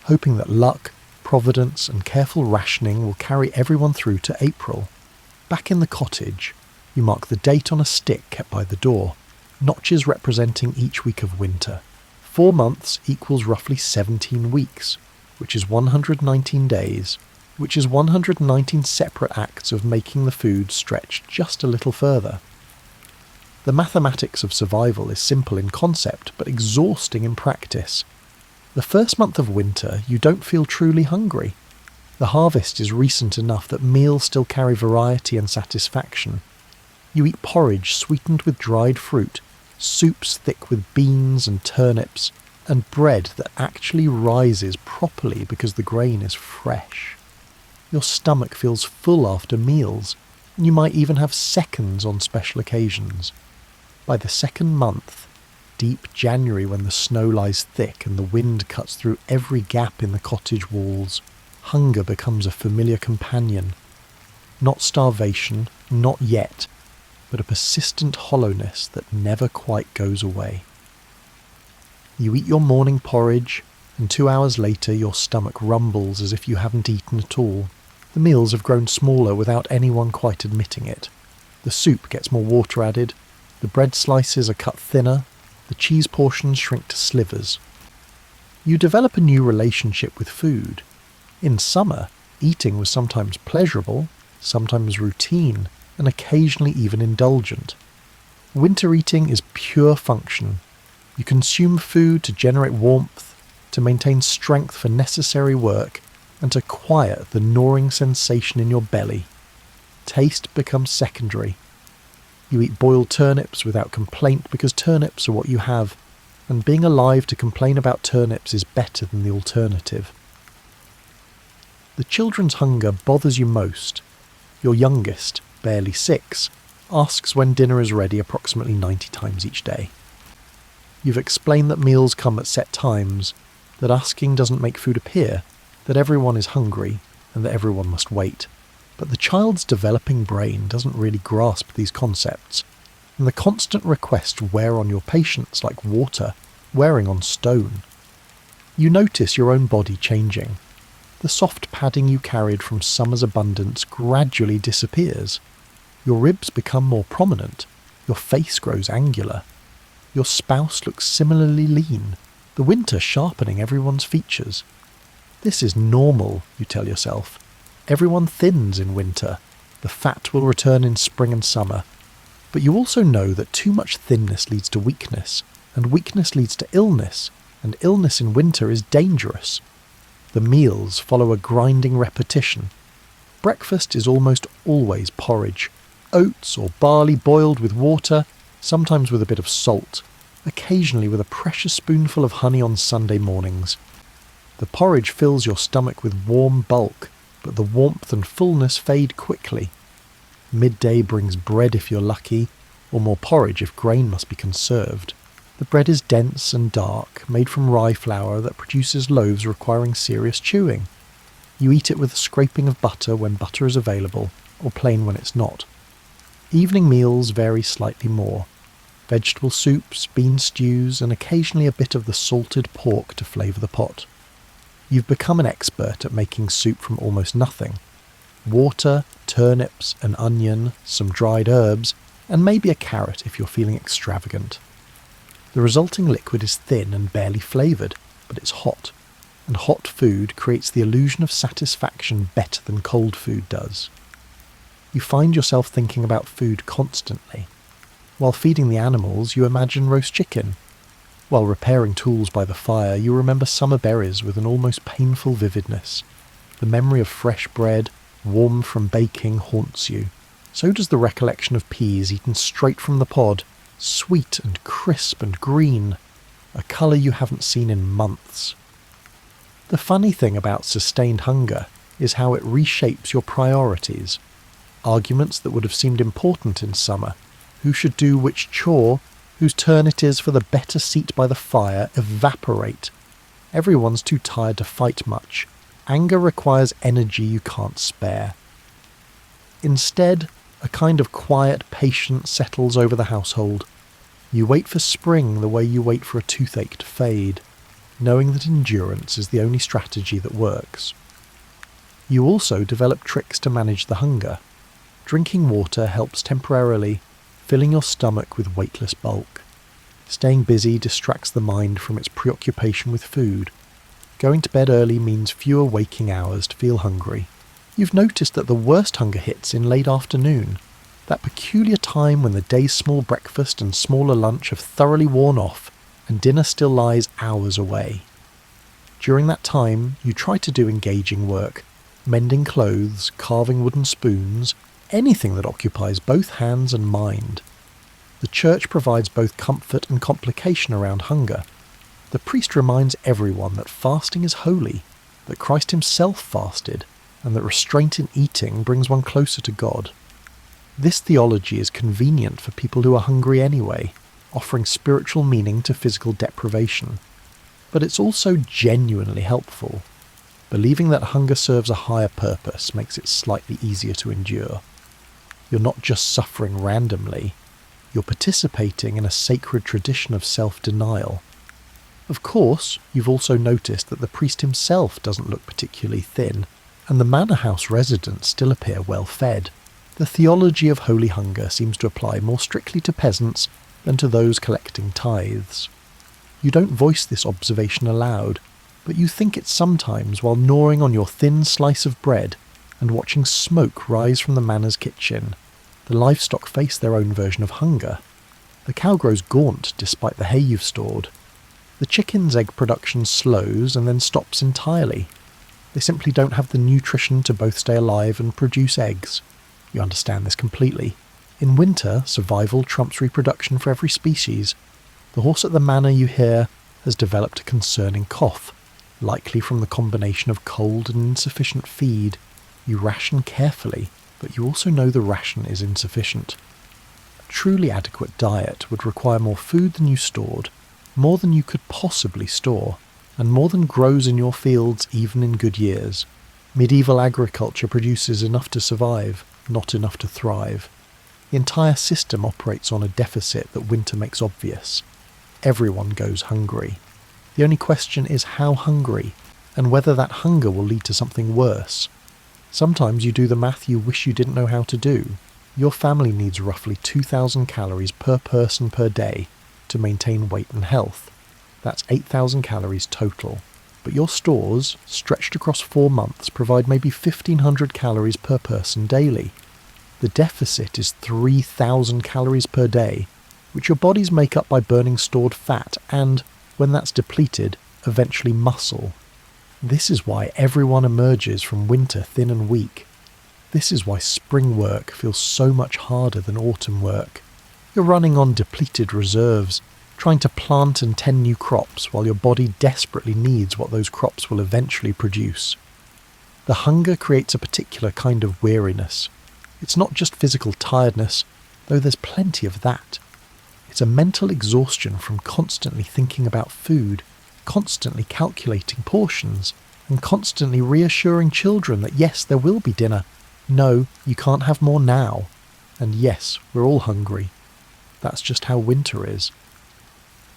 hoping that luck, providence and careful rationing will carry everyone through to April. Back in the cottage, you mark the date on a stick kept by the door, notches representing each week of winter. 4 months equals roughly 17 weeks, which is 119 days, which is 119 separate acts of making the food stretch just a little further. The mathematics of survival is simple in concept, but exhausting in practice. The first month of winter, you don't feel truly hungry. The harvest is recent enough that meals still carry variety and satisfaction. You eat porridge sweetened with dried fruit, soups thick with beans and turnips, and bread that actually rises properly because the grain is fresh. Your stomach feels full after meals, and you might even have seconds on special occasions. By the second month, deep January when the snow lies thick and the wind cuts through every gap in the cottage walls, hunger becomes a familiar companion. Not starvation, not yet, but a persistent hollowness that never quite goes away. You eat your morning porridge, and 2 hours later your stomach rumbles as if you haven't eaten at all. The meals have grown smaller without anyone quite admitting it. The soup gets more water added, the bread slices are cut thinner, the cheese portions shrink to slivers. You develop a new relationship with food. In summer, eating was sometimes pleasurable, sometimes routine, and occasionally even indulgent. Winter eating is pure function. You consume food to generate warmth, to maintain strength for necessary work, and to quiet the gnawing sensation in your belly. Taste becomes secondary. You eat boiled turnips without complaint because turnips are what you have, and being alive to complain about turnips is better than the alternative. The children's hunger bothers you most. Your youngest, barely 6, asks when dinner is ready approximately 90 times each day. You've explained that meals come at set times, that asking doesn't make food appear, that everyone is hungry, and that everyone must wait. But the child's developing brain doesn't really grasp these concepts, and the constant request wear on your patience like water wearing on stone. You notice your own body changing. The soft padding you carried from summer's abundance gradually disappears. Your ribs become more prominent. Your face grows angular. Your spouse looks similarly lean, the winter sharpening everyone's features. This is normal, you tell yourself. Everyone thins in winter. The fat will return in spring and summer. But you also know that too much thinness leads to weakness, and weakness leads to illness, and illness in winter is dangerous. The meals follow a grinding repetition. Breakfast is almost always porridge, oats or barley boiled with water, sometimes with a bit of salt, occasionally with a precious spoonful of honey on Sunday mornings. The porridge fills your stomach with warm bulk, but the warmth and fullness fade quickly. Midday brings bread if you're lucky, or more porridge if grain must be conserved. The bread is dense and dark, made from rye flour that produces loaves requiring serious chewing. You eat it with a scraping of butter when butter is available, or plain when it's not. Evening meals vary slightly more. Vegetable soups, bean stews, and occasionally a bit of the salted pork to flavour the pot. You've become an expert at making soup from almost nothing. Water, turnips, an onion, some dried herbs, and maybe a carrot if you're feeling extravagant. The resulting liquid is thin and barely flavoured, but it's hot, and hot food creates the illusion of satisfaction better than cold food does. You find yourself thinking about food constantly. While feeding the animals, you imagine roast chicken. While repairing tools by the fire, you remember summer berries with an almost painful vividness. The memory of fresh bread, warm from baking, haunts you. So does the recollection of peas eaten straight from the pod, sweet and crisp and green, a colour you haven't seen in months. The funny thing about sustained hunger is how it reshapes your priorities. Arguments that would have seemed important in summer, who should do which chore, whose turn it is for the better seat by the fire, evaporate. Everyone's too tired to fight much. Anger requires energy you can't spare. Instead, a kind of quiet patience settles over the household. You wait for spring the way you wait for a toothache to fade, knowing that endurance is the only strategy that works. You also develop tricks to manage the hunger. Drinking water helps temporarily, filling your stomach with weightless bulk. Staying busy distracts the mind from its preoccupation with food. Going to bed early means fewer waking hours to feel hungry. You've noticed that the worst hunger hits in late afternoon, that peculiar time when the day's small breakfast and smaller lunch have thoroughly worn off and dinner still lies hours away. During that time, you try to do engaging work, mending clothes, carving wooden spoons, anything that occupies both hands and mind. The church provides both comfort and complication around hunger. The priest reminds everyone that fasting is holy, that Christ himself fasted, and that restraint in eating brings one closer to God. This theology is convenient for people who are hungry anyway, offering spiritual meaning to physical deprivation. But it's also genuinely helpful. Believing that hunger serves a higher purpose makes it slightly easier to endure. You're not just suffering randomly, you're participating in a sacred tradition of self-denial. Of course, you've also noticed that the priest himself doesn't look particularly thin, and the manor house residents still appear well fed. The theology of holy hunger seems to apply more strictly to peasants than to those collecting tithes. You don't voice this observation aloud, but you think it sometimes while gnawing on your thin slice of bread and watching smoke rise from the manor's kitchen. The livestock face their own version of hunger. The cow grows gaunt despite the hay you've stored. The chicken's egg production slows and then stops entirely. They simply don't have the nutrition to both stay alive and produce eggs. You understand this completely. In winter, survival trumps reproduction for every species. The horse at the manor, you hear, has developed a concerning cough, likely from the combination of cold and insufficient feed. You ration carefully, but you also know the ration is insufficient. A truly adequate diet would require more food than you stored, more than you could possibly store, and more than grows in your fields even in good years. Medieval agriculture produces enough to survive, not enough to thrive. The entire system operates on a deficit that winter makes obvious. Everyone goes hungry. The only question is how hungry, and whether that hunger will lead to something worse. Sometimes you do the math you wish you didn't know how to do. Your family needs roughly 2,000 calories per person per day to maintain weight and health. That's 8,000 calories total. But your stores, stretched across 4 months, provide maybe 1,500 calories per person daily. The deficit is 3,000 calories per day, which your bodies make up by burning stored fat and, when that's depleted, eventually muscle. This is why everyone emerges from winter thin and weak. This is why spring work feels so much harder than autumn work. You're running on depleted reserves, trying to plant and tend new crops while your body desperately needs what those crops will eventually produce. The hunger creates a particular kind of weariness. It's not just physical tiredness, though there's plenty of that. It's a mental exhaustion from constantly thinking about food, constantly calculating portions, and constantly reassuring children that yes, there will be dinner. No, you can't have more now. And yes, we're all hungry. That's just how winter is.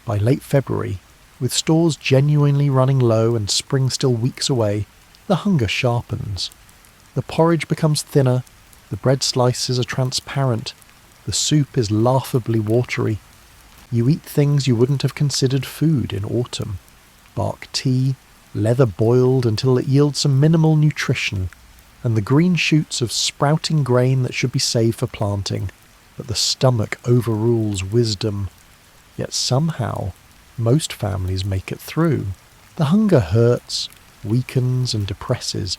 By late February, with stores genuinely running low and spring still weeks away, the hunger sharpens. The porridge becomes thinner, the bread slices are transparent, the soup is laughably watery. You eat things you wouldn't have considered food in autumn. Bark tea, leather boiled until it yields some minimal nutrition, and the green shoots of sprouting grain that should be saved for planting, but the stomach overrules wisdom. Yet somehow, most families make it through. The hunger hurts, weakens and depresses,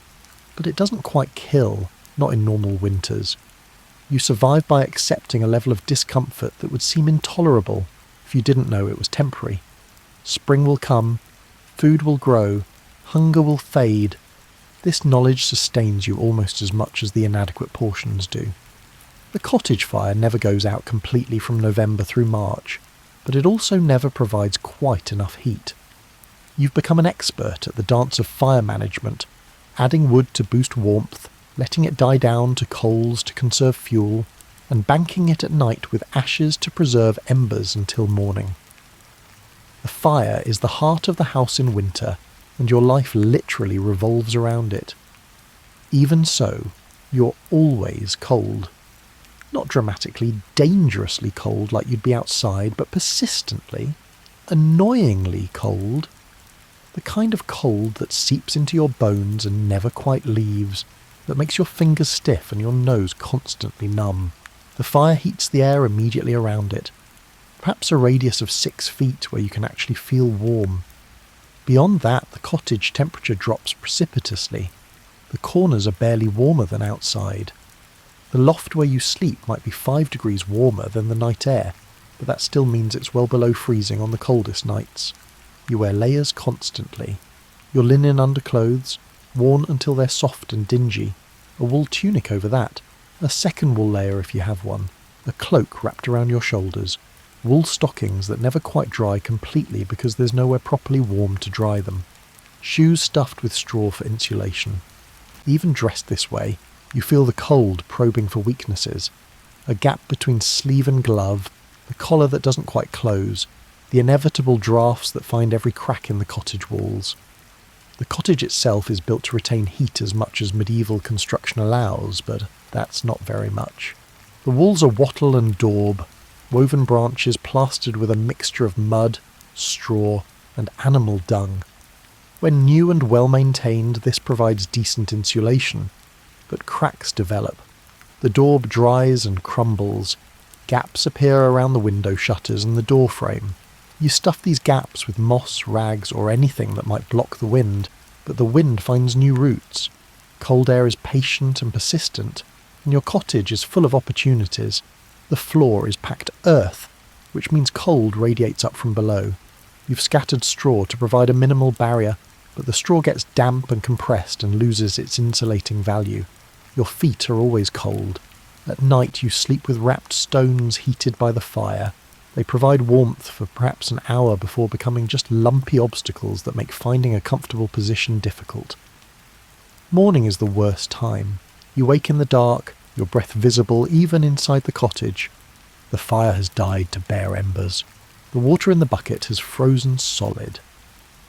but it doesn't quite kill, not in normal winters. You survive by accepting a level of discomfort that would seem intolerable if you didn't know it was temporary. Spring will come, food will grow, hunger will fade. This knowledge sustains you almost as much as the inadequate portions do. The cottage fire never goes out completely from November through March, but it also never provides quite enough heat. You've become an expert at the dance of fire management, adding wood to boost warmth, letting it die down to coals to conserve fuel, and banking it at night with ashes to preserve embers until morning. The fire is the heart of the house in winter, and your life literally revolves around it. Even so, you're always cold. Not dramatically, dangerously cold like you'd be outside, but persistently, annoyingly cold. The kind of cold that seeps into your bones and never quite leaves, that makes your fingers stiff and your nose constantly numb. The fire heats the air immediately around it, perhaps a radius of 6 feet where you can actually feel warm. Beyond that, the cottage temperature drops precipitously. The corners are barely warmer than outside. The loft where you sleep might be 5 degrees warmer than the night air, but that still means it's well below freezing on the coldest nights. You wear layers constantly. Your linen underclothes, worn until they're soft and dingy, a wool tunic over that, a second wool layer if you have one, a cloak wrapped around your shoulders, wool stockings that never quite dry completely because there's nowhere properly warm to dry them, shoes stuffed with straw for insulation. Even dressed this way, you feel the cold probing for weaknesses, a gap between sleeve and glove, the collar that doesn't quite close, the inevitable drafts that find every crack in the cottage walls. The cottage itself is built to retain heat as much as medieval construction allows, but that's not very much. The walls are wattle and daub, woven branches plastered with a mixture of mud, straw, and animal dung. When new and well maintained, this provides decent insulation, but cracks develop. The daub dries and crumbles. Gaps appear around the window shutters and the door frame. You stuff these gaps with moss, rags, or anything that might block the wind, but the wind finds new routes. Cold air is patient and persistent, and your cottage is full of opportunities. The floor is packed earth, which means cold radiates up from below. You've scattered straw to provide a minimal barrier, but the straw gets damp and compressed and loses its insulating value. Your feet are always cold. At night you sleep with wrapped stones heated by the fire. They provide warmth for perhaps an hour before becoming just lumpy obstacles that make finding a comfortable position difficult. Morning is the worst time. You wake in the dark, your breath visible even inside the cottage. The fire has died to bare embers. The water in the bucket has frozen solid.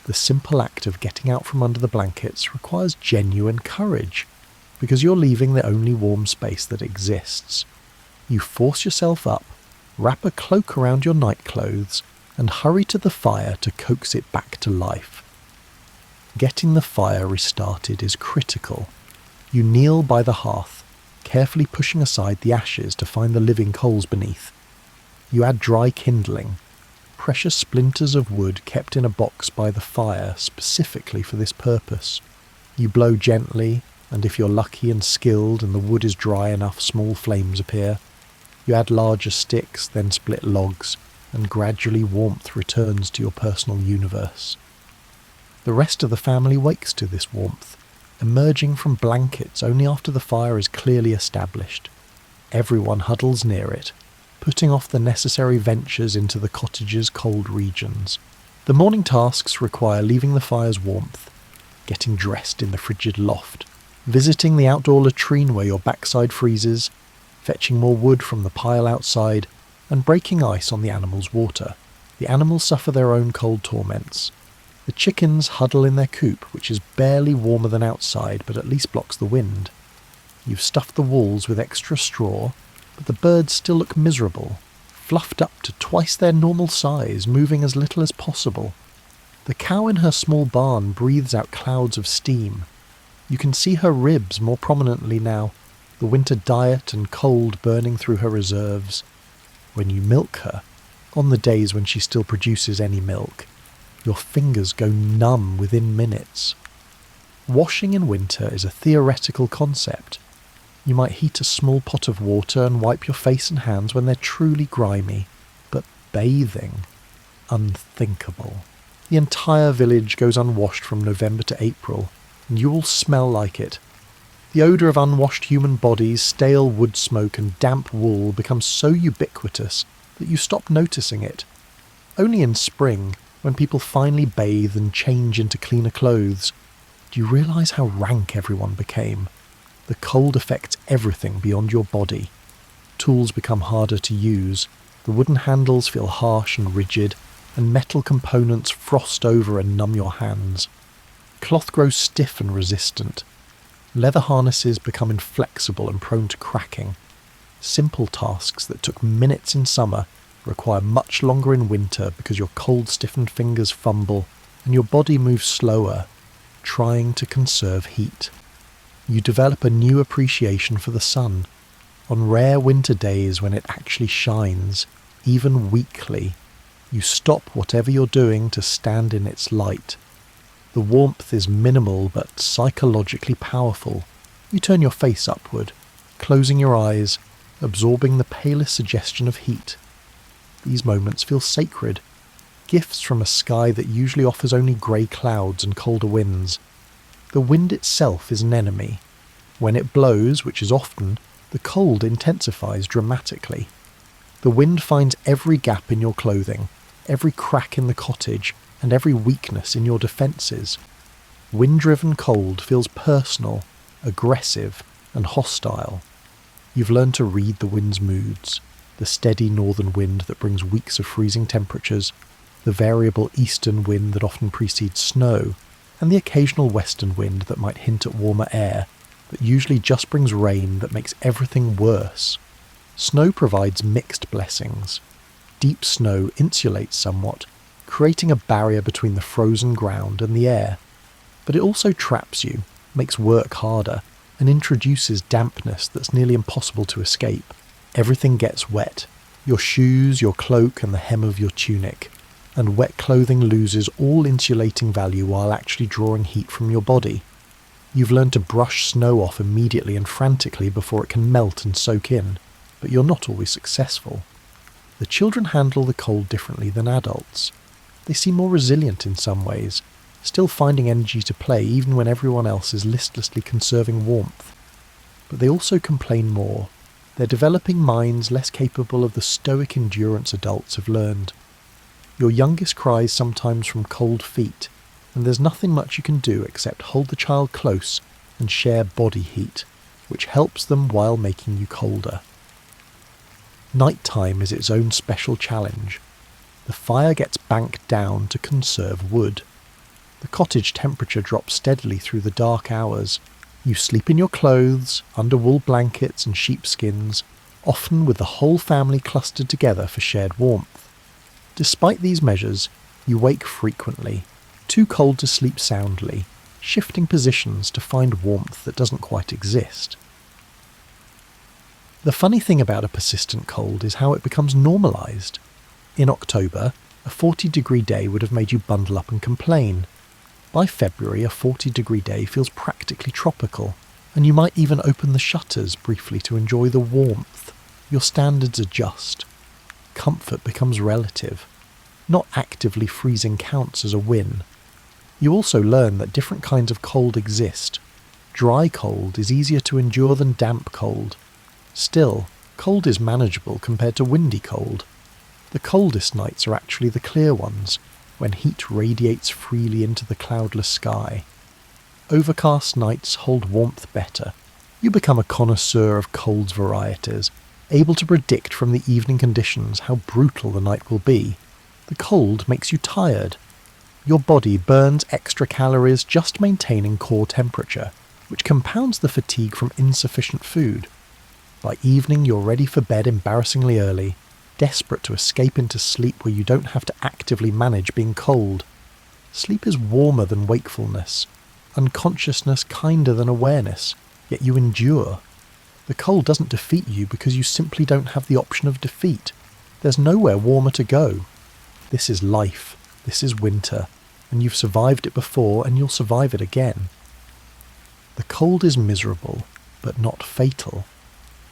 The simple act of getting out from under the blankets requires genuine courage, because you're leaving the only warm space that exists. You force yourself up, wrap a cloak around your night clothes, and hurry to the fire to coax it back to life. Getting the fire restarted is critical. You kneel by the hearth, carefully pushing aside the ashes to find the living coals beneath. You add dry kindling, precious splinters of wood kept in a box by the fire specifically for this purpose. You blow gently, and if you're lucky and skilled and the wood is dry enough, small flames appear. You add larger sticks, then split logs, and gradually warmth returns to your personal universe. The rest of the family wakes to this warmth, emerging from blankets only after the fire is clearly established. Everyone huddles near it, putting off the necessary ventures into the cottage's cold regions. The morning tasks require leaving the fire's warmth, getting dressed in the frigid loft, visiting the outdoor latrine where your backside freezes, fetching more wood from the pile outside, and breaking ice on the animals' water. The animals suffer their own cold torments. The chickens huddle in their coop, which is barely warmer than outside, but at least blocks the wind. You've stuffed the walls with extra straw, but the birds still look miserable, fluffed up to twice their normal size, moving as little as possible. The cow in her small barn breathes out clouds of steam. You can see her ribs more prominently now, the winter diet and cold burning through her reserves. When you milk her, on the days when she still produces any milk, your fingers go numb within minutes. Washing in winter is a theoretical concept. You might heat a small pot of water and wipe your face and hands when they're truly grimy, but bathing? Unthinkable. The entire village goes unwashed from November to April, and you all smell like it. The odour of unwashed human bodies, stale wood smoke and damp wool becomes so ubiquitous that you stop noticing it. Only in spring, when people finally bathe and change into cleaner clothes, do you realise how rank everyone became? The cold affects everything beyond your body. Tools become harder to use, the wooden handles feel harsh and rigid, and metal components frost over and numb your hands. Cloth grows stiff and resistant. Leather harnesses become inflexible and prone to cracking. Simple tasks that took minutes in summer require much longer in winter because your cold-stiffened fingers fumble and your body moves slower, trying to conserve heat. You develop a new appreciation for the sun. On rare winter days when it actually shines, even weakly, you stop whatever you're doing to stand in its light. The warmth is minimal but psychologically powerful. You turn your face upward, closing your eyes, absorbing the palest suggestion of heat. These moments feel sacred, gifts from a sky that usually offers only grey clouds and colder winds. The wind itself is an enemy. When it blows, which is often, the cold intensifies dramatically. The wind finds every gap in your clothing, every crack in the cottage, and every weakness in your defences. Wind-driven cold feels personal, aggressive, and hostile. You've learned to read the wind's moods. The steady northern wind that brings weeks of freezing temperatures, the variable eastern wind that often precedes snow, and the occasional western wind that might hint at warmer air, but usually just brings rain that makes everything worse. Snow provides mixed blessings. Deep snow insulates somewhat, creating a barrier between the frozen ground and the air. But it also traps you, makes work harder, and introduces dampness that's nearly impossible to escape. Everything gets wet. Your shoes, your cloak, and the hem of your tunic. And wet clothing loses all insulating value while actually drawing heat from your body. You've learned to brush snow off immediately and frantically before it can melt and soak in, but you're not always successful. The children handle the cold differently than adults. They seem more resilient in some ways, still finding energy to play even when everyone else is listlessly conserving warmth. But they also complain more. They're developing minds less capable of the stoic endurance adults have learned. Your youngest cries sometimes from cold feet, and there's nothing much you can do except hold the child close and share body heat, which helps them while making you colder. Nighttime is its own special challenge. The fire gets banked down to conserve wood. The cottage temperature drops steadily through the dark hours. You sleep in your clothes, under wool blankets and sheepskins, often with the whole family clustered together for shared warmth. Despite these measures, you wake frequently, too cold to sleep soundly, shifting positions to find warmth that doesn't quite exist. The funny thing about a persistent cold is how it becomes normalised. In October, a 40-degree day would have made you bundle up and complain. By February, a 40-degree day feels practically tropical, and you might even open the shutters briefly to enjoy the warmth. Your standards adjust. Comfort becomes relative. Not actively freezing counts as a win. You also learn that different kinds of cold exist. Dry cold is easier to endure than damp cold. Still, cold is manageable compared to windy cold. The coldest nights are actually the clear ones, when heat radiates freely into the cloudless sky. Overcast nights hold warmth better. You become a connoisseur of cold's varieties, able to predict from the evening conditions how brutal the night will be. The cold makes you tired. Your body burns extra calories just maintaining core temperature, which compounds the fatigue from insufficient food. By evening you're ready for bed embarrassingly early, desperate to escape into sleep where you don't have to actively manage being cold. Sleep is warmer than wakefulness, unconsciousness kinder than awareness, yet you endure. The cold doesn't defeat you because you simply don't have the option of defeat. There's nowhere warmer to go. This is life, this is winter, and you've survived it before and you'll survive it again. The cold is miserable, but not fatal.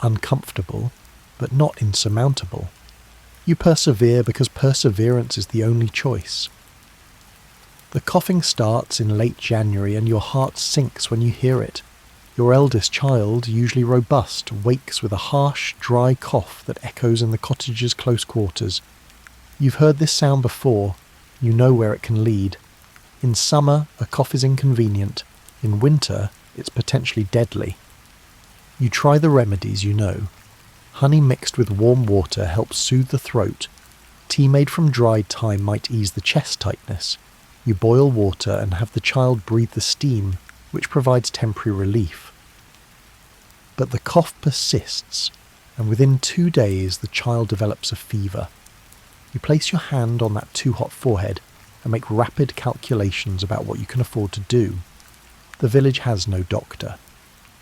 Uncomfortable, but not insurmountable. You persevere because perseverance is the only choice. The coughing starts in late January and your heart sinks when you hear it. Your eldest child, usually robust, wakes with a harsh, dry cough that echoes in the cottage's close quarters. You've heard this sound before, you know where it can lead. In summer, a cough is inconvenient. In winter, it's potentially deadly. You try the remedies you know. Honey mixed with warm water helps soothe the throat. Tea made from dried thyme might ease the chest tightness. You boil water and have the child breathe the steam, which provides temporary relief. But the cough persists, and within 2 days the child develops a fever. You place your hand on that too hot forehead and make rapid calculations about what you can afford to do. The village has no doctor.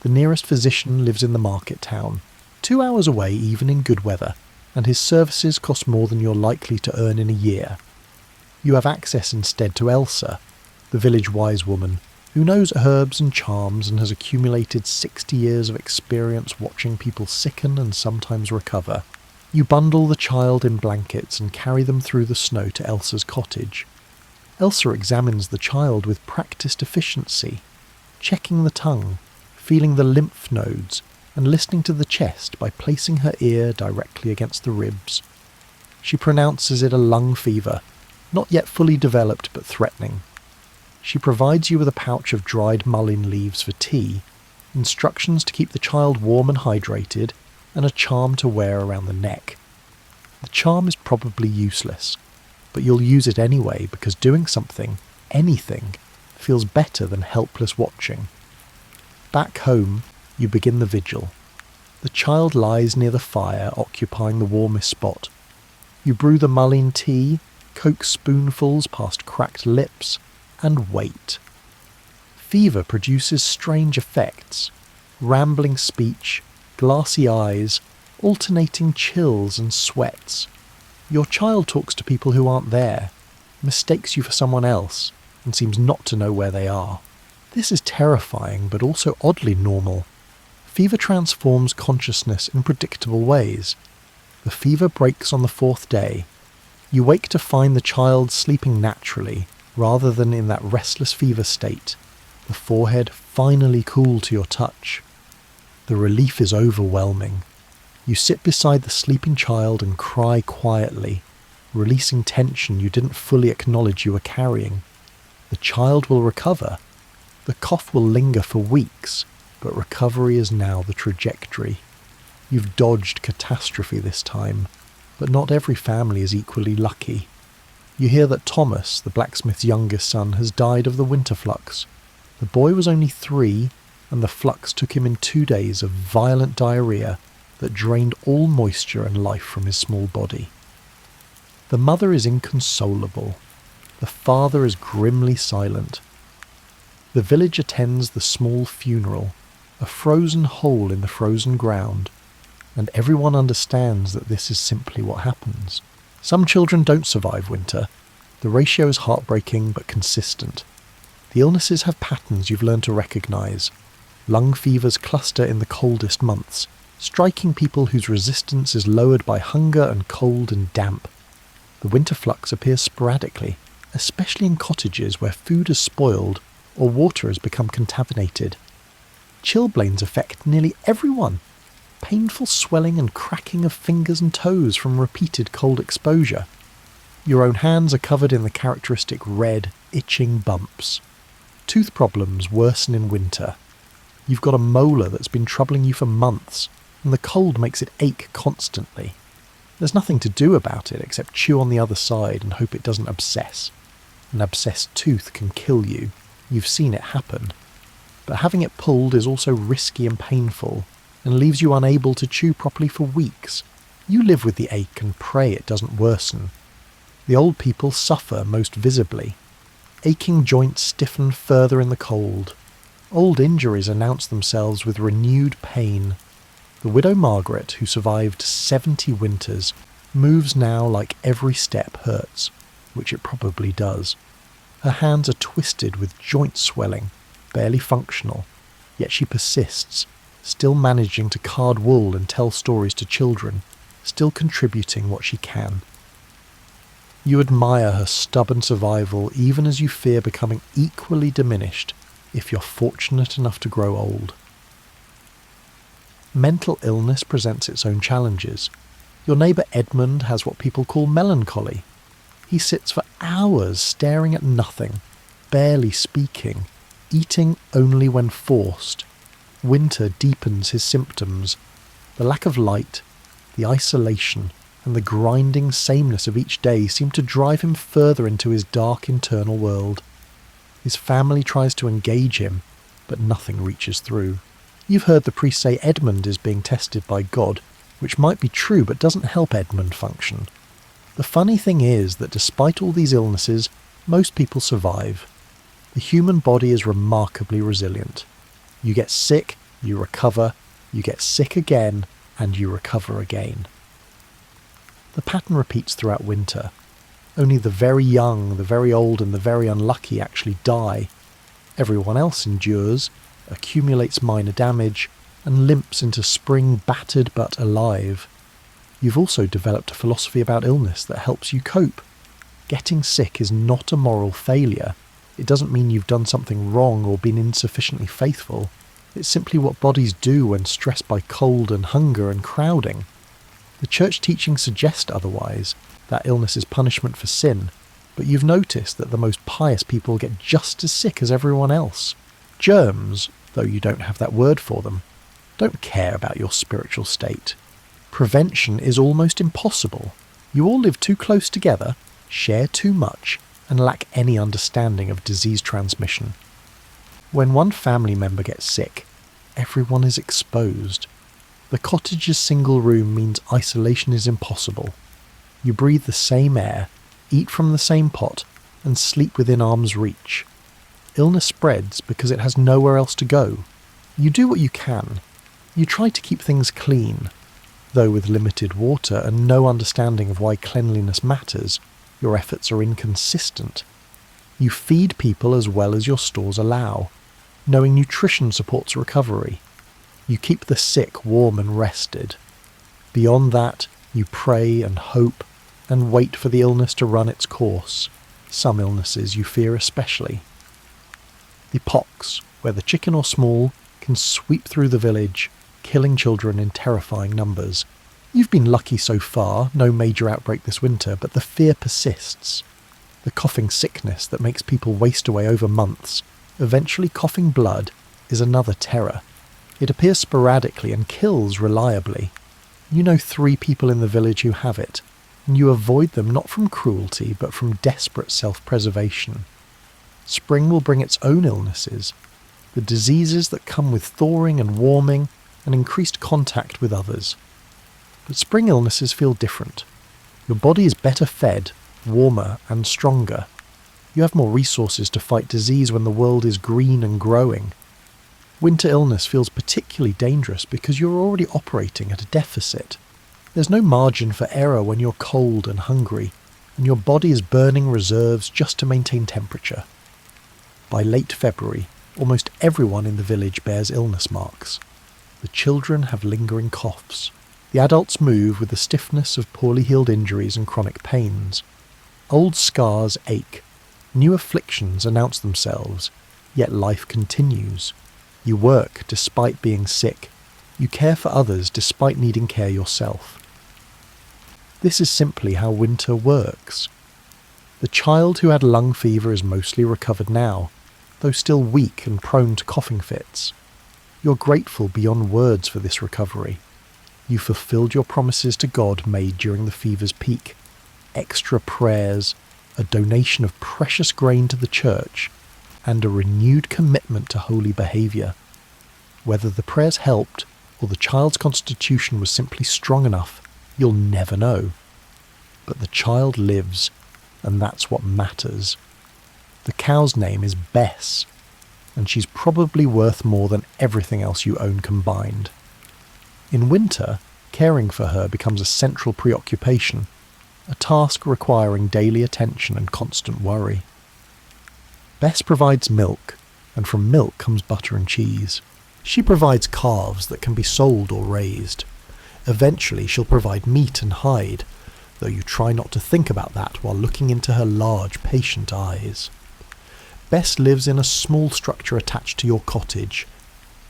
The nearest physician lives in the market town, 2 hours away even in good weather, and his services cost more than you're likely to earn in a year. You have access instead to Elsa, the village wise woman, who knows herbs and charms and has accumulated 60 years of experience watching people sicken and sometimes recover. You bundle the child in blankets and carry them through the snow to Elsa's cottage. Elsa examines the child with practiced efficiency, checking the tongue, feeling the lymph nodes, and listening to the chest by placing her ear directly against the ribs. She pronounces it a lung fever, not yet fully developed but threatening. She provides you with a pouch of dried mullein leaves for tea, instructions to keep the child warm and hydrated, and a charm to wear around the neck. The charm is probably useless, but you'll use it anyway because doing something, anything, feels better than helpless watching. Back home, you begin the vigil. The child lies near the fire, occupying the warmest spot. You brew the mullein tea, coax spoonfuls past cracked lips, and wait. Fever produces strange effects. Rambling speech, glassy eyes, alternating chills and sweats. Your child talks to people who aren't there, mistakes you for someone else, and seems not to know where they are. This is terrifying, but also oddly normal. Fever transforms consciousness in predictable ways. The fever breaks on the 4th day. You wake to find the child sleeping naturally, rather than in that restless fever state, the forehead finally cool to your touch. The relief is overwhelming. You sit beside the sleeping child and cry quietly, releasing tension you didn't fully acknowledge you were carrying. The child will recover. The cough will linger for weeks, but recovery is now the trajectory. You've dodged catastrophe this time, but not every family is equally lucky. You hear that Thomas, the blacksmith's youngest son, has died of the winter flux. The boy was only 3, and the flux took him in 2 days of violent diarrhea that drained all moisture and life from his small body. The mother is inconsolable. The father is grimly silent. The village attends the small funeral, a frozen hole in the frozen ground, and everyone understands that this is simply what happens. Some children don't survive winter. The ratio is heartbreaking but consistent. The illnesses have patterns you've learned to recognise. Lung fevers cluster in the coldest months, striking people whose resistance is lowered by hunger and cold and damp. The winter flux appears sporadically, especially in cottages where food is spoiled or water has become contaminated. Chilblains affect nearly everyone. Painful swelling and cracking of fingers and toes from repeated cold exposure. Your own hands are covered in the characteristic red, itching bumps. Tooth problems worsen in winter. You've got a molar that's been troubling you for months, and the cold makes it ache constantly. There's nothing to do about it except chew on the other side and hope it doesn't abscess. An abscessed tooth can kill you. You've seen it happen. But having it pulled is also risky and painful, and leaves you unable to chew properly for weeks. You live with the ache and pray it doesn't worsen. The old people suffer most visibly. Aching joints stiffen further in the cold. Old injuries announce themselves with renewed pain. The widow Margaret, who survived 70 winters, moves now like every step hurts, which it probably does. Her hands are twisted with joint swelling, barely functional, yet she persists, still managing to card wool and tell stories to children, still contributing what she can. You admire her stubborn survival even as you fear becoming equally diminished if you're fortunate enough to grow old. Mental illness presents its own challenges. Your neighbour Edmund has what people call melancholy. He sits for hours staring at nothing, barely speaking, eating only when forced. Winter deepens his symptoms. The lack of light, the isolation, and the grinding sameness of each day seem to drive him further into his dark internal world. His family tries to engage him, but nothing reaches through. You've heard the priest say Edmund is being tested by God, which might be true but doesn't help Edmund function. The funny thing is that despite all these illnesses, most people survive. The human body is remarkably resilient. You get sick, you recover, you get sick again, and you recover again. The pattern repeats throughout winter. Only the very young, the very old, and the very unlucky actually die. Everyone else endures, accumulates minor damage, and limps into spring battered but alive. You've also developed a philosophy about illness that helps you cope. Getting sick is not a moral failure. It doesn't mean you've done something wrong or been insufficiently faithful. It's simply what bodies do when stressed by cold and hunger and crowding. The church teachings suggest otherwise, that illness is punishment for sin, but you've noticed that the most pious people get just as sick as everyone else. Germs, though you don't have that word for them, don't care about your spiritual state. Prevention is almost impossible. You all live too close together, share too much, and lack any understanding of disease transmission. When one family member gets sick, everyone is exposed. The cottage's single room means isolation is impossible. You breathe the same air, eat from the same pot, and sleep within arm's reach. Illness spreads because it has nowhere else to go. You do what you can. You try to keep things clean. Though with limited water and no understanding of why cleanliness matters, your efforts are inconsistent. You feed people as well as your stores allow, knowing nutrition supports recovery. You keep the sick warm and rested. Beyond that, you pray and hope and wait for the illness to run its course. Some illnesses you fear especially. The pox, whether chicken or small, can sweep through the village, killing children in terrifying numbers. You've been lucky so far, no major outbreak this winter, but the fear persists. The coughing sickness that makes people waste away over months, eventually coughing blood, is another terror. It appears sporadically and kills reliably. You know 3 people in the village who have it, and you avoid them not from cruelty but from desperate self-preservation. Spring will bring its own illnesses, the diseases that come with thawing and warming and increased contact with others. But spring illnesses feel different. Your body is better fed, warmer and stronger. You have more resources to fight disease when the world is green and growing. Winter illness feels particularly dangerous because you're already operating at a deficit. There's no margin for error when you're cold and hungry, and your body is burning reserves just to maintain temperature. By late February, almost everyone in the village bears illness marks. The children have lingering coughs. The adults move with the stiffness of poorly healed injuries and chronic pains. Old scars ache. New afflictions announce themselves, yet life continues. You work despite being sick. You care for others despite needing care yourself. This is simply how winter works. The child who had lung fever is mostly recovered now, though still weak and prone to coughing fits. You're grateful beyond words for this recovery. You fulfilled your promises to God made during the fever's peak. Extra prayers, a donation of precious grain to the church, and a renewed commitment to holy behaviour. Whether the prayers helped or the child's constitution was simply strong enough, you'll never know. But the child lives, and that's what matters. The cow's name is Bess, and she's probably worth more than everything else you own combined. In winter, caring for her becomes a central preoccupation, a task requiring daily attention and constant worry. Bess provides milk, and from milk comes butter and cheese. She provides calves that can be sold or raised. Eventually she'll provide meat and hide, though you try not to think about that while looking into her large, patient eyes. Bess lives in a small structure attached to your cottage,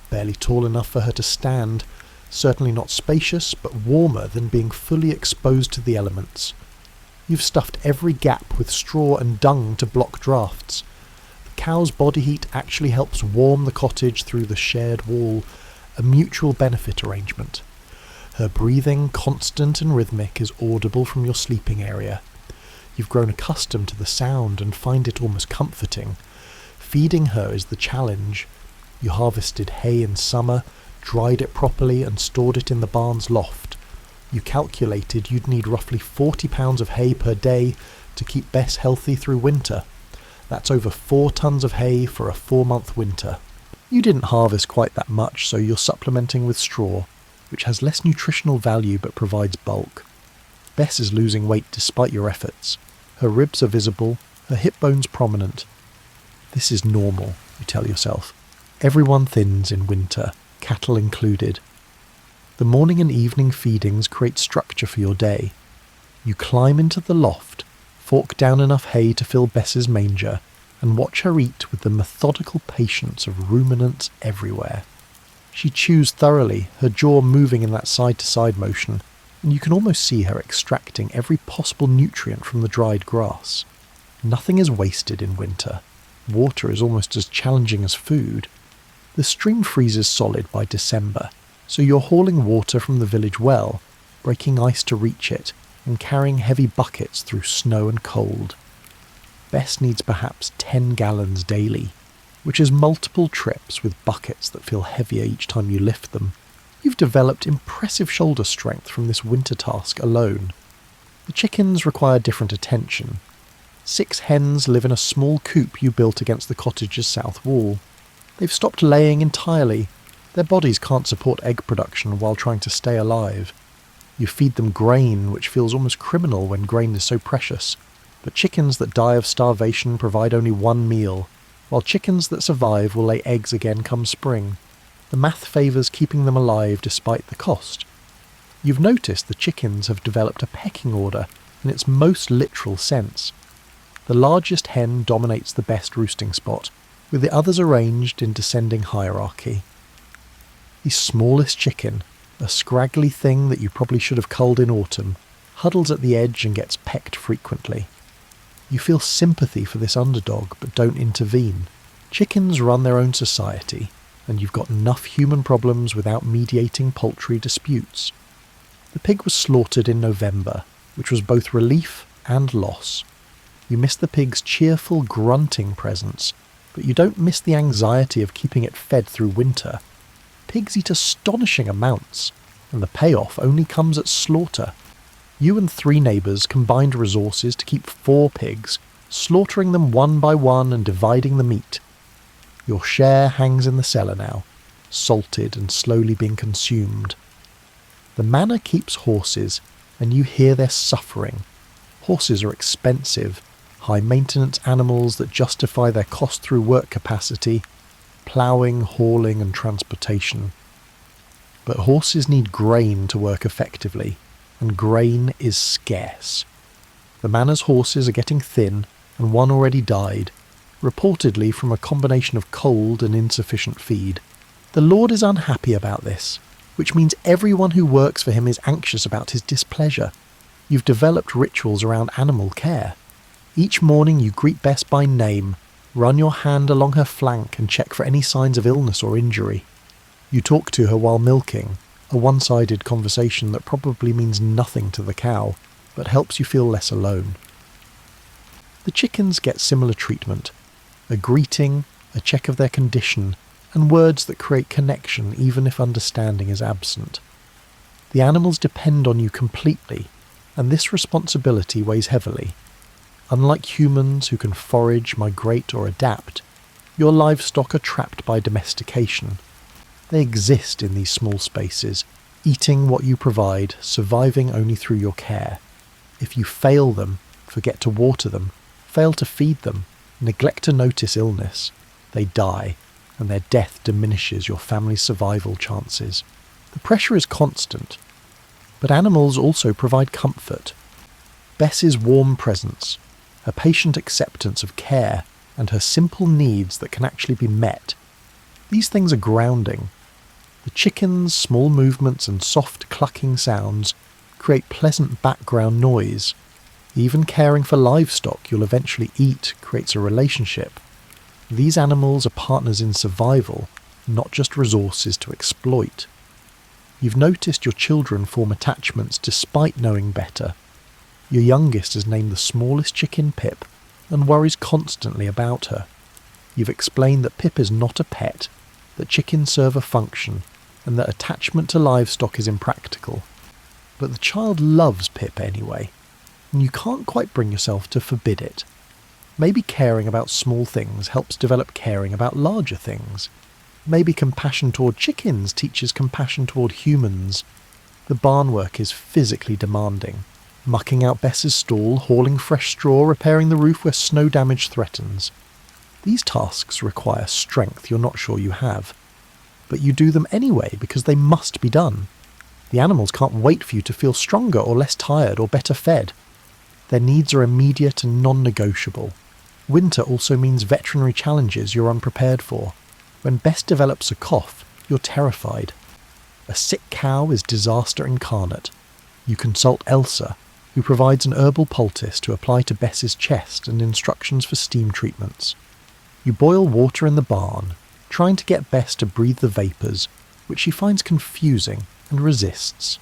barely tall enough for her to stand, certainly not spacious, but warmer than being fully exposed to the elements. You've stuffed every gap with straw and dung to block drafts. The cow's body heat actually helps warm the cottage through the shared wall, a mutual benefit arrangement. Her breathing, constant and rhythmic, is audible from your sleeping area. You've grown accustomed to the sound and find it almost comforting. Feeding her is the challenge. You harvested hay in summer, dried it properly and stored it in the barn's loft. You calculated you'd need roughly 40 pounds of hay per day to keep Bess healthy through winter. That's over 4 tons of hay for a 4-month winter. You didn't harvest quite that much, so you're supplementing with straw, which has less nutritional value but provides bulk. Bess is losing weight despite your efforts. Her ribs are visible, her hip bones prominent. This is normal, you tell yourself. Everyone thins in winter, cattle included. The morning and evening feedings create structure for your day. You climb into the loft, fork down enough hay to fill Bess's manger, and watch her eat with the methodical patience of ruminants everywhere. She chews thoroughly, her jaw moving in that side-to-side motion, and you can almost see her extracting every possible nutrient from the dried grass. Nothing is wasted in winter. Water is almost as challenging as food. The stream freezes solid by December, so you're hauling water from the village well, breaking ice to reach it, and carrying heavy buckets through snow and cold. Bess needs perhaps 10 gallons daily, which is multiple trips with buckets that feel heavier each time you lift them. You've developed impressive shoulder strength from this winter task alone. The chickens require different attention. 6 hens live in a small coop you built against the cottage's south wall. They've stopped laying entirely. Their bodies can't support egg production while trying to stay alive. You feed them grain, which feels almost criminal when grain is so precious. But chickens that die of starvation provide only 1 meal, while chickens that survive will lay eggs again come spring. The math favours keeping them alive despite the cost. You've noticed the chickens have developed a pecking order in its most literal sense. The largest hen dominates the best roosting spot, with the others arranged in descending hierarchy. The smallest chicken, a scraggly thing that you probably should have culled in autumn, huddles at the edge and gets pecked frequently. You feel sympathy for this underdog but don't intervene. Chickens run their own society, and you've got enough human problems without mediating poultry disputes. The pig was slaughtered in November, which was both relief and loss. You miss the pig's cheerful grunting presence, but you don't miss the anxiety of keeping it fed through winter. Pigs eat astonishing amounts, and the payoff only comes at slaughter. You and 3 neighbours combined resources to keep 4 pigs, slaughtering them one by one and dividing the meat. Your share hangs in the cellar now, salted and slowly being consumed. The manor keeps horses, and you hear their suffering. Horses are expensive, high-maintenance animals that justify their cost through work capacity, ploughing, hauling and transportation. But horses need grain to work effectively, and grain is scarce. The manor's horses are getting thin, and one already died, reportedly from a combination of cold and insufficient feed. The Lord is unhappy about this, which means everyone who works for him is anxious about his displeasure. You've developed rituals around animal care. Each morning you greet Bess by name, run your hand along her flank and check for any signs of illness or injury. You talk to her while milking, a one-sided conversation that probably means nothing to the cow, but helps you feel less alone. The chickens get similar treatment. A greeting, a check of their condition, and words that create connection even if understanding is absent. The animals depend on you completely, and this responsibility weighs heavily. Unlike humans who can forage, migrate or adapt, your livestock are trapped by domestication. They exist in these small spaces, eating what you provide, surviving only through your care. If you fail them, forget to water them, fail to feed them, neglect to notice illness, they die, and their death diminishes your family's survival chances. The pressure is constant, but animals also provide comfort. Bess's warm presence, her patient acceptance of care, and her simple needs that can actually be met. These things are grounding. The chickens' small movements and soft clucking sounds create pleasant background noise. Even caring for livestock you'll eventually eat creates a relationship. These animals are partners in survival, not just resources to exploit. You've noticed your children form attachments despite knowing better. Your youngest has named the smallest chicken Pip and worries constantly about her. You've explained that Pip is not a pet, that chickens serve a function, and that attachment to livestock is impractical. But the child loves Pip anyway, and you can't quite bring yourself to forbid it. Maybe caring about small things helps develop caring about larger things. Maybe compassion toward chickens teaches compassion toward humans. The barn work is physically demanding. Mucking out Bess's stall, hauling fresh straw, repairing the roof where snow damage threatens. These tasks require strength you're not sure you have. But you do them anyway because they must be done. The animals can't wait for you to feel stronger or less tired or better fed. Their needs are immediate and non-negotiable. Winter also means veterinary challenges you're unprepared for. When Bess develops a cough, you're terrified. A sick cow is disaster incarnate. You consult Elsa, who provides an herbal poultice to apply to Bess's chest and instructions for steam treatments. You boil water in the barn, trying to get Bess to breathe the vapours, which she finds confusing and resists.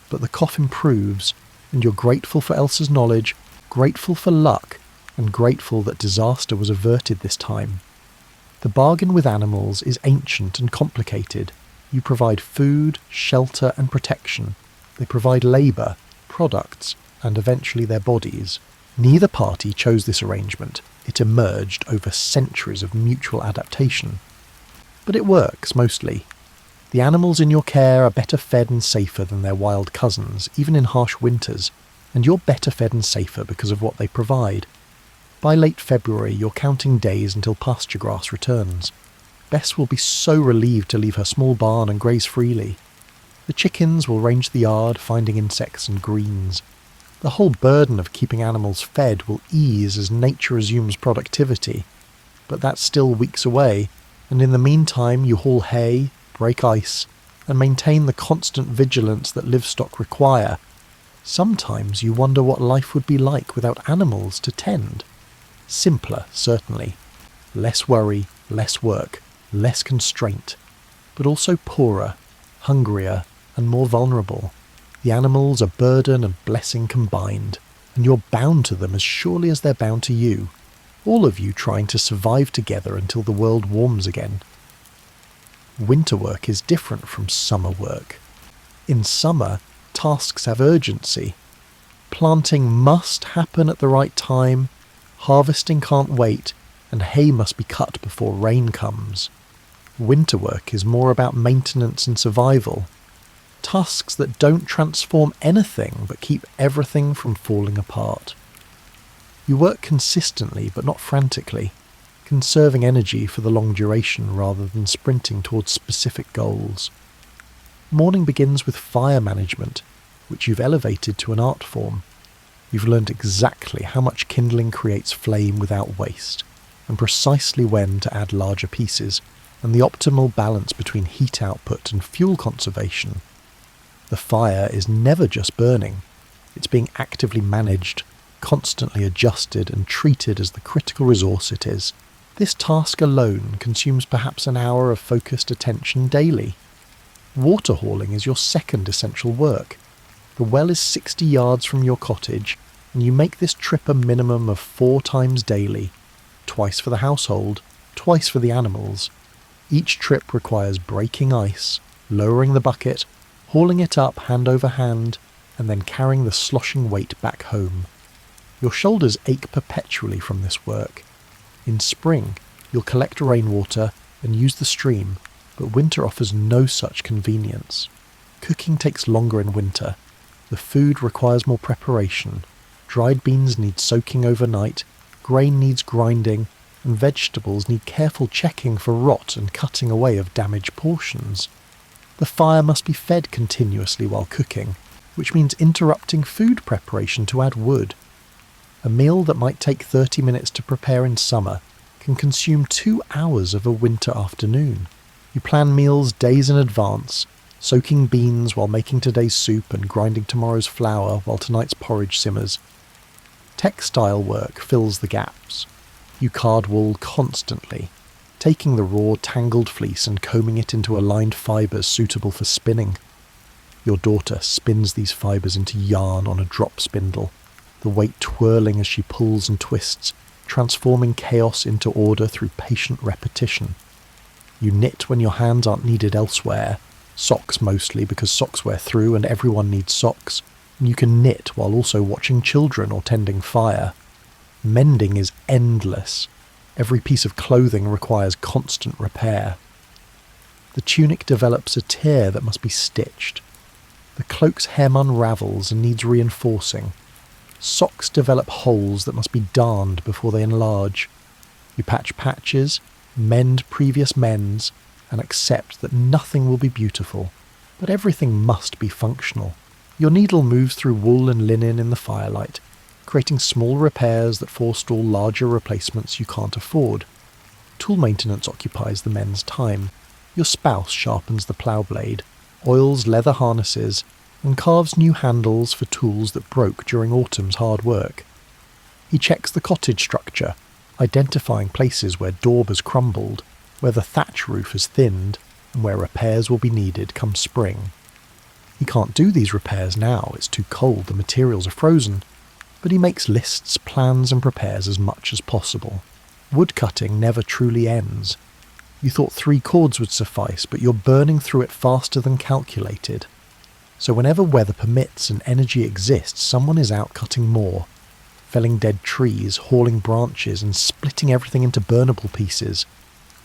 But the cough improves, and you're grateful for Elsa's knowledge, grateful for luck, and grateful that disaster was averted this time. The bargain with animals is ancient and complicated. You provide food, shelter and protection. They provide labour, products, and eventually their bodies. Neither party chose this arrangement. It emerged over centuries of mutual adaptation. But it works, mostly. The animals in your care are better fed and safer than their wild cousins, even in harsh winters, and you're better fed and safer because of what they provide. By late February, you're counting days until pasture grass returns. Bess will be so relieved to leave her small barn and graze freely. The chickens will range the yard, finding insects and greens. The whole burden of keeping animals fed will ease as nature resumes productivity. But that's still weeks away, and in the meantime you haul hay, break ice, and maintain the constant vigilance that livestock require, sometimes you wonder what life would be like without animals to tend. Simpler, certainly. Less worry, less work, less constraint, but also poorer, hungrier, and more vulnerable. The animals are burden and blessing combined, and you're bound to them as surely as they're bound to you, all of you trying to survive together until the world warms again. Winter work is different from summer work. In summer, tasks have urgency. Planting must happen at the right time, harvesting can't wait, and hay must be cut before rain comes. Winter work is more about maintenance and survival. Tasks that don't transform anything but keep everything from falling apart. You work consistently but not frantically, conserving energy for the long duration rather than sprinting towards specific goals. Morning begins with fire management, which you've elevated to an art form. You've learned exactly how much kindling creates flame without waste, and precisely when to add larger pieces, and the optimal balance between heat output and fuel conservation. The fire is never just burning, it's being actively managed, constantly adjusted and treated as the critical resource it is. This task alone consumes perhaps an hour of focused attention daily. Water hauling is your second essential work. The well is 60 yards from your cottage, and you make this trip a minimum of 4 times daily, twice for the household, twice for the animals. Each trip requires breaking ice, lowering the bucket, hauling it up hand over hand, and then carrying the sloshing weight back home. Your shoulders ache perpetually from this work. In spring, you'll collect rainwater and use the stream, but winter offers no such convenience. Cooking takes longer in winter. The food requires more preparation. Dried beans need soaking overnight, grain needs grinding, and vegetables need careful checking for rot and cutting away of damaged portions. The fire must be fed continuously while cooking, which means interrupting food preparation to add wood. A meal that might take 30 minutes to prepare in summer can consume 2 hours of a winter afternoon. You plan meals days in advance, soaking beans while making today's soup and grinding tomorrow's flour while tonight's porridge simmers. Textile work fills the gaps. You card wool constantly, taking the raw, tangled fleece and combing it into aligned fibres suitable for spinning. Your daughter spins these fibres into yarn on a drop spindle, the weight twirling as she pulls and twists, transforming chaos into order through patient repetition. You knit when your hands aren't needed elsewhere, socks mostly because socks wear through and everyone needs socks, and you can knit while also watching children or tending fire. Mending is endless. Every piece of clothing requires constant repair. The tunic develops a tear that must be stitched. The cloak's hem unravels and needs reinforcing. Socks develop holes that must be darned before they enlarge. You patch patches, mend previous mends, and accept that nothing will be beautiful, but everything must be functional. Your needle moves through wool and linen in the firelight, creating small repairs that forestall larger replacements you can't afford. Tool maintenance occupies the men's time. Your spouse sharpens the plough blade, oils leather harnesses, and carves new handles for tools that broke during autumn's hard work. He checks the cottage structure, identifying places where daub has crumbled, where the thatch roof has thinned, and where repairs will be needed come spring. He can't do these repairs now, it's too cold, the materials are frozen, but he makes lists, plans and prepares as much as possible. Woodcutting never truly ends. You thought 3 cords would suffice, but you're burning through it faster than calculated. So whenever weather permits and energy exists, someone is out cutting more, felling dead trees, hauling branches and splitting everything into burnable pieces.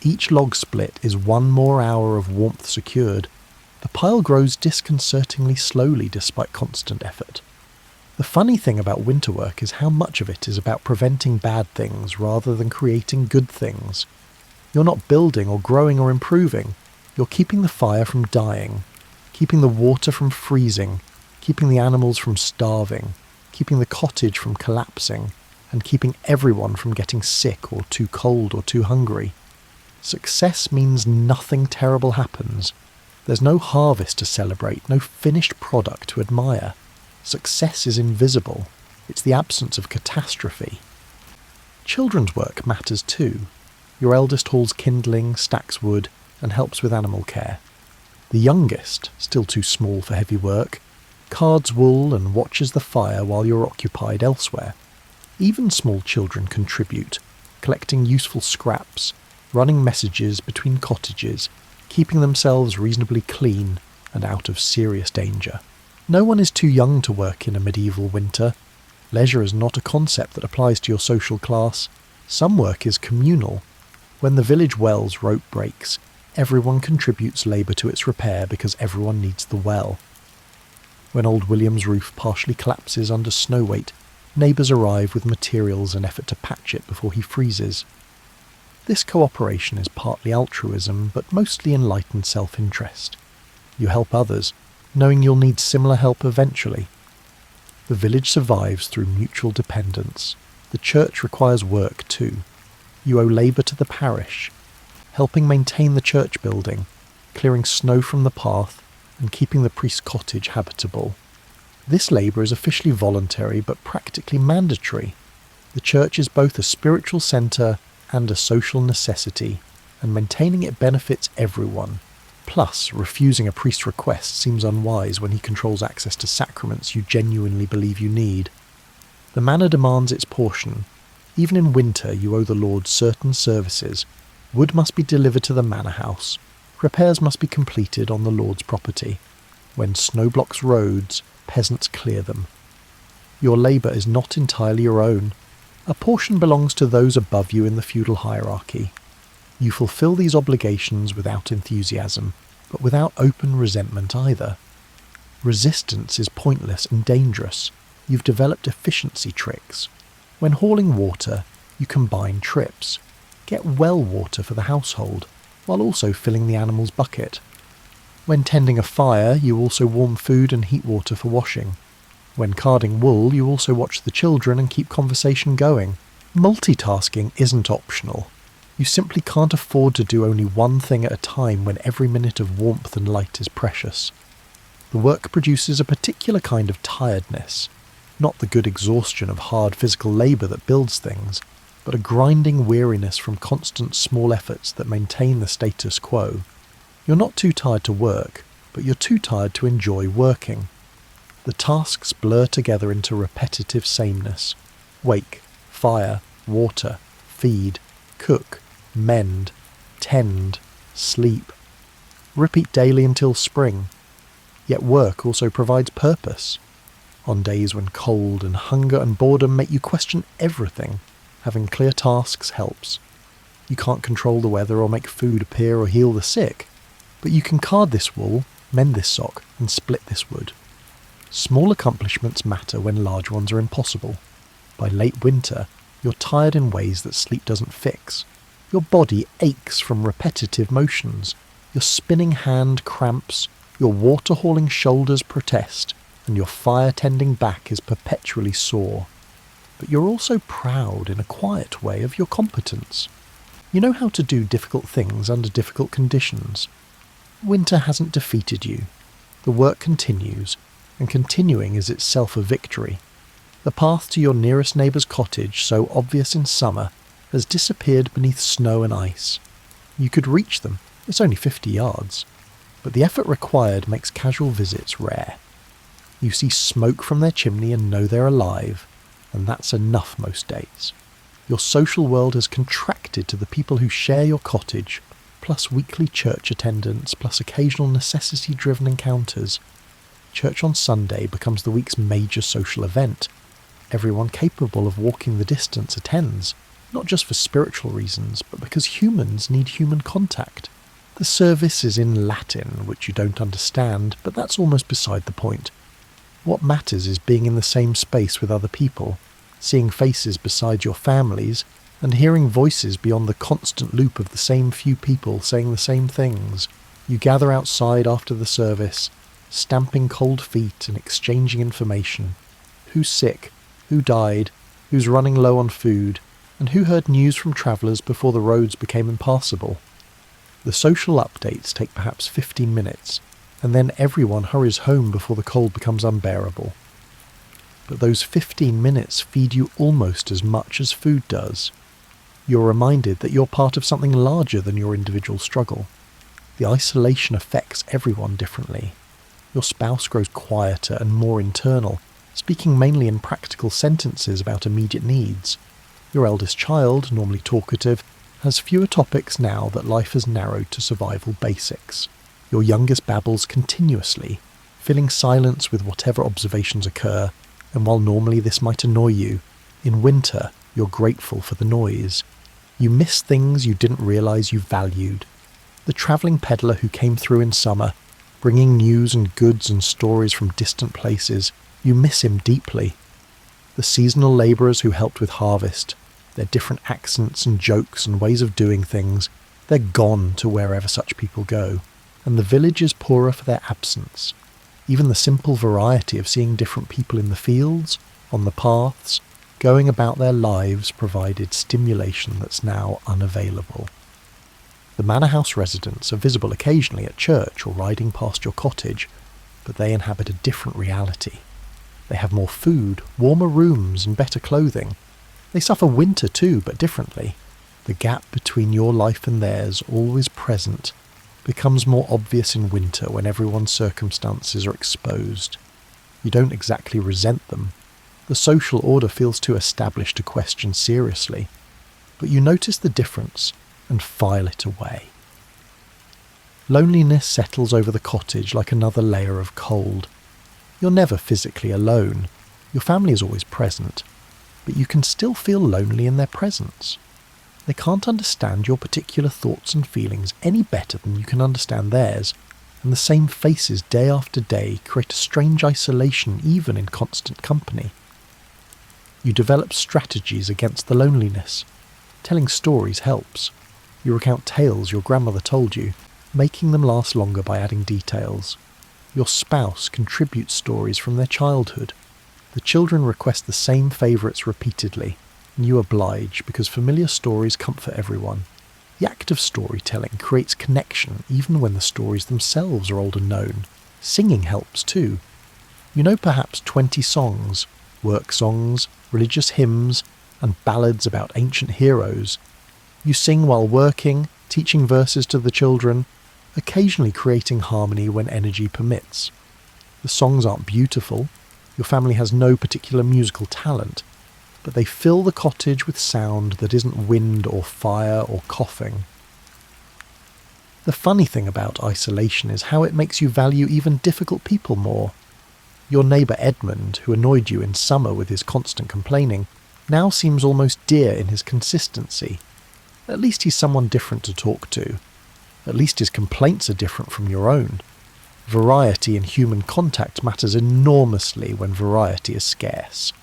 Each log split is 1 more hour of warmth secured. The pile grows disconcertingly slowly despite constant effort. The funny thing about winter work is how much of it is about preventing bad things rather than creating good things. You're not building or growing or improving. You're keeping the fire from dying, keeping the water from freezing, keeping the animals from starving, keeping the cottage from collapsing, and keeping everyone from getting sick or too cold or too hungry. Success means nothing terrible happens. There's no harvest to celebrate, no finished product to admire. Success is invisible. It's the absence of catastrophe. Children's work matters too. Your eldest hauls kindling, stacks wood, and helps with animal care. The youngest, still too small for heavy work, cards wool and watches the fire while you're occupied elsewhere. Even small children contribute, collecting useful scraps, running messages between cottages, keeping themselves reasonably clean and out of serious danger. No one is too young to work in a medieval winter. Leisure is not a concept that applies to your social class. Some work is communal. When the village well's rope breaks, everyone contributes labour to its repair because everyone needs the well. When old William's roof partially collapses under snow weight, neighbours arrive with materials and effort to patch it before he freezes. This cooperation is partly altruism, but mostly enlightened self-interest. You help others, knowing you'll need similar help eventually. The village survives through mutual dependence. The church requires work too. You owe labour to the parish, helping maintain the church building, clearing snow from the path, and keeping the priest's cottage habitable. This labour is officially voluntary but practically mandatory. The church is both a spiritual centre and a social necessity, and maintaining it benefits everyone. Plus, refusing a priest's request seems unwise when he controls access to sacraments you genuinely believe you need. The manor demands its portion. Even in winter you owe the Lord certain services. Wood must be delivered to the manor house. Repairs must be completed on the Lord's property. When snow blocks roads, peasants clear them. Your labour is not entirely your own. A portion belongs to those above you in the feudal hierarchy. You fulfil these obligations without enthusiasm, but without open resentment either. Resistance is pointless and dangerous. You've developed efficiency tricks. When hauling water, you combine trips. Get well water for the household, while also filling the animal's bucket. When tending a fire, you also warm food and heat water for washing. When carding wool, you also watch the children and keep conversation going. Multitasking isn't optional. You simply can't afford to do only one thing at a time when every minute of warmth and light is precious. The work produces a particular kind of tiredness, not the good exhaustion of hard physical labour that builds things, but a grinding weariness from constant small efforts that maintain the status quo. You're not too tired to work, but you're too tired to enjoy working. The tasks blur together into repetitive sameness. Wake, fire, water, feed, cook, mend, tend, sleep. Repeat daily until spring. Yet work also provides purpose. On days when cold and hunger and boredom make you question everything, having clear tasks helps. You can't control the weather or make food appear or heal the sick, but you can card this wool, mend this sock, and split this wood. Small accomplishments matter when large ones are impossible. By late winter, you're tired in ways that sleep doesn't fix. Your body aches from repetitive motions. Your spinning hand cramps, your water-hauling shoulders protest, and your fire-tending back is perpetually sore. But you're also proud in a quiet way of your competence. You know how to do difficult things under difficult conditions. Winter hasn't defeated you. The work continues, and continuing is itself a victory. The path to your nearest neighbour's cottage, so obvious in summer, has disappeared beneath snow and ice. You could reach them, it's only 50 yards, but the effort required makes casual visits rare. You see smoke from their chimney and know they're alive, and that's enough most days. Your social world has contracted to the people who share your cottage, plus weekly church attendance, plus occasional necessity-driven encounters. Church on Sunday becomes the week's major social event. Everyone capable of walking the distance attends, not just for spiritual reasons, but because humans need human contact. The service is in Latin, which you don't understand, but that's almost beside the point. What matters is being in the same space with other people, seeing faces beside your families, and hearing voices beyond the constant loop of the same few people saying the same things. You gather outside after the service, stamping cold feet and exchanging information. Who's sick? Who died? Who's running low on food? And who heard news from travellers before the roads became impassable? The social updates take perhaps 15 minutes, and then everyone hurries home before the cold becomes unbearable. But those 15 minutes feed you almost as much as food does. You're reminded that you're part of something larger than your individual struggle. The isolation affects everyone differently. Your spouse grows quieter and more internal, speaking mainly in practical sentences about immediate needs. Your eldest child, normally talkative, has fewer topics now that life has narrowed to survival basics. Your youngest babbles continuously, filling silence with whatever observations occur, and while normally this might annoy you, in winter you're grateful for the noise. You miss things you didn't realise you valued. The travelling peddler who came through in summer, bringing news and goods and stories from distant places, you miss him deeply. The seasonal labourers who helped with harvest, their different accents and jokes and ways of doing things, they're gone to wherever such people go, and the village is poorer for their absence. Even the simple variety of seeing different people in the fields, on the paths, going about their lives provided stimulation that's now unavailable. The manor house residents are visible occasionally at church or riding past your cottage, but they inhabit a different reality. They have more food, warmer rooms and better clothing. They suffer winter too, but differently. The gap between your life and theirs, always present, becomes more obvious in winter when everyone's circumstances are exposed. You don't exactly resent them. The social order feels too established to question seriously, but you notice the difference and file it away. Loneliness settles over the cottage like another layer of cold. You're never physically alone. Your family is always present, but you can still feel lonely in their presence. They can't understand your particular thoughts and feelings any better than you can understand theirs, and the same faces day after day create a strange isolation even in constant company. You develop strategies against the loneliness. Telling stories helps. You recount tales your grandmother told you, making them last longer by adding details. Your spouse contributes stories from their childhood. The children request the same favourites repeatedly, and you oblige because familiar stories comfort everyone. The act of storytelling creates connection even when the stories themselves are old and known. Singing helps too. You know perhaps 20 songs, work songs, religious hymns, and ballads about ancient heroes. You sing while working, teaching verses to the children, occasionally creating harmony when energy permits. The songs aren't beautiful. Your family has no particular musical talent, but they fill the cottage with sound that isn't wind or fire or coughing. The funny thing about isolation is how it makes you value even difficult people more. Your neighbour Edmund, who annoyed you in summer with his constant complaining, now seems almost dear in his consistency. At least he's someone different to talk to. At least his complaints are different from your own. Variety in human contact matters enormously when variety is scarce.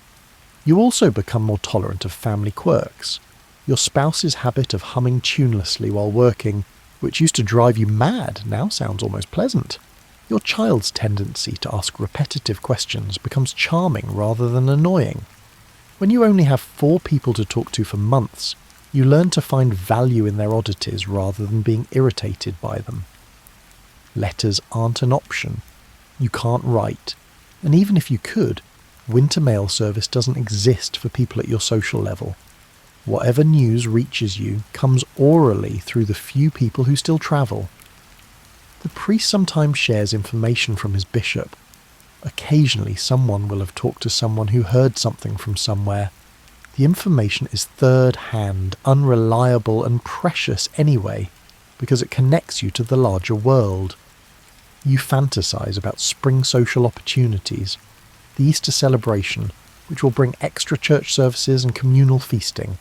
You also become more tolerant of family quirks. Your spouse's habit of humming tunelessly while working, which used to drive you mad, now sounds almost pleasant. Your child's tendency to ask repetitive questions becomes charming rather than annoying. When you only have 4 people to talk to for months, you learn to find value in their oddities rather than being irritated by them. Letters aren't an option. You can't write, and even if you could, winter mail service doesn't exist for people at your social level. Whatever news reaches you comes orally through the few people who still travel. The priest sometimes shares information from his bishop. Occasionally someone will have talked to someone who heard something from somewhere. The information is third-hand, unreliable and precious anyway, because it connects you to the larger world. You fantasize about spring social opportunities, the Easter celebration, which will bring extra church services and communal feasting.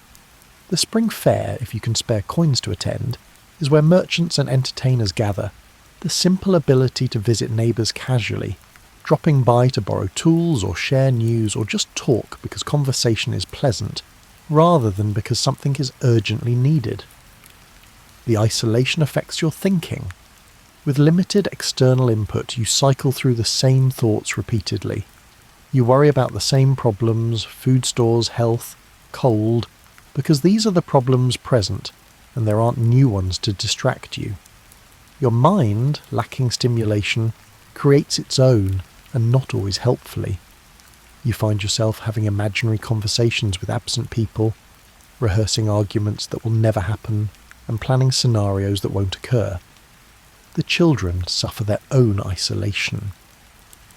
The spring fair, if you can spare coins to attend, is where merchants and entertainers gather. The simple ability to visit neighbours casually, dropping by to borrow tools or share news or just talk because conversation is pleasant, rather than because something is urgently needed. The isolation affects your thinking. With limited external input, you cycle through the same thoughts repeatedly. You worry about the same problems, food stores, health, cold, because these are the problems present, and there aren't new ones to distract you. Your mind, lacking stimulation, creates its own, and not always helpfully. You find yourself having imaginary conversations with absent people, rehearsing arguments that will never happen, and planning scenarios that won't occur. The children suffer their own isolation.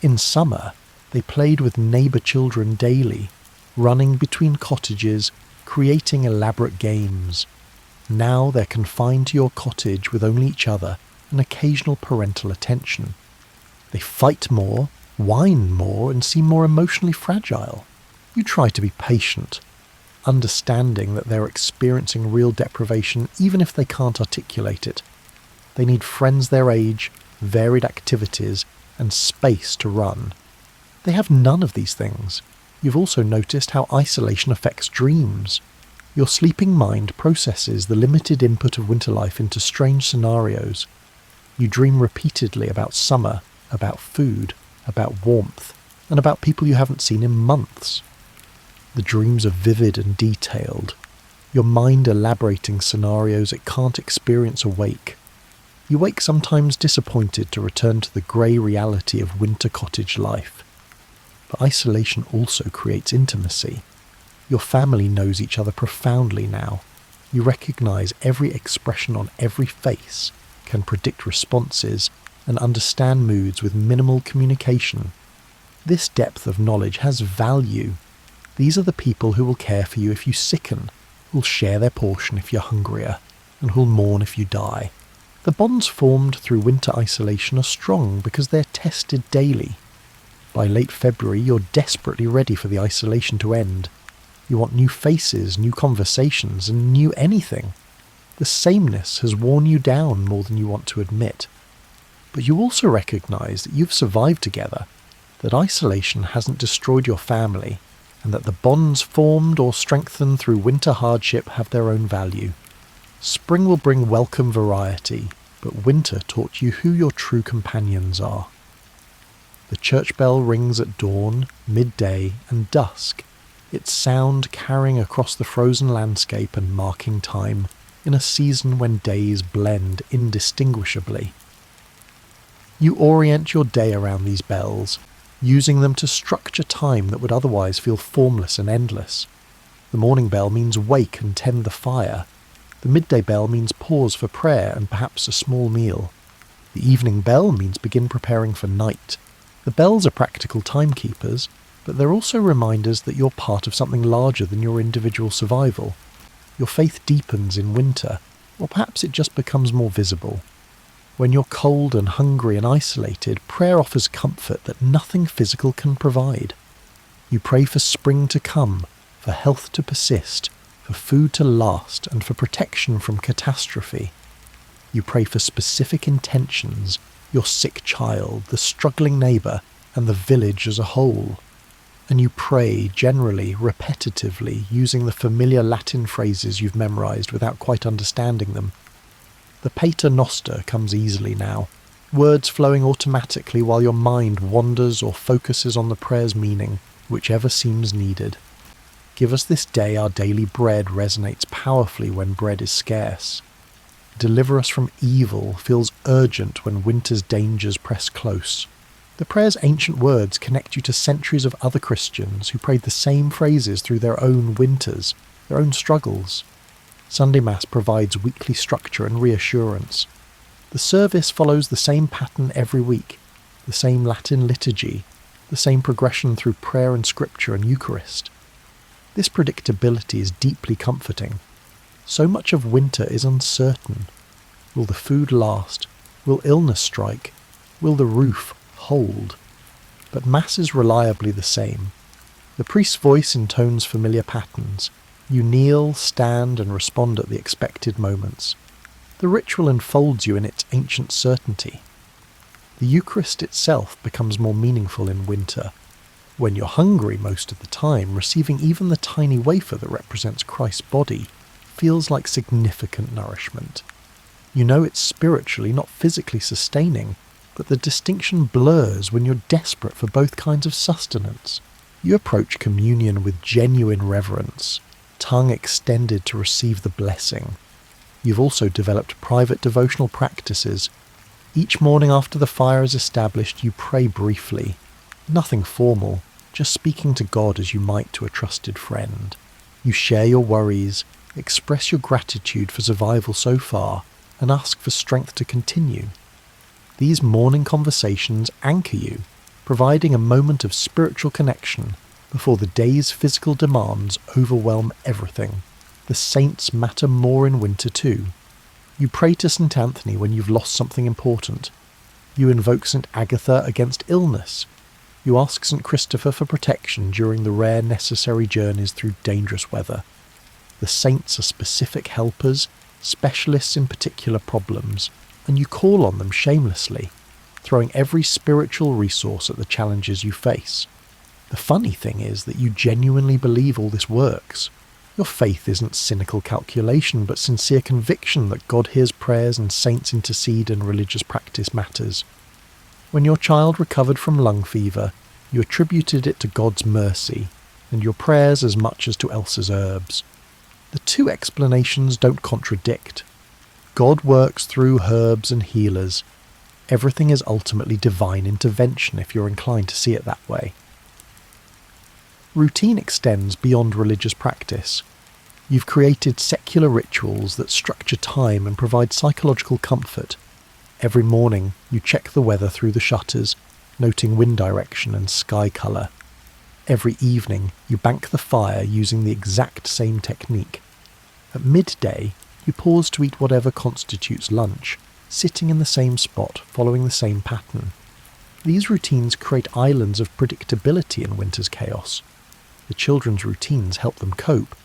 In summer, they played with neighbour children daily, running between cottages, creating elaborate games. Now they're confined to your cottage with only each other and occasional parental attention. They fight more, whine more, and seem more emotionally fragile. You try to be patient, understanding that they're experiencing real deprivation even if they can't articulate it. They need friends their age, varied activities, and space to run. They have none of these things. You've also noticed how isolation affects dreams. Your sleeping mind processes the limited input of winter life into strange scenarios. You dream repeatedly about summer, about food, about warmth, and about people you haven't seen in months. The dreams are vivid and detailed, your mind elaborating scenarios it can't experience awake. You wake sometimes disappointed to return to the grey reality of winter cottage life. But isolation also creates intimacy. Your family knows each other profoundly now. You recognise every expression on every face, can predict responses, and understand moods with minimal communication. This depth of knowledge has value. These are the people who will care for you if you sicken, who'll share their portion if you're hungrier, and who'll mourn if you die. The bonds formed through winter isolation are strong because they're tested daily. By late February, you're desperately ready for the isolation to end. You want new faces, new conversations, and new anything. The sameness has worn you down more than you want to admit. But you also recognise that you've survived together, that isolation hasn't destroyed your family, and that the bonds formed or strengthened through winter hardship have their own value. Spring will bring welcome variety, but winter taught you who your true companions are. The church bell rings at dawn, midday, and dusk, its sound carrying across the frozen landscape and marking time, in a season when days blend indistinguishably. You orient your day around these bells, using them to structure time that would otherwise feel formless and endless. The morning bell means wake and tend the fire. The midday bell means pause for prayer and perhaps a small meal. The evening bell means begin preparing for night. The bells are practical timekeepers, but they're also reminders that you're part of something larger than your individual survival. Your faith deepens in winter, or perhaps it just becomes more visible. When you're cold and hungry and isolated, prayer offers comfort that nothing physical can provide. You pray for spring to come, for health to persist, for food to last, and for protection from catastrophe. You pray for specific intentions, your sick child, the struggling neighbour, and the village as a whole. And you pray, generally, repetitively, using the familiar Latin phrases you've memorised without quite understanding them. The Pater Noster comes easily now, words flowing automatically while your mind wanders or focuses on the prayer's meaning, whichever seems needed. Give us this day our daily bread resonates powerfully when bread is scarce. Deliver us from evil feels urgent when winter's dangers press close. The prayer's ancient words connect you to centuries of other Christians who prayed the same phrases through their own winters, their own struggles. Sunday Mass provides weekly structure and reassurance. The service follows the same pattern every week, the same Latin liturgy, the same progression through prayer and scripture and Eucharist. This predictability is deeply comforting. So much of winter is uncertain. Will the food last? Will illness strike? Will the roof hold? But Mass is reliably the same. The priest's voice intones familiar patterns. You kneel, stand, and respond at the expected moments. The ritual enfolds you in its ancient certainty. The Eucharist itself becomes more meaningful in winter. When you're hungry most of the time, receiving even the tiny wafer that represents Christ's body feels like significant nourishment. You know it's spiritually, not physically sustaining, but the distinction blurs when you're desperate for both kinds of sustenance. You approach communion with genuine reverence, tongue extended to receive the blessing. You've also developed private devotional practices, Each morning after the fire is established, you pray briefly. Nothing formal, just speaking to God as you might to a trusted friend. You share your worries, express your gratitude for survival so far, and ask for strength to continue. These morning conversations anchor you, providing a moment of spiritual connection before the day's physical demands overwhelm everything. The saints matter more in winter too. You pray to St. Anthony when you've lost something important. You invoke St. Agatha against illness. You ask St. Christopher for protection during the rare necessary journeys through dangerous weather. The saints are specific helpers, specialists in particular problems, and you call on them shamelessly, throwing every spiritual resource at the challenges you face. The funny thing is that you genuinely believe all this works. Your faith isn't cynical calculation, but sincere conviction that God hears prayers and saints intercede and religious practice matters. When your child recovered from lung fever, you attributed it to God's mercy, and your prayers as much as to Elsa's herbs. The two explanations don't contradict. God works through herbs and healers. Everything is ultimately divine intervention if you're inclined to see it that way. Routine extends beyond religious practice. You've created secular rituals that structure time and provide psychological comfort. Every morning, you check the weather through the shutters, noting wind direction and sky colour. Every evening, you bank the fire using the exact same technique. At midday, you pause to eat whatever constitutes lunch, sitting in the same spot, following the same pattern. These routines create islands of predictability in winter's chaos. The children's routines help them cope.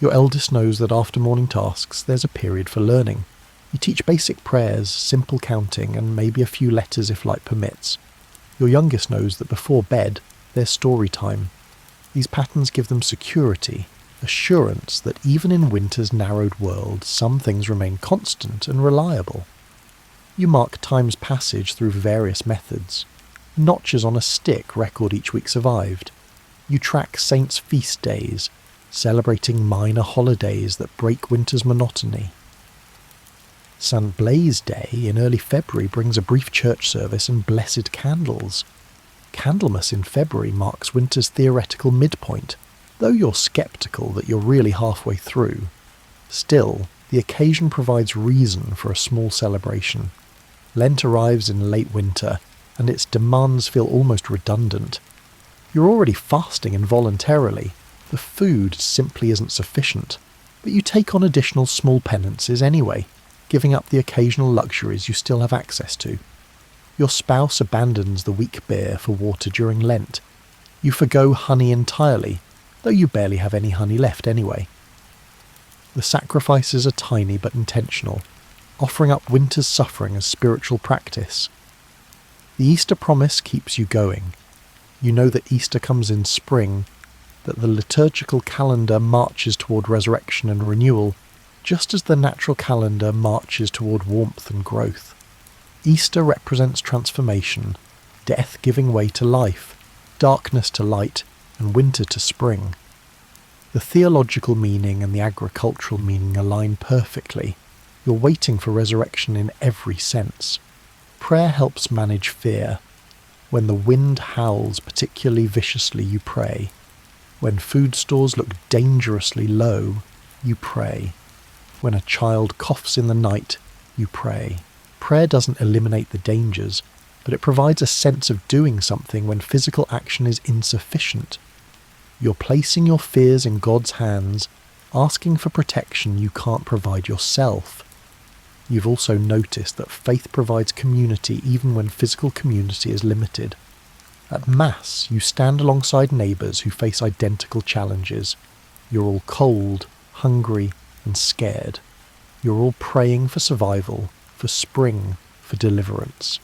Your eldest knows that after morning tasks, there's a period for learning. You teach basic prayers, simple counting, and maybe a few letters if light permits. Your youngest knows that before bed, there's story time. These patterns give them security, assurance that even in winter's narrowed world, some things remain constant and reliable. You mark time's passage through various methods. Notches on a stick record each week survived. You track saints' feast days, celebrating minor holidays that break winter's monotony. St. Blaise Day in early February brings a brief church service and blessed candles. Candlemas in February marks winter's theoretical midpoint, though you're sceptical that you're really halfway through. Still, the occasion provides reason for a small celebration. Lent arrives in late winter, and its demands feel almost redundant. You're already fasting involuntarily. The food simply isn't sufficient, but you take on additional small penances anyway, giving up the occasional luxuries you still have access to. Your spouse abandons the weak beer for water during Lent. You forgo honey entirely, though you barely have any honey left anyway. The sacrifices are tiny but intentional, offering up winter's suffering as spiritual practice. The Easter promise keeps you going. You know that Easter comes in spring, that the liturgical calendar marches toward resurrection and renewal, just as the natural calendar marches toward warmth and growth. Easter represents transformation, death giving way to life, darkness to light, and winter to spring. The theological meaning and the agricultural meaning align perfectly. You're waiting for resurrection in every sense. Prayer helps manage fear. When the wind howls particularly viciously, you pray. When food stores look dangerously low, you pray. When a child coughs in the night, you pray. Prayer doesn't eliminate the dangers, but it provides a sense of doing something when physical action is insufficient. You're placing your fears in God's hands, asking for protection you can't provide yourself. You've also noticed that faith provides community even when physical community is limited. At Mass, you stand alongside neighbours who face identical challenges. You're all cold, hungry, and scared. You're all praying for survival, for spring, for deliverance.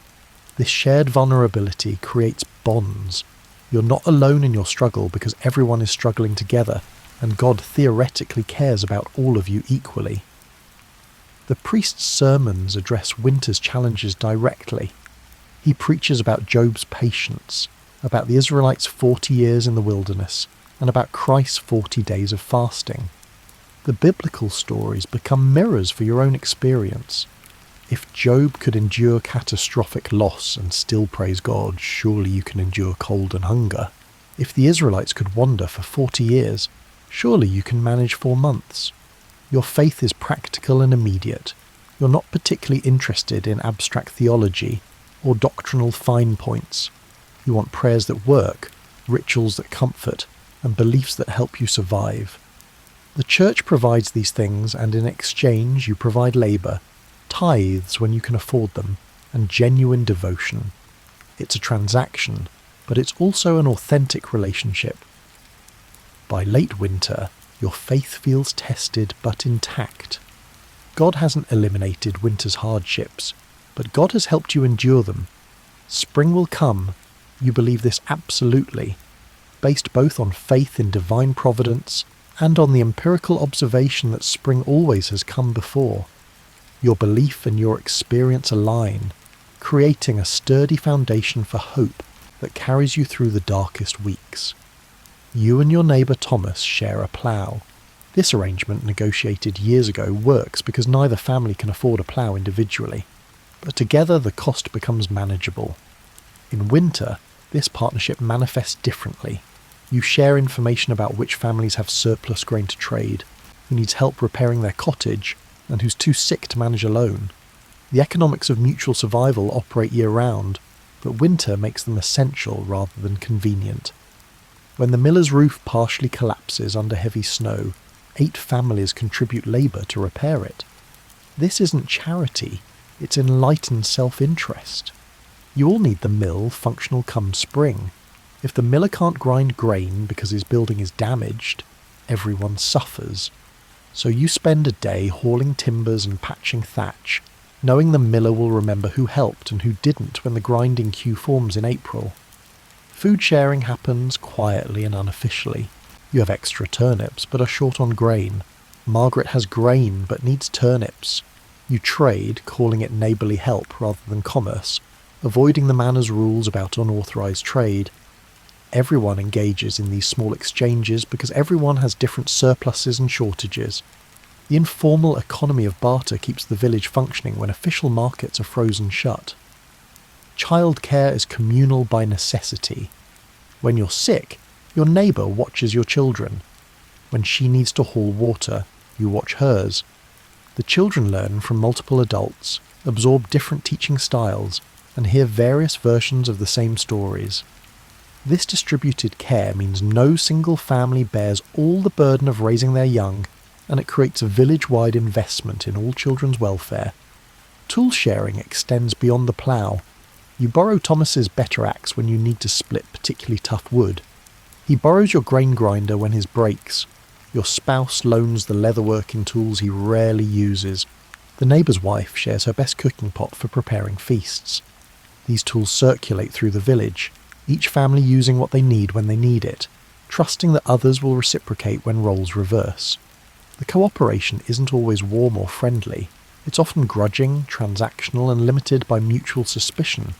This shared vulnerability creates bonds. You're not alone in your struggle because everyone is struggling together, and God theoretically cares about all of you equally. The priest's sermons address winter's challenges directly. He preaches about Job's patience, about the Israelites' 40 years in the wilderness, and about Christ's 40 days of fasting. The biblical stories become mirrors for your own experience. If Job could endure catastrophic loss and still praise God, surely you can endure cold and hunger. If the Israelites could wander for 40 years, surely you can manage 4 months. Your faith is practical and immediate. You're not particularly interested in abstract theology or doctrinal fine points. You want prayers that work, rituals that comfort, and beliefs that help you survive. The church provides these things, and in exchange you provide labour, tithes when you can afford them, and genuine devotion. It's a transaction, but it's also an authentic relationship. By late winter, your faith feels tested but intact. God hasn't eliminated winter's hardships, but God has helped you endure them. Spring will come. You believe this absolutely, based both on faith in divine providence and on the empirical observation that spring always has come before. Your belief and your experience align, creating a sturdy foundation for hope that carries you through the darkest weeks. You and your neighbour Thomas share a plough. This arrangement, negotiated years ago, works because neither family can afford a plough individually, but together the cost becomes manageable. In winter, this partnership manifests differently. You share information about which families have surplus grain to trade, who needs help repairing their cottage, and who's too sick to manage alone. The economics of mutual survival operate year-round, but winter makes them essential rather than convenient. When the miller's roof partially collapses under heavy snow, 8 families contribute labour to repair it. This isn't charity, it's enlightened self-interest. You all need the mill functional come spring. If the miller can't grind grain because his building is damaged, everyone suffers. So you spend a day hauling timbers and patching thatch, knowing the miller will remember who helped and who didn't when the grinding queue forms in April. Food sharing happens quietly and unofficially. You have extra turnips but are short on grain. Margaret has grain but needs turnips. You trade, calling it neighbourly help rather than commerce, avoiding the manor's rules about unauthorised trade. Everyone engages in these small exchanges because everyone has different surpluses and shortages. The informal economy of barter keeps the village functioning when official markets are frozen shut. Childcare is communal by necessity. When you're sick, your neighbour watches your children. When she needs to haul water, you watch hers. The children learn from multiple adults, absorb different teaching styles, and hear various versions of the same stories. This distributed care means no single family bears all the burden of raising their young, and it creates a village-wide investment in all children's welfare. Tool sharing extends beyond the plough. You borrow Thomas's better axe when you need to split particularly tough wood. He borrows your grain grinder when his breaks. Your spouse loans the leatherworking tools he rarely uses. The neighbour's wife shares her best cooking pot for preparing feasts. These tools circulate through the village, each family using what they need when they need it, trusting that others will reciprocate when roles reverse. The cooperation isn't always warm or friendly. It's often grudging, transactional, and limited by mutual suspicion.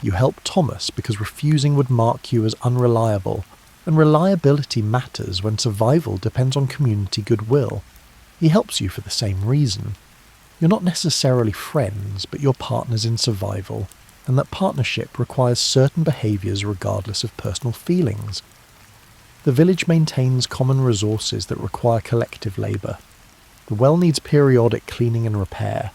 You help Thomas because refusing would mark you as unreliable, and reliability matters when survival depends on community goodwill. He helps you for the same reason. You're not necessarily friends, but you're partners in survival, and that partnership requires certain behaviours regardless of personal feelings. The village maintains common resources that require collective labour. The well needs periodic cleaning and repair.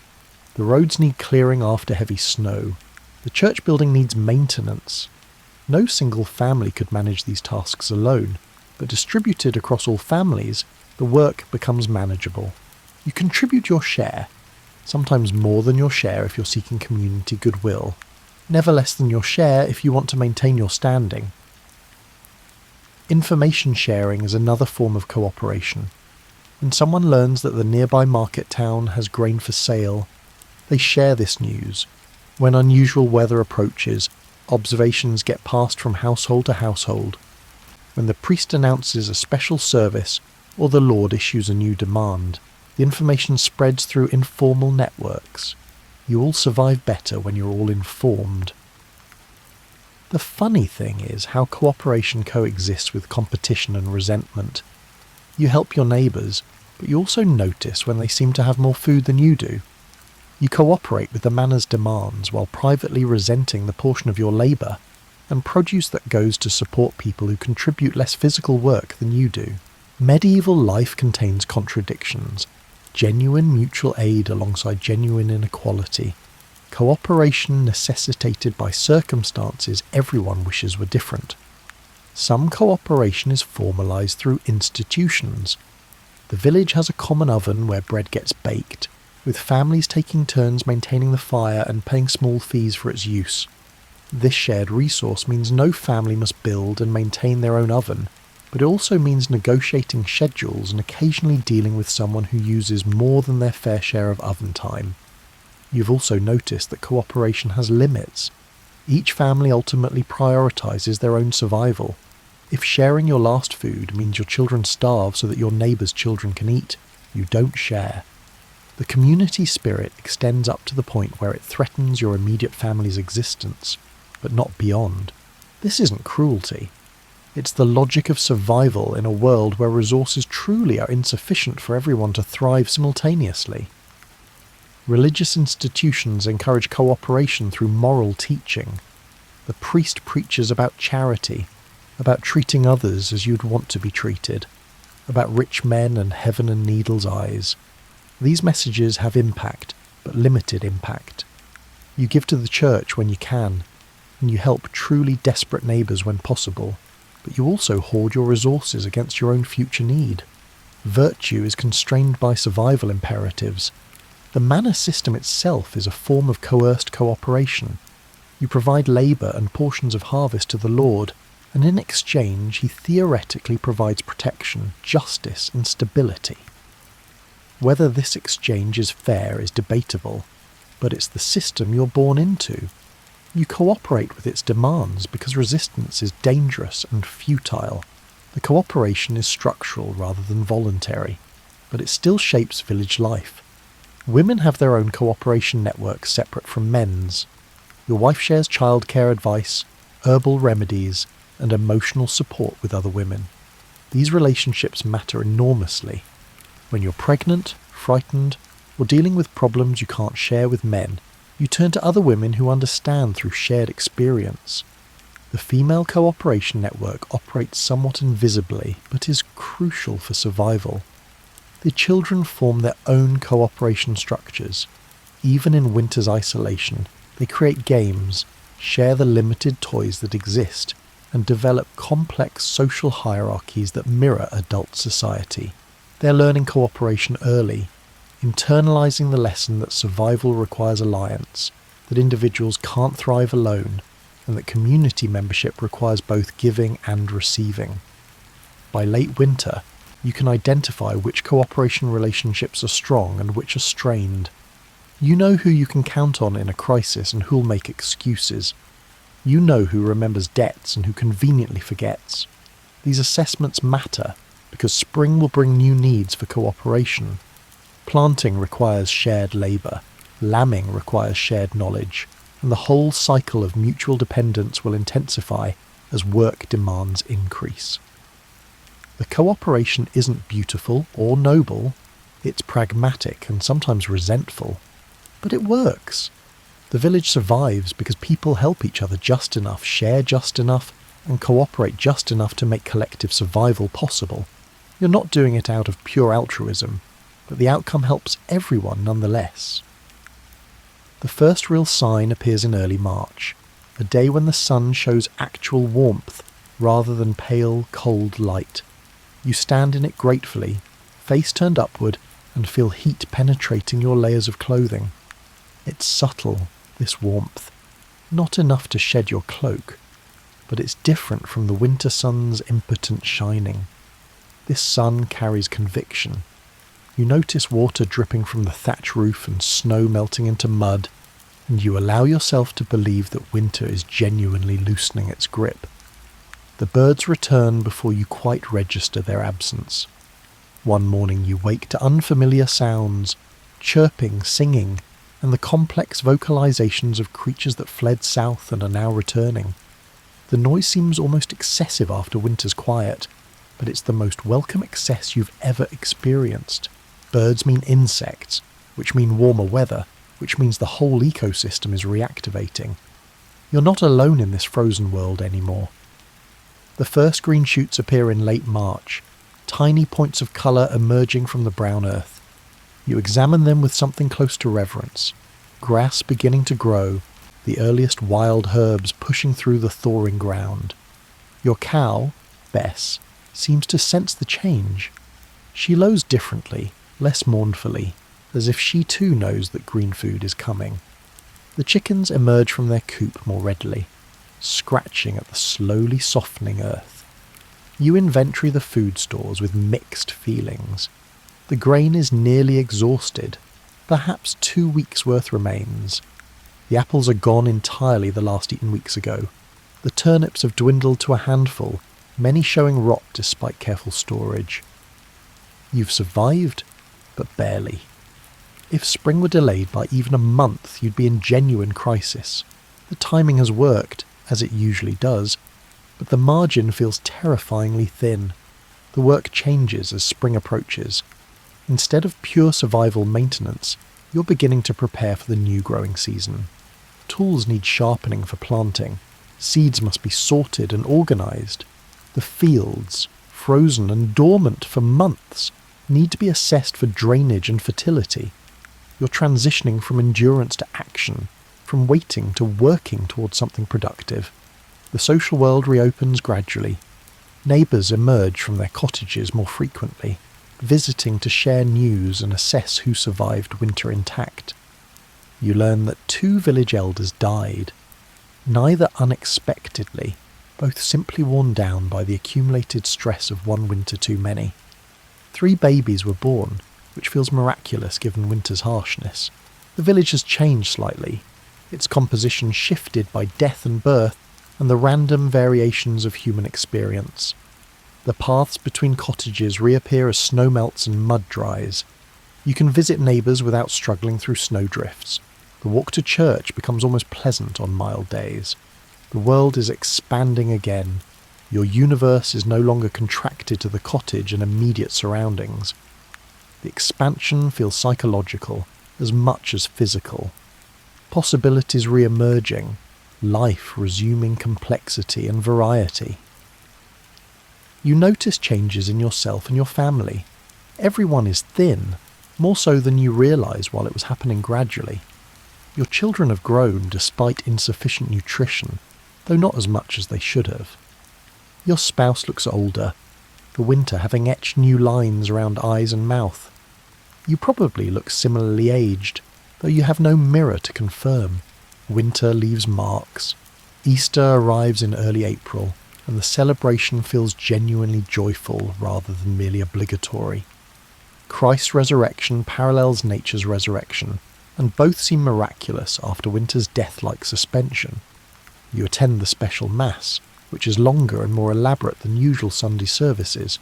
The roads need clearing after heavy snow. The church building needs maintenance. No single family could manage these tasks alone, but distributed across all families, the work becomes manageable. You contribute your share, sometimes more than your share if you're seeking community goodwill, never less than your share if you want to maintain your standing. Information sharing is another form of cooperation. When someone learns that the nearby market town has grain for sale, they share this news. When unusual weather approaches, observations get passed from household to household. When the priest announces a special service or the Lord issues a new demand, the information spreads through informal networks. You all survive better when you're all informed. The funny thing is how cooperation coexists with competition and resentment. You help your neighbours, but you also notice when they seem to have more food than you do. You cooperate with the manor's demands while privately resenting the portion of your labour and produce that goes to support people who contribute less physical work than you do. Medieval life contains contradictions, genuine mutual aid alongside genuine inequality, cooperation necessitated by circumstances everyone wishes were different. Some cooperation is formalised through institutions. The village has a common oven where bread gets baked, with families taking turns maintaining the fire and paying small fees for its use. This shared resource means no family must build and maintain their own oven, but it also means negotiating schedules and occasionally dealing with someone who uses more than their fair share of oven time. You've also noticed that cooperation has limits. Each family ultimately prioritises their own survival. If sharing your last food means your children starve so that your neighbour's children can eat, you don't share. The community spirit extends up to the point where it threatens your immediate family's existence, but not beyond. This isn't cruelty. It's the logic of survival in a world where resources truly are insufficient for everyone to thrive simultaneously. Religious institutions encourage cooperation through moral teaching. The priest preaches about charity, about treating others as you'd want to be treated, about rich men and heaven and needle's eyes. These messages have impact, but limited impact. You give to the church when you can, and you help truly desperate neighbours when possible, but you also hoard your resources against your own future need. Virtue is constrained by survival imperatives. The manor system itself is a form of coerced cooperation. You provide labour and portions of harvest to the Lord, and in exchange he theoretically provides protection, justice and stability. Whether this exchange is fair is debatable, but it's the system you're born into. You cooperate with its demands because resistance is dangerous and futile. The cooperation is structural rather than voluntary, but it still shapes village life. Women have their own cooperation networks separate from men's. Your wife shares childcare advice, herbal remedies, and emotional support with other women. These relationships matter enormously. When you're pregnant, frightened, or dealing with problems you can't share with men, you turn to other women who understand through shared experience. The female cooperation network operates somewhat invisibly, but is crucial for survival. The children form their own cooperation structures. Even in winter's isolation, they create games, share the limited toys that exist, and develop complex social hierarchies that mirror adult society. They're learning cooperation early, internalizing the lesson that survival requires alliance, that individuals can't thrive alone, and that community membership requires both giving and receiving. By late winter, you can identify which cooperation relationships are strong and which are strained. You know who you can count on in a crisis and who'll make excuses. You know who remembers debts and who conveniently forgets. These assessments matter because spring will bring new needs for cooperation. Planting requires shared labour, lambing requires shared knowledge, and the whole cycle of mutual dependence will intensify as work demands increase. The cooperation isn't beautiful or noble, it's pragmatic and sometimes resentful, but it works. The village survives because people help each other just enough, share just enough, and cooperate just enough to make collective survival possible. You're not doing it out of pure altruism, but the outcome helps everyone nonetheless. The first real sign appears in early March, a day when the sun shows actual warmth rather than pale, cold light. You stand in it gratefully, face turned upward, and feel heat penetrating your layers of clothing. It's subtle, this warmth, not enough to shed your cloak, but it's different from the winter sun's impotent shining. This sun carries conviction. You notice water dripping from the thatch roof and snow melting into mud, and you allow yourself to believe that winter is genuinely loosening its grip. The birds return before you quite register their absence. One morning you wake to unfamiliar sounds, chirping, singing, and the complex vocalizations of creatures that fled south and are now returning. The noise seems almost excessive after winter's quiet, but it's the most welcome excess you've ever experienced. Birds mean insects, which mean warmer weather, which means the whole ecosystem is reactivating. You're not alone in this frozen world anymore. The first green shoots appear in late March, tiny points of colour emerging from the brown earth. You examine them with something close to reverence. Grass beginning to grow, the earliest wild herbs pushing through the thawing ground. Your cow, Bess, seems to sense the change. She lows differently, less mournfully, as if she too knows that green food is coming. The chickens emerge from their coop more readily, scratching at the slowly softening earth. You inventory the food stores with mixed feelings. The grain is nearly exhausted. Perhaps 2 weeks' worth remains. The apples are gone entirely the last eaten weeks ago. The turnips have dwindled to a handful, many showing rot despite careful storage. You've survived, but barely. If spring were delayed by even a month, you'd be in genuine crisis. The timing has worked, as it usually does, but the margin feels terrifyingly thin. The work changes as spring approaches. Instead of pure survival maintenance, you're beginning to prepare for the new growing season. Tools need sharpening for planting. Seeds must be sorted and organised. The fields, frozen and dormant for months, need to be assessed for drainage and fertility. You're transitioning from endurance to action, from waiting to working towards something productive. The social world reopens gradually. Neighbours emerge from their cottages more frequently, visiting to share news and assess who survived winter intact. You learn that 2 village elders died, neither unexpectedly, both simply worn down by the accumulated stress of one winter too many. 3 babies were born, which feels miraculous given winter's harshness. The village has changed slightly, its composition shifted by death and birth and the random variations of human experience. The paths between cottages reappear as snow melts and mud dries. You can visit neighbours without struggling through snowdrifts. The walk to church becomes almost pleasant on mild days. The world is expanding again. Your universe is no longer contracted to the cottage and immediate surroundings. The expansion feels psychological as much as physical. Possibilities re-emerging, life resuming complexity and variety. You notice changes in yourself and your family. Everyone is thin, more so than you realise while it was happening gradually. Your children have grown despite insufficient nutrition, though not as much as they should have. Your spouse looks older, the winter having etched new lines around eyes and mouth. You probably look similarly aged, though you have no mirror to confirm. Winter leaves marks. Easter arrives in early April, and the celebration feels genuinely joyful rather than merely obligatory. Christ's resurrection parallels nature's resurrection, and both seem miraculous after winter's death-like suspension. You attend the special Mass, which is longer and more elaborate than usual Sunday services.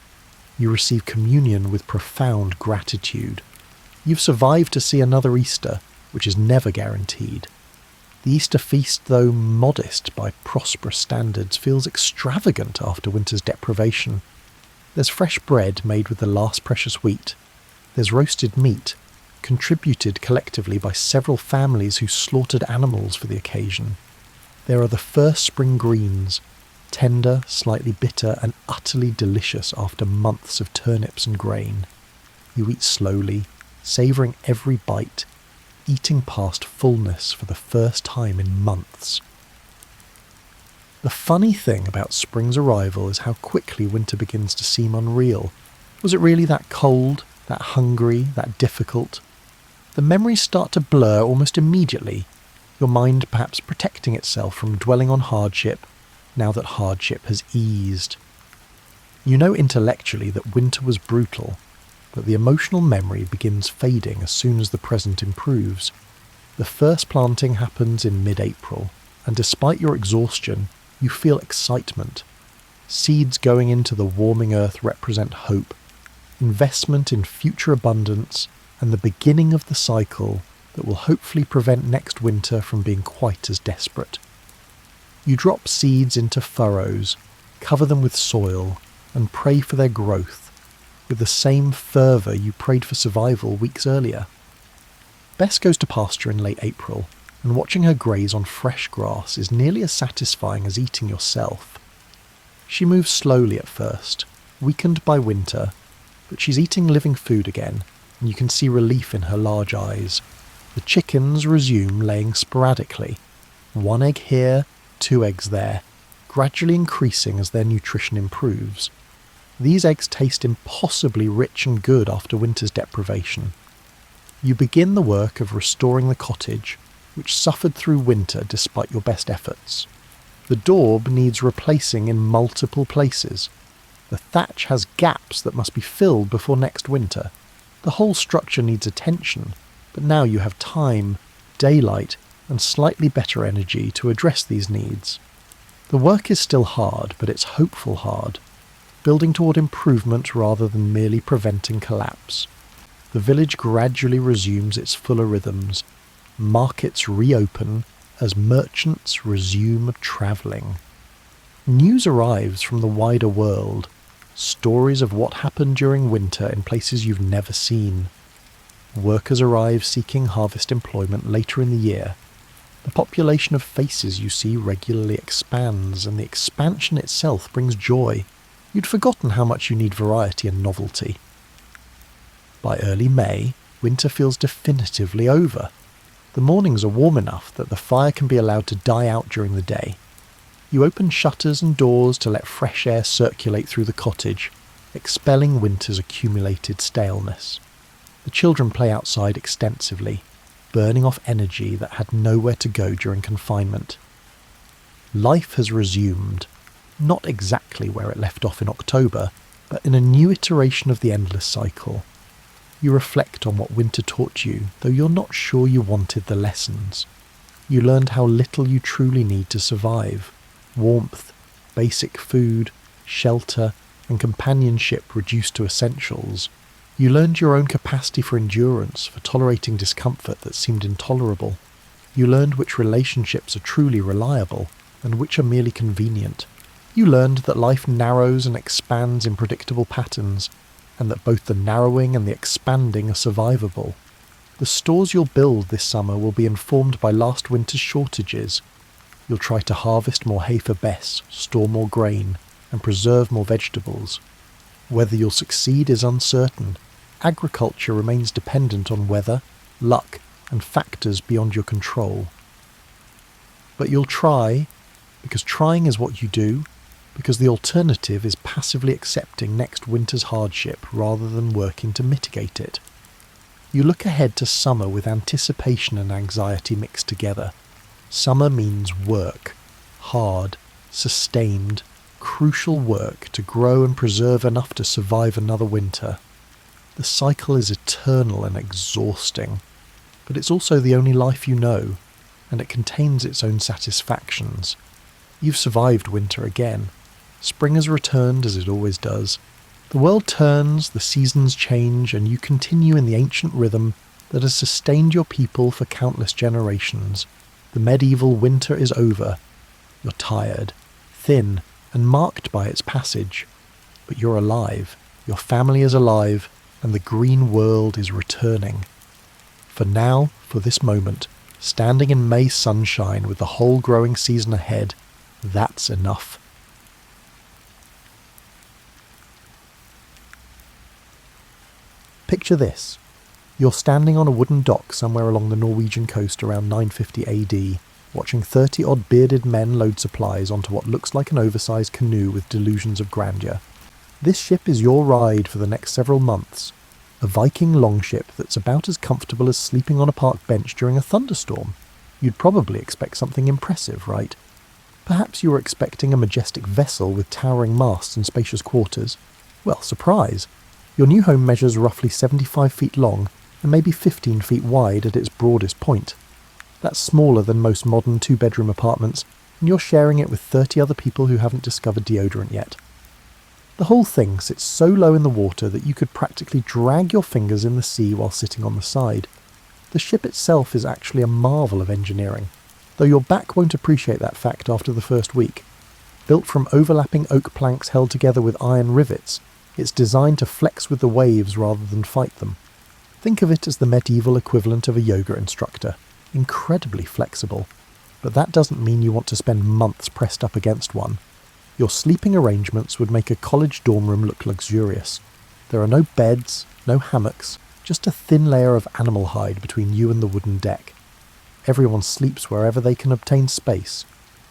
You receive communion with profound gratitude. You've survived to see another Easter, which is never guaranteed. The Easter feast, though modest by prosperous standards, feels extravagant after winter's deprivation. There's fresh bread made with the last precious wheat. There's roasted meat, contributed collectively by several families who slaughtered animals for the occasion. There are the first spring greens, tender, slightly bitter, and utterly delicious after months of turnips and grain. You eat slowly, savouring every bite, eating past fullness for the first time in months. The funny thing about spring's arrival is how quickly winter begins to seem unreal. Was it really that cold, that hungry, that difficult? The memories start to blur almost immediately, your mind perhaps protecting itself from dwelling on hardship, now that hardship has eased. You know intellectually that winter was brutal, but the emotional memory begins fading as soon as the present improves. The first planting happens in mid-April, and despite your exhaustion, you feel excitement. Seeds going into the warming earth represent hope, investment in future abundance, and the beginning of the cycle that will hopefully prevent next winter from being quite as desperate. You drop seeds into furrows, cover them with soil, and pray for their growth, with the same fervour you prayed for survival weeks earlier. Bess goes to pasture in late April, and watching her graze on fresh grass is nearly as satisfying as eating yourself. She moves slowly at first, weakened by winter, but she's eating living food again, and you can see relief in her large eyes. The chickens resume laying sporadically, 1 egg here, 2 eggs there, gradually increasing as their nutrition improves. These eggs taste impossibly rich and good after winter's deprivation. You begin the work of restoring the cottage, which suffered through winter despite your best efforts. The daub needs replacing in multiple places. The thatch has gaps that must be filled before next winter. The whole structure needs attention, but now you have time, daylight, and slightly better energy to address these needs. The work is still hard, but it's hopeful hard, building toward improvement rather than merely preventing collapse. The village gradually resumes its fuller rhythms. Markets reopen as merchants resume travelling. News arrives from the wider world, stories of what happened during winter in places you've never seen. Workers arrive seeking harvest employment later in the year. The population of faces you see regularly expands, and the expansion itself brings joy. You'd forgotten how much you need variety and novelty. By early May, winter feels definitively over. The mornings are warm enough that the fire can be allowed to die out during the day. You open shutters and doors to let fresh air circulate through the cottage, expelling winter's accumulated staleness. The children play outside extensively, burning off energy that had nowhere to go during confinement. Life has resumed, not exactly where it left off in October, but in a new iteration of the endless cycle. You reflect on what winter taught you, though you're not sure you wanted the lessons. You learned how little you truly need to survive. Warmth, basic food, shelter, and companionship reduced to essentials. You learned your own capacity for endurance, for tolerating discomfort that seemed intolerable. You learned which relationships are truly reliable, and which are merely convenient. You learned that life narrows and expands in predictable patterns, and that both the narrowing and the expanding are survivable. The stores you'll build this summer will be informed by last winter's shortages. You'll try to harvest more hay for Bess, store more grain, and preserve more vegetables. Whether you'll succeed is uncertain. Agriculture remains dependent on weather, luck, and factors beyond your control. But you'll try, because trying is what you do, because the alternative is passively accepting next winter's hardship rather than working to mitigate it. You look ahead to summer with anticipation and anxiety mixed together. Summer means work, hard, sustained, crucial work to grow and preserve enough to survive another winter. The cycle is eternal and exhausting, but it's also the only life you know, and it contains its own satisfactions. You've survived winter again. Spring has returned as it always does. The world turns, the seasons change, and you continue in the ancient rhythm that has sustained your people for countless generations. The medieval winter is over. You're tired, thin, and marked by its passage. But you're alive, your family is alive, and the green world is returning. For now, for this moment, standing in May sunshine with the whole growing season ahead, that's enough. Picture this. You're standing on a wooden dock somewhere along the Norwegian coast around 950 AD, watching 30-odd bearded men load supplies onto what looks like an oversized canoe with delusions of grandeur. This ship is your ride for the next several months, a Viking Longship that's about as comfortable as sleeping on a park bench during a thunderstorm. You'd probably expect something impressive, right? Perhaps you were expecting a majestic vessel with towering masts and spacious quarters. Well, surprise! Your new home measures roughly 75 feet long and maybe 15 feet wide at its broadest point. That's smaller than most modern two-bedroom apartments, and you're sharing it with 30 other people who haven't discovered deodorant yet. The whole thing sits so low in the water that you could practically drag your fingers in the sea while sitting on the side. The ship itself is actually a marvel of engineering, though your back won't appreciate that fact after the first week. Built from overlapping oak planks held together with iron rivets, it's designed to flex with the waves rather than fight them. Think of it as the medieval equivalent of a yoga instructor, incredibly flexible, but that doesn't mean you want to spend months pressed up against one. Your sleeping arrangements would make a college dorm room look luxurious. There are no beds, no hammocks, just a thin layer of animal hide between you and the wooden deck. Everyone sleeps wherever they can obtain space,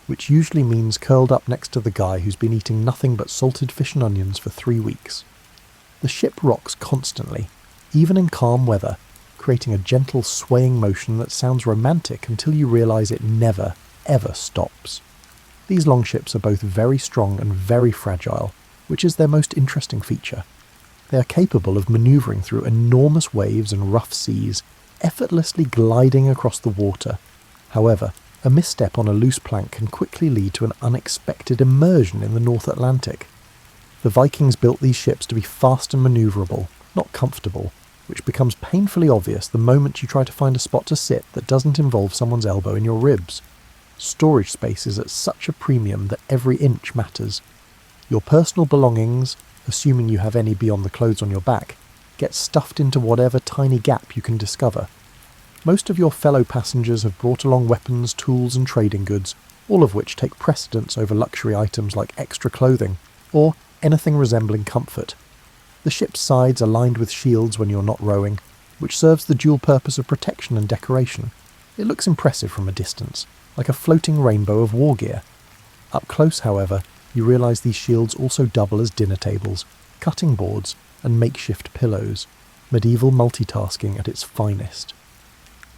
which usually means curled up next to the guy who's been eating nothing but salted fish and onions for 3 weeks. The ship rocks constantly, even in calm weather, creating a gentle swaying motion that sounds romantic until you realise it never, ever stops. These longships are both very strong and very fragile, which is their most interesting feature. They are capable of manoeuvring through enormous waves and rough seas, effortlessly gliding across the water. However, a misstep on a loose plank can quickly lead to an unexpected immersion in the North Atlantic. The Vikings built these ships to be fast and manoeuvrable, not comfortable, which becomes painfully obvious the moment you try to find a spot to sit that doesn't involve someone's elbow in your ribs. Storage space is at such a premium that every inch matters. Your personal belongings, assuming you have any beyond the clothes on your back, get stuffed into whatever tiny gap you can discover. Most of your fellow passengers have brought along weapons, tools and trading goods, all of which take precedence over luxury items like extra clothing, or anything resembling comfort. The ship's sides are lined with shields when you're not rowing, which serves the dual purpose of protection and decoration. It looks impressive from a distance, like a floating rainbow of war gear. Up close, however, you realise these shields also double as dinner tables, cutting boards, and makeshift pillows. Medieval multitasking at its finest.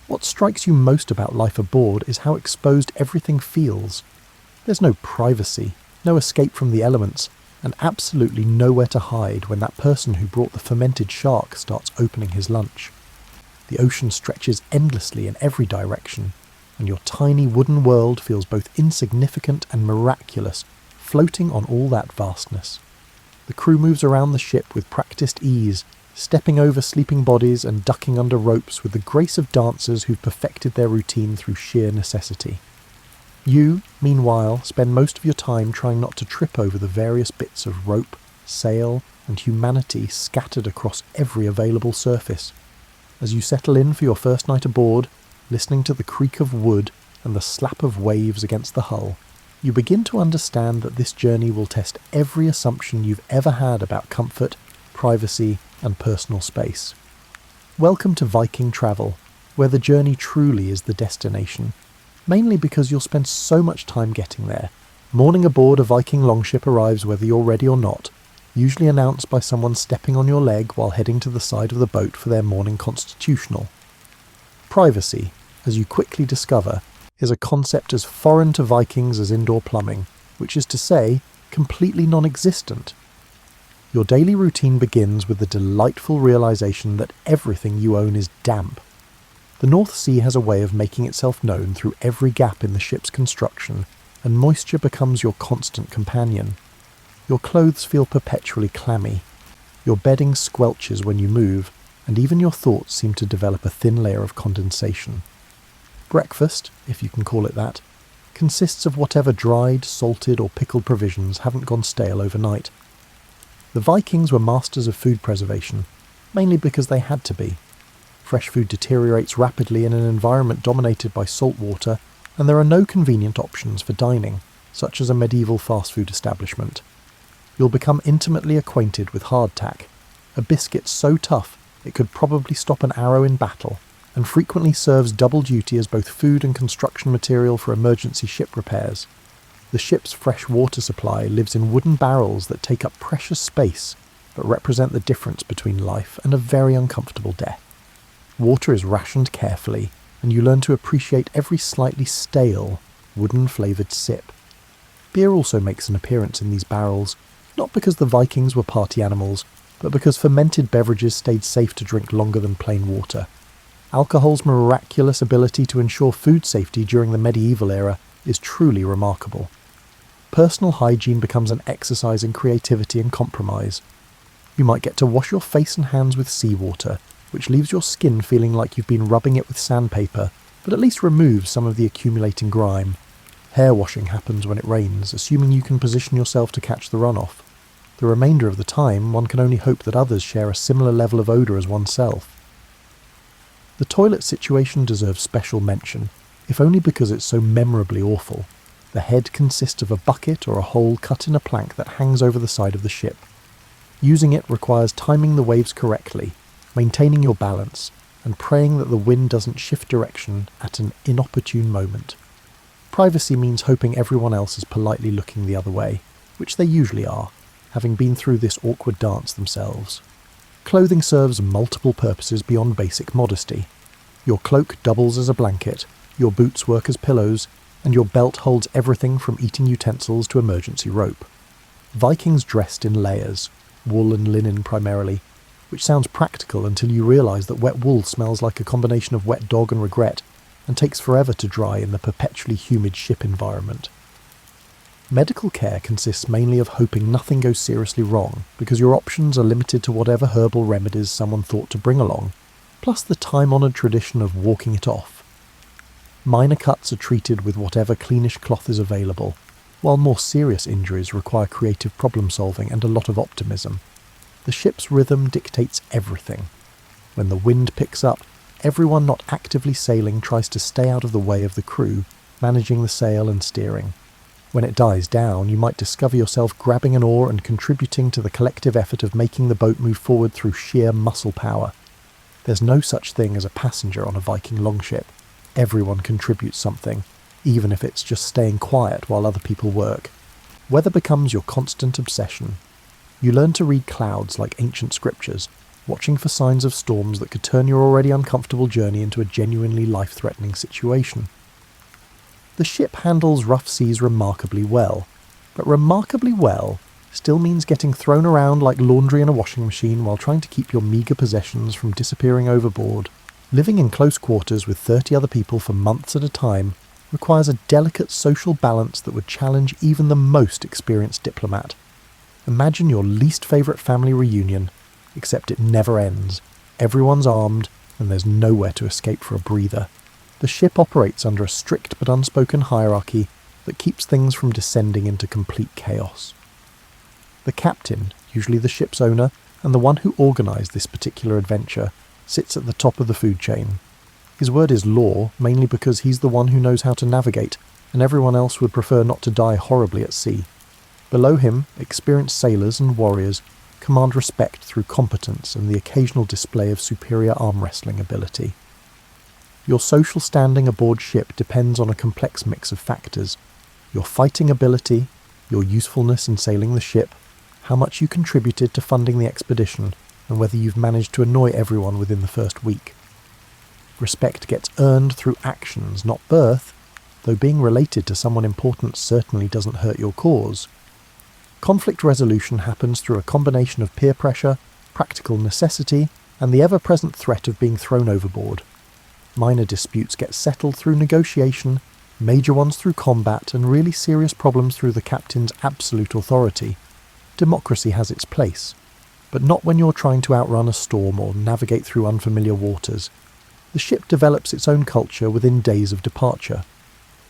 What strikes you most about life aboard is how exposed everything feels. There's no privacy, no escape from the elements, and absolutely nowhere to hide when that person who brought the fermented shark starts opening his lunch. The ocean stretches endlessly in every direction, and your tiny wooden world feels both insignificant and miraculous, floating on all that vastness. The crew moves around the ship with practiced ease, stepping over sleeping bodies and ducking under ropes with the grace of dancers who've perfected their routine through sheer necessity. You, meanwhile, spend most of your time trying not to trip over the various bits of rope, sail, and humanity scattered across every available surface. As you settle in for your first night aboard, listening to the creak of wood and the slap of waves against the hull, you begin to understand that this journey will test every assumption you've ever had about comfort, privacy, and personal space. Welcome to Viking travel, where the journey truly is the destination, mainly because you'll spend so much time getting there. Morning aboard a Viking longship arrives whether you're ready or not, usually announced by someone stepping on your leg while heading to the side of the boat for their morning constitutional. Privacy, as you quickly discover, is a concept as foreign to Vikings as indoor plumbing, which is to say, completely non-existent. Your daily routine begins with the delightful realization that everything you own is damp. The North Sea has a way of making itself known through every gap in the ship's construction, and moisture becomes your constant companion. Your clothes feel perpetually clammy. Your bedding squelches when you move, and even your thoughts seem to develop a thin layer of condensation. Breakfast, if you can call it that, consists of whatever dried, salted or pickled provisions haven't gone stale overnight. The Vikings were masters of food preservation, mainly because they had to be. Fresh food deteriorates rapidly in an environment dominated by salt water, and there are no convenient options for dining, such as a medieval fast food establishment. You'll become intimately acquainted with hardtack, a biscuit so tough it could probably stop an arrow in battle, and frequently serves double duty as both food and construction material for emergency ship repairs. The ship's fresh water supply lives in wooden barrels that take up precious space, but represent the difference between life and a very uncomfortable death. Water is rationed carefully, and you learn to appreciate every slightly stale, wooden-flavoured sip. Beer also makes an appearance in these barrels, not because the Vikings were party animals, but because fermented beverages stayed safe to drink longer than plain water. Alcohol's miraculous ability to ensure food safety during the medieval era is truly remarkable. Personal hygiene becomes an exercise in creativity and compromise. You might get to wash your face and hands with seawater, which leaves your skin feeling like you've been rubbing it with sandpaper, but at least removes some of the accumulating grime. Hair washing happens when it rains, assuming you can position yourself to catch the runoff. The remainder of the time, one can only hope that others share a similar level of odour as oneself. The toilet situation deserves special mention, if only because it's so memorably awful. The head consists of a bucket or a hole cut in a plank that hangs over the side of the ship. Using it requires timing the waves correctly, maintaining your balance, and praying that the wind doesn't shift direction at an inopportune moment. Privacy means hoping everyone else is politely looking the other way, which they usually are, having been through this awkward dance themselves. Clothing serves multiple purposes beyond basic modesty. Your cloak doubles as a blanket, your boots work as pillows, and your belt holds everything from eating utensils to emergency rope. Vikings dressed in layers, wool and linen primarily, which sounds practical until you realise that wet wool smells like a combination of wet dog and regret, and takes forever to dry in the perpetually humid ship environment. Medical care consists mainly of hoping nothing goes seriously wrong, because your options are limited to whatever herbal remedies someone thought to bring along, plus the time-honoured tradition of walking it off. Minor cuts are treated with whatever cleanish cloth is available, while more serious injuries require creative problem-solving and a lot of optimism. The ship's rhythm dictates everything. When the wind picks up, everyone not actively sailing tries to stay out of the way of the crew, managing the sail and steering. When it dies down, you might discover yourself grabbing an oar and contributing to the collective effort of making the boat move forward through sheer muscle power. There's no such thing as a passenger on a Viking longship. Everyone contributes something, even if it's just staying quiet while other people work. Weather becomes your constant obsession. You learn to read clouds like ancient scriptures, watching for signs of storms that could turn your already uncomfortable journey into a genuinely life-threatening situation. The ship handles rough seas remarkably well, but remarkably well still means getting thrown around like laundry in a washing machine while trying to keep your meagre possessions from disappearing overboard. Living in close quarters with 30 other people for months at a time requires a delicate social balance that would challenge even the most experienced diplomat. Imagine your least favourite family reunion, except it never ends. Everyone's armed, and there's nowhere to escape for a breather. The ship operates under a strict but unspoken hierarchy that keeps things from descending into complete chaos. The captain, usually the ship's owner, and the one who organised this particular adventure, sits at the top of the food chain. His word is law, mainly because he's the one who knows how to navigate, and everyone else would prefer not to die horribly at sea. Below him, experienced sailors and warriors command respect through competence and the occasional display of superior arm wrestling ability. Your social standing aboard ship depends on a complex mix of factors: your fighting ability, your usefulness in sailing the ship, how much you contributed to funding the expedition, and whether you've managed to annoy everyone within the first week. Respect gets earned through actions, not birth, though being related to someone important certainly doesn't hurt your cause. Conflict resolution happens through a combination of peer pressure, practical necessity, and the ever-present threat of being thrown overboard. Minor disputes get settled through negotiation, major ones through combat, and really serious problems through the captain's absolute authority. Democracy has its place, but not when you're trying to outrun a storm or navigate through unfamiliar waters. The ship develops its own culture within days of departure.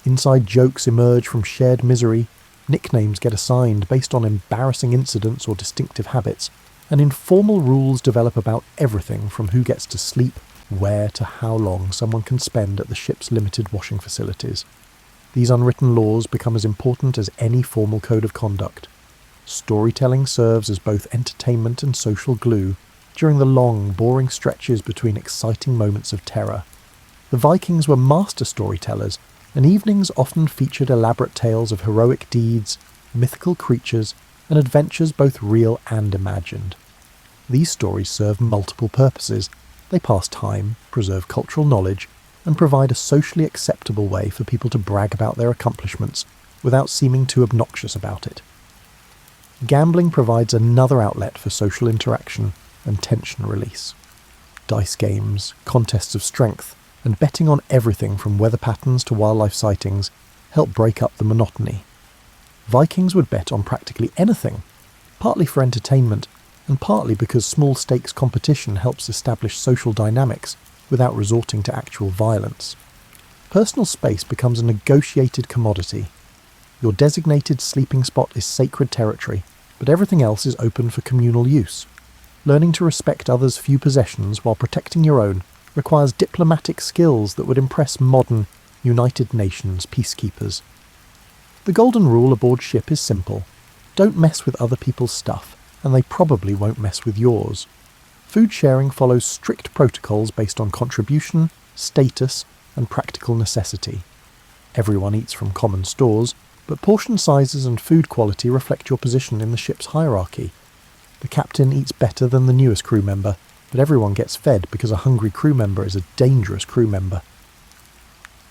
Inside jokes emerge from shared misery, nicknames get assigned based on embarrassing incidents or distinctive habits, and informal rules develop about everything from who gets to sleep, where to how long someone can spend at the ship's limited washing facilities. These unwritten laws become as important as any formal code of conduct. Storytelling serves as both entertainment and social glue during the long, boring stretches between exciting moments of terror. The Vikings were master storytellers, and evenings often featured elaborate tales of heroic deeds, mythical creatures, and adventures both real and imagined. These stories serve multiple purposes. They pass time, preserve cultural knowledge, and provide a socially acceptable way for people to brag about their accomplishments without seeming too obnoxious about it. Gambling provides another outlet for social interaction and tension release. Dice games, contests of strength, and betting on everything from weather patterns to wildlife sightings help break up the monotony. Vikings would bet on practically anything, partly for entertainment, and partly because small-stakes competition helps establish social dynamics without resorting to actual violence. Personal space becomes a negotiated commodity. Your designated sleeping spot is sacred territory, but everything else is open for communal use. Learning to respect others' few possessions while protecting your own requires diplomatic skills that would impress modern United Nations peacekeepers. The golden rule aboard ship is simple. Don't mess with other people's stuff, and they probably won't mess with yours. Food sharing follows strict protocols based on contribution, status, and practical necessity. Everyone eats from common stores, but portion sizes and food quality reflect your position in the ship's hierarchy. The captain eats better than the newest crew member, but everyone gets fed because a hungry crew member is a dangerous crew member.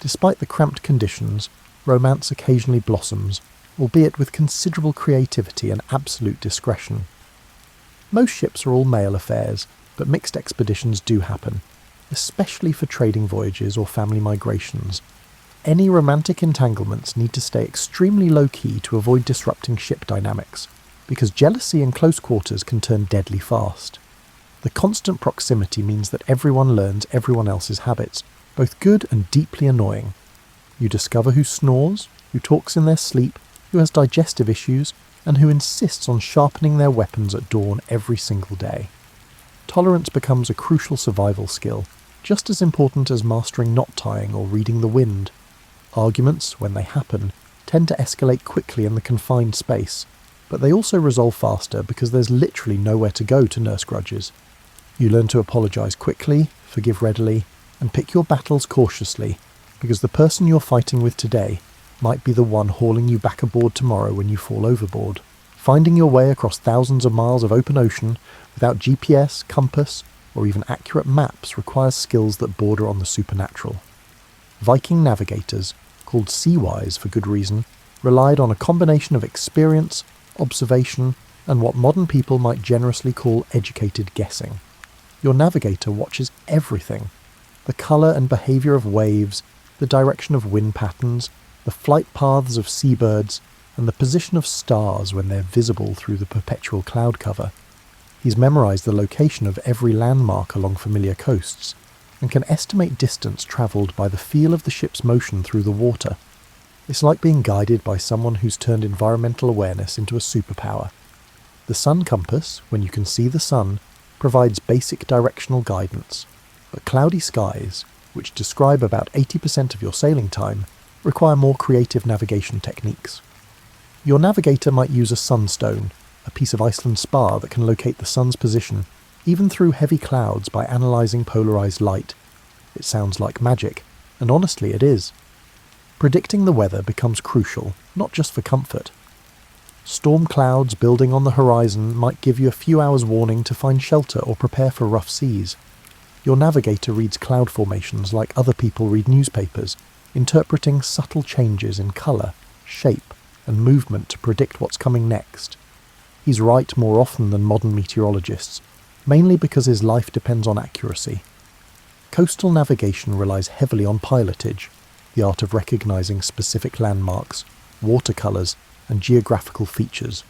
Despite the cramped conditions, romance occasionally blossoms, albeit with considerable creativity and absolute discretion. Most ships are all male affairs, but mixed expeditions do happen, especially for trading voyages or family migrations. Any romantic entanglements need to stay extremely low-key to avoid disrupting ship dynamics, because jealousy in close quarters can turn deadly fast. The constant proximity means that everyone learns everyone else's habits, both good and deeply annoying. You discover who snores, who talks in their sleep, who has digestive issues, and who insists on sharpening their weapons at dawn every single day. Tolerance becomes a crucial survival skill, just as important as mastering knot tying or reading the wind. Arguments, when they happen, tend to escalate quickly in the confined space, but they also resolve faster because there's literally nowhere to go to nurse grudges. You learn to apologise quickly, forgive readily, and pick your battles cautiously, because the person you're fighting with today might be the one hauling you back aboard tomorrow when you fall overboard. Finding your way across thousands of miles of open ocean without GPS, compass, or even accurate maps requires skills that border on the supernatural. Viking navigators, called seawise for good reason, relied on a combination of experience, observation, and what modern people might generously call educated guessing. Your navigator watches everything: the colour and behaviour of waves, the direction of wind patterns, the flight paths of seabirds, and the position of stars when they're visible through the perpetual cloud cover. He's memorised the location of every landmark along familiar coasts, and can estimate distance travelled by the feel of the ship's motion through the water. It's like being guided by someone who's turned environmental awareness into a superpower. The sun compass, when you can see the sun, provides basic directional guidance, but cloudy skies, which describe about 80% of your sailing time, require more creative navigation techniques. Your navigator might use a sunstone, a piece of Iceland spar that can locate the sun's position, even through heavy clouds by analysing polarised light. It sounds like magic, and honestly it is. Predicting the weather becomes crucial, not just for comfort. Storm clouds building on the horizon might give you a few hours warning to find shelter or prepare for rough seas. Your navigator reads cloud formations like other people read newspapers, interpreting subtle changes in colour, shape, and movement to predict what's coming next. He's right more often than modern meteorologists, mainly because his life depends on accuracy. Coastal navigation relies heavily on pilotage, the art of recognising specific landmarks, watercolours, and geographical features.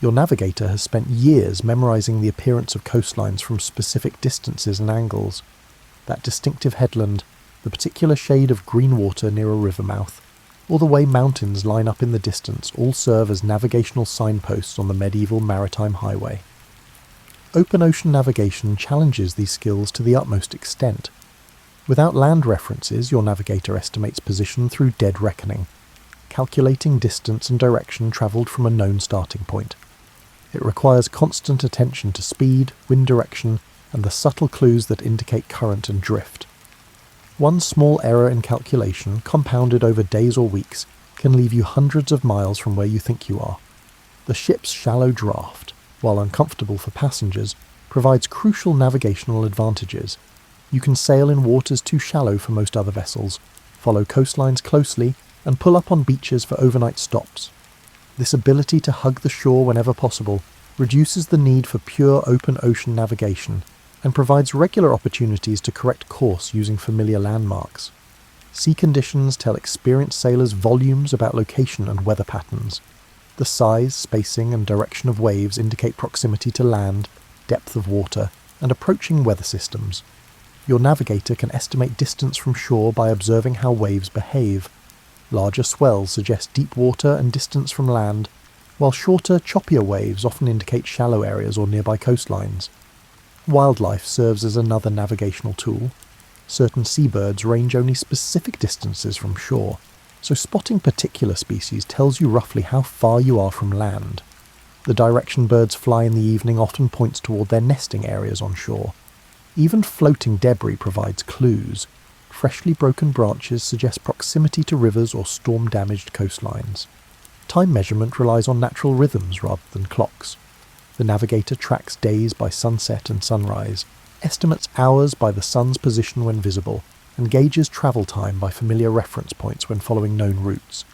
Your navigator has spent years memorising the appearance of coastlines from specific distances and angles. That distinctive headland, the particular shade of green water near a river mouth, or the way mountains line up in the distance all serve as navigational signposts on the medieval maritime highway. Open ocean navigation challenges these skills to the utmost extent. Without land references, your navigator estimates position through dead reckoning, calculating distance and direction travelled from a known starting point. It requires constant attention to speed, wind direction, and the subtle clues that indicate current and drift. One small error in calculation, compounded over days or weeks, can leave you hundreds of miles from where you think you are. The ship's shallow draft, while uncomfortable for passengers, provides crucial navigational advantages. You can sail in waters too shallow for most other vessels, follow coastlines closely, and pull up on beaches for overnight stops. This ability to hug the shore whenever possible reduces the need for pure open ocean navigation and provides regular opportunities to correct course using familiar landmarks. Sea conditions tell experienced sailors volumes about location and weather patterns. The size, spacing, and direction of waves indicate proximity to land, depth of water, and approaching weather systems. Your navigator can estimate distance from shore by observing how waves behave. Larger swells suggest deep water and distance from land, while shorter, choppier waves often indicate shallow areas or nearby coastlines. Wildlife serves as another navigational tool. Certain seabirds range only specific distances from shore, so spotting particular species tells you roughly how far you are from land. The direction birds fly in the evening often points toward their nesting areas on shore. Even floating debris provides clues. Freshly broken branches suggest proximity to rivers or storm-damaged coastlines. Time measurement relies on natural rhythms rather than clocks. The navigator tracks days by sunset and sunrise, estimates hours by the sun's position when visible, and gauges travel time by familiar reference points when following known routes.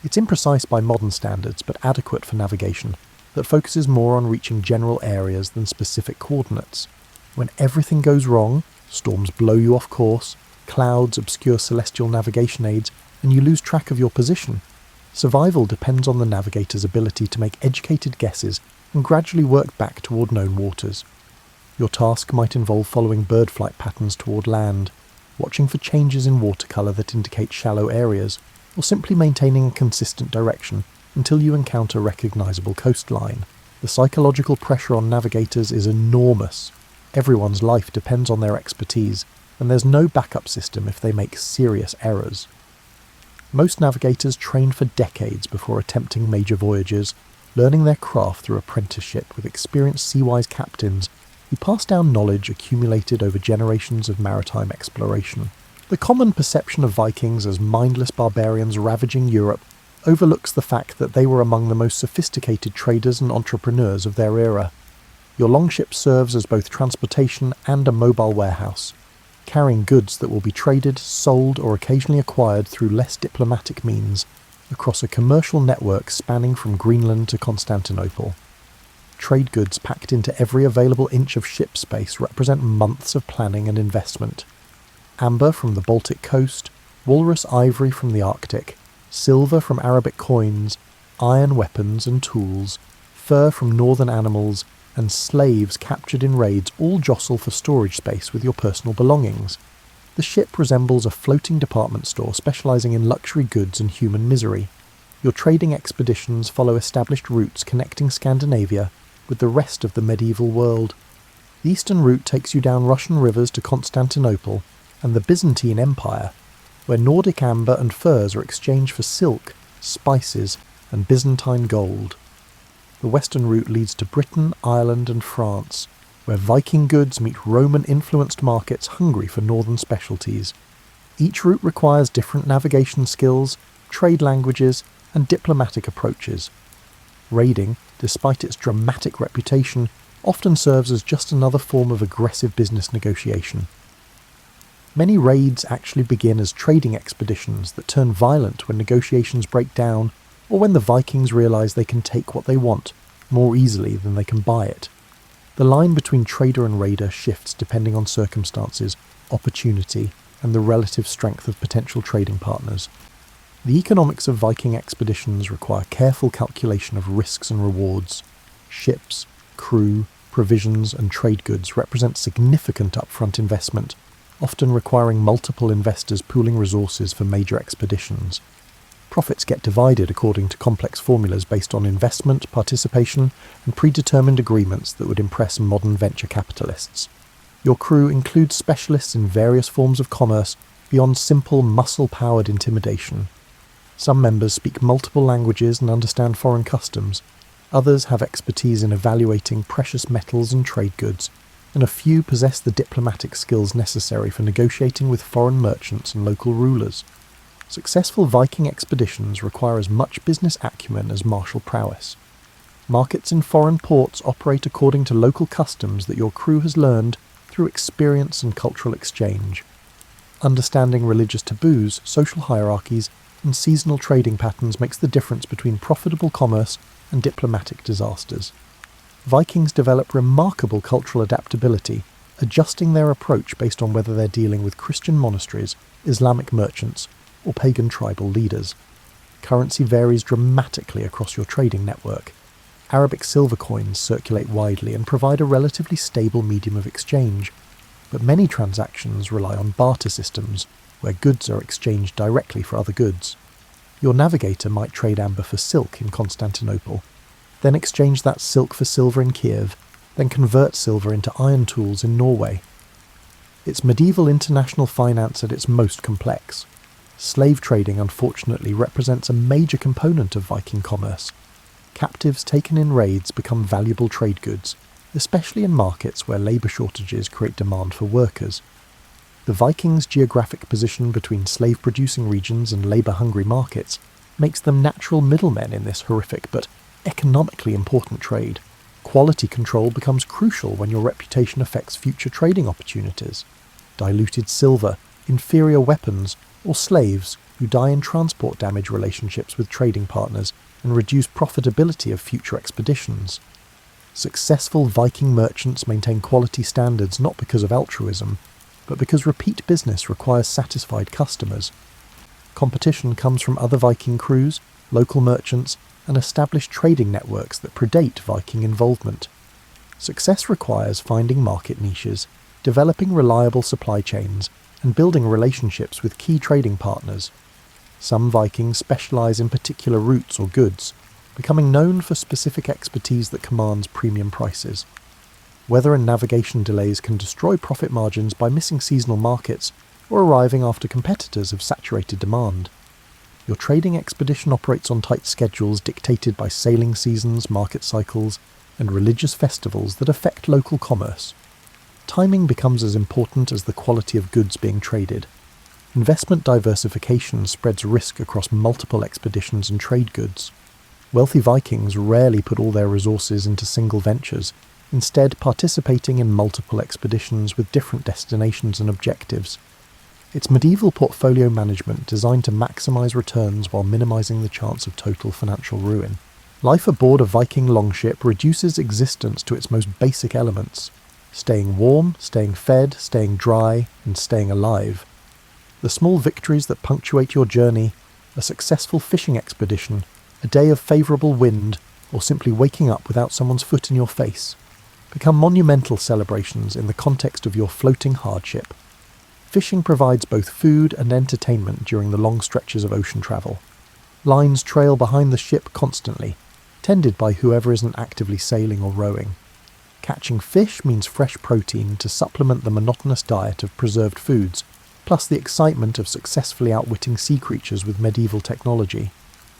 It's imprecise by modern standards, but adequate for navigation, that focuses more on reaching general areas than specific coordinates. When everything goes wrong, storms blow you off course, clouds obscure celestial navigation aids, and you lose track of your position, survival depends on the navigator's ability to make educated guesses and gradually work back toward known waters. Your task might involve following bird flight patterns toward land, watching for changes in watercolour that indicate shallow areas, or simply maintaining a consistent direction until you encounter recognisable coastline. The psychological pressure on navigators is enormous. Everyone's life depends on their expertise, and there's no backup system if they make serious errors. Most navigators train for decades before attempting major voyages, learning their craft through apprenticeship with experienced sea-wise captains who pass down knowledge accumulated over generations of maritime exploration. The common perception of Vikings as mindless barbarians ravaging Europe overlooks the fact that they were among the most sophisticated traders and entrepreneurs of their era. Your longship serves as both transportation and a mobile warehouse, carrying goods that will be traded, sold, or occasionally acquired through less diplomatic means across a commercial network spanning from Greenland to Constantinople. Trade goods packed into every available inch of ship space represent months of planning and investment. Amber from the Baltic coast, walrus ivory from the Arctic, silver from Arabic coins, iron weapons and tools, fur from northern animals, and slaves captured in raids all jostle for storage space with your personal belongings. The ship resembles a floating department store specialising in luxury goods and human misery. Your trading expeditions follow established routes connecting Scandinavia with the rest of the medieval world. The eastern route takes you down Russian rivers to Constantinople and the Byzantine Empire, where Nordic amber and furs are exchanged for silk, spices, and Byzantine gold. The western route leads to Britain, Ireland, and France, where Viking goods meet Roman-influenced markets hungry for northern specialties. Each route requires different navigation skills, trade languages, and diplomatic approaches. Raiding, despite its dramatic reputation, often serves as just another form of aggressive business negotiation. Many raids actually begin as trading expeditions that turn violent when negotiations break down, or when the Vikings realise they can take what they want more easily than they can buy it. The line between trader and raider shifts depending on circumstances, opportunity, and the relative strength of potential trading partners. The economics of Viking expeditions require careful calculation of risks and rewards. Ships, crew, provisions, and trade goods represent significant upfront investment, often requiring multiple investors pooling resources for major expeditions. Profits get divided according to complex formulas based on investment, participation, and predetermined agreements that would impress modern venture capitalists. Your crew includes specialists in various forms of commerce beyond simple muscle-powered intimidation. Some members speak multiple languages and understand foreign customs. Others have expertise in evaluating precious metals and trade goods, and a few possess the diplomatic skills necessary for negotiating with foreign merchants and local rulers. Successful Viking expeditions require as much business acumen as martial prowess. Markets in foreign ports operate according to local customs that your crew has learned through experience and cultural exchange. Understanding religious taboos, social hierarchies, and seasonal trading patterns makes the difference between profitable commerce and diplomatic disasters. Vikings develop remarkable cultural adaptability, adjusting their approach based on whether they're dealing with Christian monasteries, Islamic merchants, or pagan tribal leaders. Currency varies dramatically across your trading network. Arabic silver coins circulate widely and provide a relatively stable medium of exchange, but many transactions rely on barter systems, where goods are exchanged directly for other goods. Your navigator might trade amber for silk in Constantinople, then exchange that silk for silver in Kiev, then convert silver into iron tools in Norway. It's medieval international finance at its most complex. Slave trading, unfortunately, represents a major component of Viking commerce. Captives taken in raids become valuable trade goods, especially in markets where labour shortages create demand for workers. The Vikings' geographic position between slave-producing regions and labour-hungry markets makes them natural middlemen in this horrific but economically important trade. Quality control becomes crucial when your reputation affects future trading opportunities. Diluted silver, inferior weapons, or slaves who die in transport damage relationships with trading partners and reduce profitability of future expeditions. Successful Viking merchants maintain quality standards not because of altruism, but because repeat business requires satisfied customers. Competition comes from other Viking crews, local merchants, and established trading networks that predate Viking involvement. Success requires finding market niches, developing reliable supply chains, and building relationships with key trading partners. Some Vikings specialise in particular routes or goods, becoming known for specific expertise that commands premium prices. Weather and navigation delays can destroy profit margins by missing seasonal markets or arriving after competitors have saturated demand. Your trading expedition operates on tight schedules dictated by sailing seasons, market cycles, and religious festivals that affect local commerce. Timing becomes as important as the quality of goods being traded. Investment diversification spreads risk across multiple expeditions and trade goods. Wealthy Vikings rarely put all their resources into single ventures, instead participating in multiple expeditions with different destinations and objectives. It's medieval portfolio management designed to maximise returns while minimising the chance of total financial ruin. Life aboard a Viking longship reduces existence to its most basic elements: staying warm, staying fed, staying dry, and staying alive. The small victories that punctuate your journey, a successful fishing expedition, a day of favourable wind, or simply waking up without someone's foot in your face, become monumental celebrations in the context of your floating hardship. Fishing provides both food and entertainment during the long stretches of ocean travel. Lines trail behind the ship constantly, tended by whoever isn't actively sailing or rowing. Catching fish means fresh protein to supplement the monotonous diet of preserved foods, plus the excitement of successfully outwitting sea creatures with medieval technology.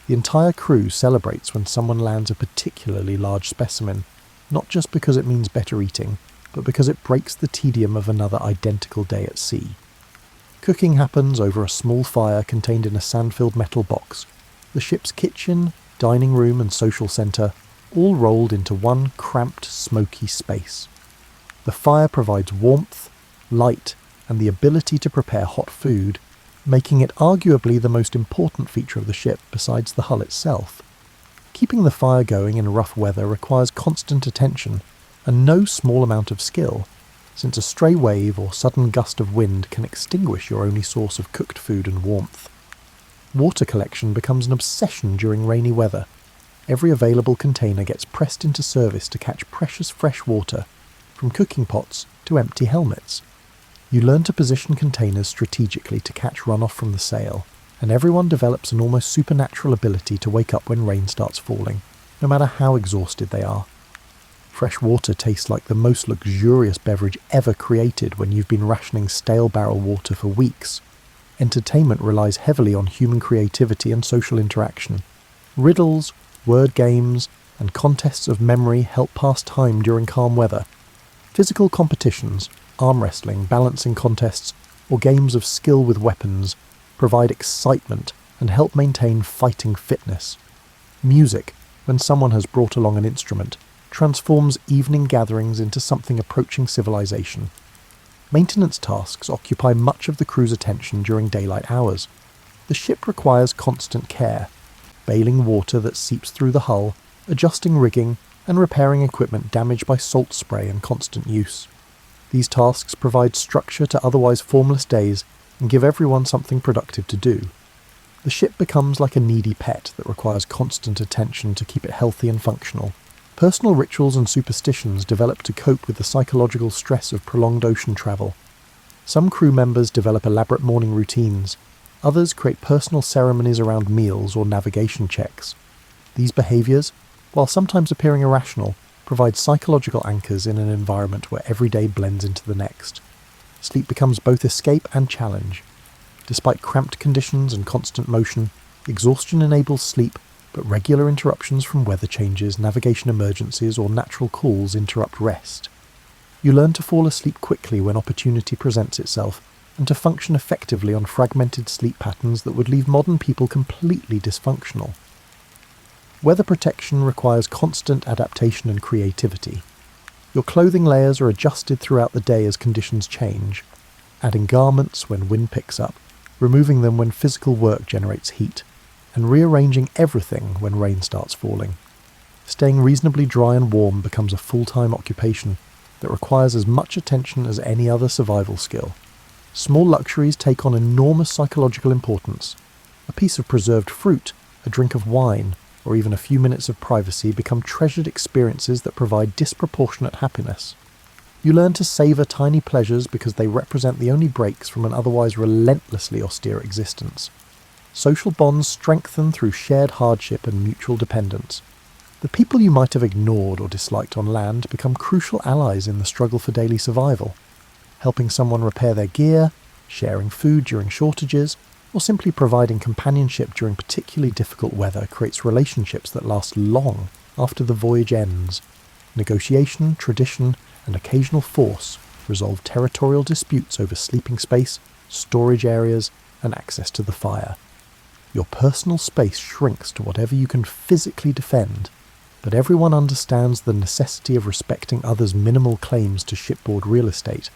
The entire crew celebrates when someone lands a particularly large specimen, not just because it means better eating, but because it breaks the tedium of another identical day at sea. Cooking happens over a small fire contained in a sand-filled metal box. The ship's kitchen, dining room and social centre, all rolled into one cramped, smoky space. The fire provides warmth, light, and the ability to prepare hot food, making it arguably the most important feature of the ship besides the hull itself. Keeping the fire going in rough weather requires constant attention and no small amount of skill, since a stray wave or sudden gust of wind can extinguish your only source of cooked food and warmth. Water collection becomes an obsession during rainy weather. Every available container gets pressed into service to catch precious fresh water, from cooking pots to empty helmets. You learn to position containers strategically to catch runoff from the sail, and everyone develops an almost supernatural ability to wake up when rain starts falling, no matter how exhausted they are. Fresh water tastes like the most luxurious beverage ever created when you've been rationing stale barrel water for weeks. Entertainment relies heavily on human creativity and social interaction. Riddles, word games, and contests of memory help pass time during calm weather. Physical competitions, arm wrestling, balancing contests, or games of skill with weapons provide excitement and help maintain fighting fitness. Music, when someone has brought along an instrument, transforms evening gatherings into something approaching civilization. Maintenance tasks occupy much of the crew's attention during daylight hours. The ship requires constant care, bailing water that seeps through the hull, adjusting rigging, and repairing equipment damaged by salt spray and constant use. These tasks provide structure to otherwise formless days and give everyone something productive to do. The ship becomes like a needy pet that requires constant attention to keep it healthy and functional. Personal rituals and superstitions develop to cope with the psychological stress of prolonged ocean travel. Some crew members develop elaborate morning routines. Others create personal ceremonies around meals or navigation checks. These behaviours, while sometimes appearing irrational, provide psychological anchors in an environment where every day blends into the next. sleep becomes both escape and challenge. Despite cramped conditions and constant motion, exhaustion enables sleep, but regular interruptions from weather changes, navigation emergencies, or natural calls interrupt rest. You learn to fall asleep quickly when opportunity presents itself, and to function effectively on fragmented sleep patterns that would leave modern people completely dysfunctional. Weather protection requires constant adaptation and creativity. Your clothing layers are adjusted throughout the day as conditions change, adding garments when wind picks up, removing them when physical work generates heat, and rearranging everything when rain starts falling. Staying reasonably dry and warm becomes a full-time occupation that requires as much attention as any other survival skill. Small luxuries take on enormous psychological importance. A piece of preserved fruit, a drink of wine, or even a few minutes of privacy become treasured experiences that provide disproportionate happiness. You learn to savour tiny pleasures because they represent the only breaks from an otherwise relentlessly austere existence. Social bonds strengthen through shared hardship and mutual dependence. The people you might have ignored or disliked on land become crucial allies in the struggle for daily survival. Helping someone repair their gear, sharing food during shortages, or simply providing companionship during particularly difficult weather creates relationships that last long after the voyage ends. Negotiation, tradition, and occasional force resolve territorial disputes over sleeping space, storage areas, and access to the fire. Your personal space shrinks to whatever you can physically defend, but everyone understands the necessity of respecting others' minimal claims to shipboard real estate.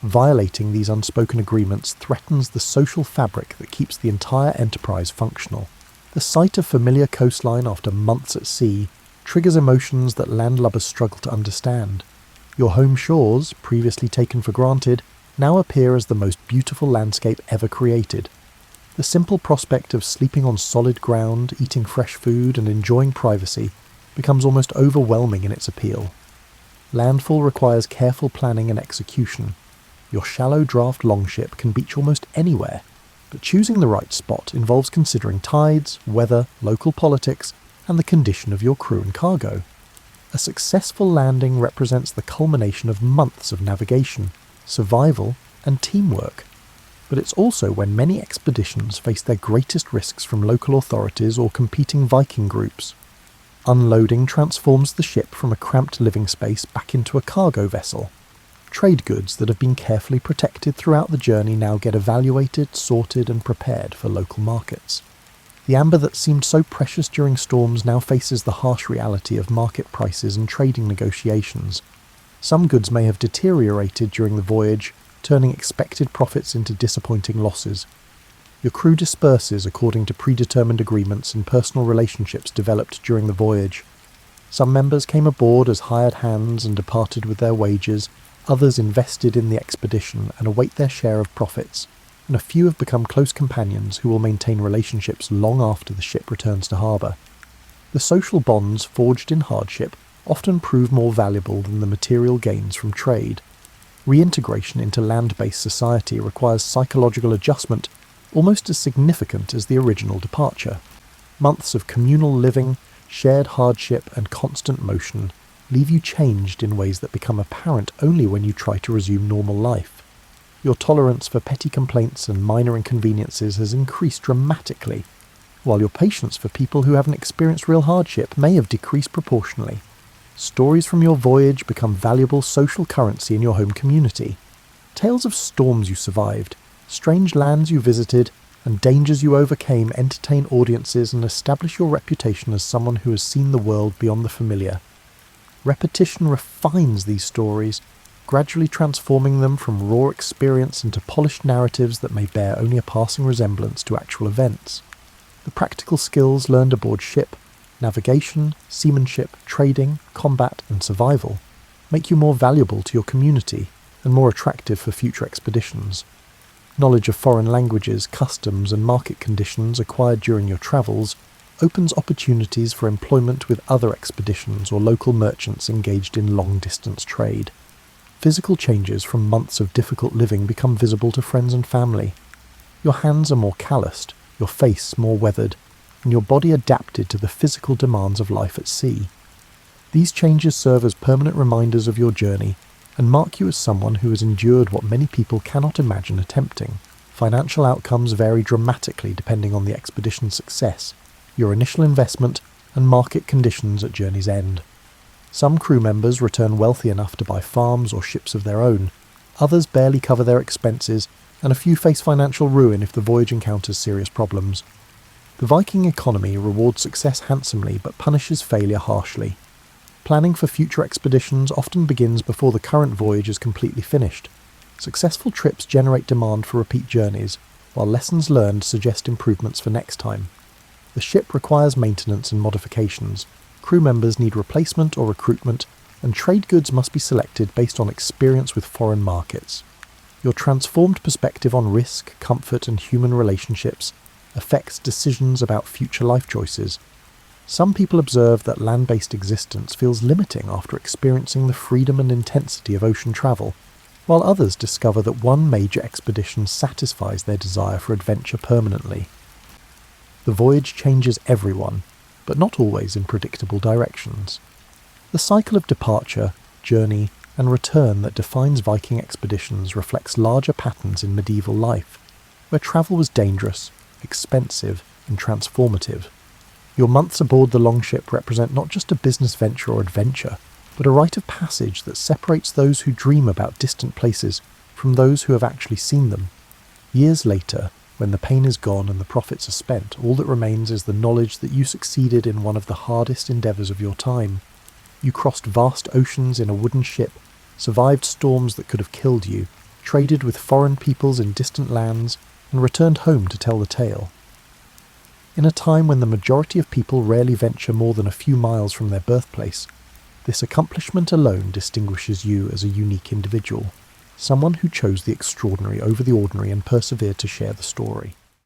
Violating these unspoken agreements threatens the social fabric that keeps the entire enterprise functional. The sight of familiar coastline after months at sea triggers emotions that landlubbers struggle to understand. Your home shores, previously taken for granted, now appear as the most beautiful landscape ever created. The simple prospect of sleeping on solid ground, eating fresh food, and enjoying privacy becomes almost overwhelming in its appeal. Landfall requires careful planning and execution. Your shallow draft Longship can beach almost anywhere, but choosing the right spot involves considering tides, weather, local politics, and the condition of your crew and cargo. A successful landing represents the culmination of months of navigation, survival, and teamwork. But it's also when many expeditions face their greatest risks from local authorities or competing Viking groups. Unloading transforms the ship from a cramped living space back into a cargo vessel. Trade goods that have been carefully protected throughout the journey now get evaluated, sorted, and prepared for local markets. The amber that seemed so precious during storms now faces the harsh reality of market prices and trading negotiations. Some goods may have deteriorated during the voyage, turning expected profits into disappointing losses. Your crew disperses according to predetermined agreements and personal relationships developed during the voyage. Some members came aboard as hired hands and departed with their wages, others invested in the expedition and await their share of profits, and a few have become close companions who will maintain relationships long after the ship returns to harbour. The social bonds forged in hardship often prove more valuable than the material gains from trade. Reintegration into land-based society requires psychological adjustment almost as significant as the original departure. Months of communal living, shared hardship, and constant motion leave you changed in ways that become apparent only when you try to resume normal life. Your tolerance for petty complaints and minor inconveniences has increased dramatically, while your patience for people who haven't experienced real hardship may have decreased proportionally. Stories from your voyage become valuable social currency in your home community. Tales of storms you survived, strange lands you visited, and dangers you overcame entertain audiences and establish your reputation as someone who has seen the world beyond the familiar. Repetition refines these stories, gradually transforming them from raw experience into polished narratives that may bear only a passing resemblance to actual events. The practical skills learned aboard ship, navigation, seamanship, trading, combat, and survival, make you more valuable to your community and more attractive for future expeditions. Knowledge of foreign languages, customs, and market conditions acquired during your travels opens opportunities for employment with other expeditions or local merchants engaged in long-distance trade. Physical changes from months of difficult living become visible to friends and family. Your hands are more calloused, your face more weathered, and your body adapted to the physical demands of life at sea. These changes serve as permanent reminders of your journey and mark you as someone who has endured what many people cannot imagine attempting. Financial outcomes vary dramatically depending on the expedition's success, your initial investment, and market conditions at journey's end. Some crew members return wealthy enough to buy farms or ships of their own, others barely cover their expenses, and a few face financial ruin if the voyage encounters serious problems. The Viking economy rewards success handsomely but punishes failure harshly. Planning for future expeditions often begins before the current voyage is completely finished. Successful trips generate demand for repeat journeys, while lessons learned suggest improvements for next time. The ship requires maintenance and modifications, crew members need replacement or recruitment, and trade goods must be selected based on experience with foreign markets. Your transformed perspective on risk, comfort, and human relationships affects decisions about future life choices. Some people observe that land-based existence feels limiting after experiencing the freedom and intensity of ocean travel, while others discover that one major expedition satisfies their desire for adventure permanently. The voyage changes everyone, but not always in predictable directions. The cycle of departure, journey, and return that defines Viking expeditions reflects larger patterns in medieval life, where travel was dangerous, expensive, and transformative. Your months aboard the Longship represent not just a business venture or adventure, but a rite of passage that separates those who dream about distant places from those who have actually seen them. Years later, when the pain is gone and the profits are spent, all that remains is the knowledge that you succeeded in one of the hardest endeavours of your time. You crossed vast oceans in a wooden ship, survived storms that could have killed you, traded with foreign peoples in distant lands, and returned home to tell the tale. In a time when the majority of people rarely venture more than a few miles from their birthplace, this accomplishment alone distinguishes you as a unique individual, someone who chose the extraordinary over the ordinary and persevered to share the story.